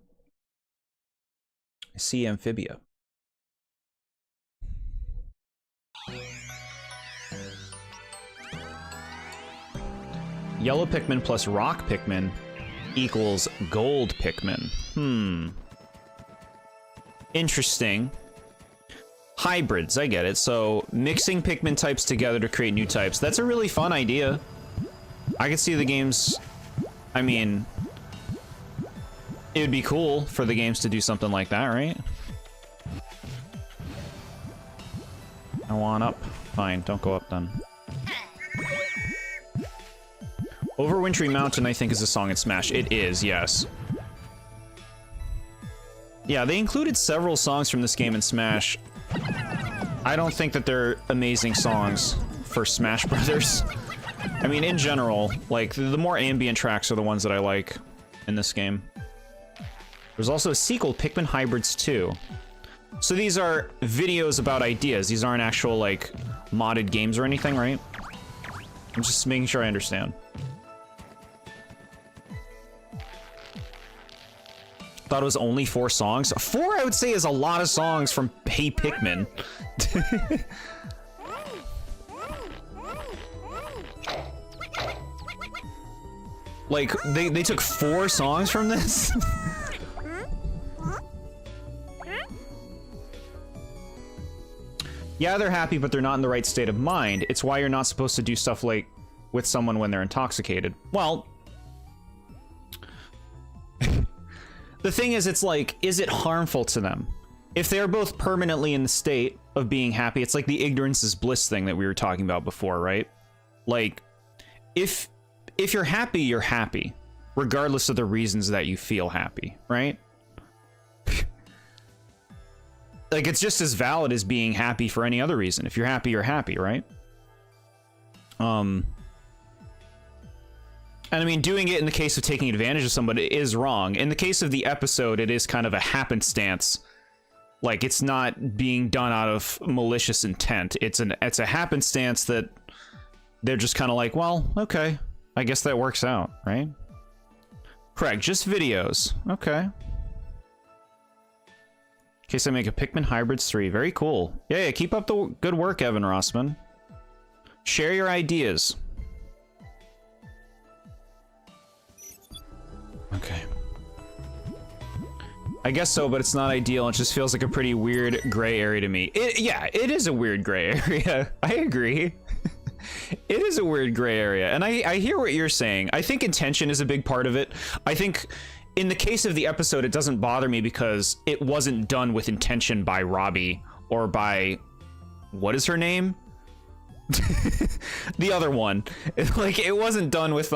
I see amphibia. Yellow Pikmin plus rock Pikmin equals gold Pikmin. Interesting. Hybrids, I get it. So, mixing Pikmin types together to create new types. That's a really fun idea. I could see the games... I mean... It would be cool for the games to do something like that, right? I want up. Fine, don't go up then. Overwintry Mountain, I think, is a song in Smash. It is, yes. Yeah, they included several songs from this game in Smash. I don't think that they're amazing songs for Smash Brothers. I mean, in general, like, the more ambient tracks are the ones that I like in this game. There's also a sequel, Pikmin Hybrids 2. So these are videos about ideas. These aren't actual, like, modded games or anything, right? I'm just making sure I understand. Thought it was only 4 songs. 4, I would say, is a lot of songs from Hey Pikmin. Like, they took 4 songs from this? Yeah, they're happy, but they're not in the right state of mind. It's why you're not supposed to do stuff like with someone when they're intoxicated. Well... The thing is, it's like, is it harmful to them? If they're both permanently in the state of being happy, it's like the ignorance is bliss thing that we were talking about before, right? Like, if you're happy, regardless of the reasons that you feel happy, right? Like, it's just as valid as being happy for any other reason. If you're happy, right? And I mean, doing it in the case of taking advantage of somebody is wrong. In the case of the episode, it is kind of a happenstance. Like, it's not being done out of malicious intent. It's a happenstance that they're just kind of like, well, okay, I guess that works out, right? Correct, just videos. Okay. In case I make a Pikmin Hybrids 3. Very cool. Yeah, keep up the good work, Evan Rossman. Share your ideas. Okay. I guess so, but it's not ideal. It just feels like a pretty weird gray area to me. Yeah, it is a weird gray area. I agree. It is a weird gray area, and I hear what you're saying. I think intention is a big part of it. I think in the case of the episode, it doesn't bother me because it wasn't done with intention by Robbie or by, what is her name? The other one. Like, it wasn't done with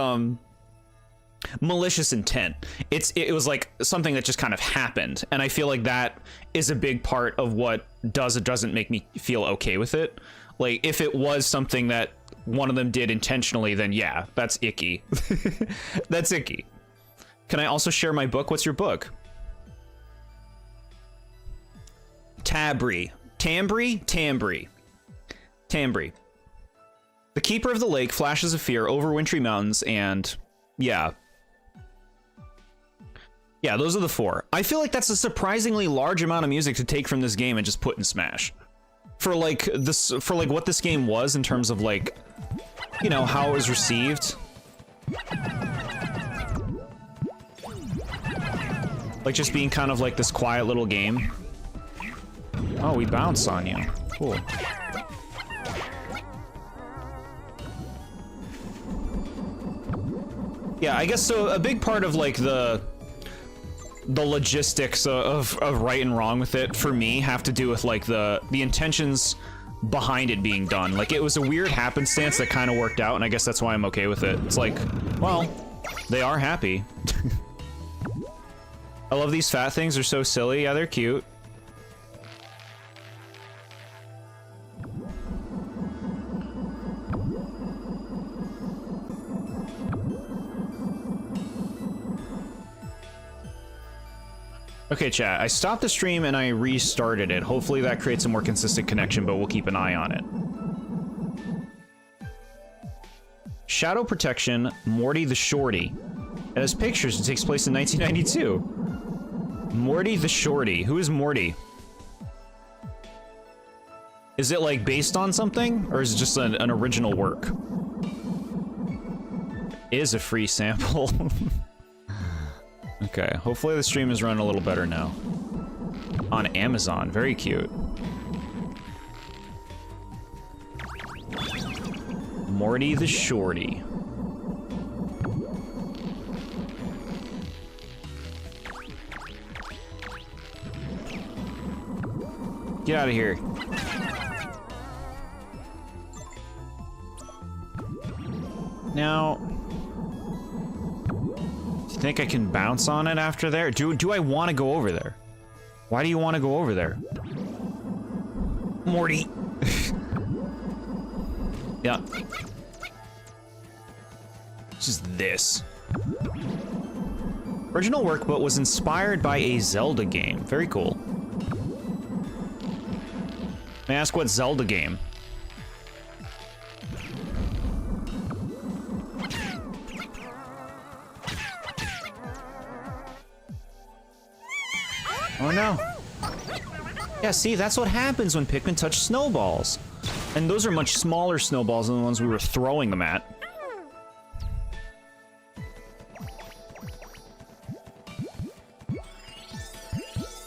malicious intent. It was like something that just kind of happened, and I feel like that is a big part of what does or doesn't make me feel okay with it. Like, if it was something that one of them did intentionally, then yeah, that's icky. That's icky. Can I also share my book? What's your book? Tambry. The Keeper of the Lake, Flashes of Fear, Over Wintry Mountains, and yeah. Yeah, those are the 4. I feel like that's a surprisingly large amount of music to take from this game and just put in Smash. For like what this game was in terms of like, you know, how it was received. Like just being kind of like this quiet little game. Oh, we bounce on you. Cool. Yeah, I guess so. A big part of like the logistics of right and wrong with it for me have to do with like the intentions behind it being done. Like, it was a weird happenstance that kind of worked out, and I guess that's why I'm okay with it. It's like, well, they are happy. I love these fat things. They're so silly. Yeah, they're cute. Okay, chat, I stopped the stream and I restarted it. Hopefully that creates a more consistent connection, but we'll keep an eye on it. Shadow Protection, Morty the Shorty. It has pictures. It takes place in 1992. Morty the Shorty. Who is Morty? Is it, like, based on something? Or is it just an original work? It is a free sample. Okay, hopefully the stream is running a little better now. On Amazon, very cute. Morty the Shorty. Get out of here. Now, do you think I can bounce on it after there? Do I want to go over there? Why do you want to go over there? Morty. Yeah. Just this. Original work, but was inspired by a Zelda game. Very cool. May I ask what Zelda game? Oh no. Yeah, see, that's what happens when Pikmin touch snowballs. And those are much smaller snowballs than the ones we were throwing them at.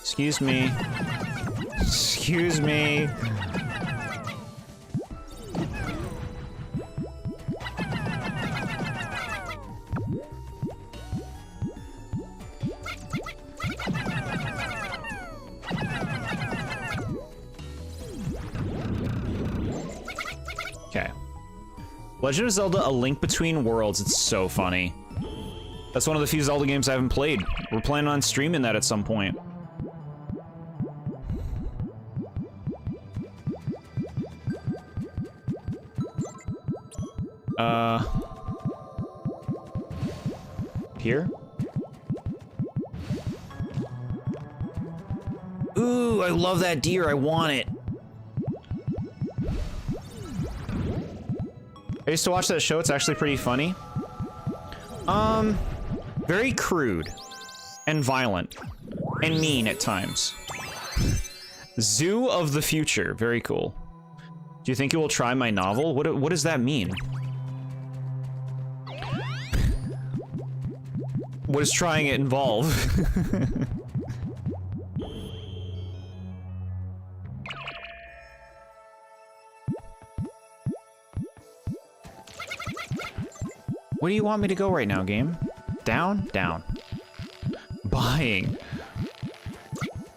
Excuse me. Excuse me. Okay. Legend of Zelda: A Link Between Worlds. It's so funny. That's one of the few Zelda games I haven't played. We're planning on streaming that at some point. Here? Ooh, I love that deer. I want it. I used to watch that show. It's actually pretty funny. Very crude and violent and mean at times. Zoo of the Future. Very cool. Do you think you will try my novel? What does that mean? What does trying it involve? Where do you want me to go right now, game? Down? Down. Buying.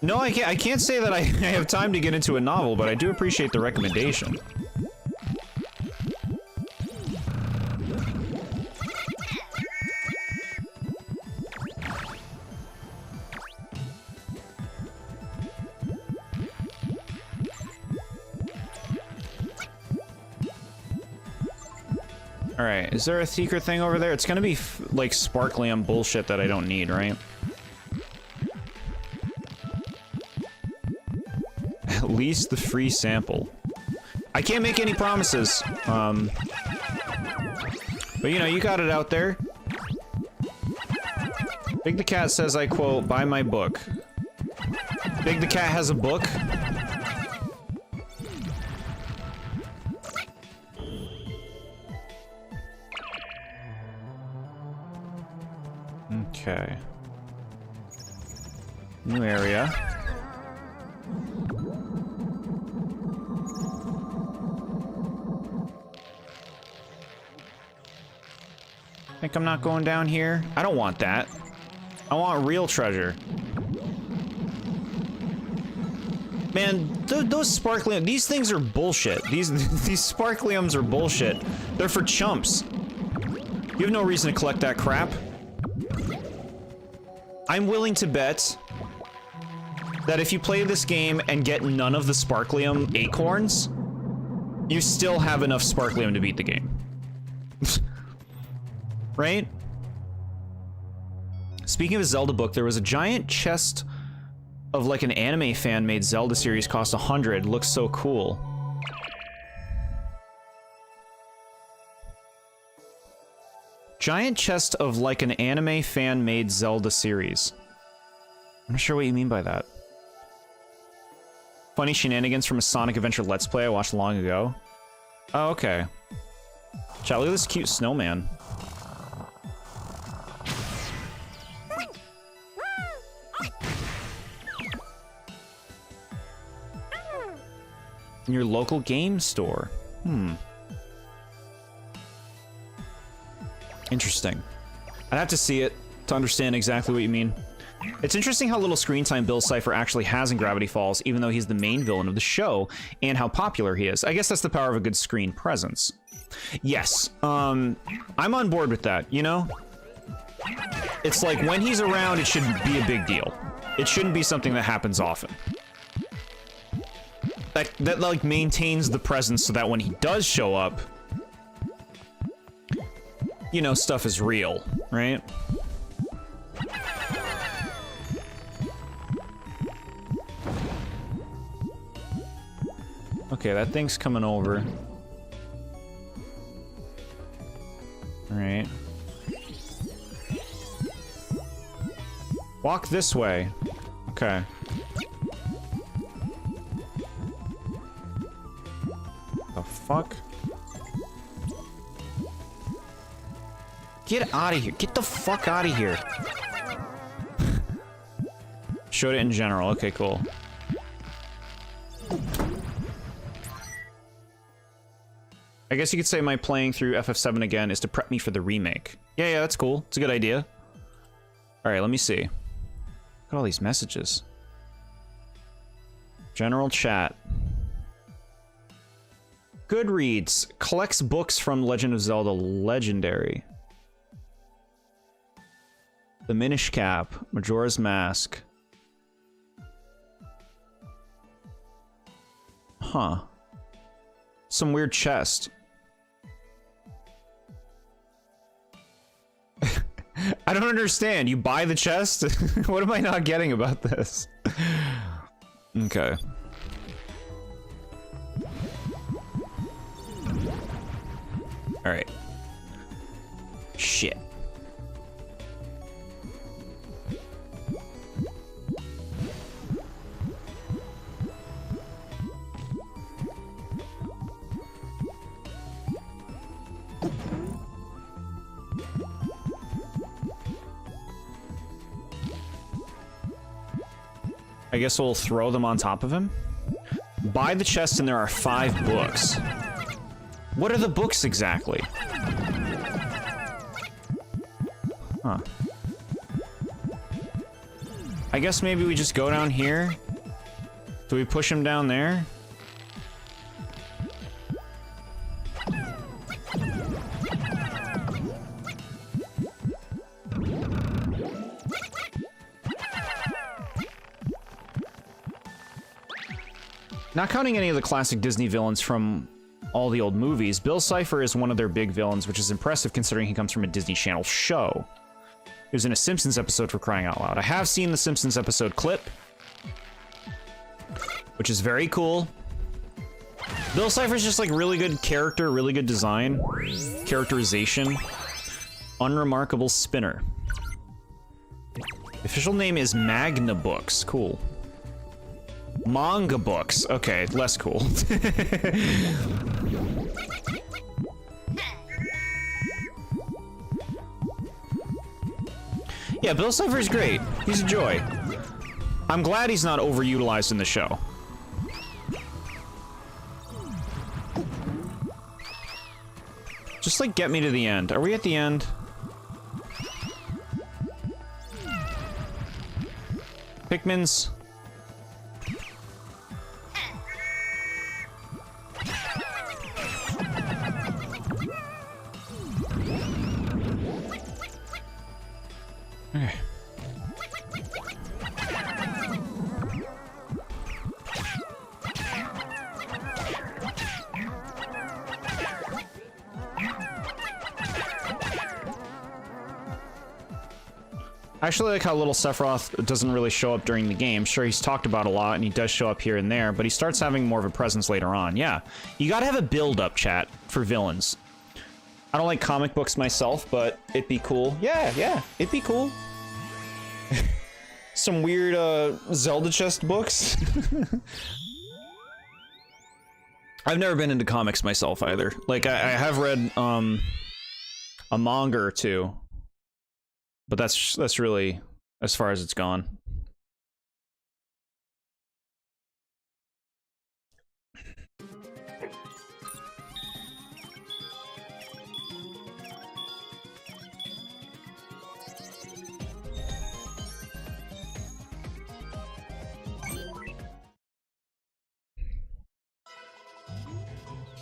No, I can't say that I have time to get into a novel, but I do appreciate the recommendation. Alright, is there a secret thing over there? It's gonna be, like, sparklium bullshit that I don't need, right? At least the free sample. I can't make any promises, but, you know, you got it out there. Big the Cat says, I quote, buy my book. Big the Cat has a book? Okay. New area. Think I'm not going down here? I don't want that. I want real treasure. Man, those sparklium, these things are bullshit. These sparkliums are bullshit. They're for chumps. You have no reason to collect that crap. I'm willing to bet that if you play this game and get none of the sparklium acorns, you still have enough sparklium to beat the game. Right? Speaking of a Zelda book, there was a giant chest of like an anime fan-made Zelda series, cost 100. Looks so cool. Giant chest of like an anime fan-made Zelda series. I'm not sure what you mean by that. Funny shenanigans from a Sonic Adventure Let's Play I watched long ago. Oh, okay. Chat, look at this cute snowman. In your local game store. Interesting. I'd have to see it to understand exactly what you mean. It's interesting how little screen time Bill Cipher actually has in Gravity Falls, even though he's the main villain of the show, and how popular he is. I guess that's the power of a good screen presence. Yes, I'm on board with that, you know? It's like, when he's around, it should be a big deal. It shouldn't be something that happens often. That like, maintains the presence so that when he does show up, you know, stuff is real, right? Okay, that thing's coming over. Alright. Walk this way. Okay. The fuck? Get out of here. Get the fuck out of here. Showed it in general. Okay, cool. I guess you could say my playing through FF7 again is to prep me for the remake. Yeah, that's cool. It's a good idea. Alright, let me see. Look at all these messages. General chat. Goodreads collects books from Legend of Zelda Legendary. The Minish Cap, Majora's Mask. Huh. Some weird chest. I don't understand. You buy the chest? What am I not getting about this? Okay. Alright. Shit. I guess we'll throw them on top of him. Buy the chest and there are 5 books. What are the books exactly? Huh. I guess maybe we just go down here. Do we push him down there? Not counting any of the classic Disney villains from all the old movies, Bill Cipher is one of their big villains, which is impressive considering he comes from a Disney Channel show. He was in a Simpsons episode, for crying out loud. I have seen the Simpsons episode clip, which is very cool. Bill Cipher's just like really good character, really good design, characterization, unremarkable spinner. The official name is Magna Books. Cool. Manga books. Okay, less cool. Yeah, Bill Cipher's great. He's a joy. I'm glad he's not overutilized in the show. Just like get me to the end. Are we at the end? Pikmin's. Okay. I actually like how little Sephiroth doesn't really show up during the game. Sure, he's talked about a lot, and he does show up here and there, but he starts having more of a presence later on. Yeah, you gotta have a build-up, chat, for villains. I don't like comic books myself, but it'd be cool. Yeah, it'd be cool. Some weird, Zelda chest books. I've never been into comics myself, either. Like, I have read, a manga or two. But that's really as far as it's gone.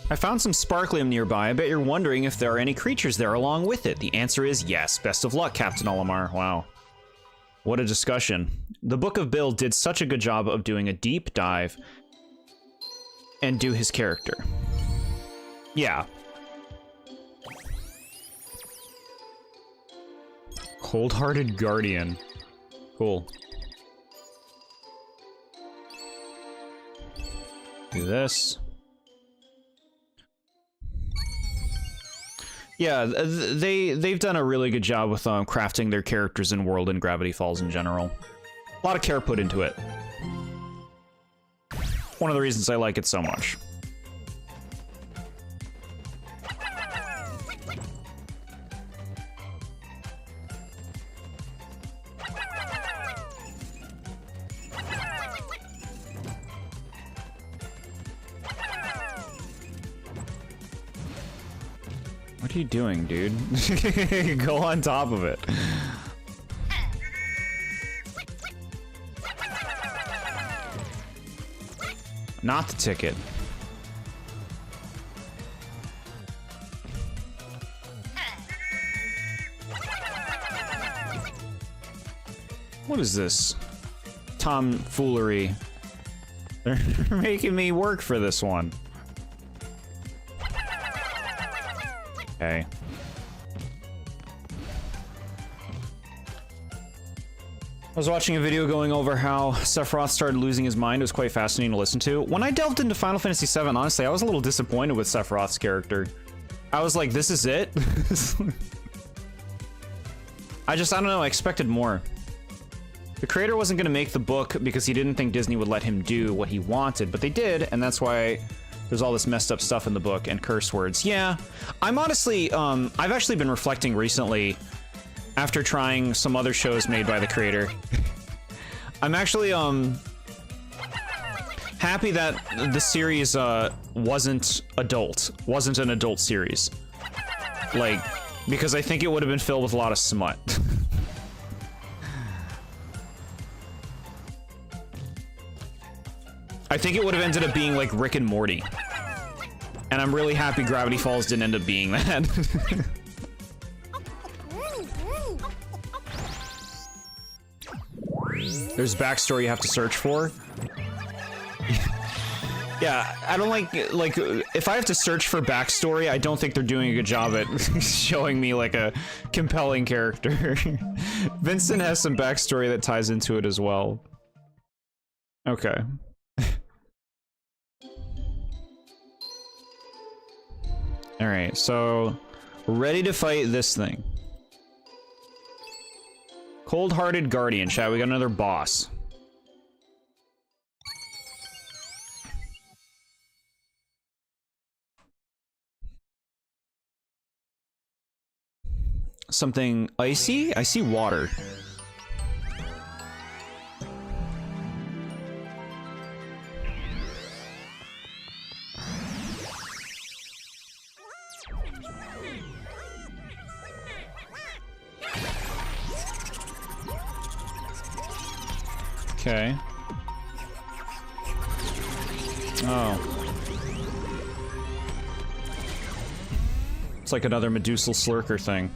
I found some sparklium nearby. I bet you're wondering if there are any creatures there along with it. The answer is yes. Best of luck, Captain Olimar. Wow. What a discussion. The Book of Bill did such a good job of doing a deep dive and do his character. Yeah. Cold-hearted Guardian. Cool. Do this. Yeah, they've done a really good job with crafting their characters in World and Gravity Falls in general. A lot of care put into it. One of the reasons I like it so much. What are you doing, dude? Go on top of it. Not the ticket. What is this? Tomfoolery. They're making me work for this one. Okay. I was watching a video going over how Sephiroth started losing his mind. It was quite fascinating to listen to. When I delved into Final Fantasy VII, honestly, I was a little disappointed with Sephiroth's character. I was like, this is it? I don't know, I expected more. The creator wasn't going to make the book because he didn't think Disney would let him do what he wanted, but they did, and that's why there's all this messed up stuff in the book and curse words. Yeah, I'm honestly, I've actually been reflecting recently after trying some other shows made by the creator. I'm actually, happy that the series wasn't an adult series. Like, because I think it would have been filled with a lot of smut. I think it would have ended up being like Rick and Morty. And I'm really happy Gravity Falls didn't end up being that. There's backstory you have to search for. Yeah, I don't like, if I have to search for backstory, I don't think they're doing a good job at showing me, like, a compelling character. Vincent has some backstory that ties into it as well. Okay. Alright, so we're ready to fight this thing. Cold-hearted Guardian, chat. We got another boss. Something icy? I see water. Okay. Oh. It's like another Medusal Slurker thing.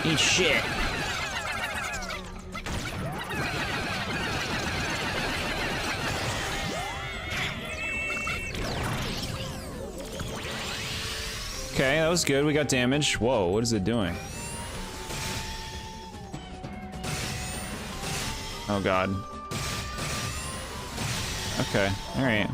Eat shit. Okay, that was good. We got damage. Whoa, what is it doing? Oh god. Okay, alright.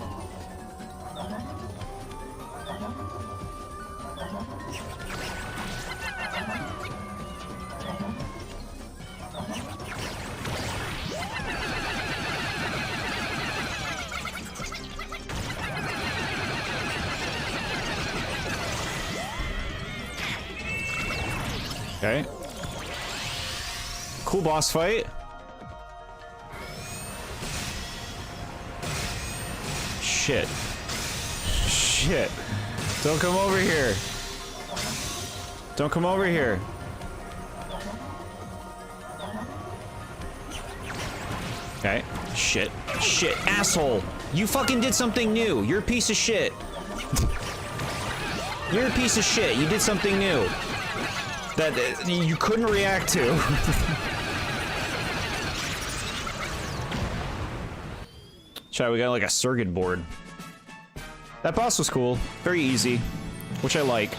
Okay. Cool boss fight. Shit. Shit. Don't come over here. Don't come over here. Okay. Shit. Shit. Asshole. You fucking did something new. You're a piece of shit. You're a piece of shit. You did something new that you couldn't react to. Chat, we got like a circuit board. That boss was cool. Very easy, which I like.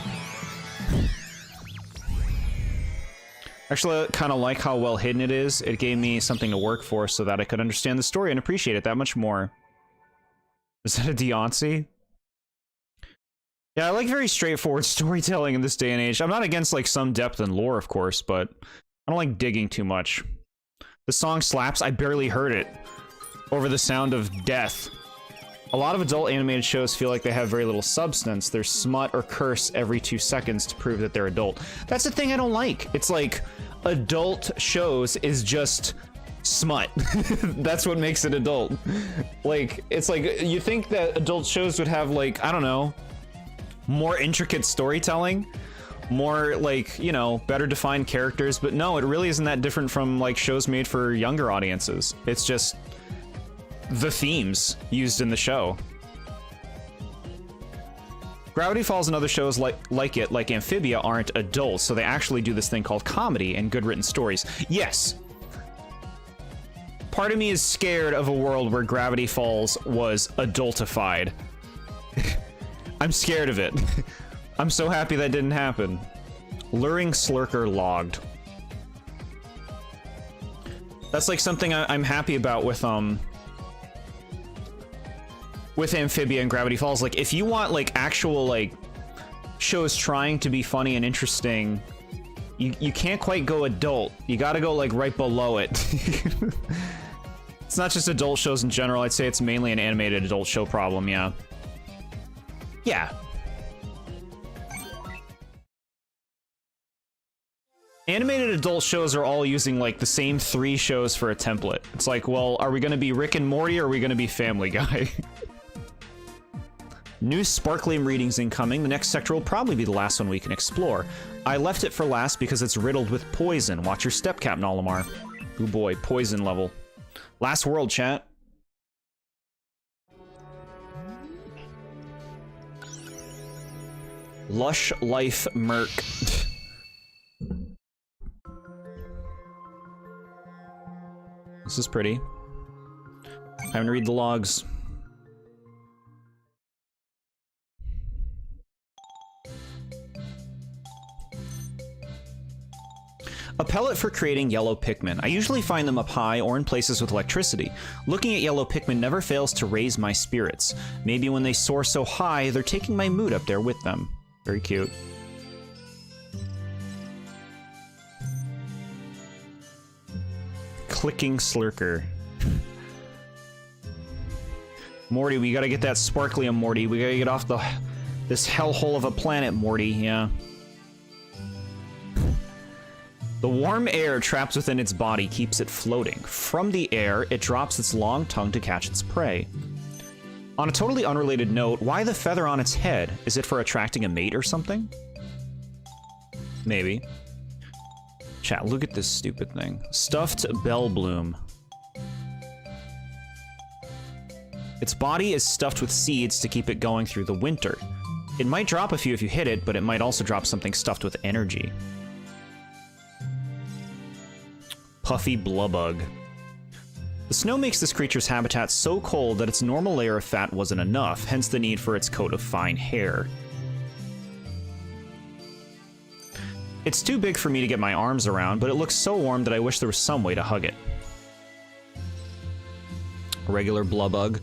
Actually, I kind of like how well hidden it is. It gave me something to work for so that I could understand the story and appreciate it that much more. Is that a Deontay? Yeah, I like very straightforward storytelling in this day and age. I'm not against, like, some depth and lore, of course, but I don't like digging too much. The song slaps. I barely heard it over the sound of death. A lot of adult animated shows feel like they have very little substance. There's smut or curse every 2 seconds to prove that they're adult. That's the thing I don't like. It's like, adult shows is just smut. That's what makes it adult. Like, it's like, you think that adult shows would have, like, I don't know, more intricate storytelling, more, like, you know, better defined characters, but no, it really isn't that different from, like, shows made for younger audiences. It's just the themes used in the show. Gravity Falls and other shows like it, like Amphibia, aren't adult, so they actually do this thing called comedy and good written stories. Yes. Part of me is scared of a world where Gravity Falls was adultified. I'm scared of it. I'm so happy that didn't happen. Luring Slurker logged. That's like something I'm happy about with Amphibia and Gravity Falls. Like, if you want, like, actual, like, shows trying to be funny and interesting, you can't quite go adult. You gotta go, like, right below it. It's not just adult shows in general. I'd say it's mainly an animated adult show problem, yeah. Yeah. Animated adult shows are all using, like, the same 3 shows for a template. It's like, well, are we gonna be Rick and Morty or are we gonna be Family Guy? New Sparklium readings incoming. The next sector will probably be the last one we can explore. I left it for last because it's riddled with poison. Watch your step, Captain Olimar. Oh boy, poison level. Last world, chat. Lush Life Merc. This is pretty. Time to read the logs. A pellet for creating yellow Pikmin. I usually find them up high or in places with electricity. Looking at yellow Pikmin never fails to raise my spirits. Maybe when they soar so high, they're taking my mood up there with them. Very cute. Clicking Slurker. Morty, we gotta get that Sparklium, Morty. We gotta get off this hellhole of a planet, Morty, yeah. The warm air trapped within its body keeps it floating. From the air, it drops its long tongue to catch its prey. On a totally unrelated note, why the feather on its head? Is it for attracting a mate or something? Maybe. Chat, look at this stupid thing. Stuffed Bellbloom. Its body is stuffed with seeds to keep it going through the winter. It might drop a few if you hit it, but it might also drop something stuffed with energy. Puffy Blubbug. The snow makes this creature's habitat so cold that its normal layer of fat wasn't enough, hence the need for its coat of fine hair. It's too big for me to get my arms around, but it looks so warm that I wish there was some way to hug it. A regular Blubbug.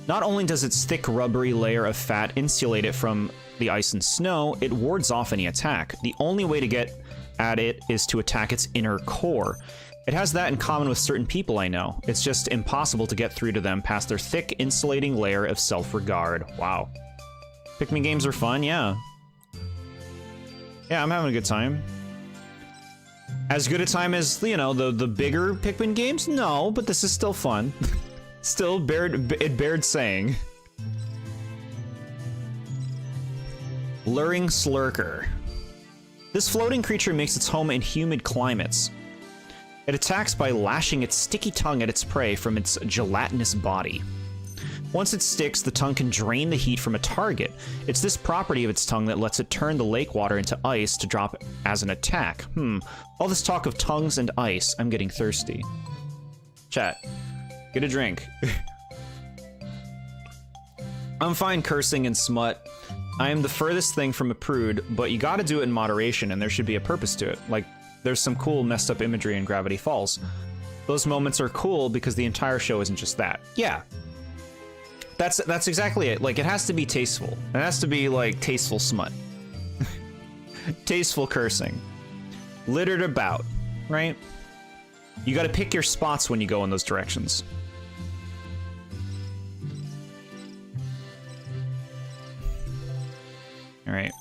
Not only does its thick, rubbery layer of fat insulate it from the ice and snow, it wards off any attack. The only way to get at it is to attack its inner core. It has that in common with certain people I know. It's just impossible to get through to them past their thick, insulating layer of self-regard. Wow. Pikmin games are fun, yeah. Yeah, I'm having a good time. As good a time as, you know, the bigger Pikmin games? No, but this is still fun. Still, it bared saying. Luring Slurker. This floating creature makes its home in humid climates. It attacks by lashing its sticky tongue at its prey from its gelatinous body. Once it sticks, the tongue can drain the heat from a target. It's this property of its tongue that lets it turn the lake water into ice to drop as an attack. All this talk of tongues and ice, I'm getting thirsty. Chat, get a drink. I'm fine cursing and smut. I am the furthest thing from a prude, but you gotta do it in moderation and there should be a purpose to it. Like, there's some cool messed up imagery in Gravity Falls. Those moments are cool because the entire show isn't just that. Yeah. That's exactly it. Like, it has to be tasteful. It has to be, like, tasteful smut. Tasteful cursing. Littered about, right? You gotta pick your spots when you go in those directions. Alright.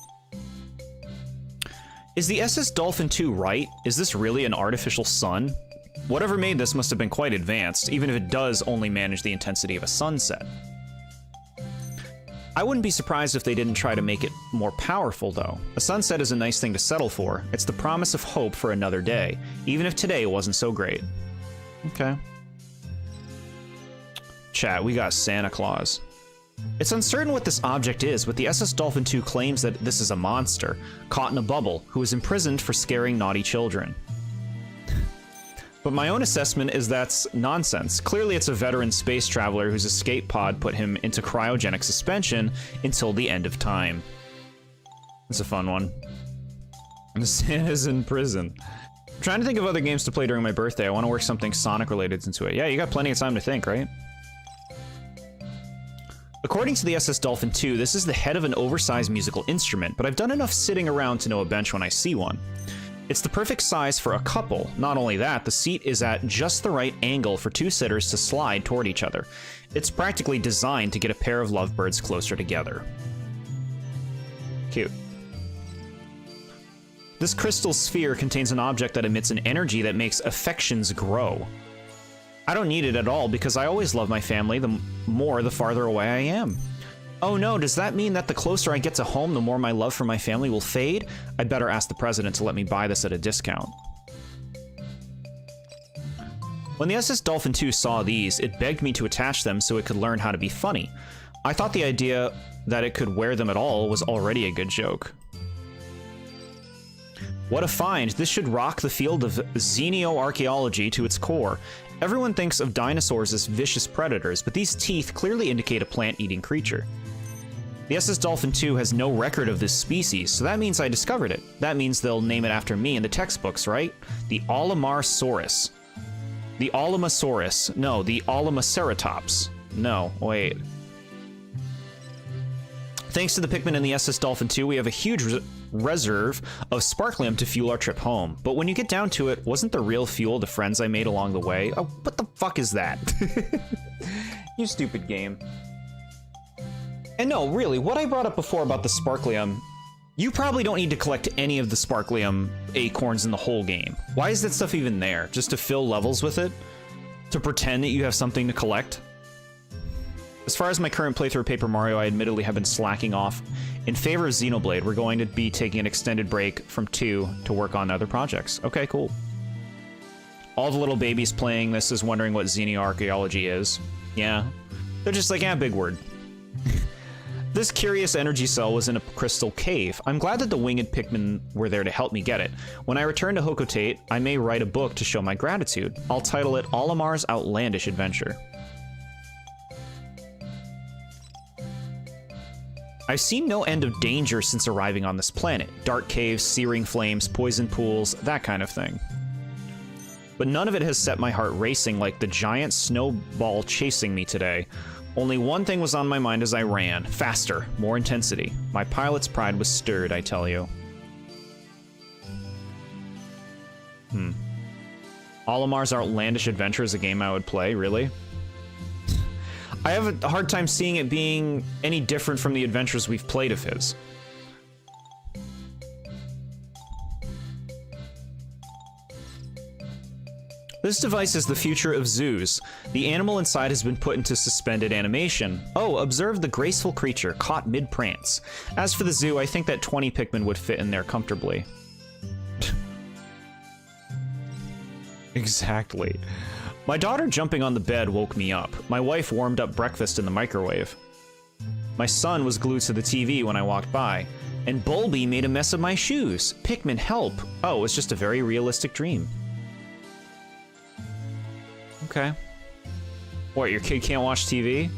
Is the SS Dolphin 2 right? Is this really an artificial sun? Whatever made this must have been quite advanced, even if it does only manage the intensity of a sunset. I wouldn't be surprised if they didn't try to make it more powerful, though. A sunset is a nice thing to settle for. It's the promise of hope for another day, even if today wasn't so great. Okay. Chat, we got Santa Claus. It's uncertain what this object is, but the SS Dolphin 2 claims that this is a monster, caught in a bubble, who is imprisoned for scaring naughty children. But my own assessment is that's nonsense. Clearly it's a veteran space traveler whose escape pod put him into cryogenic suspension until the end of time. It's a fun one. Santa's in prison. I'm trying to think of other games to play during my birthday. I want to work something Sonic related into it. Yeah, you got plenty of time to think, right? According to the SS Dolphin 2, this is the head of an oversized musical instrument, but I've done enough sitting around to know a bench when I see one. It's the perfect size for a couple. Not only that, the seat is at just the right angle for two sitters to slide toward each other. It's practically designed to get a pair of lovebirds closer together. Cute. This crystal sphere contains an object that emits an energy that makes affections grow. I don't need it at all because I always love my family, the farther away I am. Oh no, does that mean that the closer I get to home, the more my love for my family will fade? I'd better ask the president to let me buy this at a discount. When the SS Dolphin 2 saw these, it begged me to attach them so it could learn how to be funny. I thought the idea that it could wear them at all was already a good joke. What a find! This should rock the field of xenoarchaeology to its core. Everyone thinks of dinosaurs as vicious predators, but these teeth clearly indicate a plant-eating creature. The SS Dolphin 2 has no record of this species, so that means I discovered it. That means they'll name it after me in the textbooks, right? The Olamarsaurus. The Olamasaurus. No, the Olamaceratops. No, wait. Thanks to the Pikmin and the SS Dolphin 2, we have a huge reserve of sparklium to fuel our trip home. But when you get down to it, wasn't the real fuel the friends I made along the way? Oh, what the fuck is that? You stupid game. And no, really, what I brought up before about the sparklium, you probably don't need to collect any of the sparklium acorns in the whole game. Why is that stuff even there? Just to fill levels with it? To pretend that you have something to collect? As far as my current playthrough of Paper Mario, I admittedly have been slacking off. In favor of Xenoblade, we're going to be taking an extended break from 2 to work on other projects. Okay, cool. All the little babies playing this is wondering what xenoarchaeology is. Yeah. They're just like, yeah, big word. This curious energy cell was in a crystal cave. I'm glad that the winged Pikmin were there to help me get it. When I return to Hocotate, I may write a book to show my gratitude. I'll title it Olamar's Outlandish Adventure. I've seen no end of danger since arriving on this planet. Dark caves, searing flames, poison pools, that kind of thing. But none of it has set my heart racing like the giant snowball chasing me today. Only one thing was on my mind as I ran. Faster, more intensity. My pilot's pride was stirred, I tell you. Olamar's Outlandish Adventure is a game I would play, really? I have a hard time seeing it being any different from the adventures we've played of his. This device is the future of zoos. The animal inside has been put into suspended animation. Oh, observe the graceful creature caught mid-prance. As for the zoo, I think that 20 Pikmin would fit in there comfortably. Exactly. My daughter jumping on the bed woke me up. My wife warmed up breakfast in the microwave. My son was glued to the TV when I walked by. And Bulby made a mess of my shoes. Pikmin, help! Oh, it was just a very realistic dream. Okay. What, your kid can't watch TV?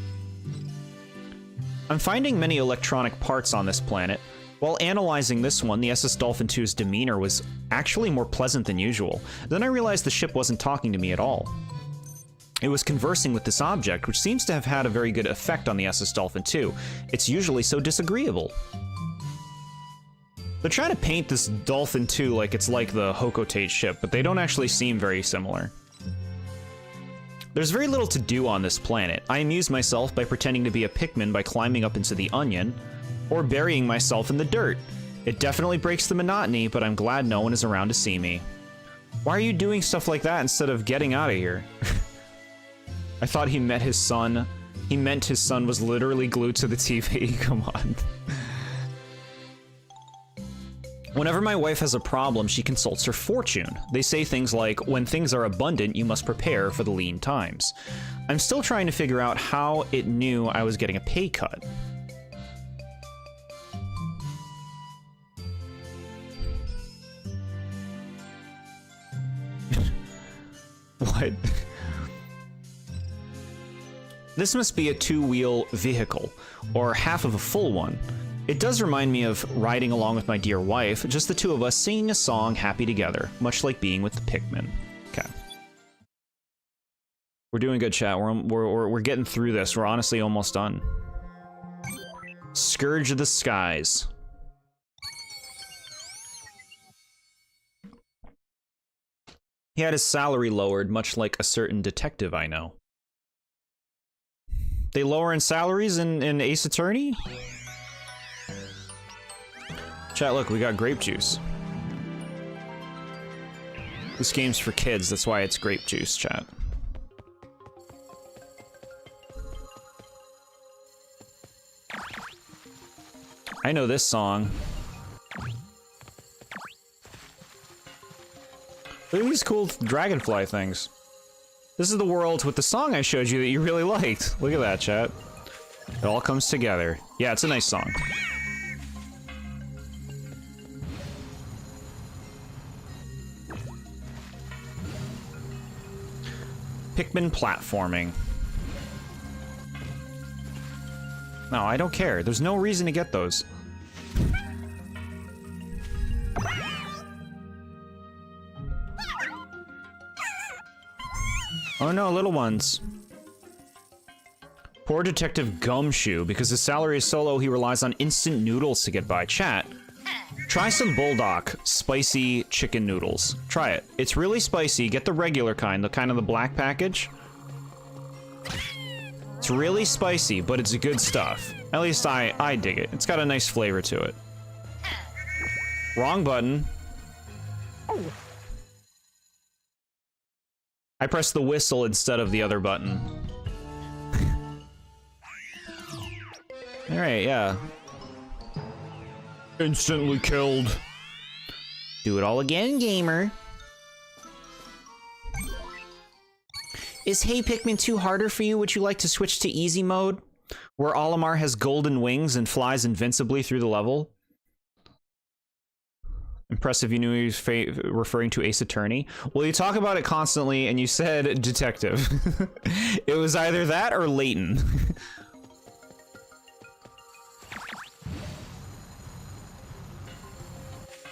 I'm finding many electronic parts on this planet. While analyzing this one, the SS Dolphin 2's demeanor was actually more pleasant than usual. Then I realized the ship wasn't talking to me at all. It was conversing with this object, which seems to have had a very good effect on the SS Dolphin 2. It's usually so disagreeable. They're trying to paint this Dolphin 2 like it's like the Hocotate ship, but they don't actually seem very similar. There's very little to do on this planet. I amuse myself by pretending to be a Pikmin by climbing up into the onion, or burying myself in the dirt. It definitely breaks the monotony, but I'm glad no one is around to see me. Why are you doing stuff like that instead of getting out of here? I thought he meant his son. He meant his son was literally glued to the TV. Come on. Whenever my wife has a problem, she consults her fortune. They say things like, when things are abundant, you must prepare for the lean times. I'm still trying to figure out how it knew I was getting a pay cut. What? This must be a two-wheel vehicle, or half of a full one. It does remind me of riding along with my dear wife, just the two of us singing a song happy together, much like being with the Pikmin. Okay. We're doing good, chat. We're getting through this. We're honestly almost done. Scourge of the Skies. He had his salary lowered, much like a certain detective I know. They lower in salaries in Ace Attorney? Chat, look, we got grape juice. This game's for kids, that's why it's grape juice, chat. I know this song. Look at these cool dragonfly things. This is the world with the song I showed you that you really liked. Look at that, chat. It all comes together. Yeah, it's a nice song. Pikmin platforming. No, I don't care. There's no reason to get those. Oh no, little ones. Poor Detective Gumshoe. Because his salary is so low, he relies on instant noodles to get by. Chat, try some Bulldog spicy chicken noodles. Try it. It's really spicy. Get the regular kind, the kind of the black package. It's really spicy, but it's good stuff. At least I dig it. It's got a nice flavor to it. Wrong button. I pressed the whistle instead of the other button. Alright, yeah. Instantly killed. Do it all again, gamer. Is Hey Pikmin 2 harder for you? Would you like to switch to easy mode? Where Olimar has golden wings and flies invincibly through the level? Impressive you knew he was referring to Ace Attorney. Well, you talk about it constantly, and you said detective. It was either that or Layton.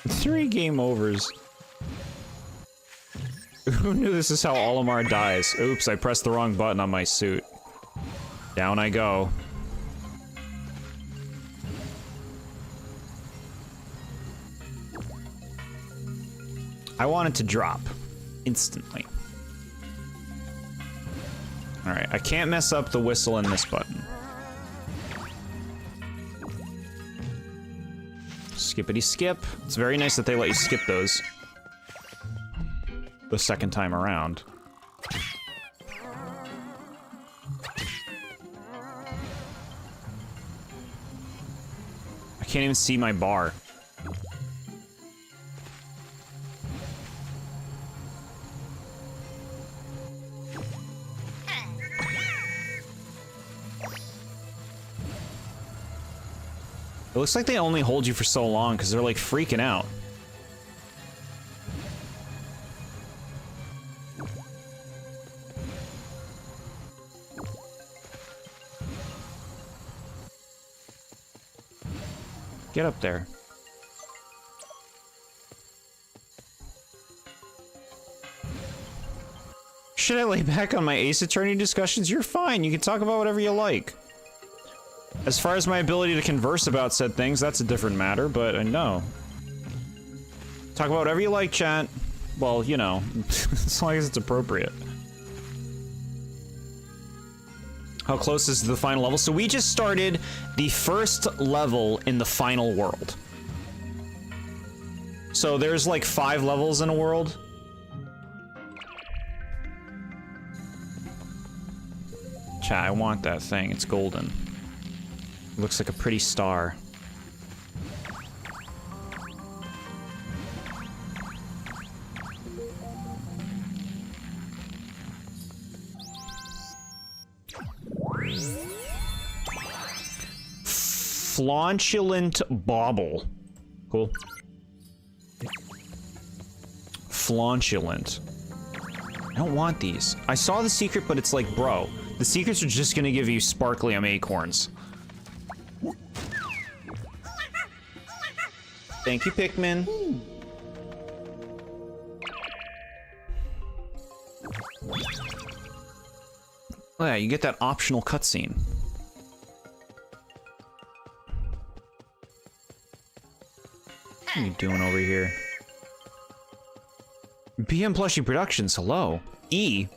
3 game overs. Who knew this is how Olimar dies? Oops, I pressed the wrong button on my suit. Down I go. I want it to drop. Instantly. Alright, I can't mess up the whistle and this button. Skippity skip. It's very nice that they let you skip those the second time around. I can't even see my bar. It looks like they only hold you for so long because they're like freaking out. Get up there. Should I lay back on my Ace Attorney discussions? You're fine. You can talk about whatever you like. As far as my ability to converse about said things, that's a different matter, but no. Talk about whatever you like, chat. Well, you know, as long as it's appropriate. How close is the final level? So we just started the first level in the final world. So there's like 5 levels in a world. Chat, I want that thing. It's golden. It looks like a pretty star. Flauntulant bauble. Cool. Flauntulant. I don't want these. I saw the secret, but it's like, bro, the secrets are just gonna give you sparklium acorns. Thank you, Pikmin. Oh yeah, you get that optional cutscene. What are you doing over here? BM Plushie Productions, hello. E.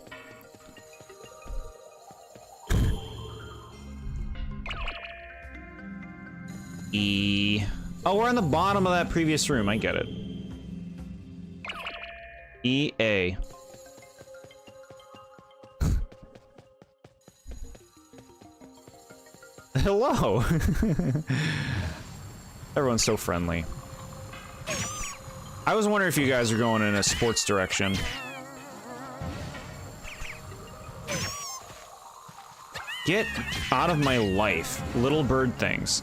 E. Oh, we're on the bottom of that previous room, I get it. EA. Hello. Everyone's so friendly. I was wondering if you guys are going in a sports direction. Get out of my life, little bird things.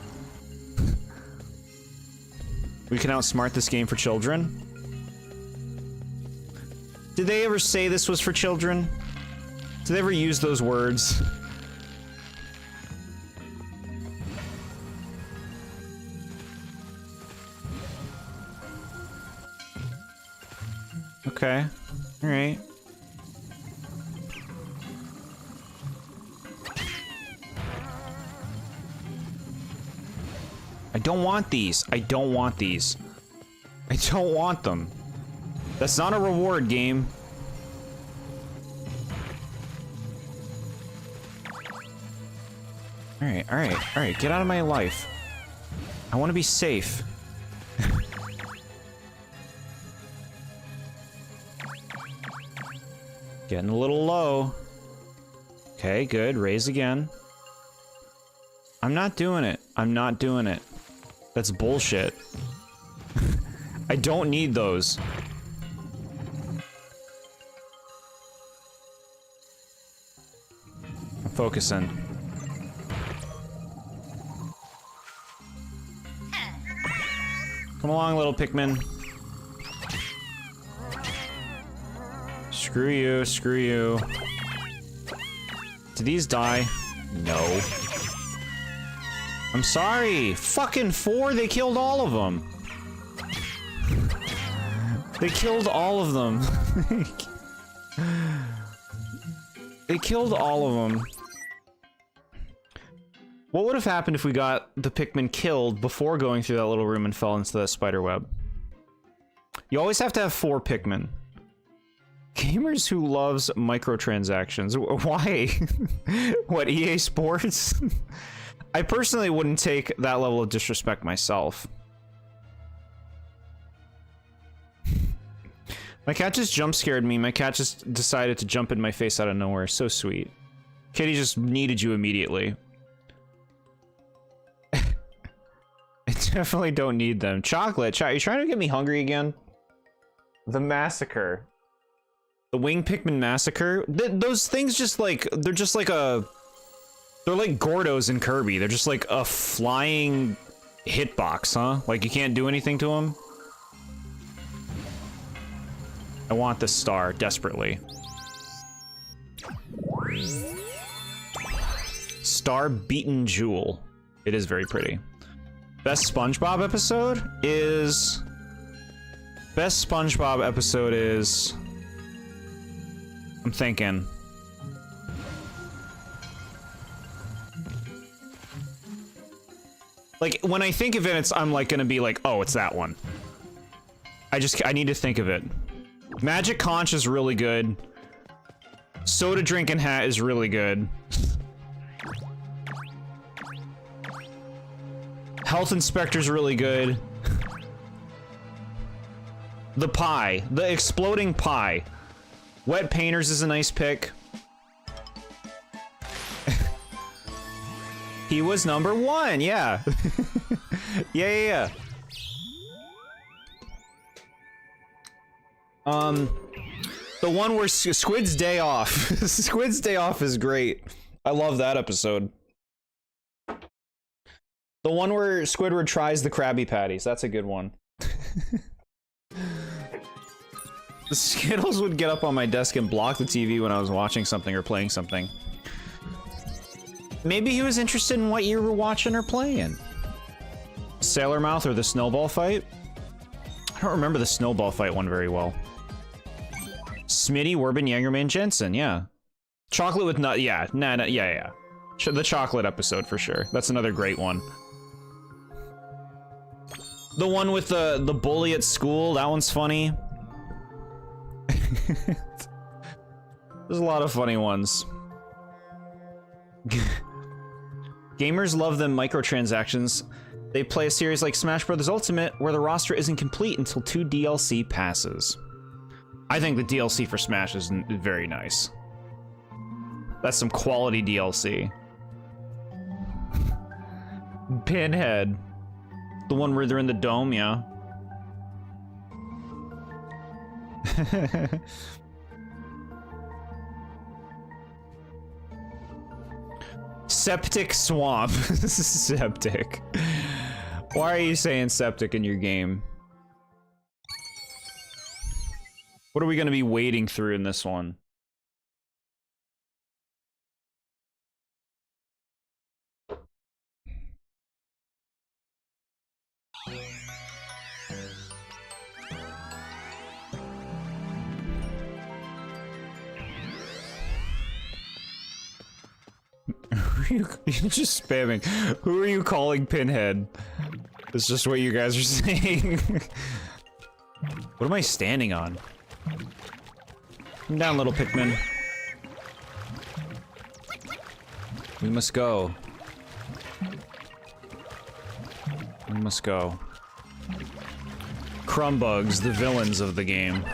We can outsmart this game for children. Did they ever say this was for children? Did they ever use those words? Okay. All right. I don't want these. I don't want these. I don't want them. That's not a reward game. Alright, alright, alright. Get out of my life. I want to be safe. Getting a little low. Okay, good. Raise again. I'm not doing it. I'm not doing it. That's bullshit. I don't need those. I'm focusing. Come along, little Pikmin. Screw you, screw you. Do these die? No. I'm sorry. Fucking 4, they killed all of them. They killed all of them. They killed all of them. What would have happened if we got the Pikmin killed before going through that little room and fell into that spider web? You always have to have 4 Pikmin. Gamers who loves microtransactions. Why? What, EA Sports? I personally wouldn't take that level of disrespect myself. My cat just jump scared me. My cat just decided to jump in my face out of nowhere. So sweet. Kitty just needed you immediately. I definitely don't need them. Chocolate, you trying to get me hungry again? The massacre. The Wing Pikmin Massacre? Those things just like, they're just like a... They're like Gordos in Kirby. They're just like a flying hitbox, huh? Like you can't do anything to them? I want this star, desperately. Star Beaten Jewel. It is very pretty. Best SpongeBob episode is... Best SpongeBob episode is... I'm thinking... Like, when I think of it, I'm like gonna be like, oh, it's that one. I need to think of it. Magic Conch is really good. Soda Drinking Hat is really good. Health Inspector's really good. The pie. The exploding pie. Wet Painters is a nice pick. He was number 1, yeah. Yeah. The one where Squid's Day Off. Squid's Day Off is great. I love that episode. The one where Squidward tries the Krabby Patties. That's a good one. The Skittles would get up on my desk and block the TV when I was watching something or playing something. Maybe he was interested in what you were watching or playing. Sailor Mouth or the Snowball Fight? I don't remember the Snowball Fight one very well. Smitty, Werbin, Yangerman, Jensen, yeah. Chocolate with nut, yeah. Yeah. The chocolate episode for sure. That's another great one. The one with the bully at school, that one's funny. There's a lot of funny ones. Gamers love them microtransactions. They play a series like Smash Bros. Ultimate, where the roster isn't complete until 2 DLC passes. I think the DLC for Smash is very nice. That's some quality DLC. Pinhead. The one where they're in the dome, yeah. Septic swamp. Septic. Why are you saying septic in your game? What are we gonna be wading through in this one? You're just spamming. Who are you calling Pinhead? That's just what you guys are saying. What am I standing on? Come down, little Pikmin. We must go. We must go. Crumbugs, the villains of the game.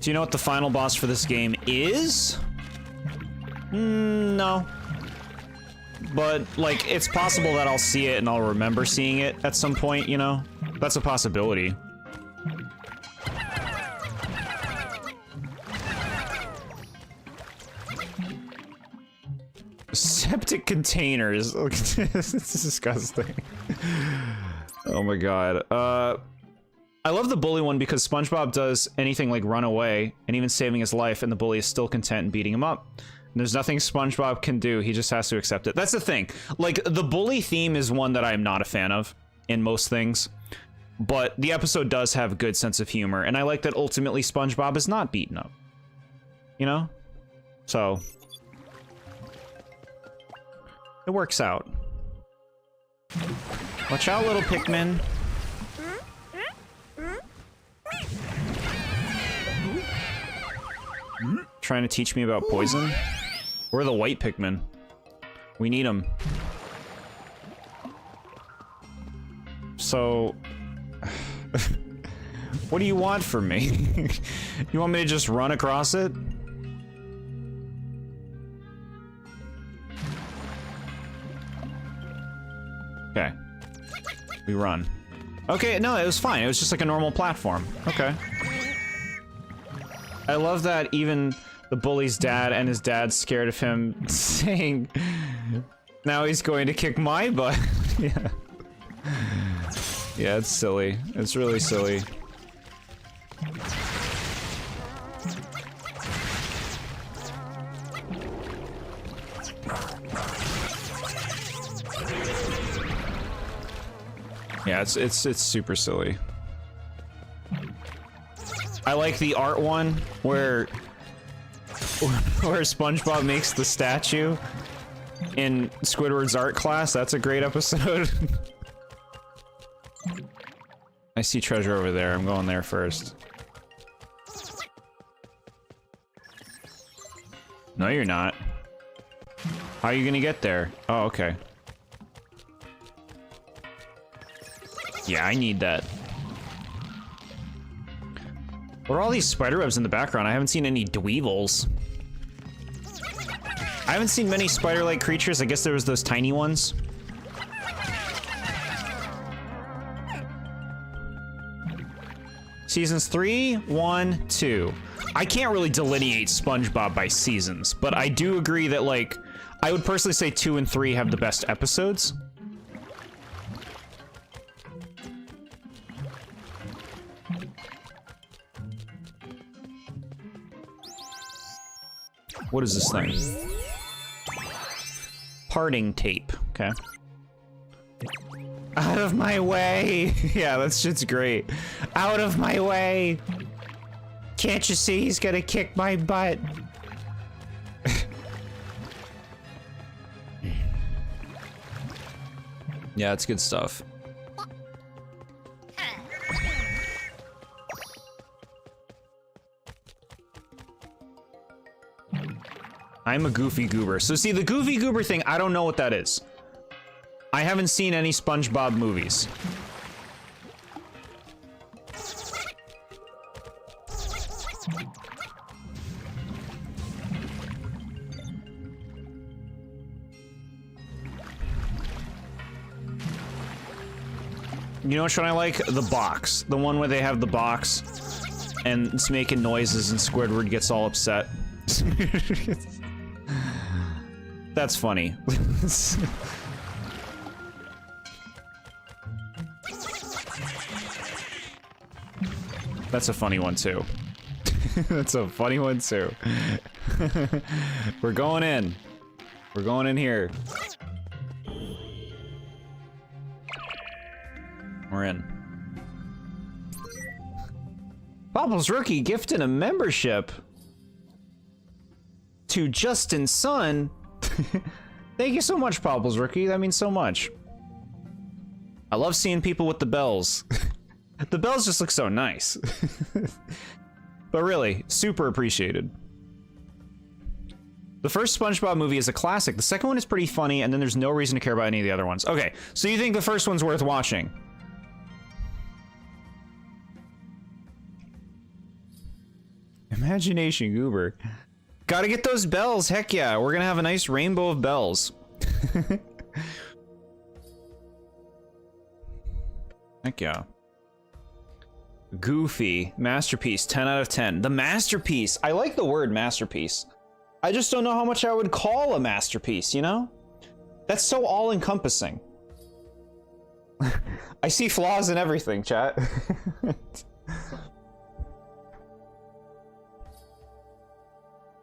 Do you know what the final boss for this game is? No. But, like, it's possible that I'll see it and I'll remember seeing it at some point, you know? That's a possibility. Septic containers. This is disgusting. Oh my god. I love the bully one because SpongeBob does anything like run away and even saving his life, and the bully is still content in beating him up. And there's nothing SpongeBob can do, he just has to accept it. That's the thing. Like, the bully theme is one that I'm not a fan of in most things. But the episode does have a good sense of humor, and I like that ultimately SpongeBob is not beaten up. You know? So... it works out. Watch out, little Pikmin. Trying to teach me about poison? We're the white Pikmin. We need them. So... what do you want from me? You want me to just run across it? Okay. We run. Okay, no, it was fine. It was just like a normal platform. Okay. I love that even the bully's dad and his dad's scared of him saying, now he's going to kick my butt. Yeah. Yeah, it's silly. It's really silly. Yeah, it's super silly. I like the art one where SpongeBob makes the statue in Squidward's art class. That's a great episode. I see treasure over there. I'm going there first. No, you're not. How are you gonna get there? Oh, okay. Yeah, I need that. What are all these spiderwebs in the background? I haven't seen any dweevils. I haven't seen many spider-like creatures. I guess there was those tiny ones. Seasons 3, 1, 2. I can't really delineate SpongeBob by seasons, but I do agree that, like, I would personally say 2 and 3 have the best episodes. What is this thing? Parting tape. Okay. Out of my way! Yeah, that shit's great. Out of my way! Can't you see he's gonna kick my butt? Yeah, it's good stuff. I'm a goofy goober. So see, the goofy goober thing, I don't know what that is. I haven't seen any SpongeBob movies. You know which one I like? The box. The one where they have the box and it's making noises and Squidward gets all upset. That's funny. That's a funny one too. That's a funny one too. We're going in. We're going in here. We're in. Bobble's Rookie gifted a membership to Justin's son. Thank you so much, Bobble's Rookie. That means so much. I love seeing people with the bells. The bells just look so nice. But really, super appreciated. The first SpongeBob movie is a classic. The second one is pretty funny, and then there's no reason to care about any of the other ones. Okay, so you think the first one's worth watching? Imagination Goober. Gotta get those bells, heck yeah. We're gonna have a nice rainbow of bells. Heck yeah. Goofy. Masterpiece. 10 out of 10. The masterpiece. I like the word masterpiece. I just don't know how much I would call a masterpiece, you know? That's so all-encompassing. I see flaws in everything, chat.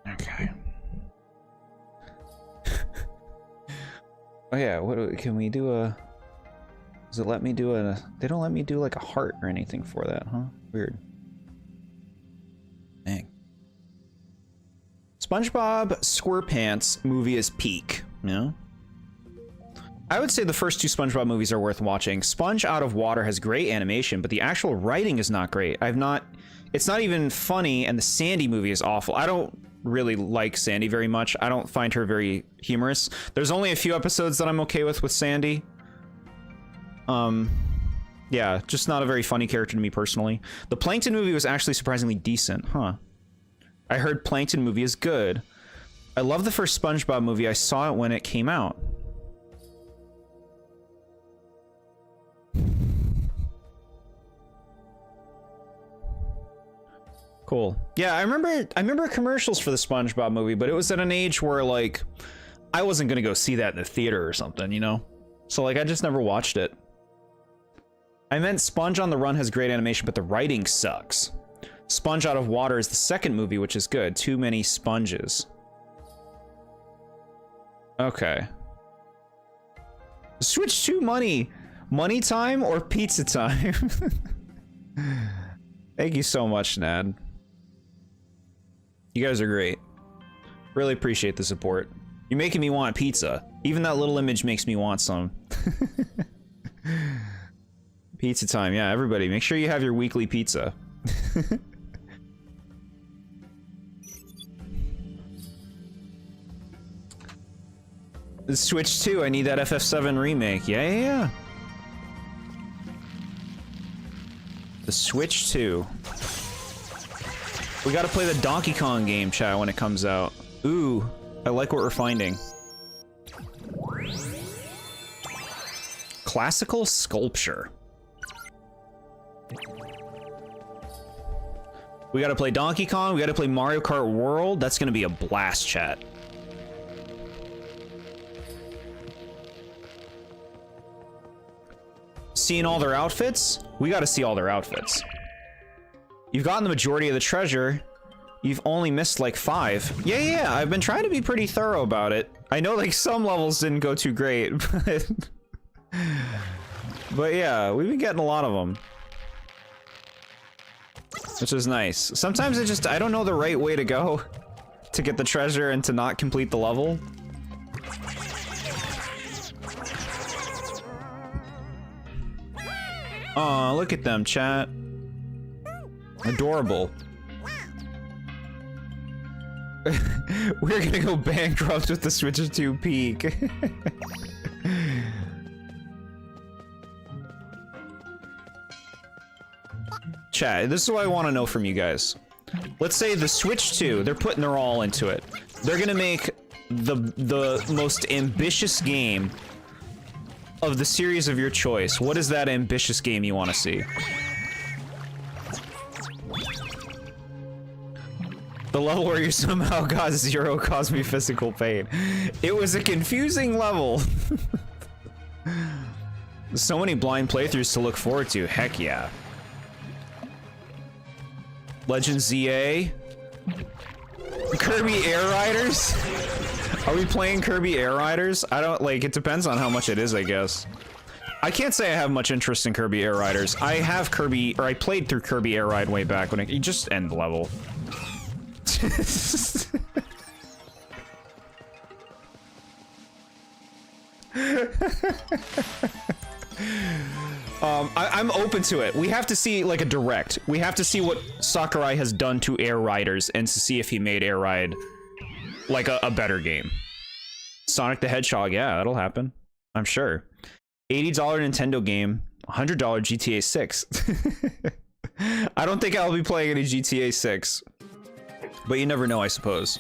Okay. Oh yeah, what can we do a... Does it let me do a... They don't let me do like a heart or anything for that, huh? Weird. Dang. SpongeBob SquarePants movie is peak, you know? I would say the first two SpongeBob movies are worth watching. Sponge Out of Water has great animation, but the actual writing is not great. It's not even funny, and the Sandy movie is awful. I don't really like Sandy very much. I don't find her very humorous. There's only a few episodes that I'm okay with Sandy. Yeah, just not a very funny character to me personally. The Plankton movie was actually surprisingly decent, huh? I heard Plankton movie is good. I love the first SpongeBob movie. I saw it when it came out. Cool. Yeah, I remember commercials for the SpongeBob movie, but it was at an age where, like, I wasn't gonna go see that in the theater or something, you know? So, like, I just never watched it. I meant Sponge on the Run has great animation, but the writing sucks. Sponge Out of Water is the second movie, which is good. Too many sponges. Okay. Switch to money. Money time or pizza time? Thank you so much, Nad. You guys are great. Really appreciate the support. You're making me want pizza. Even that little image makes me want some. Pizza time. Yeah, everybody, make sure you have your weekly pizza. The Switch 2, I need that FF7 remake. Yeah. The Switch 2. We gotta play the Donkey Kong game, chat, when it comes out. Ooh, I like what we're finding. Classical sculpture. We gotta play Donkey Kong, we gotta play Mario Kart World. That's gonna be a blast, chat. Seeing all their outfits? We gotta see all their outfits. You've gotten the majority of the treasure. You've only missed like 5. Yeah, I've been trying to be pretty thorough about it. I know like some levels didn't go too great, but yeah, we've been getting a lot of them. Which is nice. Sometimes I don't know the right way to go to get the treasure and to not complete the level. Aw, look at them, chat. Adorable. We're gonna go bankrupt with the Switch 2 peak. Chat, this is what I want to know from you guys. Let's say the Switch 2, they're putting their all into it. They're gonna make the most ambitious game of the series of your choice. What is that ambitious game you want to see? The level where you somehow got zero caused me physical pain. It was a confusing level. So many blind playthroughs to look forward to. Heck yeah. Legend ZA. Kirby Air Riders? Are we playing Kirby Air Riders? I don't, like, it depends on how much it is, I guess. I can't say I have much interest in Kirby Air Riders. I have Kirby, or I played through Kirby Air Ride way back when you just end the level. I'm open to it. We have to see, like, a direct. We have to see what Sakurai has done to Air Riders and to see if he made Air Ride, like, a better game. Sonic the Hedgehog, yeah, that'll happen. I'm sure. $80 Nintendo game, $100 GTA 6. I don't think I'll be playing any GTA 6. But you never know, I suppose.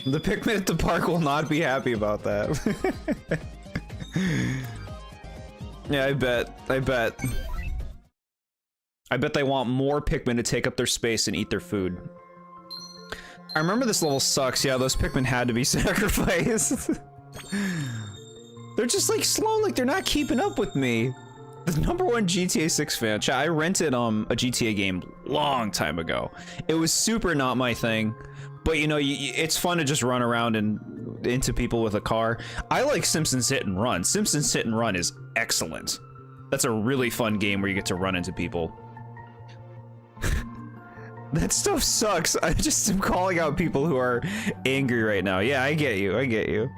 The Pikmin at the park will not be happy about that. Yeah, I bet they want more Pikmin to take up their space and eat their food. I remember this level sucks. Yeah, those Pikmin had to be sacrificed. They're just, like, slow, like, they're not keeping up with me. The #1 GTA 6 fan. I rented a GTA game long time ago. It was super not my thing, but you know, it's fun to just run around and into people with a car. I like Simpsons Hit and Run. Simpsons Hit and Run is excellent. That's a really fun game where you get to run into people. That stuff sucks. I just am calling out people who are angry right now. Yeah, I get you. I get you.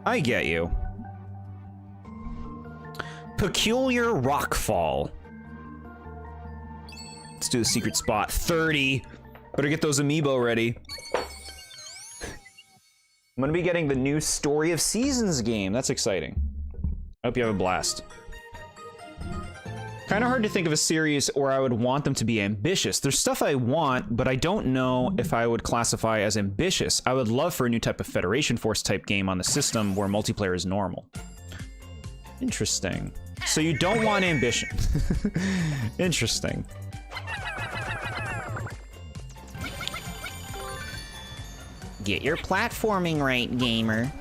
I get you. Peculiar Rockfall. Let's do the secret spot. 30. Better get those amiibo ready. I'm gonna be getting the new Story of Seasons game. That's exciting. I hope you have a blast. Kind of hard to think of a series where I would want them to be ambitious. There's stuff I want, but I don't know if I would classify as ambitious. I would love for a new type of Federation Force type game on the system where multiplayer is normal. Interesting. So you don't want ambition. Interesting. Get your platforming right, gamer.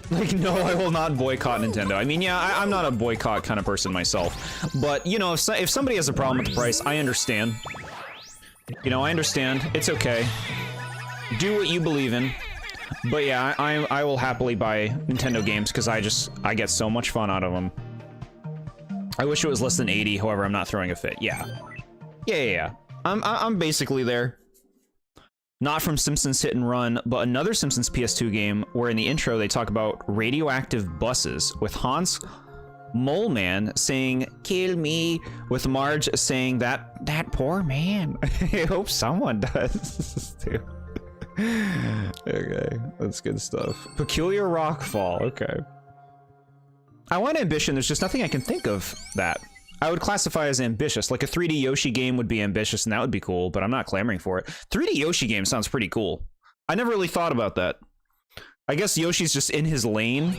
Like, no, I will not boycott Nintendo. I mean, yeah, I'm not a boycott kind of person myself. But, you know, if somebody has a problem with the price, I understand. You know, I understand. It's okay. Do what you believe in. But yeah, I will happily buy Nintendo games because I get so much fun out of them. I wish it was less than 80, however, I'm not throwing a fit. Yeah. Yeah. I'm basically there. Not from Simpsons Hit and Run, but another Simpsons PS2 game where in the intro they talk about radioactive buses with Hans Moleman saying, "Kill me," with Marge saying, that poor man. I hope someone does too. Okay, that's good stuff. Peculiar Rockfall, okay. I want ambition, there's just nothing I can think of that I would classify as ambitious. Like a 3D Yoshi game would be ambitious and that would be cool, but I'm not clamoring for it. 3D Yoshi game sounds pretty cool. I never really thought about that. I guess Yoshi's just in his lane,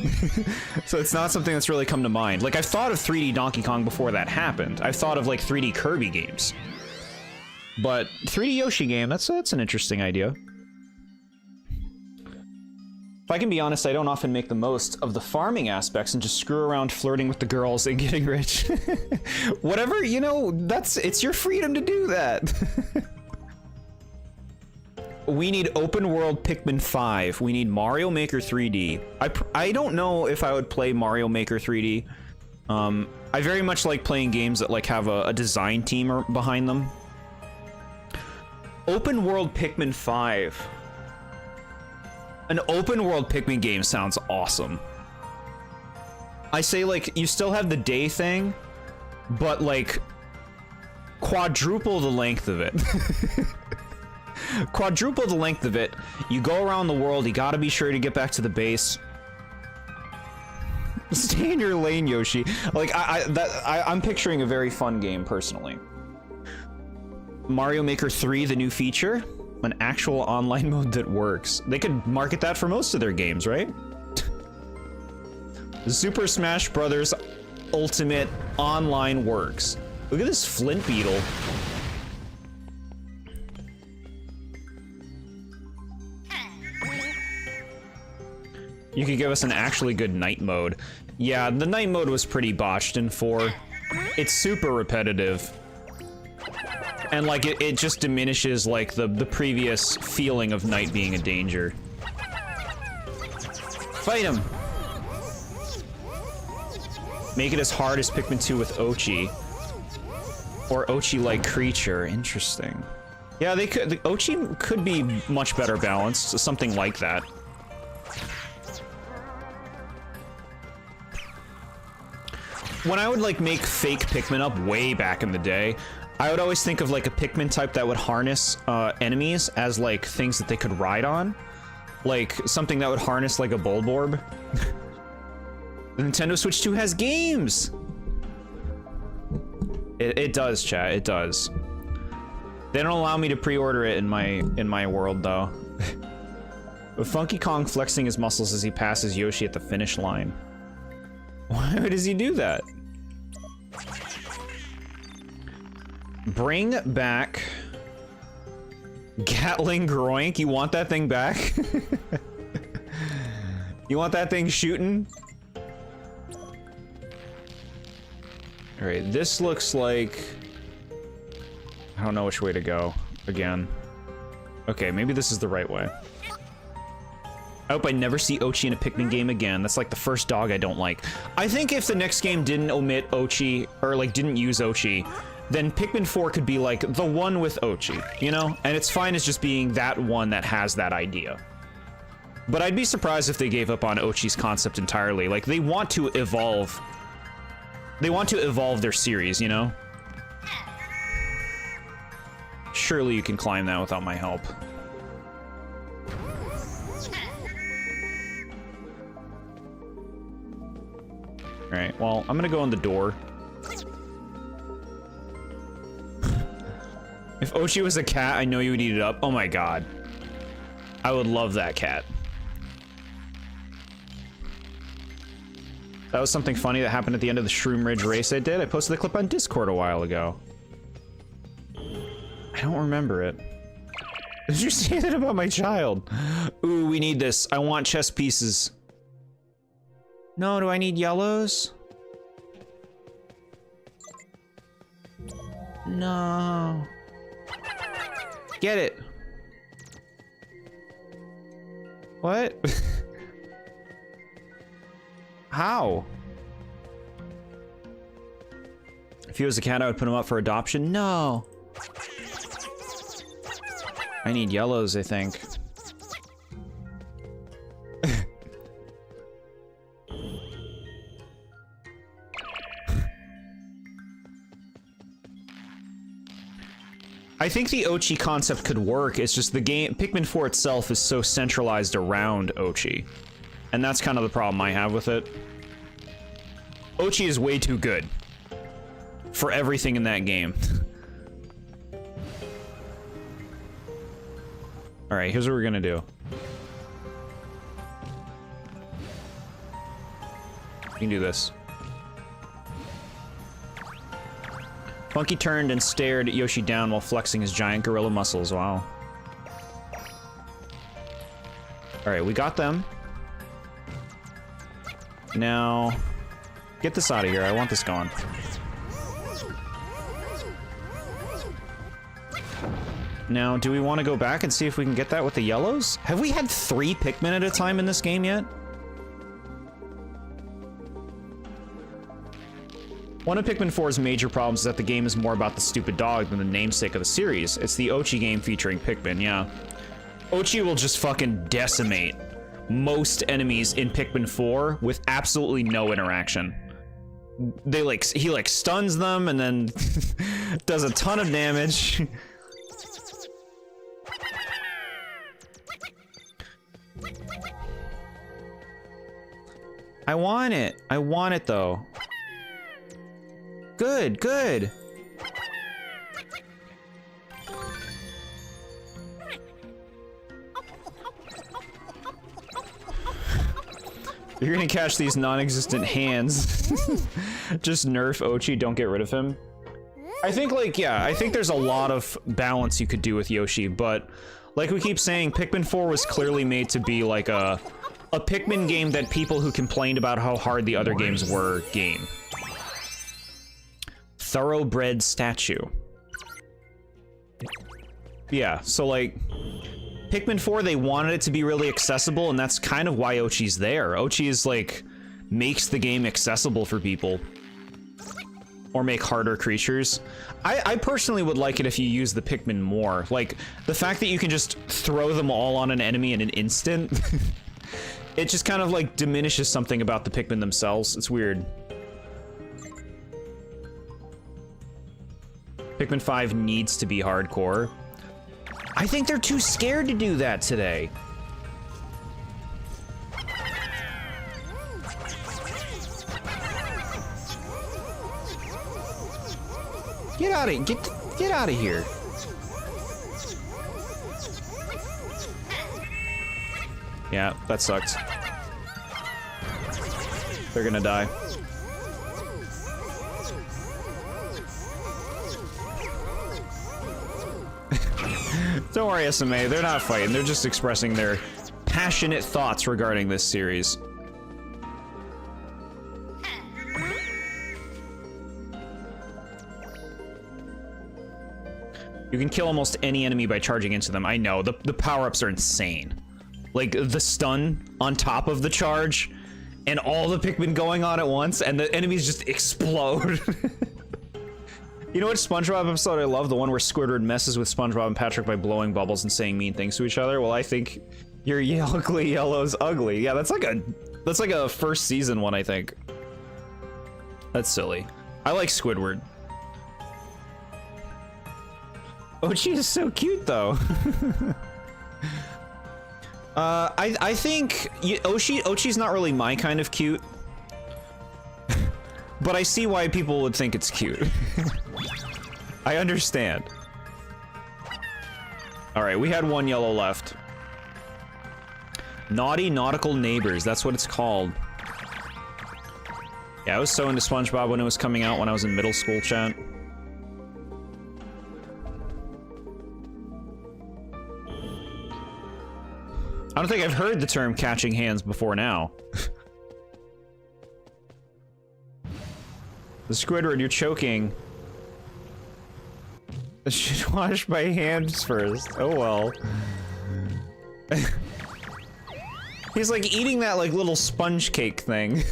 so it's not something that's really come to mind. Like, I've thought of 3D Donkey Kong before that happened. I've thought of, like, 3D Kirby games. But 3D Yoshi game, that's an interesting idea. If I can be honest, I don't often make the most of the farming aspects and just screw around flirting with the girls and getting rich. Whatever, you know, it's your freedom to do that. We need open world Pikmin 5. We need Mario Maker 3D. I don't know if I would play Mario Maker 3D. I very much like playing games that like have a design team behind them. Open world Pikmin 5. An open world Pikmin game sounds awesome. I say, like, you still have the day thing, but like quadruple the length of it. Quadruple the length of it. You go around the world, you gotta be sure to get back to the base. Stay in your lane, Yoshi. Like, I'm picturing a very fun game, personally. Mario Maker 3, the new feature? An actual online mode that works. They could market that for most of their games, right? Super Smash Brothers Ultimate Online works. Look at this Flint Beetle. You could give us an actually good night mode. Yeah, the night mode was pretty botched in 4. It's super repetitive. And like, it just diminishes like the previous feeling of night being a danger. Fight him! Make it as hard as Pikmin 2 with Ochi. Or Ochi-like creature, interesting. Yeah, they could, Ochi could be much better balanced, something like that. When I would like make fake Pikmin up way back in the day, I would always think of like a Pikmin type that would harness enemies as like things that they could ride on. Like something that would harness like a Bulborb. The Nintendo Switch 2 has games! It does, chat, it does. They don't allow me to pre-order it in my world though. With Funky Kong flexing his muscles as he passes Yoshi at the finish line. Why does he do that? Bring back Gatling Groink. You want that thing back? You want that thing shooting? Alright, this looks like... I don't know which way to go, again. Okay, maybe this is the right way. I hope I never see Ochi in a Pikmin game again. That's like the first dog I don't like. I think if the next game didn't omit Ochi, or like didn't use Ochi, then Pikmin 4 could be like the one with Ochi, you know? And it's fine as just being that one that has that idea. But I'd be surprised if they gave up on Ochi's concept entirely. Like, they want to evolve. They want to evolve their series, you know? Surely you can climb that without my help. Alright, well, I'm gonna go in the door. If Ochi was a cat, I know you would eat it up. Oh my god. I would love that cat. That was something funny that happened at the end of the Shroom Ridge race I did. I posted the clip on Discord a while ago. I don't remember it. Did you say that about my child? Ooh, we need this. I want chess pieces. No, do I need yellows? No. Get it. What? How? If he was a cat, I would put him up for adoption. No. I need yellows, I think. I think the Ochi concept could work, it's just the game, Pikmin 4 itself is so centralized around Ochi. And that's kind of the problem I have with it. Ochi is way too good for everything in that game. Alright, here's what we're gonna do. You can do this. Funky turned and stared Yoshi down while flexing his giant gorilla muscles. Wow. Alright, we got them. Now, get this out of here. I want this gone. Now, do we want to go back and see if we can get that with the yellows? Have we had 3 Pikmin at a time in this game yet? One of Pikmin 4's major problems is that the game is more about the stupid dog than the namesake of the series. It's the Ochi game featuring Pikmin, yeah. Ochi will just fucking decimate most enemies in Pikmin 4 with absolutely no interaction. They like, he like stuns them and then does a ton of damage. I want it. I want it, though. Good, good. You're gonna catch these non-existent hands. Just nerf Ochi, don't get rid of him. I think, like, yeah, I think there's a lot of balance you could do with Yoshi, but like we keep saying, Pikmin 4 was clearly made to be like a Pikmin game that people who complained about how hard the other games were game. Thoroughbred statue. Yeah, so like, Pikmin 4, they wanted it to be really accessible, and that's kind of why Ochi's there. Ochi is like, makes the game accessible for people. Or make harder creatures. I personally would like it if you use the Pikmin more. Like, the fact that you can just throw them all on an enemy in an instant, it just kind of like diminishes something about the Pikmin themselves. It's weird. Pikmin 5 needs to be hardcore. I think they're too scared to do that today. Get out of get out of here. Yeah, that sucked. They're gonna die. Don't worry, SMA, they're not fighting, they're just expressing their passionate thoughts regarding this series. You can kill almost any enemy by charging into them. I know, the power-ups are insane. Like, the stun on top of the charge, and all the Pikmin going on at once, and the enemies just explode. You know what SpongeBob episode I love? The one where Squidward messes with SpongeBob and Patrick by blowing bubbles and saying mean things to each other? Well, I think your ugly yellow's ugly. Yeah, that's like a first season one, I think. That's silly. I like Squidward. Ochi is so cute, though. I think Ochi's not really my kind of cute. But I see why people would think it's cute. I understand. Alright, we had one yellow left. Naughty Nautical Neighbors, that's what it's called. Yeah, I was so into SpongeBob when it was coming out when I was in middle school, chat. I don't think I've heard the term catching hands before now. The Squidward, you're choking. I should wash my hands first. Oh well. He's like eating that like little sponge cake thing.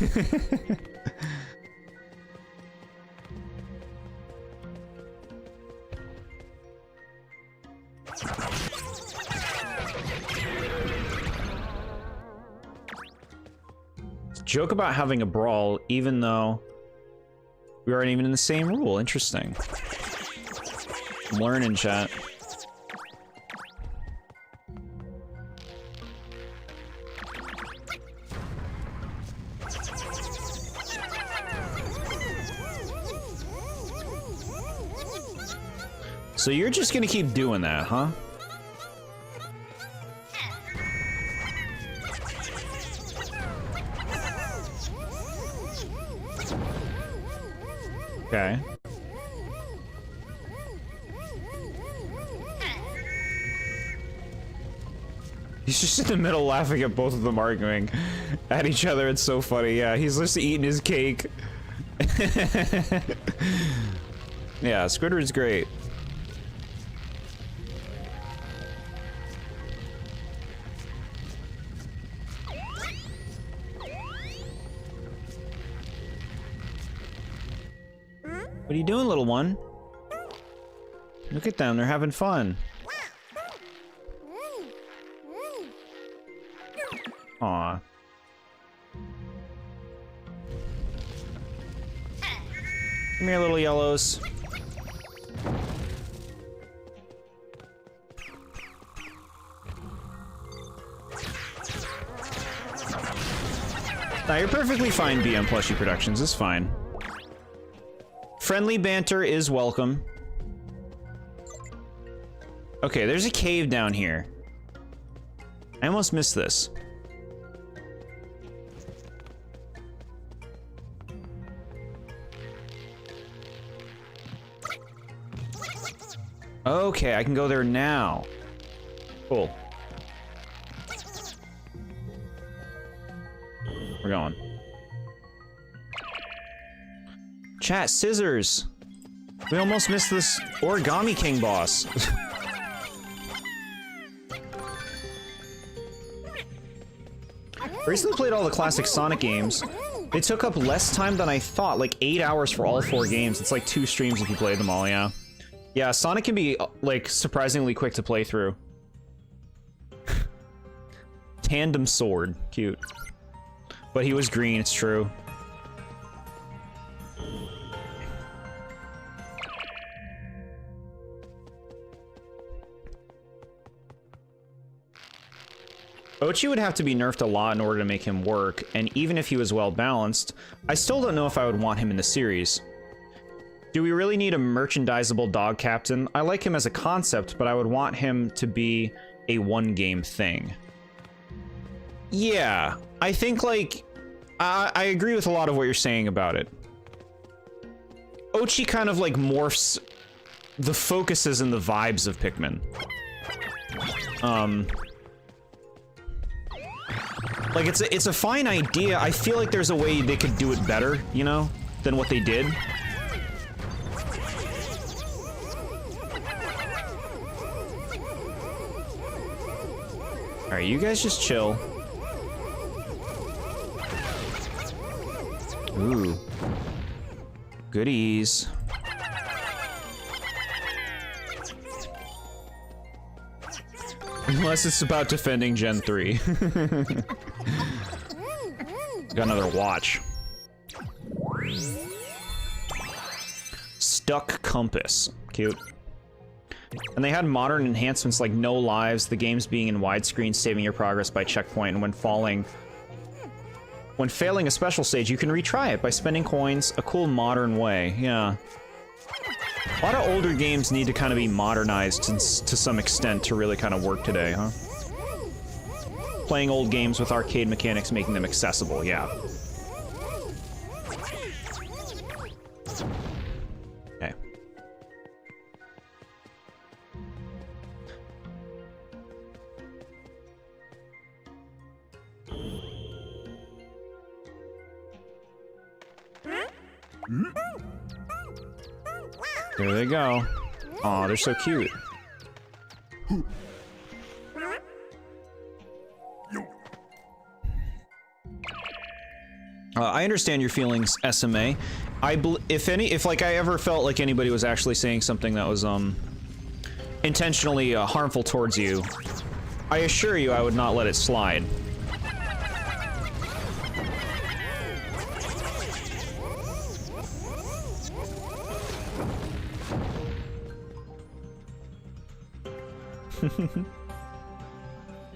Joke about having a brawl, even though we aren't even in the same rule. Interesting. I'm learning, chat. So you're just gonna keep doing that, huh? Okay. He's just in the middle laughing at both of them arguing at each other. It's so funny. Yeah, he's just eating his cake. Yeah, Squidward's great. What are you doing, little one? Look at them, they're having fun. Aw. Come here, little yellows. Nah, you're perfectly fine, BM Plushie Productions. It's fine. Friendly banter is welcome. Okay, there's a cave down here. I almost missed this. Okay, I can go there now. Cool. We're going. Chat, scissors. We almost missed this Origami King boss. Recently played all the classic Sonic games. They took up less time than I thought, like 8 hours for all 4 games. It's like 2 streams if you play them all, yeah. Yeah, Sonic can be, like, surprisingly quick to play through. Tandem sword. Cute. But he was green, it's true. Ochi would have to be nerfed a lot in order to make him work, and even if he was well balanced, I still don't know if I would want him in the series. Do we really need a merchandisable dog captain? I like him as a concept, but I would want him to be a one-game thing. Yeah, I think, like, I agree with a lot of what you're saying about it. Ochi kind of, like, morphs the focuses and the vibes of Pikmin. Like, it's a fine idea. I feel like there's a way they could do it better, you know, than what they did. Alright, you guys just chill. Ooh. Goodies. Unless it's about defending Gen 3. Got another watch. Stuck compass. Cute. And they had modern enhancements like no lives, the games being in widescreen, saving your progress by checkpoint, and when failing a special stage, you can retry it by spending coins a cool modern way. Yeah. A lot of older games need to kind of be modernized to some extent to really kind of work today, huh? Playing old games with arcade mechanics, making them accessible, yeah. Okay. There they go. Aw, they're so cute. I understand your feelings, SMA. If like I ever felt like anybody was actually saying something that was intentionally harmful towards you, I assure you I would not let it slide.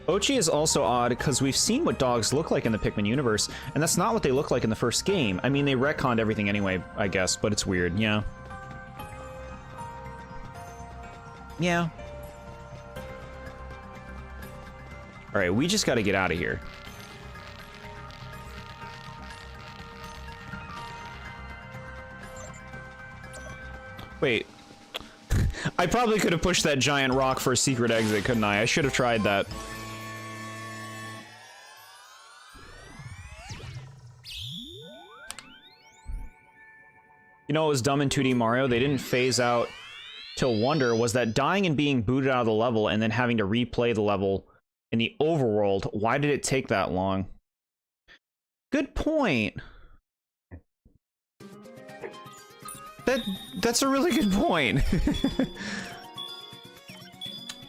Ochi is also odd because we've seen what dogs look like in the Pikmin universe, and that's not what they look like in the first game. I mean, they retconned everything anyway, I guess, but it's weird, yeah. Yeah. Alright, we just gotta get out of here. Wait. I probably could have pushed that giant rock for a secret exit, couldn't I? I should have tried that. You know what was dumb in 2D Mario? They didn't phase out till Wonder, was that dying and being booted out of the level and then having to replay the level in the overworld. Why did it take that long? Good point. That's a really good point.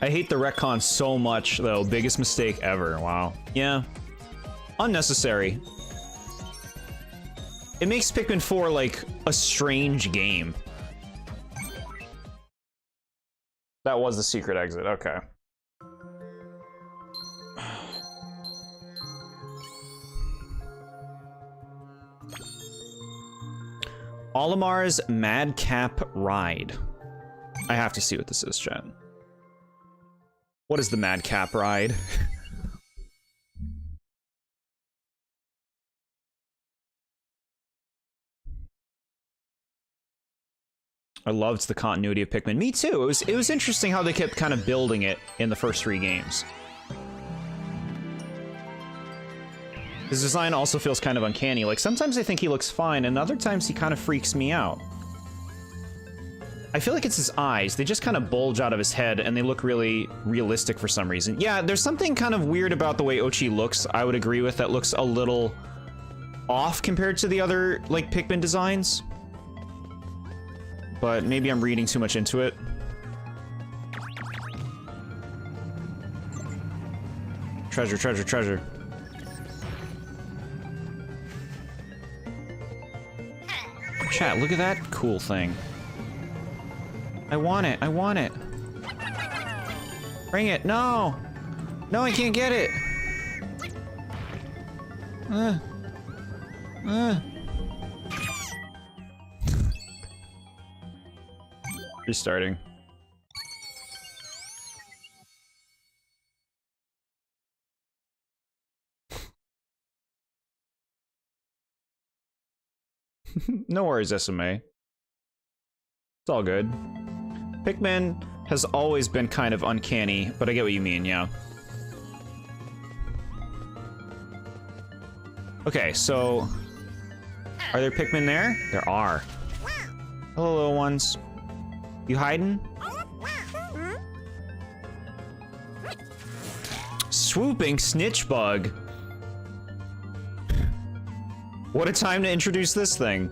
I hate the retcon so much, though. Biggest mistake ever. Wow. Yeah. Unnecessary. It makes Pikmin 4, like, a strange game. That was the secret exit. Okay. Olimar's Madcap Ride. I have to see what this is, chat. What is the Madcap Ride? I loved the continuity of Pikmin. Me too. It was interesting how they kept kind of building it in the first 3 games. His design also feels kind of uncanny. Like, sometimes I think he looks fine, and other times he kind of freaks me out. I feel like it's his eyes. They just kind of bulge out of his head, and they look really realistic for some reason. Yeah, there's something kind of weird about the way Ochi looks, I would agree with, that looks a little off compared to the other, like, Pikmin designs. But maybe I'm reading too much into it. Treasure, treasure, treasure. Chat, look at that cool thing. I want it, I want it. Bring it, no! No, I can't get it! Restarting. No worries, SMA. It's all good. Pikmin has always been kind of uncanny, but I get what you mean, yeah. Okay, so... Are there Pikmin there? There are. Hello, little ones. You hiding? Swooping snitch bug. What a time to introduce this thing.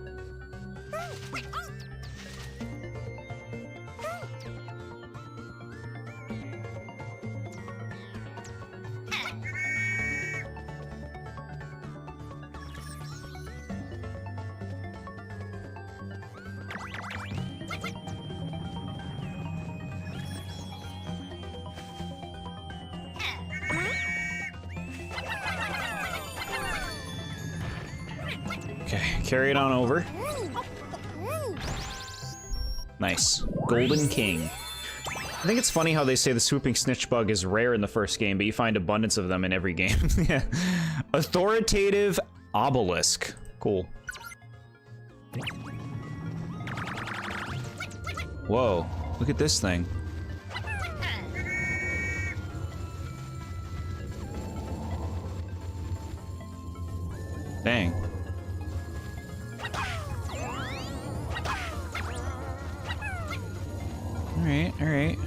Carry it on over. Nice. Golden King. I think it's funny how they say the swooping snitch bug is rare in the first game, but you find abundance of them in every game. Yeah. Authoritative obelisk. Cool. Whoa. Look at this thing. Dang. Alright, alright.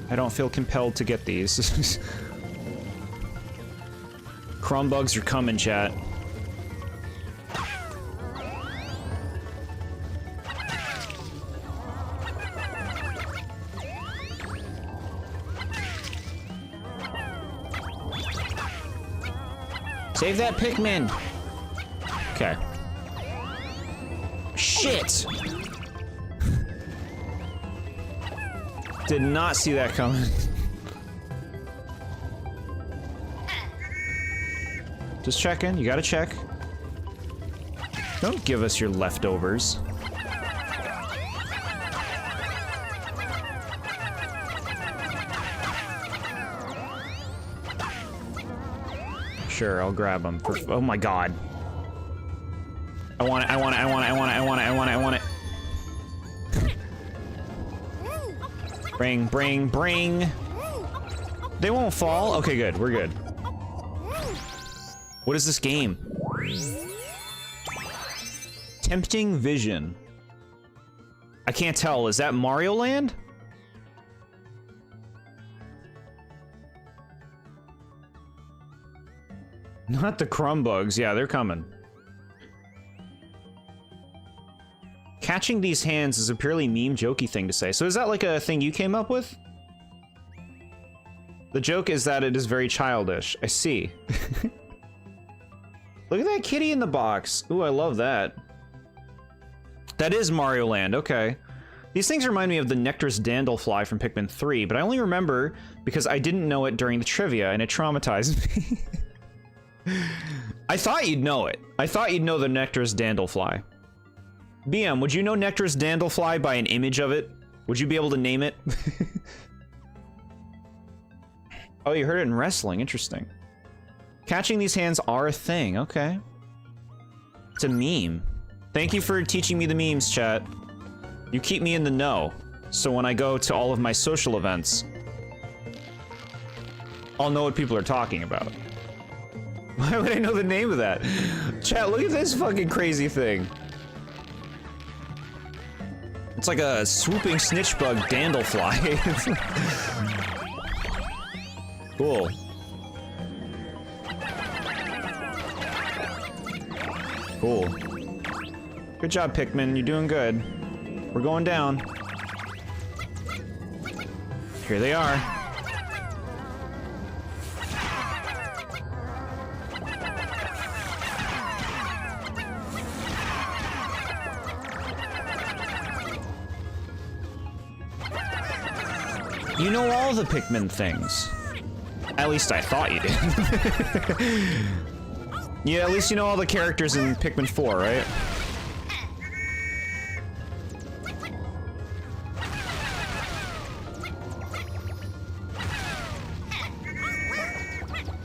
I don't feel compelled to get these. Crumb bugs are coming, chat. Save that Pikmin! Okay. Shit! Did not see that coming. Just checking, you gotta check. Don't give us your leftovers. Sure, I'll grab them. Oh my god. I want it, I want it, I want it, I want it, I want it, I want it, I want it. Bring, bring, bring. They won't fall? Okay, good. We're good. What is this game? Tempting Vision. I can't tell. Is that Mario Land? Not the crumb bugs. Yeah, they're coming. Catching these hands is a purely meme jokey thing to say. So is that like a thing you came up with? The joke is that it is very childish. I see. Look at that kitty in the box. Ooh, I love that. That is Mario Land, okay. These things remind me of the Nectar's Dandlefly from Pikmin 3, but I only remember because I didn't know it during the trivia and it traumatized me. I thought you'd know it. I thought you'd know the Nectar's Dandlefly. BM, would you know Nectar's Dandlefly by an image of it? Would you be able to name it? Oh, you heard it in wrestling. Interesting. Catching these hands are a thing. Okay. It's a meme. Thank you for teaching me the memes, chat. You keep me in the know. So when I go to all of my social events, I'll know what people are talking about. Why would I know the name of that? Chat, look at this fucking crazy thing. It's like a swooping snitch bug Dandlefly. Cool. Cool. Good job, Pikmin. You're doing good. We're going down. Here they are. You know all the Pikmin things. At least I thought you did. Yeah, at least you know all the characters in Pikmin 4, right?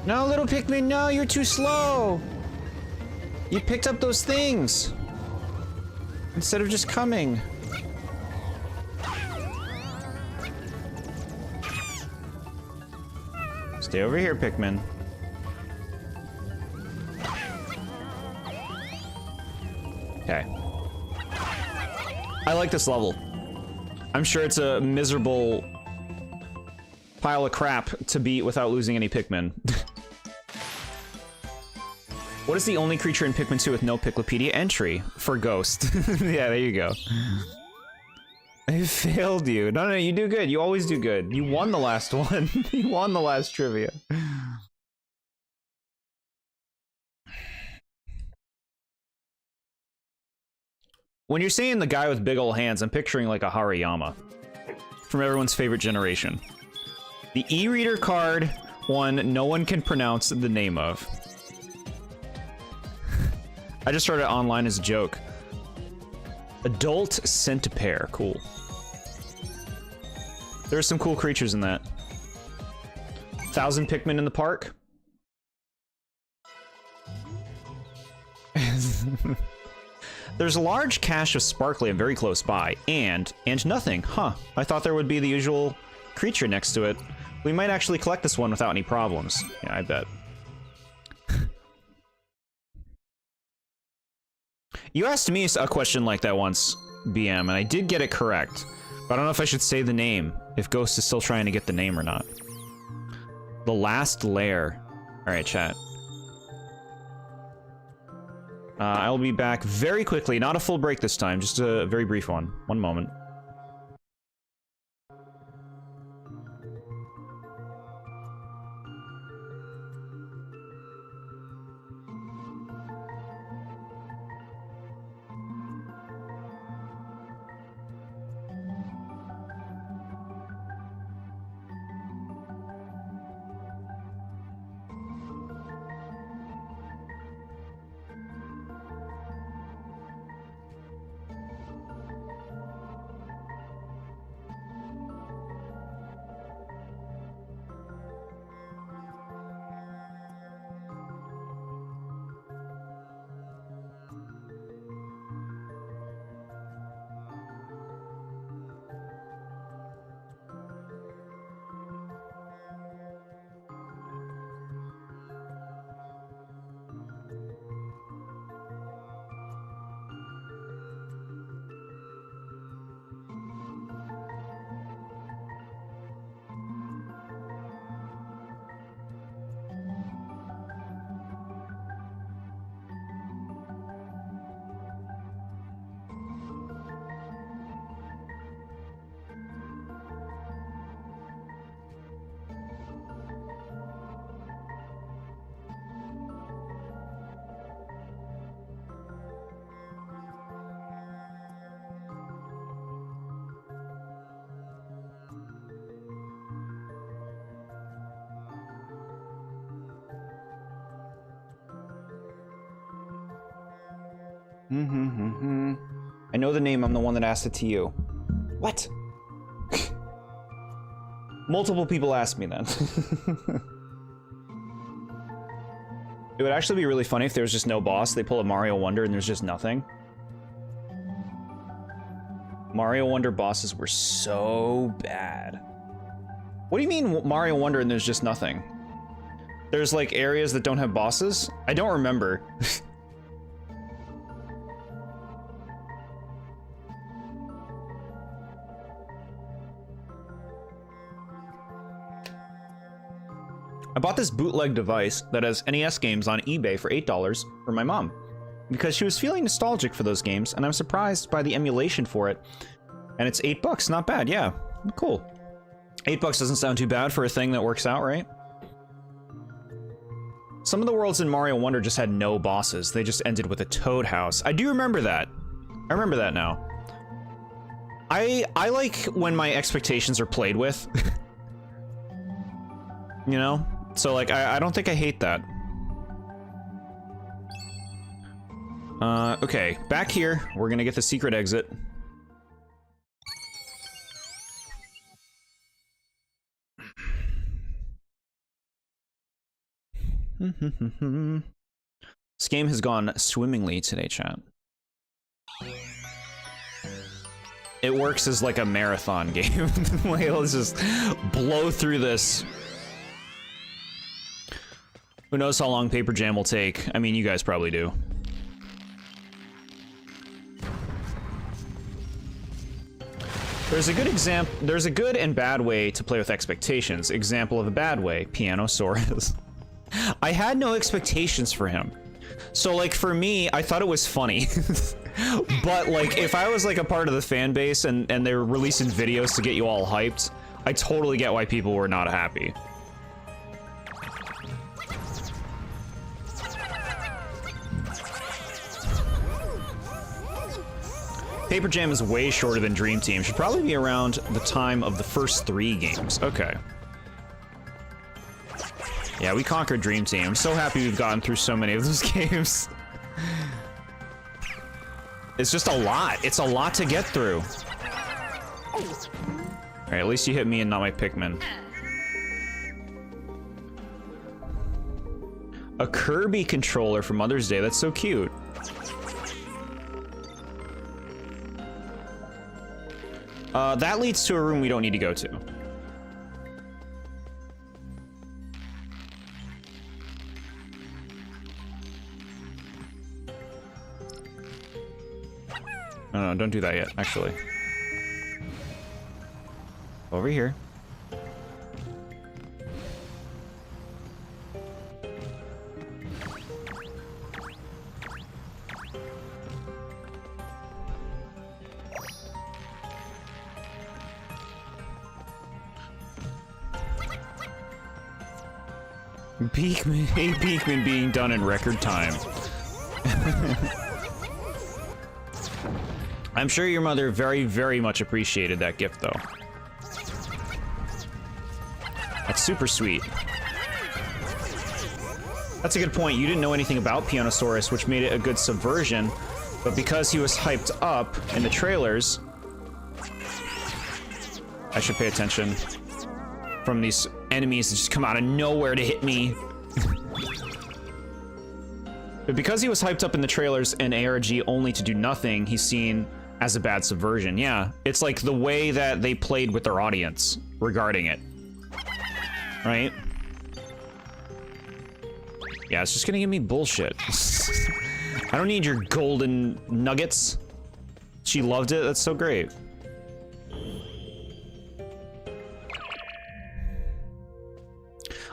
No, little Pikmin, no, you're too slow. You picked up those things instead of just coming. Stay over here, Pikmin. Okay. I like this level. I'm sure it's a miserable pile of crap to beat without losing any Pikmin. What is the only creature in Pikmin 2 with no Piclopedia entry? For Ghost. Yeah, there you go. I failed you. No, you do good. You always do good. You won the last one. You won the last trivia. When you're saying the guy with big ol' hands, I'm picturing like a Hariyama from everyone's favorite generation. The e-reader card one no one can pronounce the name of. I just started online as a joke. Adult Centipare. Cool. There's some cool creatures in that. 1,000 Pikmin in the park. There's a large cache of Sparklium very close by, and nothing. Huh. I thought there would be the usual creature next to it. We might actually collect this one without any problems. Yeah, I bet. You asked me a question like that once, BM, and I did get it correct. But I don't know if I should say the name, if Ghost is still trying to get the name or not. The Last Lair. Alright, chat. I'll be back very quickly. Not a full break this time, just a very brief one. One moment. I know the name. I'm the one that asked it to you. What? Multiple people asked me that. It would actually be really funny if there was just no boss. They pull a Mario Wonder and there's just nothing. Mario Wonder bosses were so bad. What do you mean Mario Wonder and there's just nothing? There's like areas that don't have bosses? I don't remember. I bought this bootleg device that has NES games on eBay for $8 for my mom because she was feeling nostalgic for those games, and I'm surprised by the emulation for it. And it's $8, not bad, yeah, cool. $8 doesn't sound too bad for a thing that works out, right? Some of the worlds in Mario Wonder just had no bosses. They just ended with a Toad house. I do remember that. I remember that now. I like when my expectations are played with. You know? So, like, I don't think I hate that. Okay, back here. We're gonna get the secret exit. This game has gone swimmingly today, chat. It works as like a marathon game. Like, let's just blow through this. Who knows how long Paper Jam will take? I mean, you guys probably do. There's a good and bad way to play with expectations. Example of a bad way, Pianosaurus. I had no expectations for him. So, like, for me, I thought it was funny. But, like, if I was, like, a part of the fan base and they're releasing videos to get you all hyped, I totally get why people were not happy. Paper Jam is way shorter than Dream Team. Should probably be around the time of the first 3 games. Okay. Yeah, we conquered Dream Team. I'm so happy we've gotten through so many of those games. It's just a lot. It's a lot to get through. Alright, at least you hit me and not my Pikmin. A Kirby controller for Mother's Day. That's so cute. That leads to a room we don't need to go to. No, don't do that yet, actually. Over here. Pikmin being done in record time. I'm sure your mother very, very much appreciated that gift, though. That's super sweet. That's a good point. You didn't know anything about Pianosaurus, which made it a good subversion, but because he was hyped up in the trailers... I should pay attention. From these enemies that just come out of nowhere to hit me. But because he was hyped up in the trailers and ARG only to do nothing, he's seen as a bad subversion. Yeah, it's like the way that they played with their audience regarding it. Right? Yeah, it's just gonna give me bullshit. I don't need your golden nuggets. She loved it, that's so great.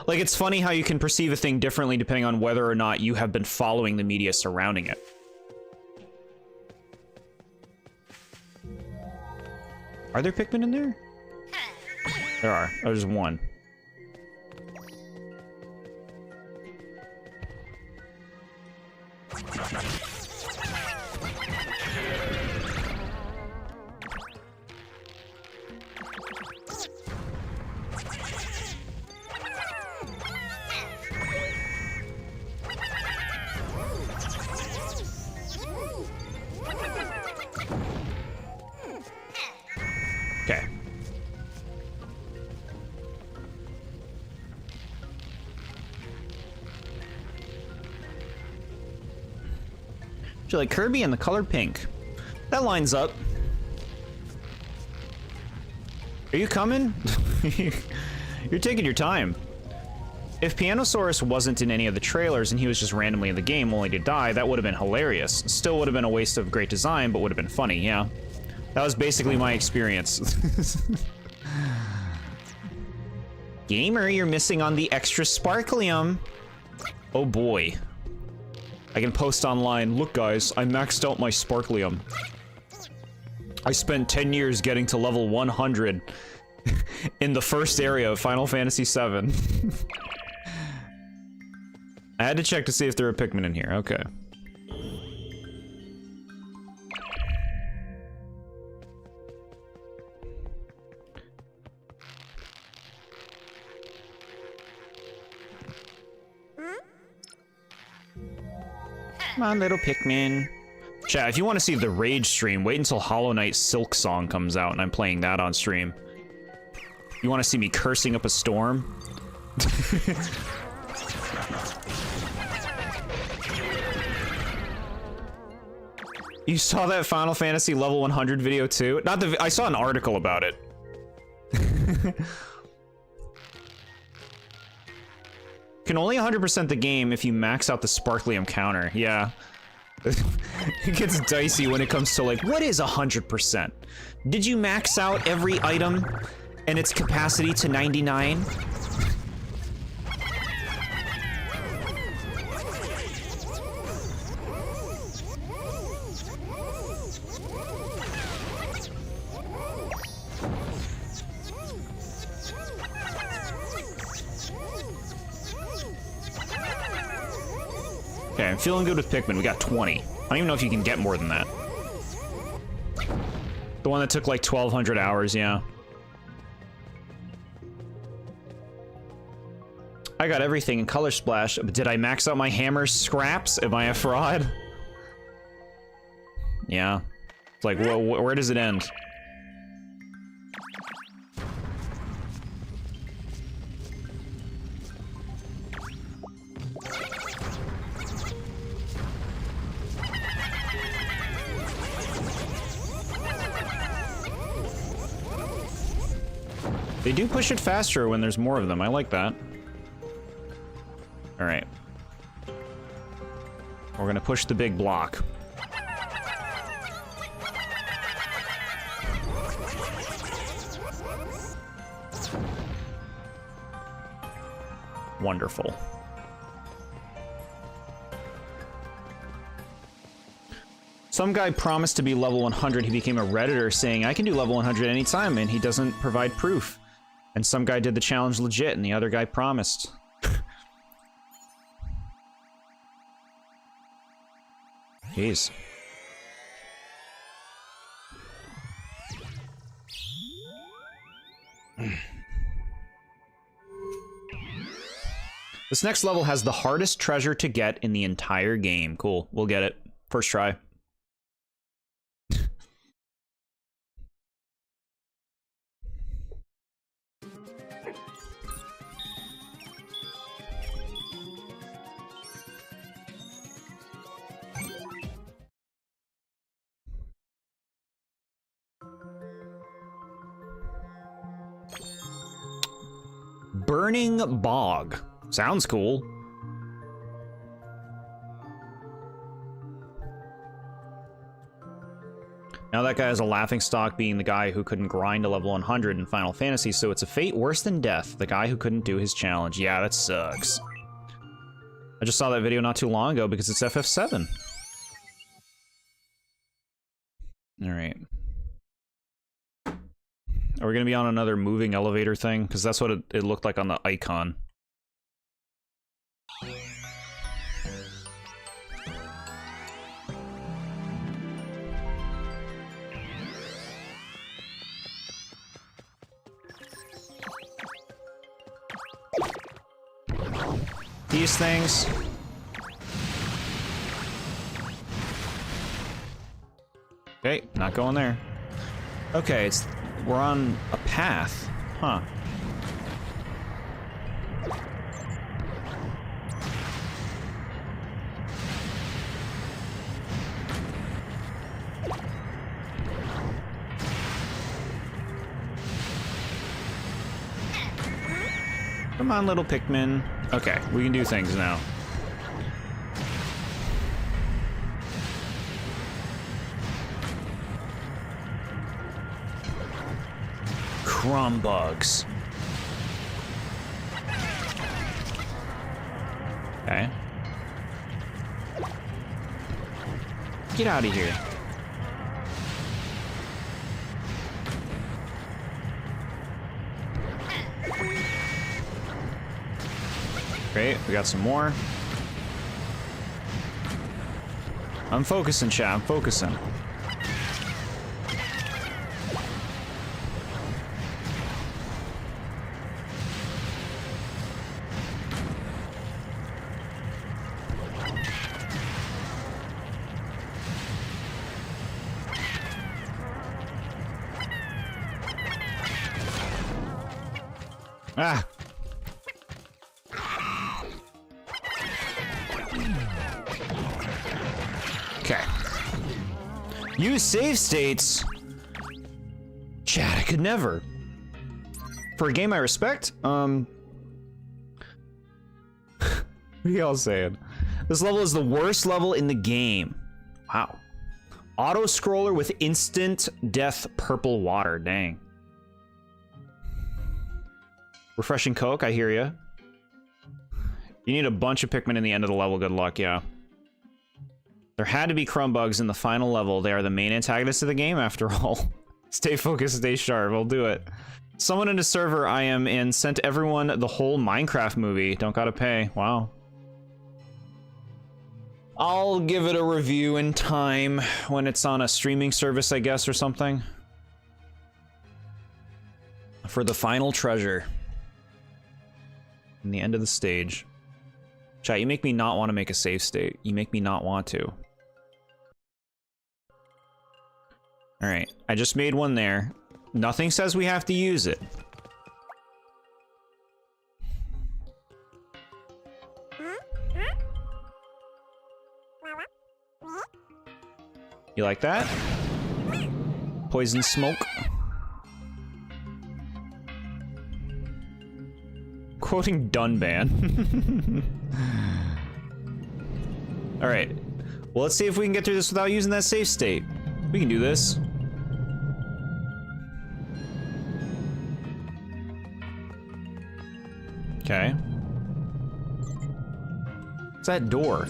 Like, it's funny how you can perceive a thing differently depending on whether or not you have been following the media surrounding it. Are there Pikmin in there? There are. Oh, there's one. you like Kirby and the color pink? That lines up. Are you coming? You're taking your time. If Pianosaurus wasn't in any of the trailers and he was just randomly in the game only to die, that would have been hilarious. Still would have been a waste of great design, but would have been funny, yeah. That was basically my experience. Gamer, you're missing on the extra sparklium. Oh boy. I can post online, look guys, I maxed out my sparklium. I spent 10 years getting to level 100 in the first area of Final Fantasy VII. I had to check to see if there were Pikmin in here, okay. Come on, little Pikmin. Chat, if you want to see the Rage stream, wait until Hollow Knight Silk Song comes out and I'm playing that on stream. You want to see me cursing up a storm? You saw that Final Fantasy level 100 video too? Not the I saw an article about it. Can only 100% the game if you max out the Sparklium counter. Yeah. It gets dicey when it comes to like, what is 100%? Did you max out every item and its capacity to 99? Okay, I'm feeling good with Pikmin. We got 20. I don't even know if you can get more than that. The one that took like 1,200 hours, yeah. I got everything in Color Splash, but did I max out my hammer's scraps? Am I a fraud? Yeah. It's like, where does it end? They do push it faster when there's more of them. I like that. All right. We're gonna push the big block. Wonderful. Some guy promised to be level 100. He became a Redditor saying, I can do level 100 anytime, and he doesn't provide proof. And some guy did the challenge legit, and the other guy promised. Jeez. This next level has the hardest treasure to get in the entire game. Cool, we'll get it. First try. Burning Bog. Sounds cool. Now that guy has a laughingstock, being the guy who couldn't grind to level 100 in Final Fantasy, so it's a fate worse than death. The guy who couldn't do his challenge. Yeah, that sucks. I just saw that video not too long ago because it's FF7. Alright. Are we gonna be on another moving elevator thing? Because that's what it looked like on the icon. These things. Okay, not going there. Okay, we're on a path, huh? Come on, little Pikmin. Okay, we can do things now. Crumb bugs. Okay. Get out of here. Great, we got some more. I'm focusing, chat, I'm focusing. Ah! Okay. Use save states? Chad, I could never. For a game I respect, what are y'all saying? This level is the worst level in the game. Wow. Auto-scroller with instant death purple water, dang. Refreshing Coke, I hear ya. You need a bunch of Pikmin in the end of the level, good luck, yeah. There had to be crumb bugs in the final level. They are the main antagonists of the game, after all. Stay focused, stay sharp, we'll do it. Someone in a server I am in sent everyone the whole Minecraft movie. Don't gotta pay, wow. I'll give it a review in time, when it's on a streaming service, I guess, or something. For the final treasure. In the end of the stage. Chat, you make me not want to make a save state. You make me not want to. Alright, I just made one there. Nothing says we have to use it. You like that? Poison smoke. Quoting Dunban. Alright. Well, let's see if we can get through this without using that save state. We can do this. Okay. What's that door?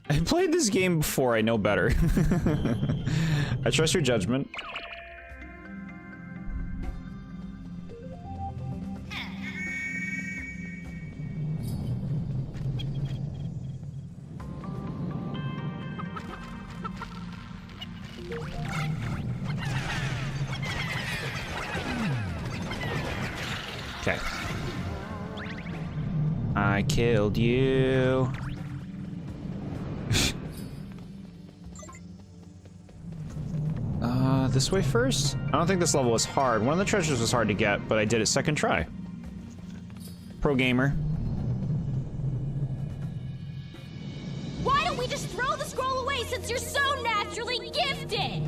I played this game before, I know better. I trust your judgment. Okay. I killed you. This way first? I don't think this level was hard. One of the treasures was hard to get, but I did it second try. Pro gamer. Why don't we just throw the scroll away since you're so naturally gifted?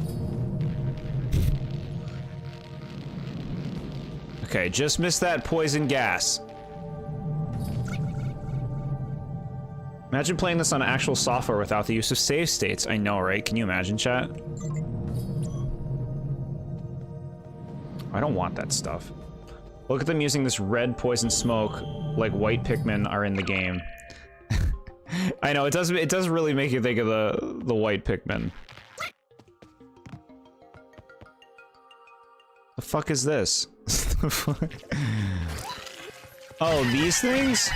Okay, just missed that poison gas. Imagine playing this on actual software without the use of save states. I know, right? Can you imagine, chat? I don't want that stuff. Look at them using this red poison smoke like white Pikmin are in the game. I know, it does really make you think of the white Pikmin. The fuck is this? Oh, these things?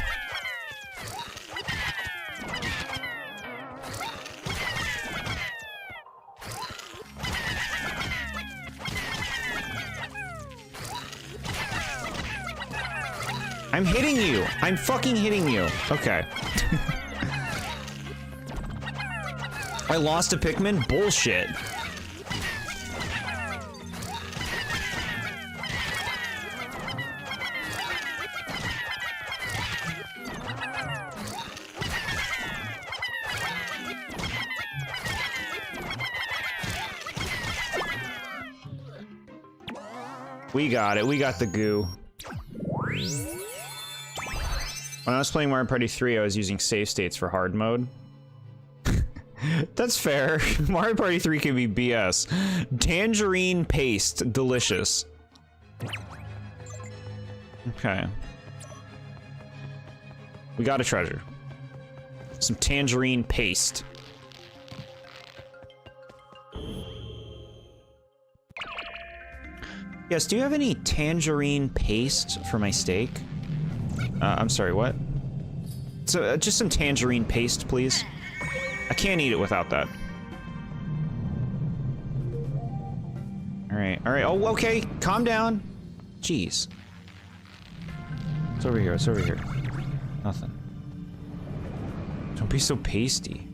I'm hitting you! I'm fucking hitting you! Okay. I lost a Pikmin? Bullshit. We got it. We got the goo. When I was playing Mario Party 3, I was using save states for hard mode. That's fair. Mario Party 3 can be BS. Tangerine paste. Delicious. Okay. We got a treasure. Some tangerine paste. Yes, do you have any tangerine paste for my steak? I'm sorry, what? So, just some tangerine paste, please. I can't eat it without that. Alright, alright. Oh, okay, calm down. Jeez. What's over here? What's over here? Nothing. Don't be so pasty.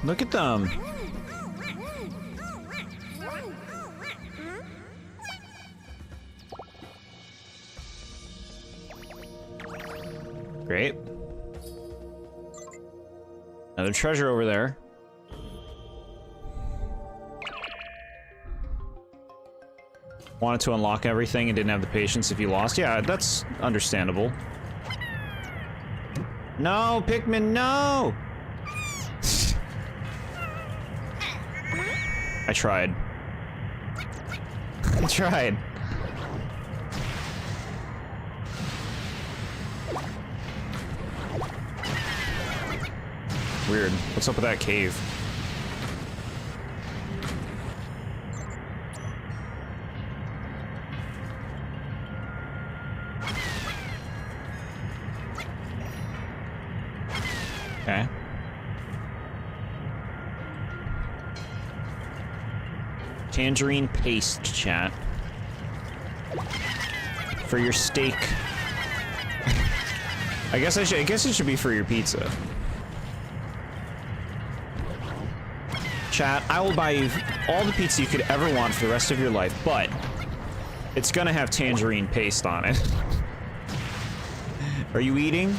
Look at them. Great. Another treasure over there. Wanted to unlock everything and didn't have the patience if you lost. Yeah, that's understandable. No, Pikmin, no! I tried. I tried. Weird. What's up with that cave? Okay. Tangerine paste, chat. For your steak. I guess it should be for your pizza. Chat, I will buy you all the pizza you could ever want for the rest of your life, but it's gonna have tangerine paste on it. Are you eating?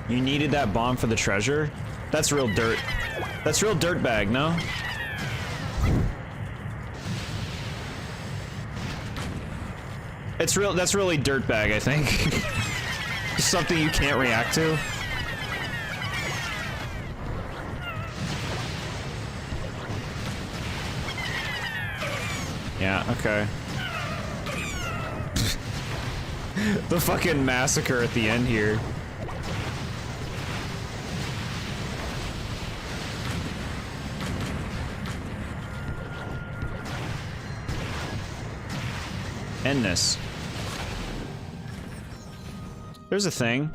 You needed that bomb for the treasure? That's real dirt. That's real dirtbag, no? It's real, that's really dirtbag, I think. Something you can't react to. Yeah, okay. The fucking massacre at the end here. End this. There's a thing.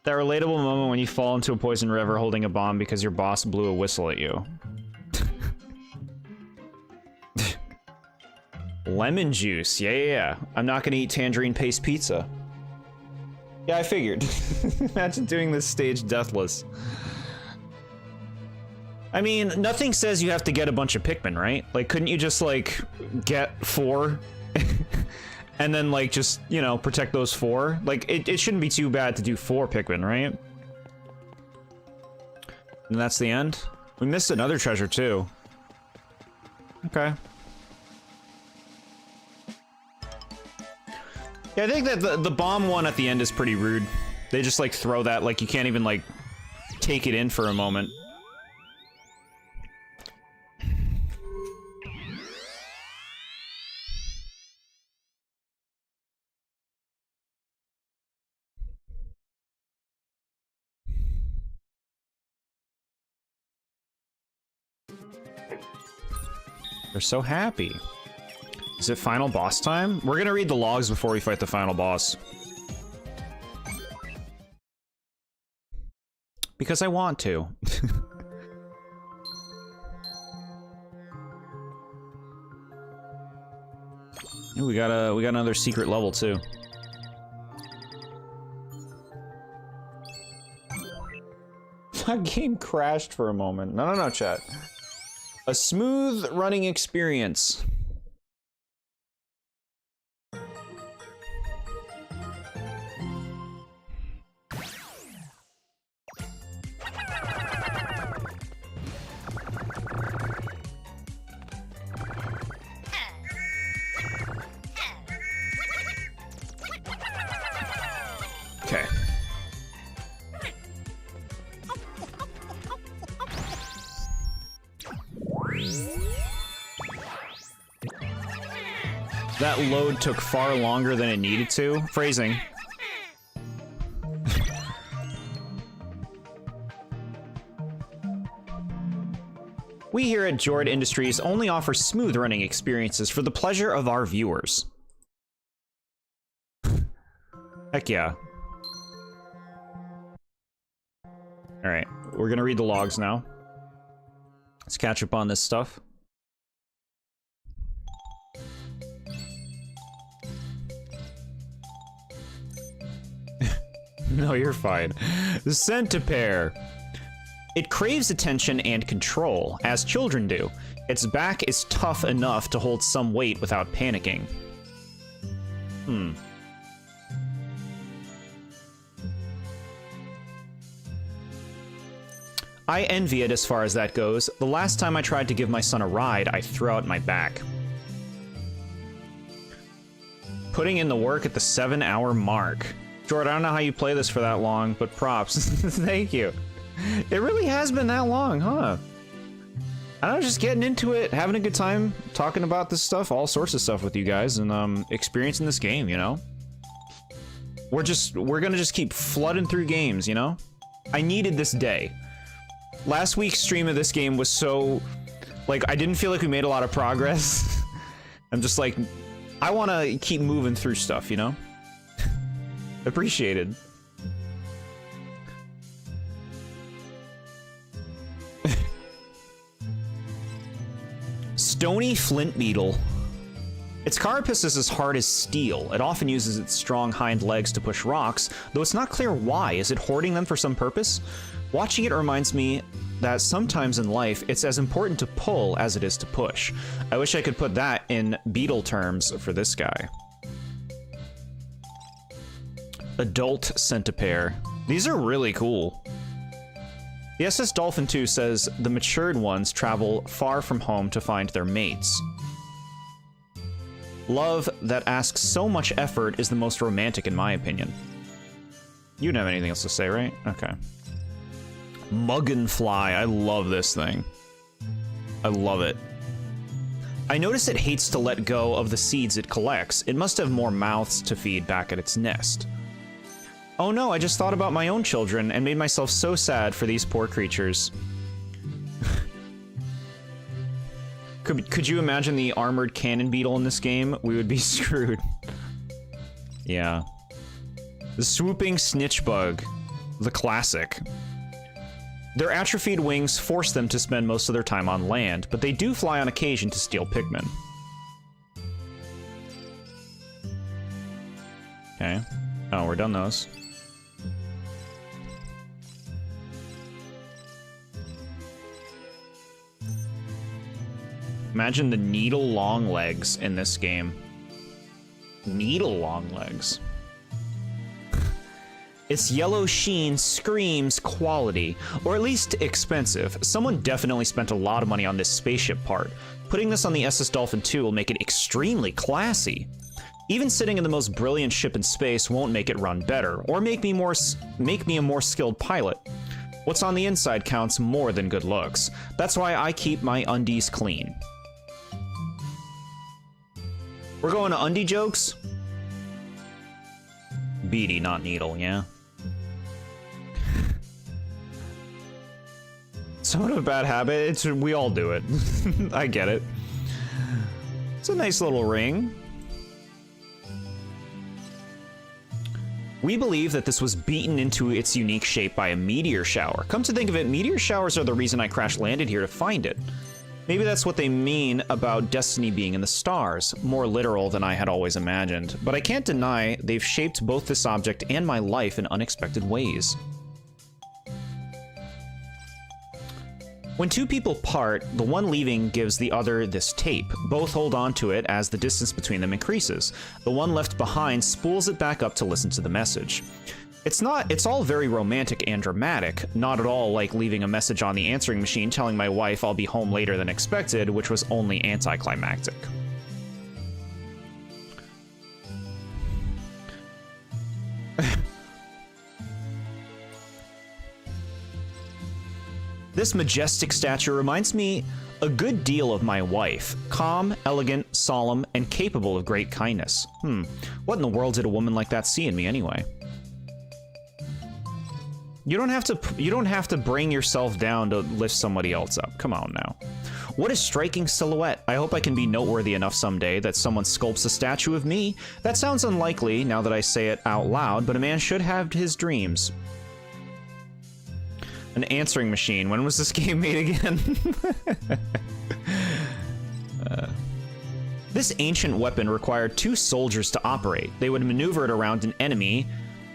That relatable moment when you fall into a poison river holding a bomb because your boss blew a whistle at you. Lemon juice. Yeah. I'm not gonna eat tangerine paste pizza. Yeah, I figured. Imagine doing this stage deathless. I mean, nothing says you have to get a bunch of Pikmin, right? Like, couldn't you just, like, get 4? And then, like, just, you know, protect those 4? Like, it shouldn't be too bad to do 4 Pikmin, right? And that's the end? We missed another treasure, too. Okay. Yeah, I think that the bomb one at the end is pretty rude. They just, like, throw that, like, you can't even, like, take it in for a moment. They're so happy. Is it final boss time? We're gonna read the logs before we fight the final boss. Because I want to. Ooh, we got another secret level too. My game crashed for a moment. No, chat. A smooth running experience. Okay. That load took far longer than it needed to. Phrasing. We here at Jord Industries only offer smooth running experiences for the pleasure of our viewers. Heck yeah. Alright, we're gonna read the logs now. Let's catch up on this stuff. No, you're fine. The Centipare. It craves attention and control, as children do. Its back is tough enough to hold some weight without panicking. I envy it as far as that goes. The last time I tried to give my son a ride, I threw out my back. Putting in the work at the 7-hour mark. Jord, I don't know how you play this for that long, but props. Thank you. It really has been that long, huh? I don't know, just getting into it, having a good time, talking about this stuff, all sorts of stuff with you guys, and experiencing this game, you know? We're gonna just keep flooding through games, you know? I needed this day. Last week's stream of this game was so, like, I didn't feel like we made a lot of progress. I'm just like, I want to keep moving through stuff, you know? Appreciated. Stony flint beetle. Its carapace is as hard as steel. It often uses its strong hind legs to push rocks, though it's not clear why. Is it hoarding them for some purpose? Watching it reminds me that sometimes in life, it's as important to pull as it is to push. I wish I could put that in beetle terms for this guy. Adult Centipare. These are really cool. The SS Dolphin 2 says the matured ones travel far from home to find their mates. Love that asks so much effort is the most romantic in my opinion. You don't have anything else to say, right? Okay. Muggenfly. I love this thing. I love it. I notice it hates to let go of the seeds it collects. It must have more mouths to feed back at its nest. Oh no, I just thought about my own children and made myself so sad for these poor creatures. Could you imagine the armored cannon beetle in this game? We would be screwed. Yeah. The swooping snitch bug. The classic. Their atrophied wings force them to spend most of their time on land, but they do fly on occasion to steal Pikmin. Okay. Oh, we're done those. Imagine the needle long legs in this game. Needle long legs. Its yellow sheen screams quality, or at least expensive. Someone definitely spent a lot of money on this spaceship part. Putting this on the SS Dolphin 2 will make it extremely classy. Even sitting in the most brilliant ship in space won't make it run better, or make me a more skilled pilot. What's on the inside counts more than good looks. That's why I keep my undies clean. We're going to undie jokes? Beady, not needle, yeah? Somewhat of a bad habit. We all do it. I get it. It's a nice little ring. We believe that this was beaten into its unique shape by a meteor shower. Come to think of it, meteor showers are the reason I crash landed here to find it. Maybe that's what they mean about destiny being in the stars, more literal than I had always imagined. But I can't deny they've shaped both this object and my life in unexpected ways. When two people part, the one leaving gives the other this tape. Both hold on to it as the distance between them increases. The one left behind spools it back up to listen to the message. It's all very romantic and dramatic, not at all like leaving a message on the answering machine telling my wife I'll be home later than expected, which was only anticlimactic. This majestic stature reminds me a good deal of my wife. Calm, elegant, solemn, and capable of great kindness. What in the world did a woman like that see in me anyway? You don't have to bring yourself down to lift somebody else up. Come on now. What a striking silhouette. I hope I can be noteworthy enough someday that someone sculpts a statue of me. That sounds unlikely now that I say it out loud, but a man should have his dreams. An answering machine. When was this game made again? This ancient weapon required two soldiers to operate. They would maneuver it around an enemy,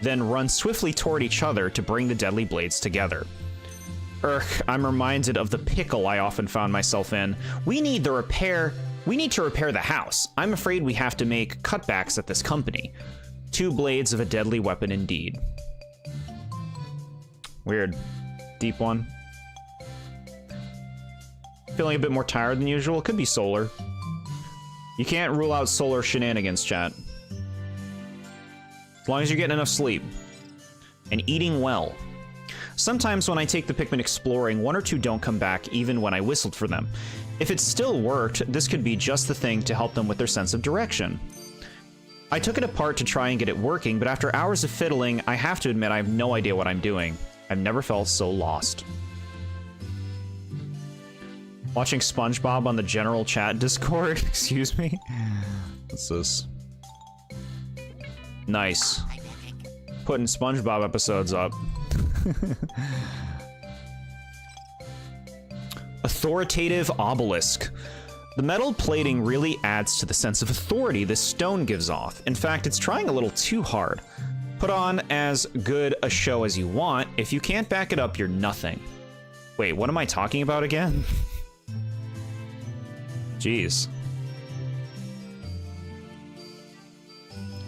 then run swiftly toward each other to bring the deadly blades together. I'm reminded of the pickle I often found myself in. We need to repair the house. I'm afraid we have to make cutbacks at this company. Two blades of a deadly weapon indeed. Weird. Deep one. Feeling a bit more tired than usual. Could be solar. You can't rule out solar shenanigans, chat. As long as you're getting enough sleep. And eating well. Sometimes when I take the Pikmin exploring, one or two don't come back even when I whistled for them. If it still worked, this could be just the thing to help them with their sense of direction. I took it apart to try and get it working, but after hours of fiddling, I have to admit I have no idea what I'm doing. I've never felt so lost. Watching SpongeBob on the general chat Discord. Excuse me. What's this? Nice. Putting SpongeBob episodes up. Authoritative obelisk. The metal plating really adds to the sense of authority this stone gives off. In fact, it's trying a little too hard. Put on as good a show as you want. If you can't back it up, you're nothing. Wait, what am I talking about again? Jeez.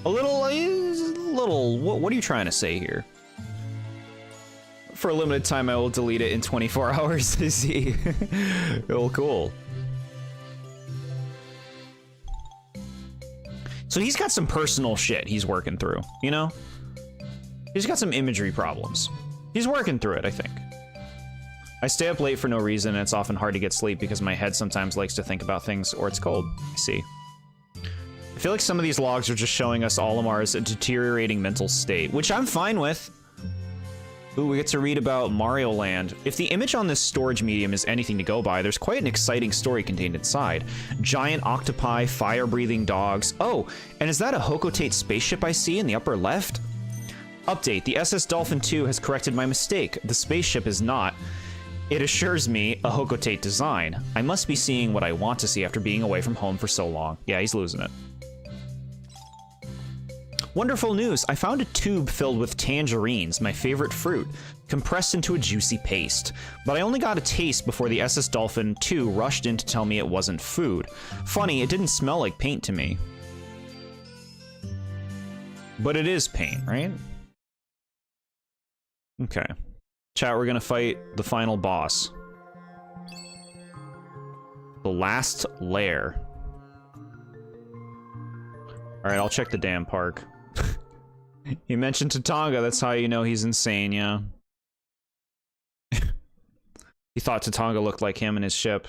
A little, what are you trying to say here? For a limited time, I will delete it in 24 hours to see. Oh, cool. So he's got some personal shit he's working through, you know? He's got some imagery problems. He's working through it, I think. I stay up late for no reason, and it's often hard to get sleep because my head sometimes likes to think about things, or it's cold. I see. I feel like some of these logs are just showing us Olimar's deteriorating mental state, which I'm fine with. Ooh, we get to read about Mario Land. If the image on this storage medium is anything to go by, there's quite an exciting story contained inside. Giant octopi, fire-breathing dogs. Oh, and is that a Hocotate spaceship I see in the upper left? Update, the SS Dolphin 2 has corrected my mistake. The spaceship is not. It assures me a Hocotate design. I must be seeing what I want to see after being away from home for so long. Yeah, he's losing it. Wonderful news! I found a tube filled with tangerines, my favorite fruit, compressed into a juicy paste. But I only got a taste before the SS Dolphin 2 rushed in to tell me it wasn't food. Funny, it didn't smell like paint to me. But it is paint, right? Okay. Chat, we're gonna fight the final boss. The last lair. Alright, I'll check the damn park. You mentioned Tatanga, that's how you know he's insane, yeah. He thought Tatanga looked like him and his ship.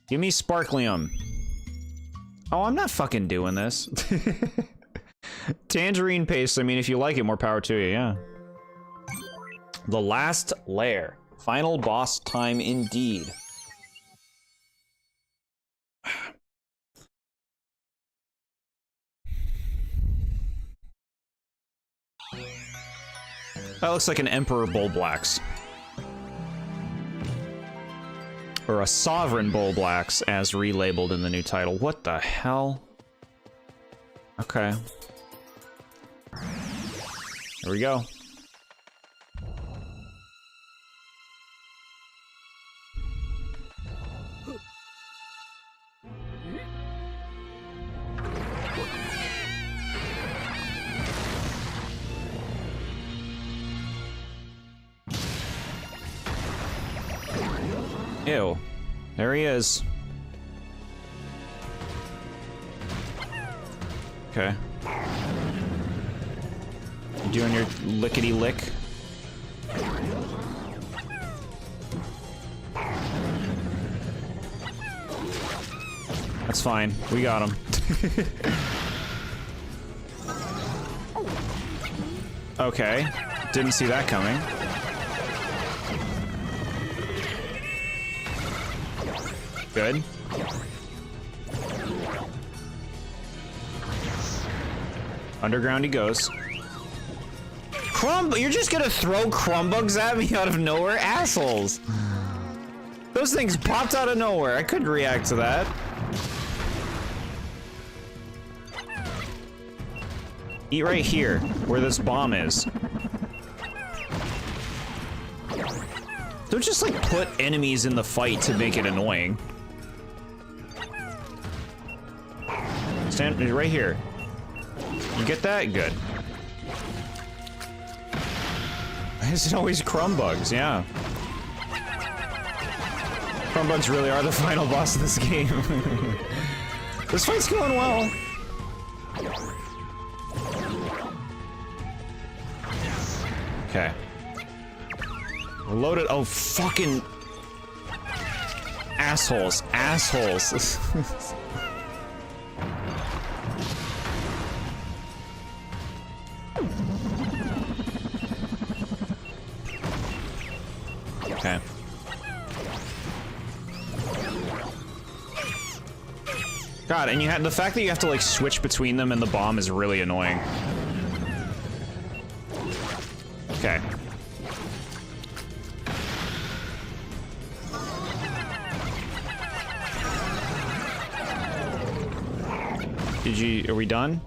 Give me Sparklium. Oh, I'm not fucking doing this. Tangerine paste, I mean, if you like it, more power to you, yeah. The last lair. Final boss time indeed. That looks like an Emperor Bulblax. Or a Sovereign Bulblax, as relabeled in the new title. What the hell? Okay. Here we go. Ew. There he is. Okay. You doing your lickety-lick? That's fine. We got him. Okay. Didn't see that coming. Good. Underground he goes. You're just gonna throw crumbugs at me out of nowhere? Assholes! Those things popped out of nowhere. I couldn't react to that. Eat right here, where this bomb is. Don't just like put enemies in the fight to make it annoying. Stand right here. You get that? Good. Why is it always crumbugs? Yeah. Crumbugs really are the final boss of this game. This fight's going well. Okay. We're loaded. Oh, fucking assholes. Assholes. Okay. God, and you had the fact that you have to like switch between them and the bomb is really annoying. Okay. Are we done?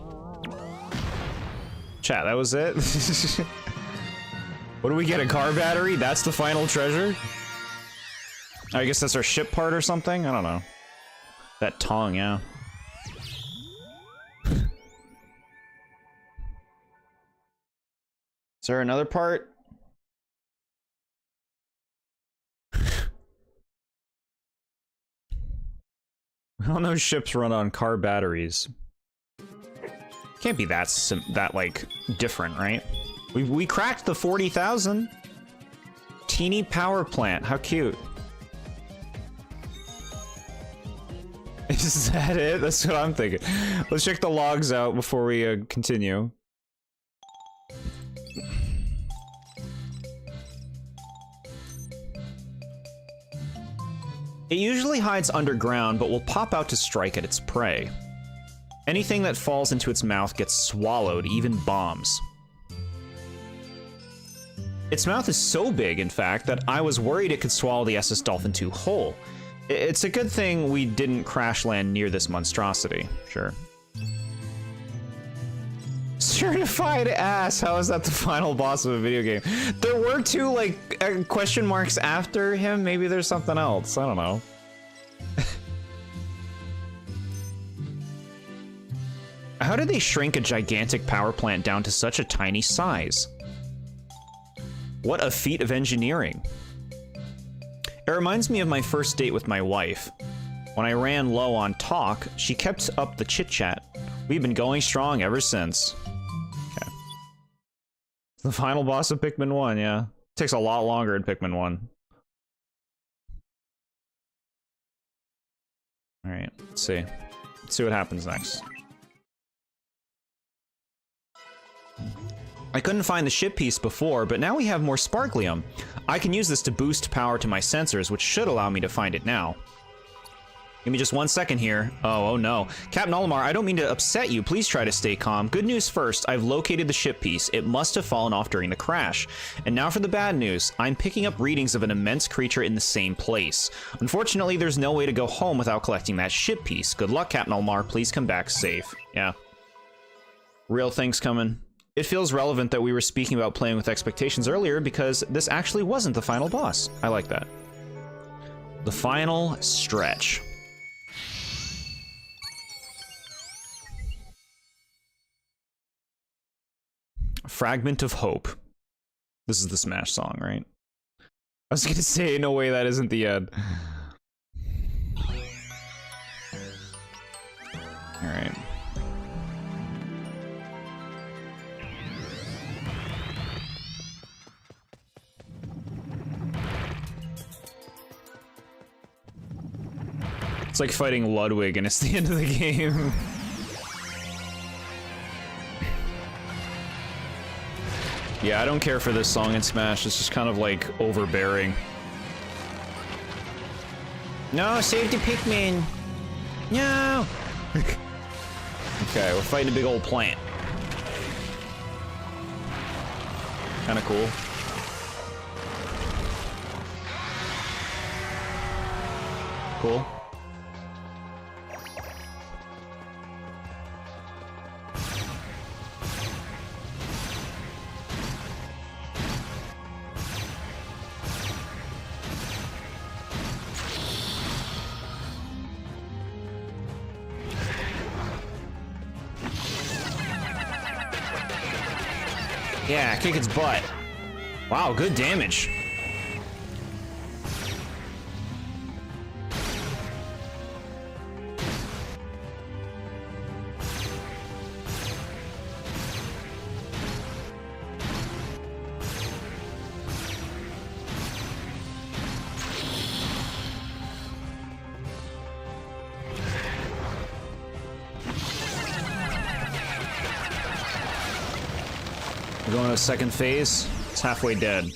Chat, that was it? What do we get, a car battery? That's the final treasure? I guess that's our ship part or something? I don't know. That tongue, yeah. Is there another part? Well, no ships run on car batteries. Can't be that like different, right? We cracked the 40,000. Teeny power plant. How cute. Is that it? That's what I'm thinking. Let's check the logs out before we continue. It usually hides underground, but will pop out to strike at its prey. Anything that falls into its mouth gets swallowed, even bombs. Its mouth is so big, in fact, that I was worried it could swallow the SS Dolphin II whole. It's a good thing we didn't crash land near this monstrosity. Sure. Certified ass. How is that the final boss of a video game? There were two, like, question marks after him. Maybe there's something else. I don't know. How did they shrink a gigantic power plant down to such a tiny size? What a feat of engineering. It reminds me of my first date with my wife. When I ran low on talk, she kept up the chit-chat. We've been going strong ever since. Okay. The final boss of Pikmin 1, yeah. Takes a lot longer in Pikmin 1. Alright, let's see. Let's see what happens next. I couldn't find the ship piece before, but now we have more sparklium. I can use this to boost power to my sensors, which should allow me to find it now. Give me just 1 second here. Oh no. Captain Olimar, I don't mean to upset you. Please try to stay calm. Good news first, I've located the ship piece. It must have fallen off during the crash. And now for the bad news. I'm picking up readings of an immense creature in the same place. Unfortunately, there's no way to go home without collecting that ship piece. Good luck, Captain Olimar. Please come back safe. Yeah. Real things coming. It feels relevant that we were speaking about playing with expectations earlier because this actually wasn't the final boss. I like that. The final stretch. Fragment of Hope. This is the Smash song, right? I was gonna say, no way, that isn't the end. Alright. It's like fighting Ludwig and it's the end of the game. Yeah, I don't care for this song in Smash. It's just kind of like overbearing. No, save the Pikmin. No. Okay, we're fighting a big old plant. Kind of cool. Cool. Yeah, kick its butt. Wow, good damage. We're going to the second phase. It's halfway dead.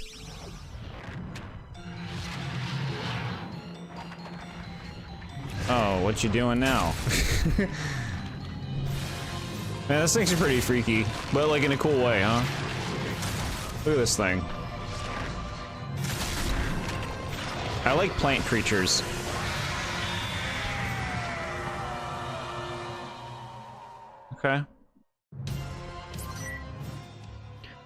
Oh, what you doing now? Man, this thing's pretty freaky, but like in a cool way, huh? Look at this thing. I like plant creatures. Okay.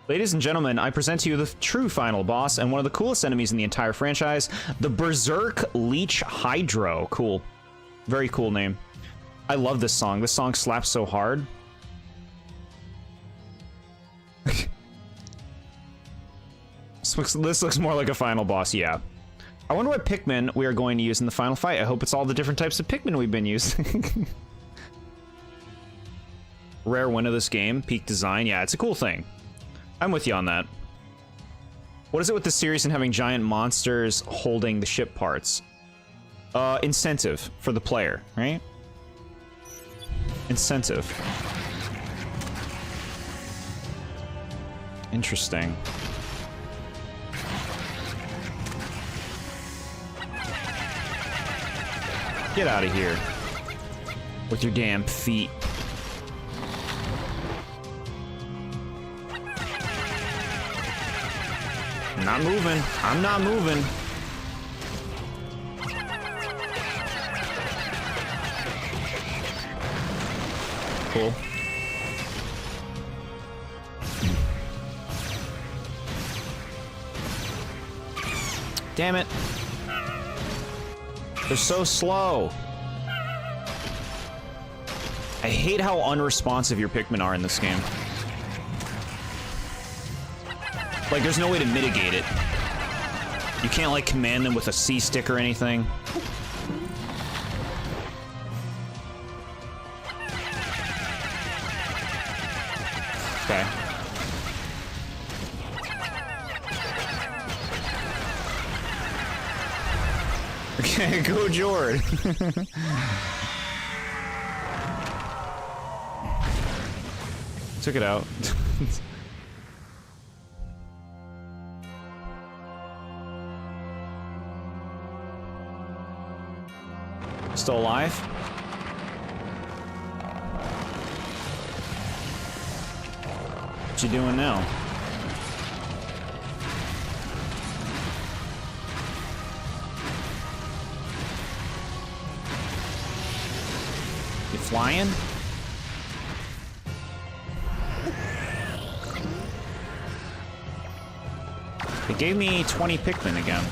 Ladies and gentlemen, I present to you the true final boss and one of the coolest enemies in the entire franchise, the Berserk Leech Hydro. Cool. Very cool name. I love this song. This song slaps so hard. This looks more like a final boss, yeah. I wonder what Pikmin we are going to use in the final fight. I hope it's all the different types of Pikmin we've been using. Rare win of this game, peak design. Yeah, it's a cool thing. I'm with you on that. What is it with the series and having giant monsters holding the ship parts? Incentive for the player, right? Incentive. Interesting. Get out of here. With your damn feet. I'm not moving. I'm not moving. Cool. Damn it. They're so slow. I hate how unresponsive your Pikmin are in this game. Like, there's no way to mitigate it. You can't, like, command them with a C stick or anything. Okay. Okay, go Jord. Took it out. Still alive? What you doing now? You flying? It gave me 20 Pikmin again.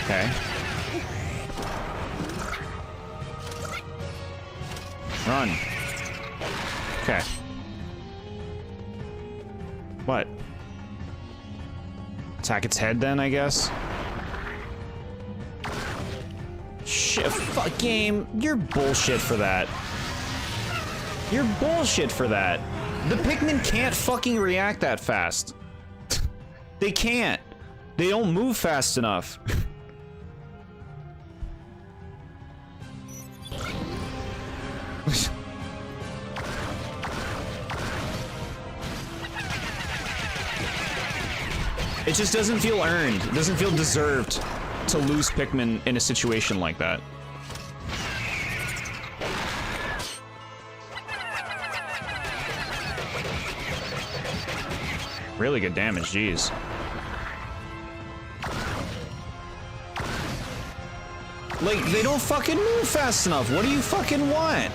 Okay. Run. Okay. What? Attack its head then, I guess? Shit, fuck game. You're bullshit for that. You're bullshit for that. The Pikmin can't fucking react that fast. They can't. They don't move fast enough. It just doesn't feel earned. It doesn't feel deserved to lose Pikmin in a situation like that. Really good damage, jeez. Like, they don't fucking move fast enough. What do you fucking want?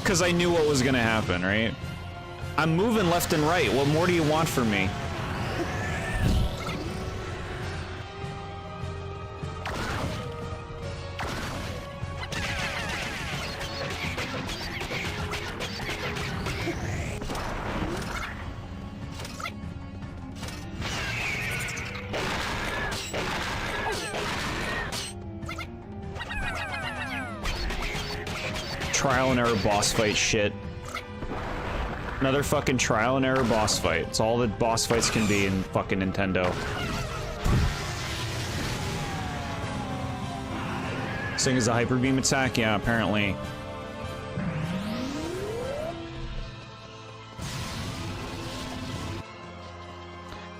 Because I knew what was gonna happen, right? I'm moving left and right. What more do you want from me? Trial and error boss fight shit. Another fucking trial and error boss fight. It's all that boss fights can be in fucking Nintendo. Sing is a hyper beam attack? Yeah, apparently.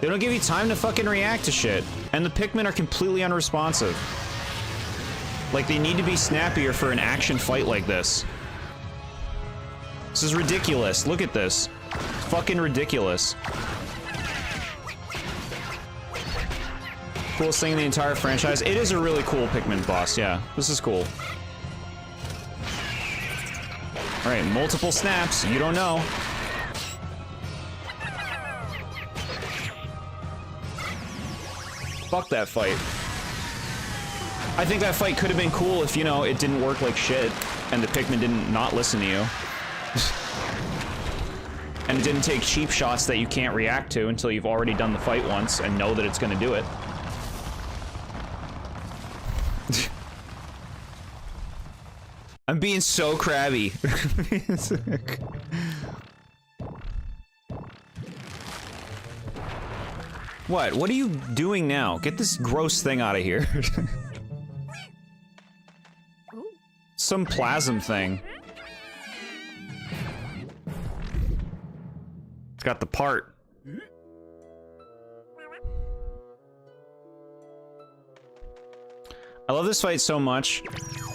They don't give you time to fucking react to shit. And the Pikmin are completely unresponsive. Like, they need to be snappier for an action fight like this. This is ridiculous. Look at this. It's fucking ridiculous. Coolest thing in the entire franchise. It is a really cool Pikmin boss, yeah. This is cool. Alright, multiple snaps. You don't know. Fuck that fight. I think that fight could have been cool if, you know, it didn't work like shit, and the Pikmin didn't not listen to you. And it didn't take cheap shots that you can't react to until you've already done the fight once and know that it's gonna do it. I'm being so crabby. What? What are you doing now? Get this gross thing out of here. Some plasm thing. It's got the part. I love this fight so much.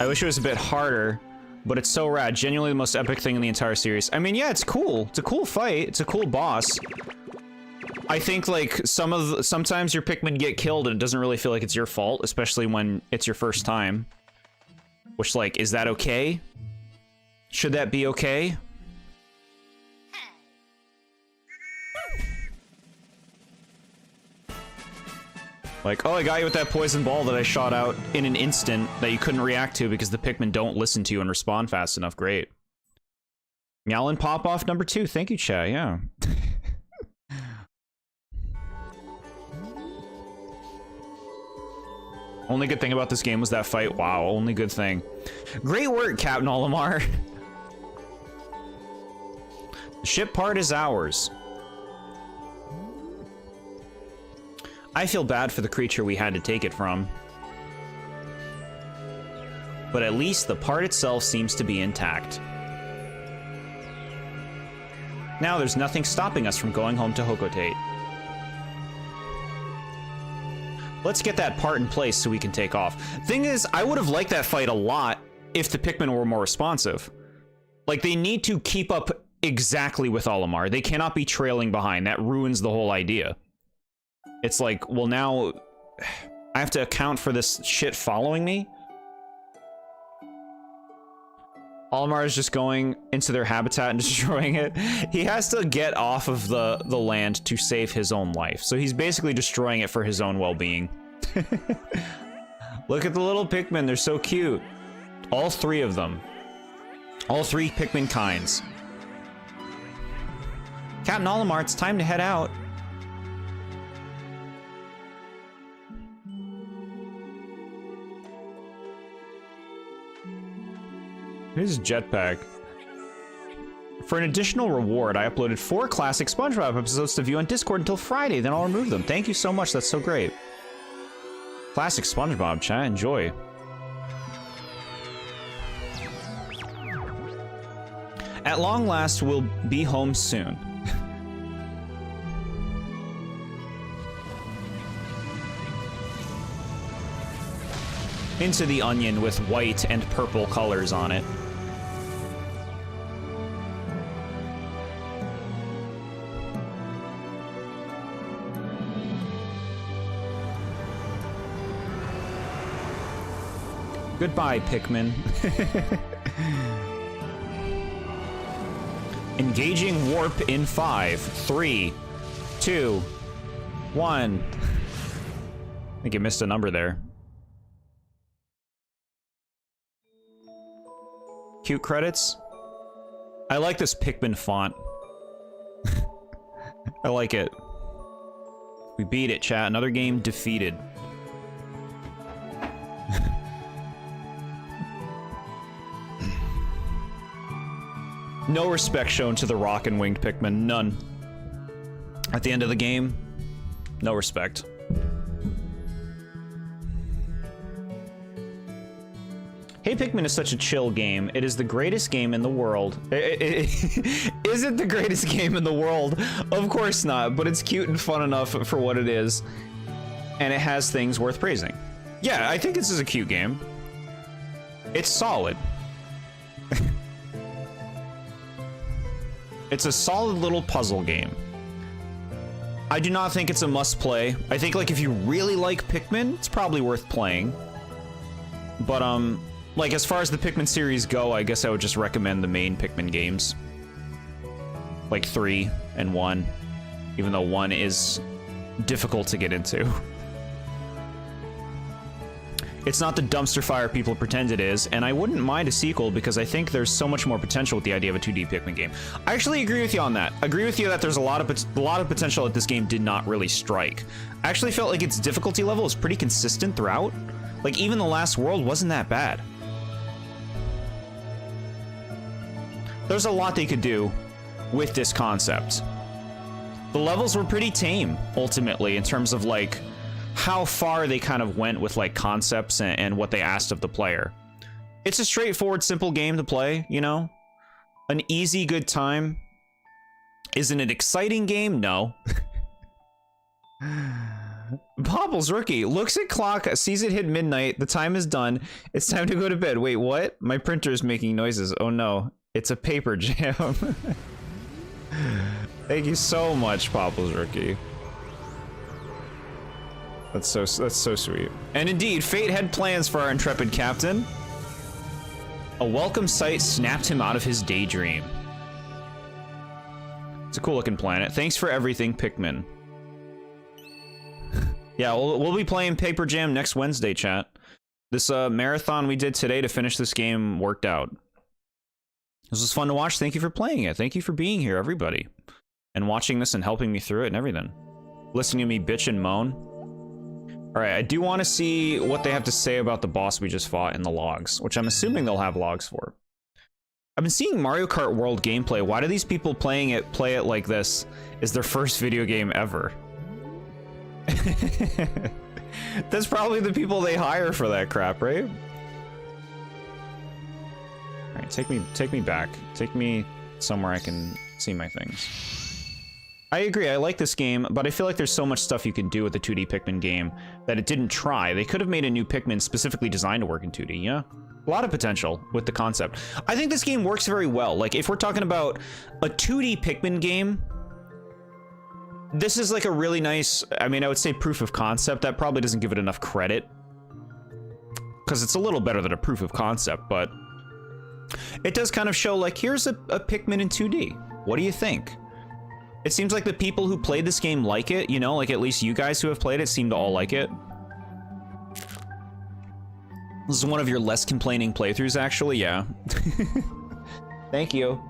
I wish it was a bit harder, but it's so rad. Genuinely the most epic thing in the entire series. I mean, yeah, it's cool. It's a cool fight. It's a cool boss. I think, like, sometimes your Pikmin get killed and it doesn't really feel like it's your fault, especially when it's your first time. Which, like, is that okay? Should that be okay? Like, oh, I got you with that poison ball that I shot out in an instant that you couldn't react to because the Pikmin don't listen to you and respond fast enough. Great. Meowlin Pop-Off number 2. Thank you, chat. Yeah. Only good thing about this game was that fight. Wow, only good thing. Great work, Captain Olimar. The ship part is ours. I feel bad for the creature we had to take it from. But at least the part itself seems to be intact. Now there's nothing stopping us from going home to Hocotate. Let's get that part in place so we can take off. Thing is, I would have liked that fight a lot if the Pikmin were more responsive. Like, they need to keep up exactly with Olimar. They cannot be trailing behind. That ruins the whole idea. It's like, well, now I have to account for this shit following me? Olimar is just going into their habitat and destroying it. He has to get off of the land to save his own life. So he's basically destroying it for his own well-being. Look at the little Pikmin, they're so cute. All 3 of them. All 3 Pikmin kinds. Captain Olimar, it's time to head out. Here's a jetpack. For an additional reward, I uploaded 4 classic SpongeBob episodes to view on Discord until Friday, then I'll remove them. Thank you so much, that's so great. Classic SpongeBob, chat, enjoy. At long last, we'll be home soon. Into the onion with white and purple colors on it. Goodbye, Pikmin. Engaging warp in 5, 3, 2, 1. I think you missed a number there. Cute credits. I like this Pikmin font. I like it. We beat it, chat. Another game defeated. No respect shown to the rock and winged Pikmin. None. At the end of the game, no respect. Hey Pikmin is such a chill game. It is the greatest game in the world. Is it the greatest game in the world? Of course not, but it's cute and fun enough for what it is. And it has things worth praising. Yeah, I think this is a cute game. It's solid. It's a solid little puzzle game. I do not think it's a must play. I think like if you really like Pikmin, it's probably worth playing. But like as far as the Pikmin series go, I guess I would just recommend the main Pikmin games. Like 3 and 1, even though 1 is difficult to get into. It's not the dumpster fire people pretend it is, and I wouldn't mind a sequel because I think there's so much more potential with the idea of a 2D Pikmin game. I actually agree with you on that. I agree with you that there's a lot of potential that this game did not really strike. I actually felt like its difficulty level is pretty consistent throughout. Like even the last world wasn't that bad. There's a lot they could do with this concept. The levels were pretty tame, ultimately, in terms of like how far they kind of went with like concepts and what they asked of the player. It's a straightforward, simple game to play, you know? An easy, good time. Is it an exciting game? No. Popple's rookie looks at clock, sees it hit midnight, the time is done, it's time to go to bed. Wait, what? My printer is making noises. Oh no, it's a paper jam. Thank you so much, Popple's rookie. That's so sweet. And indeed, fate had plans for our intrepid captain. A welcome sight snapped him out of his daydream. It's a cool looking planet. Thanks for everything, Pikmin. Yeah, we'll be playing Paper Jam next Wednesday, chat. This marathon we did today to finish this game worked out. This was fun to watch. Thank you for playing it. Thank you for being here, everybody. And watching this and helping me through it and everything. Listening to me bitch and moan. Alright, I do want to see what they have to say about the boss we just fought in the logs, which I'm assuming they'll have logs for. I've been seeing Mario Kart World gameplay. Why do these people play it like this is their first video game ever? That's probably the people they hire for that crap, right? Alright, take me back. Take me somewhere I can see my things. I agree, I like this game, but I feel like there's so much stuff you can do with the 2D Pikmin game that it didn't try. They could have made a new Pikmin specifically designed to work in 2D, yeah? A lot of potential with the concept. I think this game works very well. Like, if we're talking about a 2D Pikmin game, this is like a really nice, I mean, I would say proof of concept. That probably doesn't give it enough credit, because it's a little better than a proof of concept, but It does kind of show, like, here's a Pikmin in 2D. What do you think? It seems like the people who played this game like it, you know, like at least you guys who have played it seem to all like it. This is one of your less complaining playthroughs, actually, yeah. Thank you.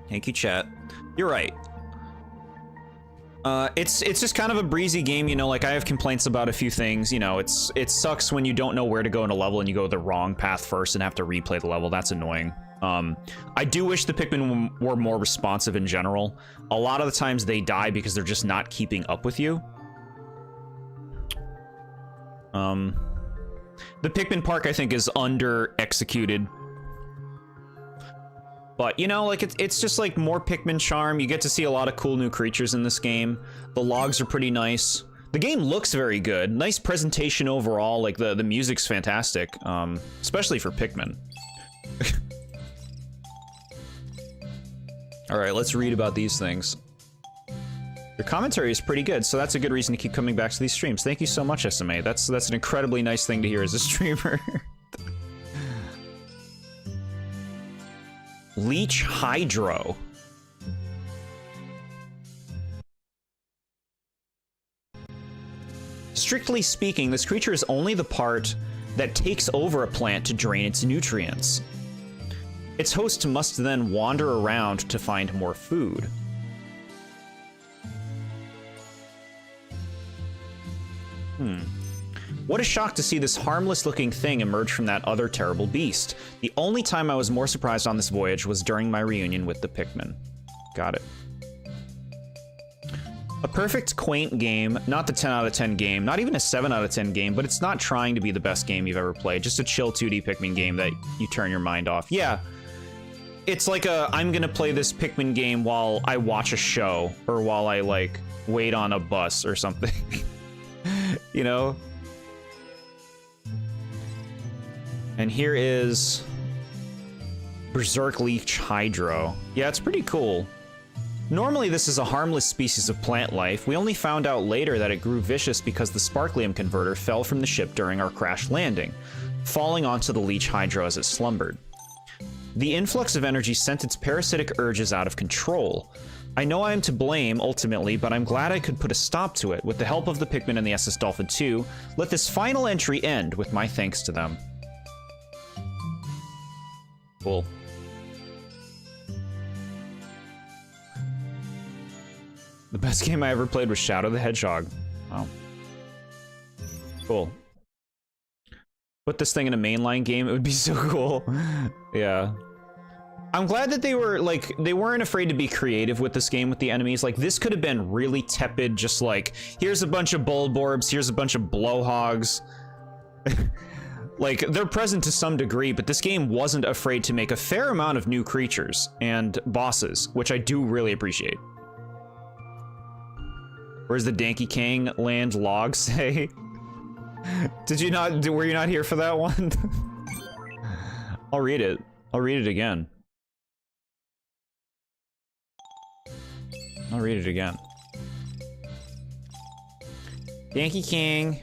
Thank you, chat. You're right. It's just kind of a breezy game, you know, like I have complaints about a few things, you know, it sucks when you don't know where to go in a level and you go the wrong path first and have to replay the level. That's annoying. I do wish the Pikmin were more responsive in general. A lot of the times they die because they're just not keeping up with you. The Pikmin Park, I think, is under-executed. But, you know, like, it's just, like, more Pikmin charm. You get to see a lot of cool new creatures in this game. The logs are pretty nice. The game looks very good. Nice presentation overall. Like, the music's fantastic, especially for Pikmin. All right, let's read about these things. Your commentary is pretty good, so that's a good reason to keep coming back to these streams. Thank you so much, SMA. That's an incredibly nice thing to hear as a streamer. Leech Hydro. Strictly speaking, this creature is only the part that takes over a plant to drain its nutrients. Its host must then wander around to find more food. What a shock to see this harmless-looking thing emerge from that other terrible beast. The only time I was more surprised on this voyage was during my reunion with the Pikmin. Got it. A perfect, quaint game, not the 10 out of 10 game, not even a 7 out of 10 game, but it's not trying to be the best game you've ever played, just a chill 2D Pikmin game that you turn your mind off. Yeah, it's like I'm gonna play this Pikmin game while I watch a show, or while I, like, wait on a bus or something. You know? And here is Berserk Leech Hydro. Yeah, it's pretty cool. Normally this is a harmless species of plant life. We only found out later that it grew vicious because the Sparklium converter fell from the ship during our crash landing, falling onto the Leech Hydro as it slumbered. The influx of energy sent its parasitic urges out of control. I know I am to blame, ultimately, but I'm glad I could put a stop to it. With the help of the Pikmin and the SS Dolphin 2, let this final entry end with my thanks to them. Cool. The best game I ever played was Shadow the Hedgehog. Wow. Cool. Put this thing in a mainline game, it would be so cool. Yeah. I'm glad that they were, like, they weren't afraid to be creative with this game with the enemies. Like, this could have been really tepid, just like, here's a bunch of Bulborbs, here's a bunch of Blowhogs. Like, they're present to some degree, but this game wasn't afraid to make a fair amount of new creatures and bosses, which I do really appreciate. Where's the Danky Kang land log say? Did you not, were you not here for that one? I'll read it. I'll read it again. I'll read it again. Danky Kang.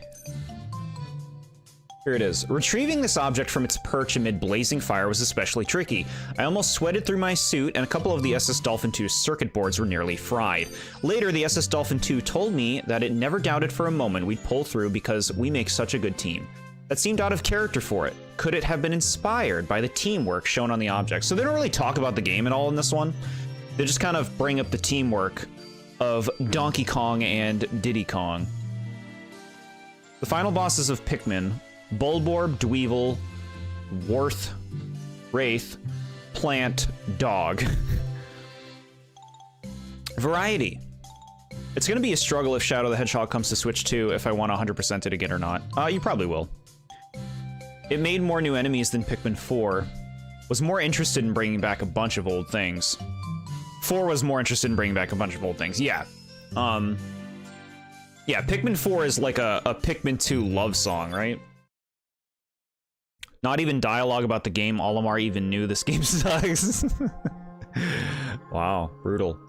Here it is. Retrieving this object from its perch amid blazing fire was especially tricky. I almost sweated through my suit, and a couple of the SS Dolphin 2's circuit boards were nearly fried. Later, the SS Dolphin 2 told me that it never doubted for a moment we'd pull through because we make such a good team. That seemed out of character for it. Could it have been inspired by the teamwork shown on the object? So they don't really talk about the game at all in this one. They just kind of bring up the teamwork of Donkey Kong and Diddy Kong. The final bosses of Pikmin: Bulborb, Dweevil, Worth, Wraith, Plant, Dog. Variety. It's gonna be a struggle if Shadow the Hedgehog comes to Switch 2 if I want 100% it again or not. You probably will. It made more new enemies than Pikmin 4. Was more interested in bringing back a bunch of old things. 4 was more interested in bringing back a bunch of old things. Yeah. Yeah, Pikmin 4 is like a Pikmin 2 love song, right? Not even dialogue about the game. Olimar even knew this game sucks. Wow, brutal.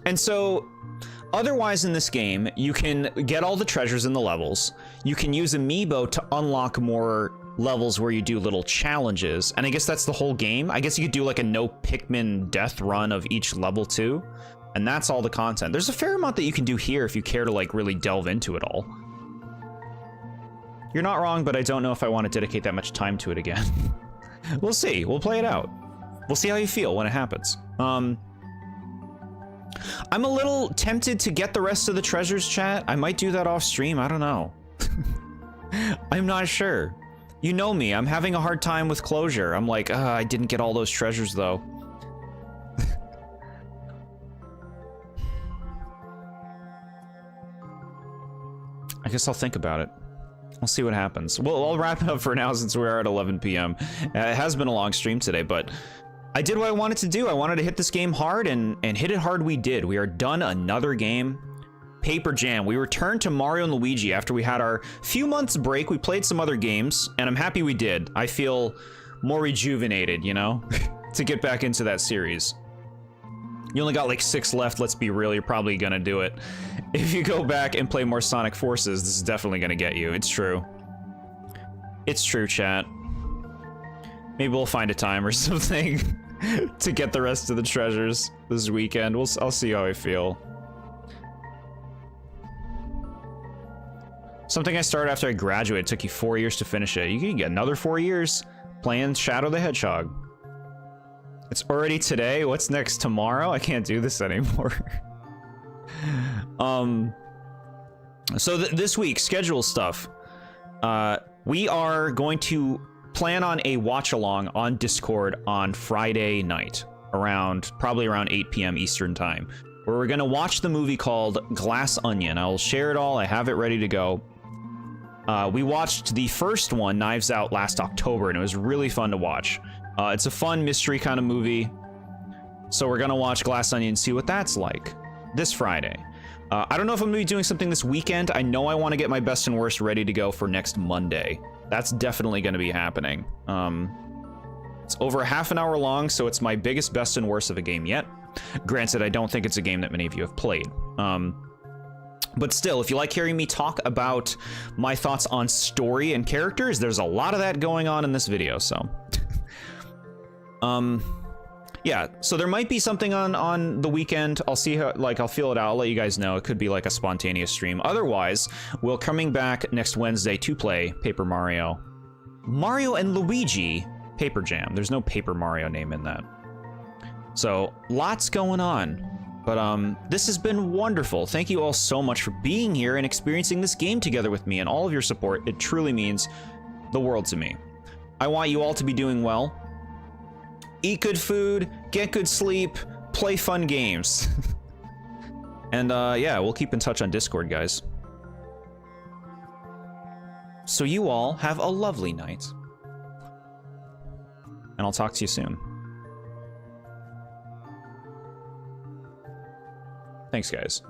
And so, otherwise in this game, you can get all the treasures in the levels. You can use Amiibo to unlock more, levels where you do little challenges, and I guess that's the whole game. I guess you could do like a no Pikmin death run of each level too, and that's all the content. There's a fair amount that you can do here if you care to like really delve into it all. You're not wrong, but I don't know if I want to dedicate that much time to it again. We'll see. We'll play it out. We'll see how you feel when it happens. I'm a little tempted to get the rest of the treasures, chat. I might do that off stream. I don't know. I'm not sure. You know me. I'm having a hard time with closure. I'm like, I didn't get all those treasures, though. I guess I'll think about it. We'll see what happens. Well, I'll wrap it up for now since we are at 11 p.m. It has been a long stream today, but I did what I wanted to do. I wanted to hit this game hard, and hit it hard we did. We are done another game. Paper Jam. We returned to Mario and Luigi after we had our few months break. We played some other games, and I'm happy we did. I feel more rejuvenated, you know, to get back into that series. You only got like 6 left, let's be real, you're probably gonna do it. If you go back and play more Sonic Forces, this is definitely gonna get you. It's true. It's true, chat. Maybe we'll find a time or something to get the rest of the treasures this weekend. I'll see how I feel. Something I started after I graduated. It took you 4 years to finish it. You can get another 4 years playing Shadow the Hedgehog. It's already today. What's next? Tomorrow? I can't do this anymore. So this week, schedule stuff. We are going to plan on a watch along on Discord on Friday night, probably around 8 p.m. Eastern time, where we're gonna watch the movie called Glass Onion. I'll share it all. I have it ready to go. We watched the first one, Knives Out, last October, and it was really fun to watch. It's a fun mystery kind of movie. So we're gonna watch Glass Onion and see what that's like this Friday. I don't know if I'm gonna be doing something this weekend. I know I want to get my best and worst ready to go for next Monday. That's definitely gonna be happening. It's over half an hour long, so it's my biggest best and worst of a game yet. Granted, I don't think it's a game that many of you have played. But still, if you like hearing me talk about my thoughts on story and characters, there's a lot of that going on in this video, so. Yeah, so there might be something on the weekend. I'll see how, I'll feel it out. I'll let you guys know. It could be like a spontaneous stream. Otherwise, we're coming back next Wednesday to play Paper Mario. Mario and Luigi Paper Jam. There's no Paper Mario name in that. So, lots going on. But this has been wonderful. Thank you all so much for being here and experiencing this game together with me, and all of your support. It truly means the world to me. I want you all to be doing well. Eat good food, get good sleep, play fun games. And yeah, we'll keep in touch on Discord, guys. So you all have a lovely night. And I'll talk to you soon. Thanks, guys.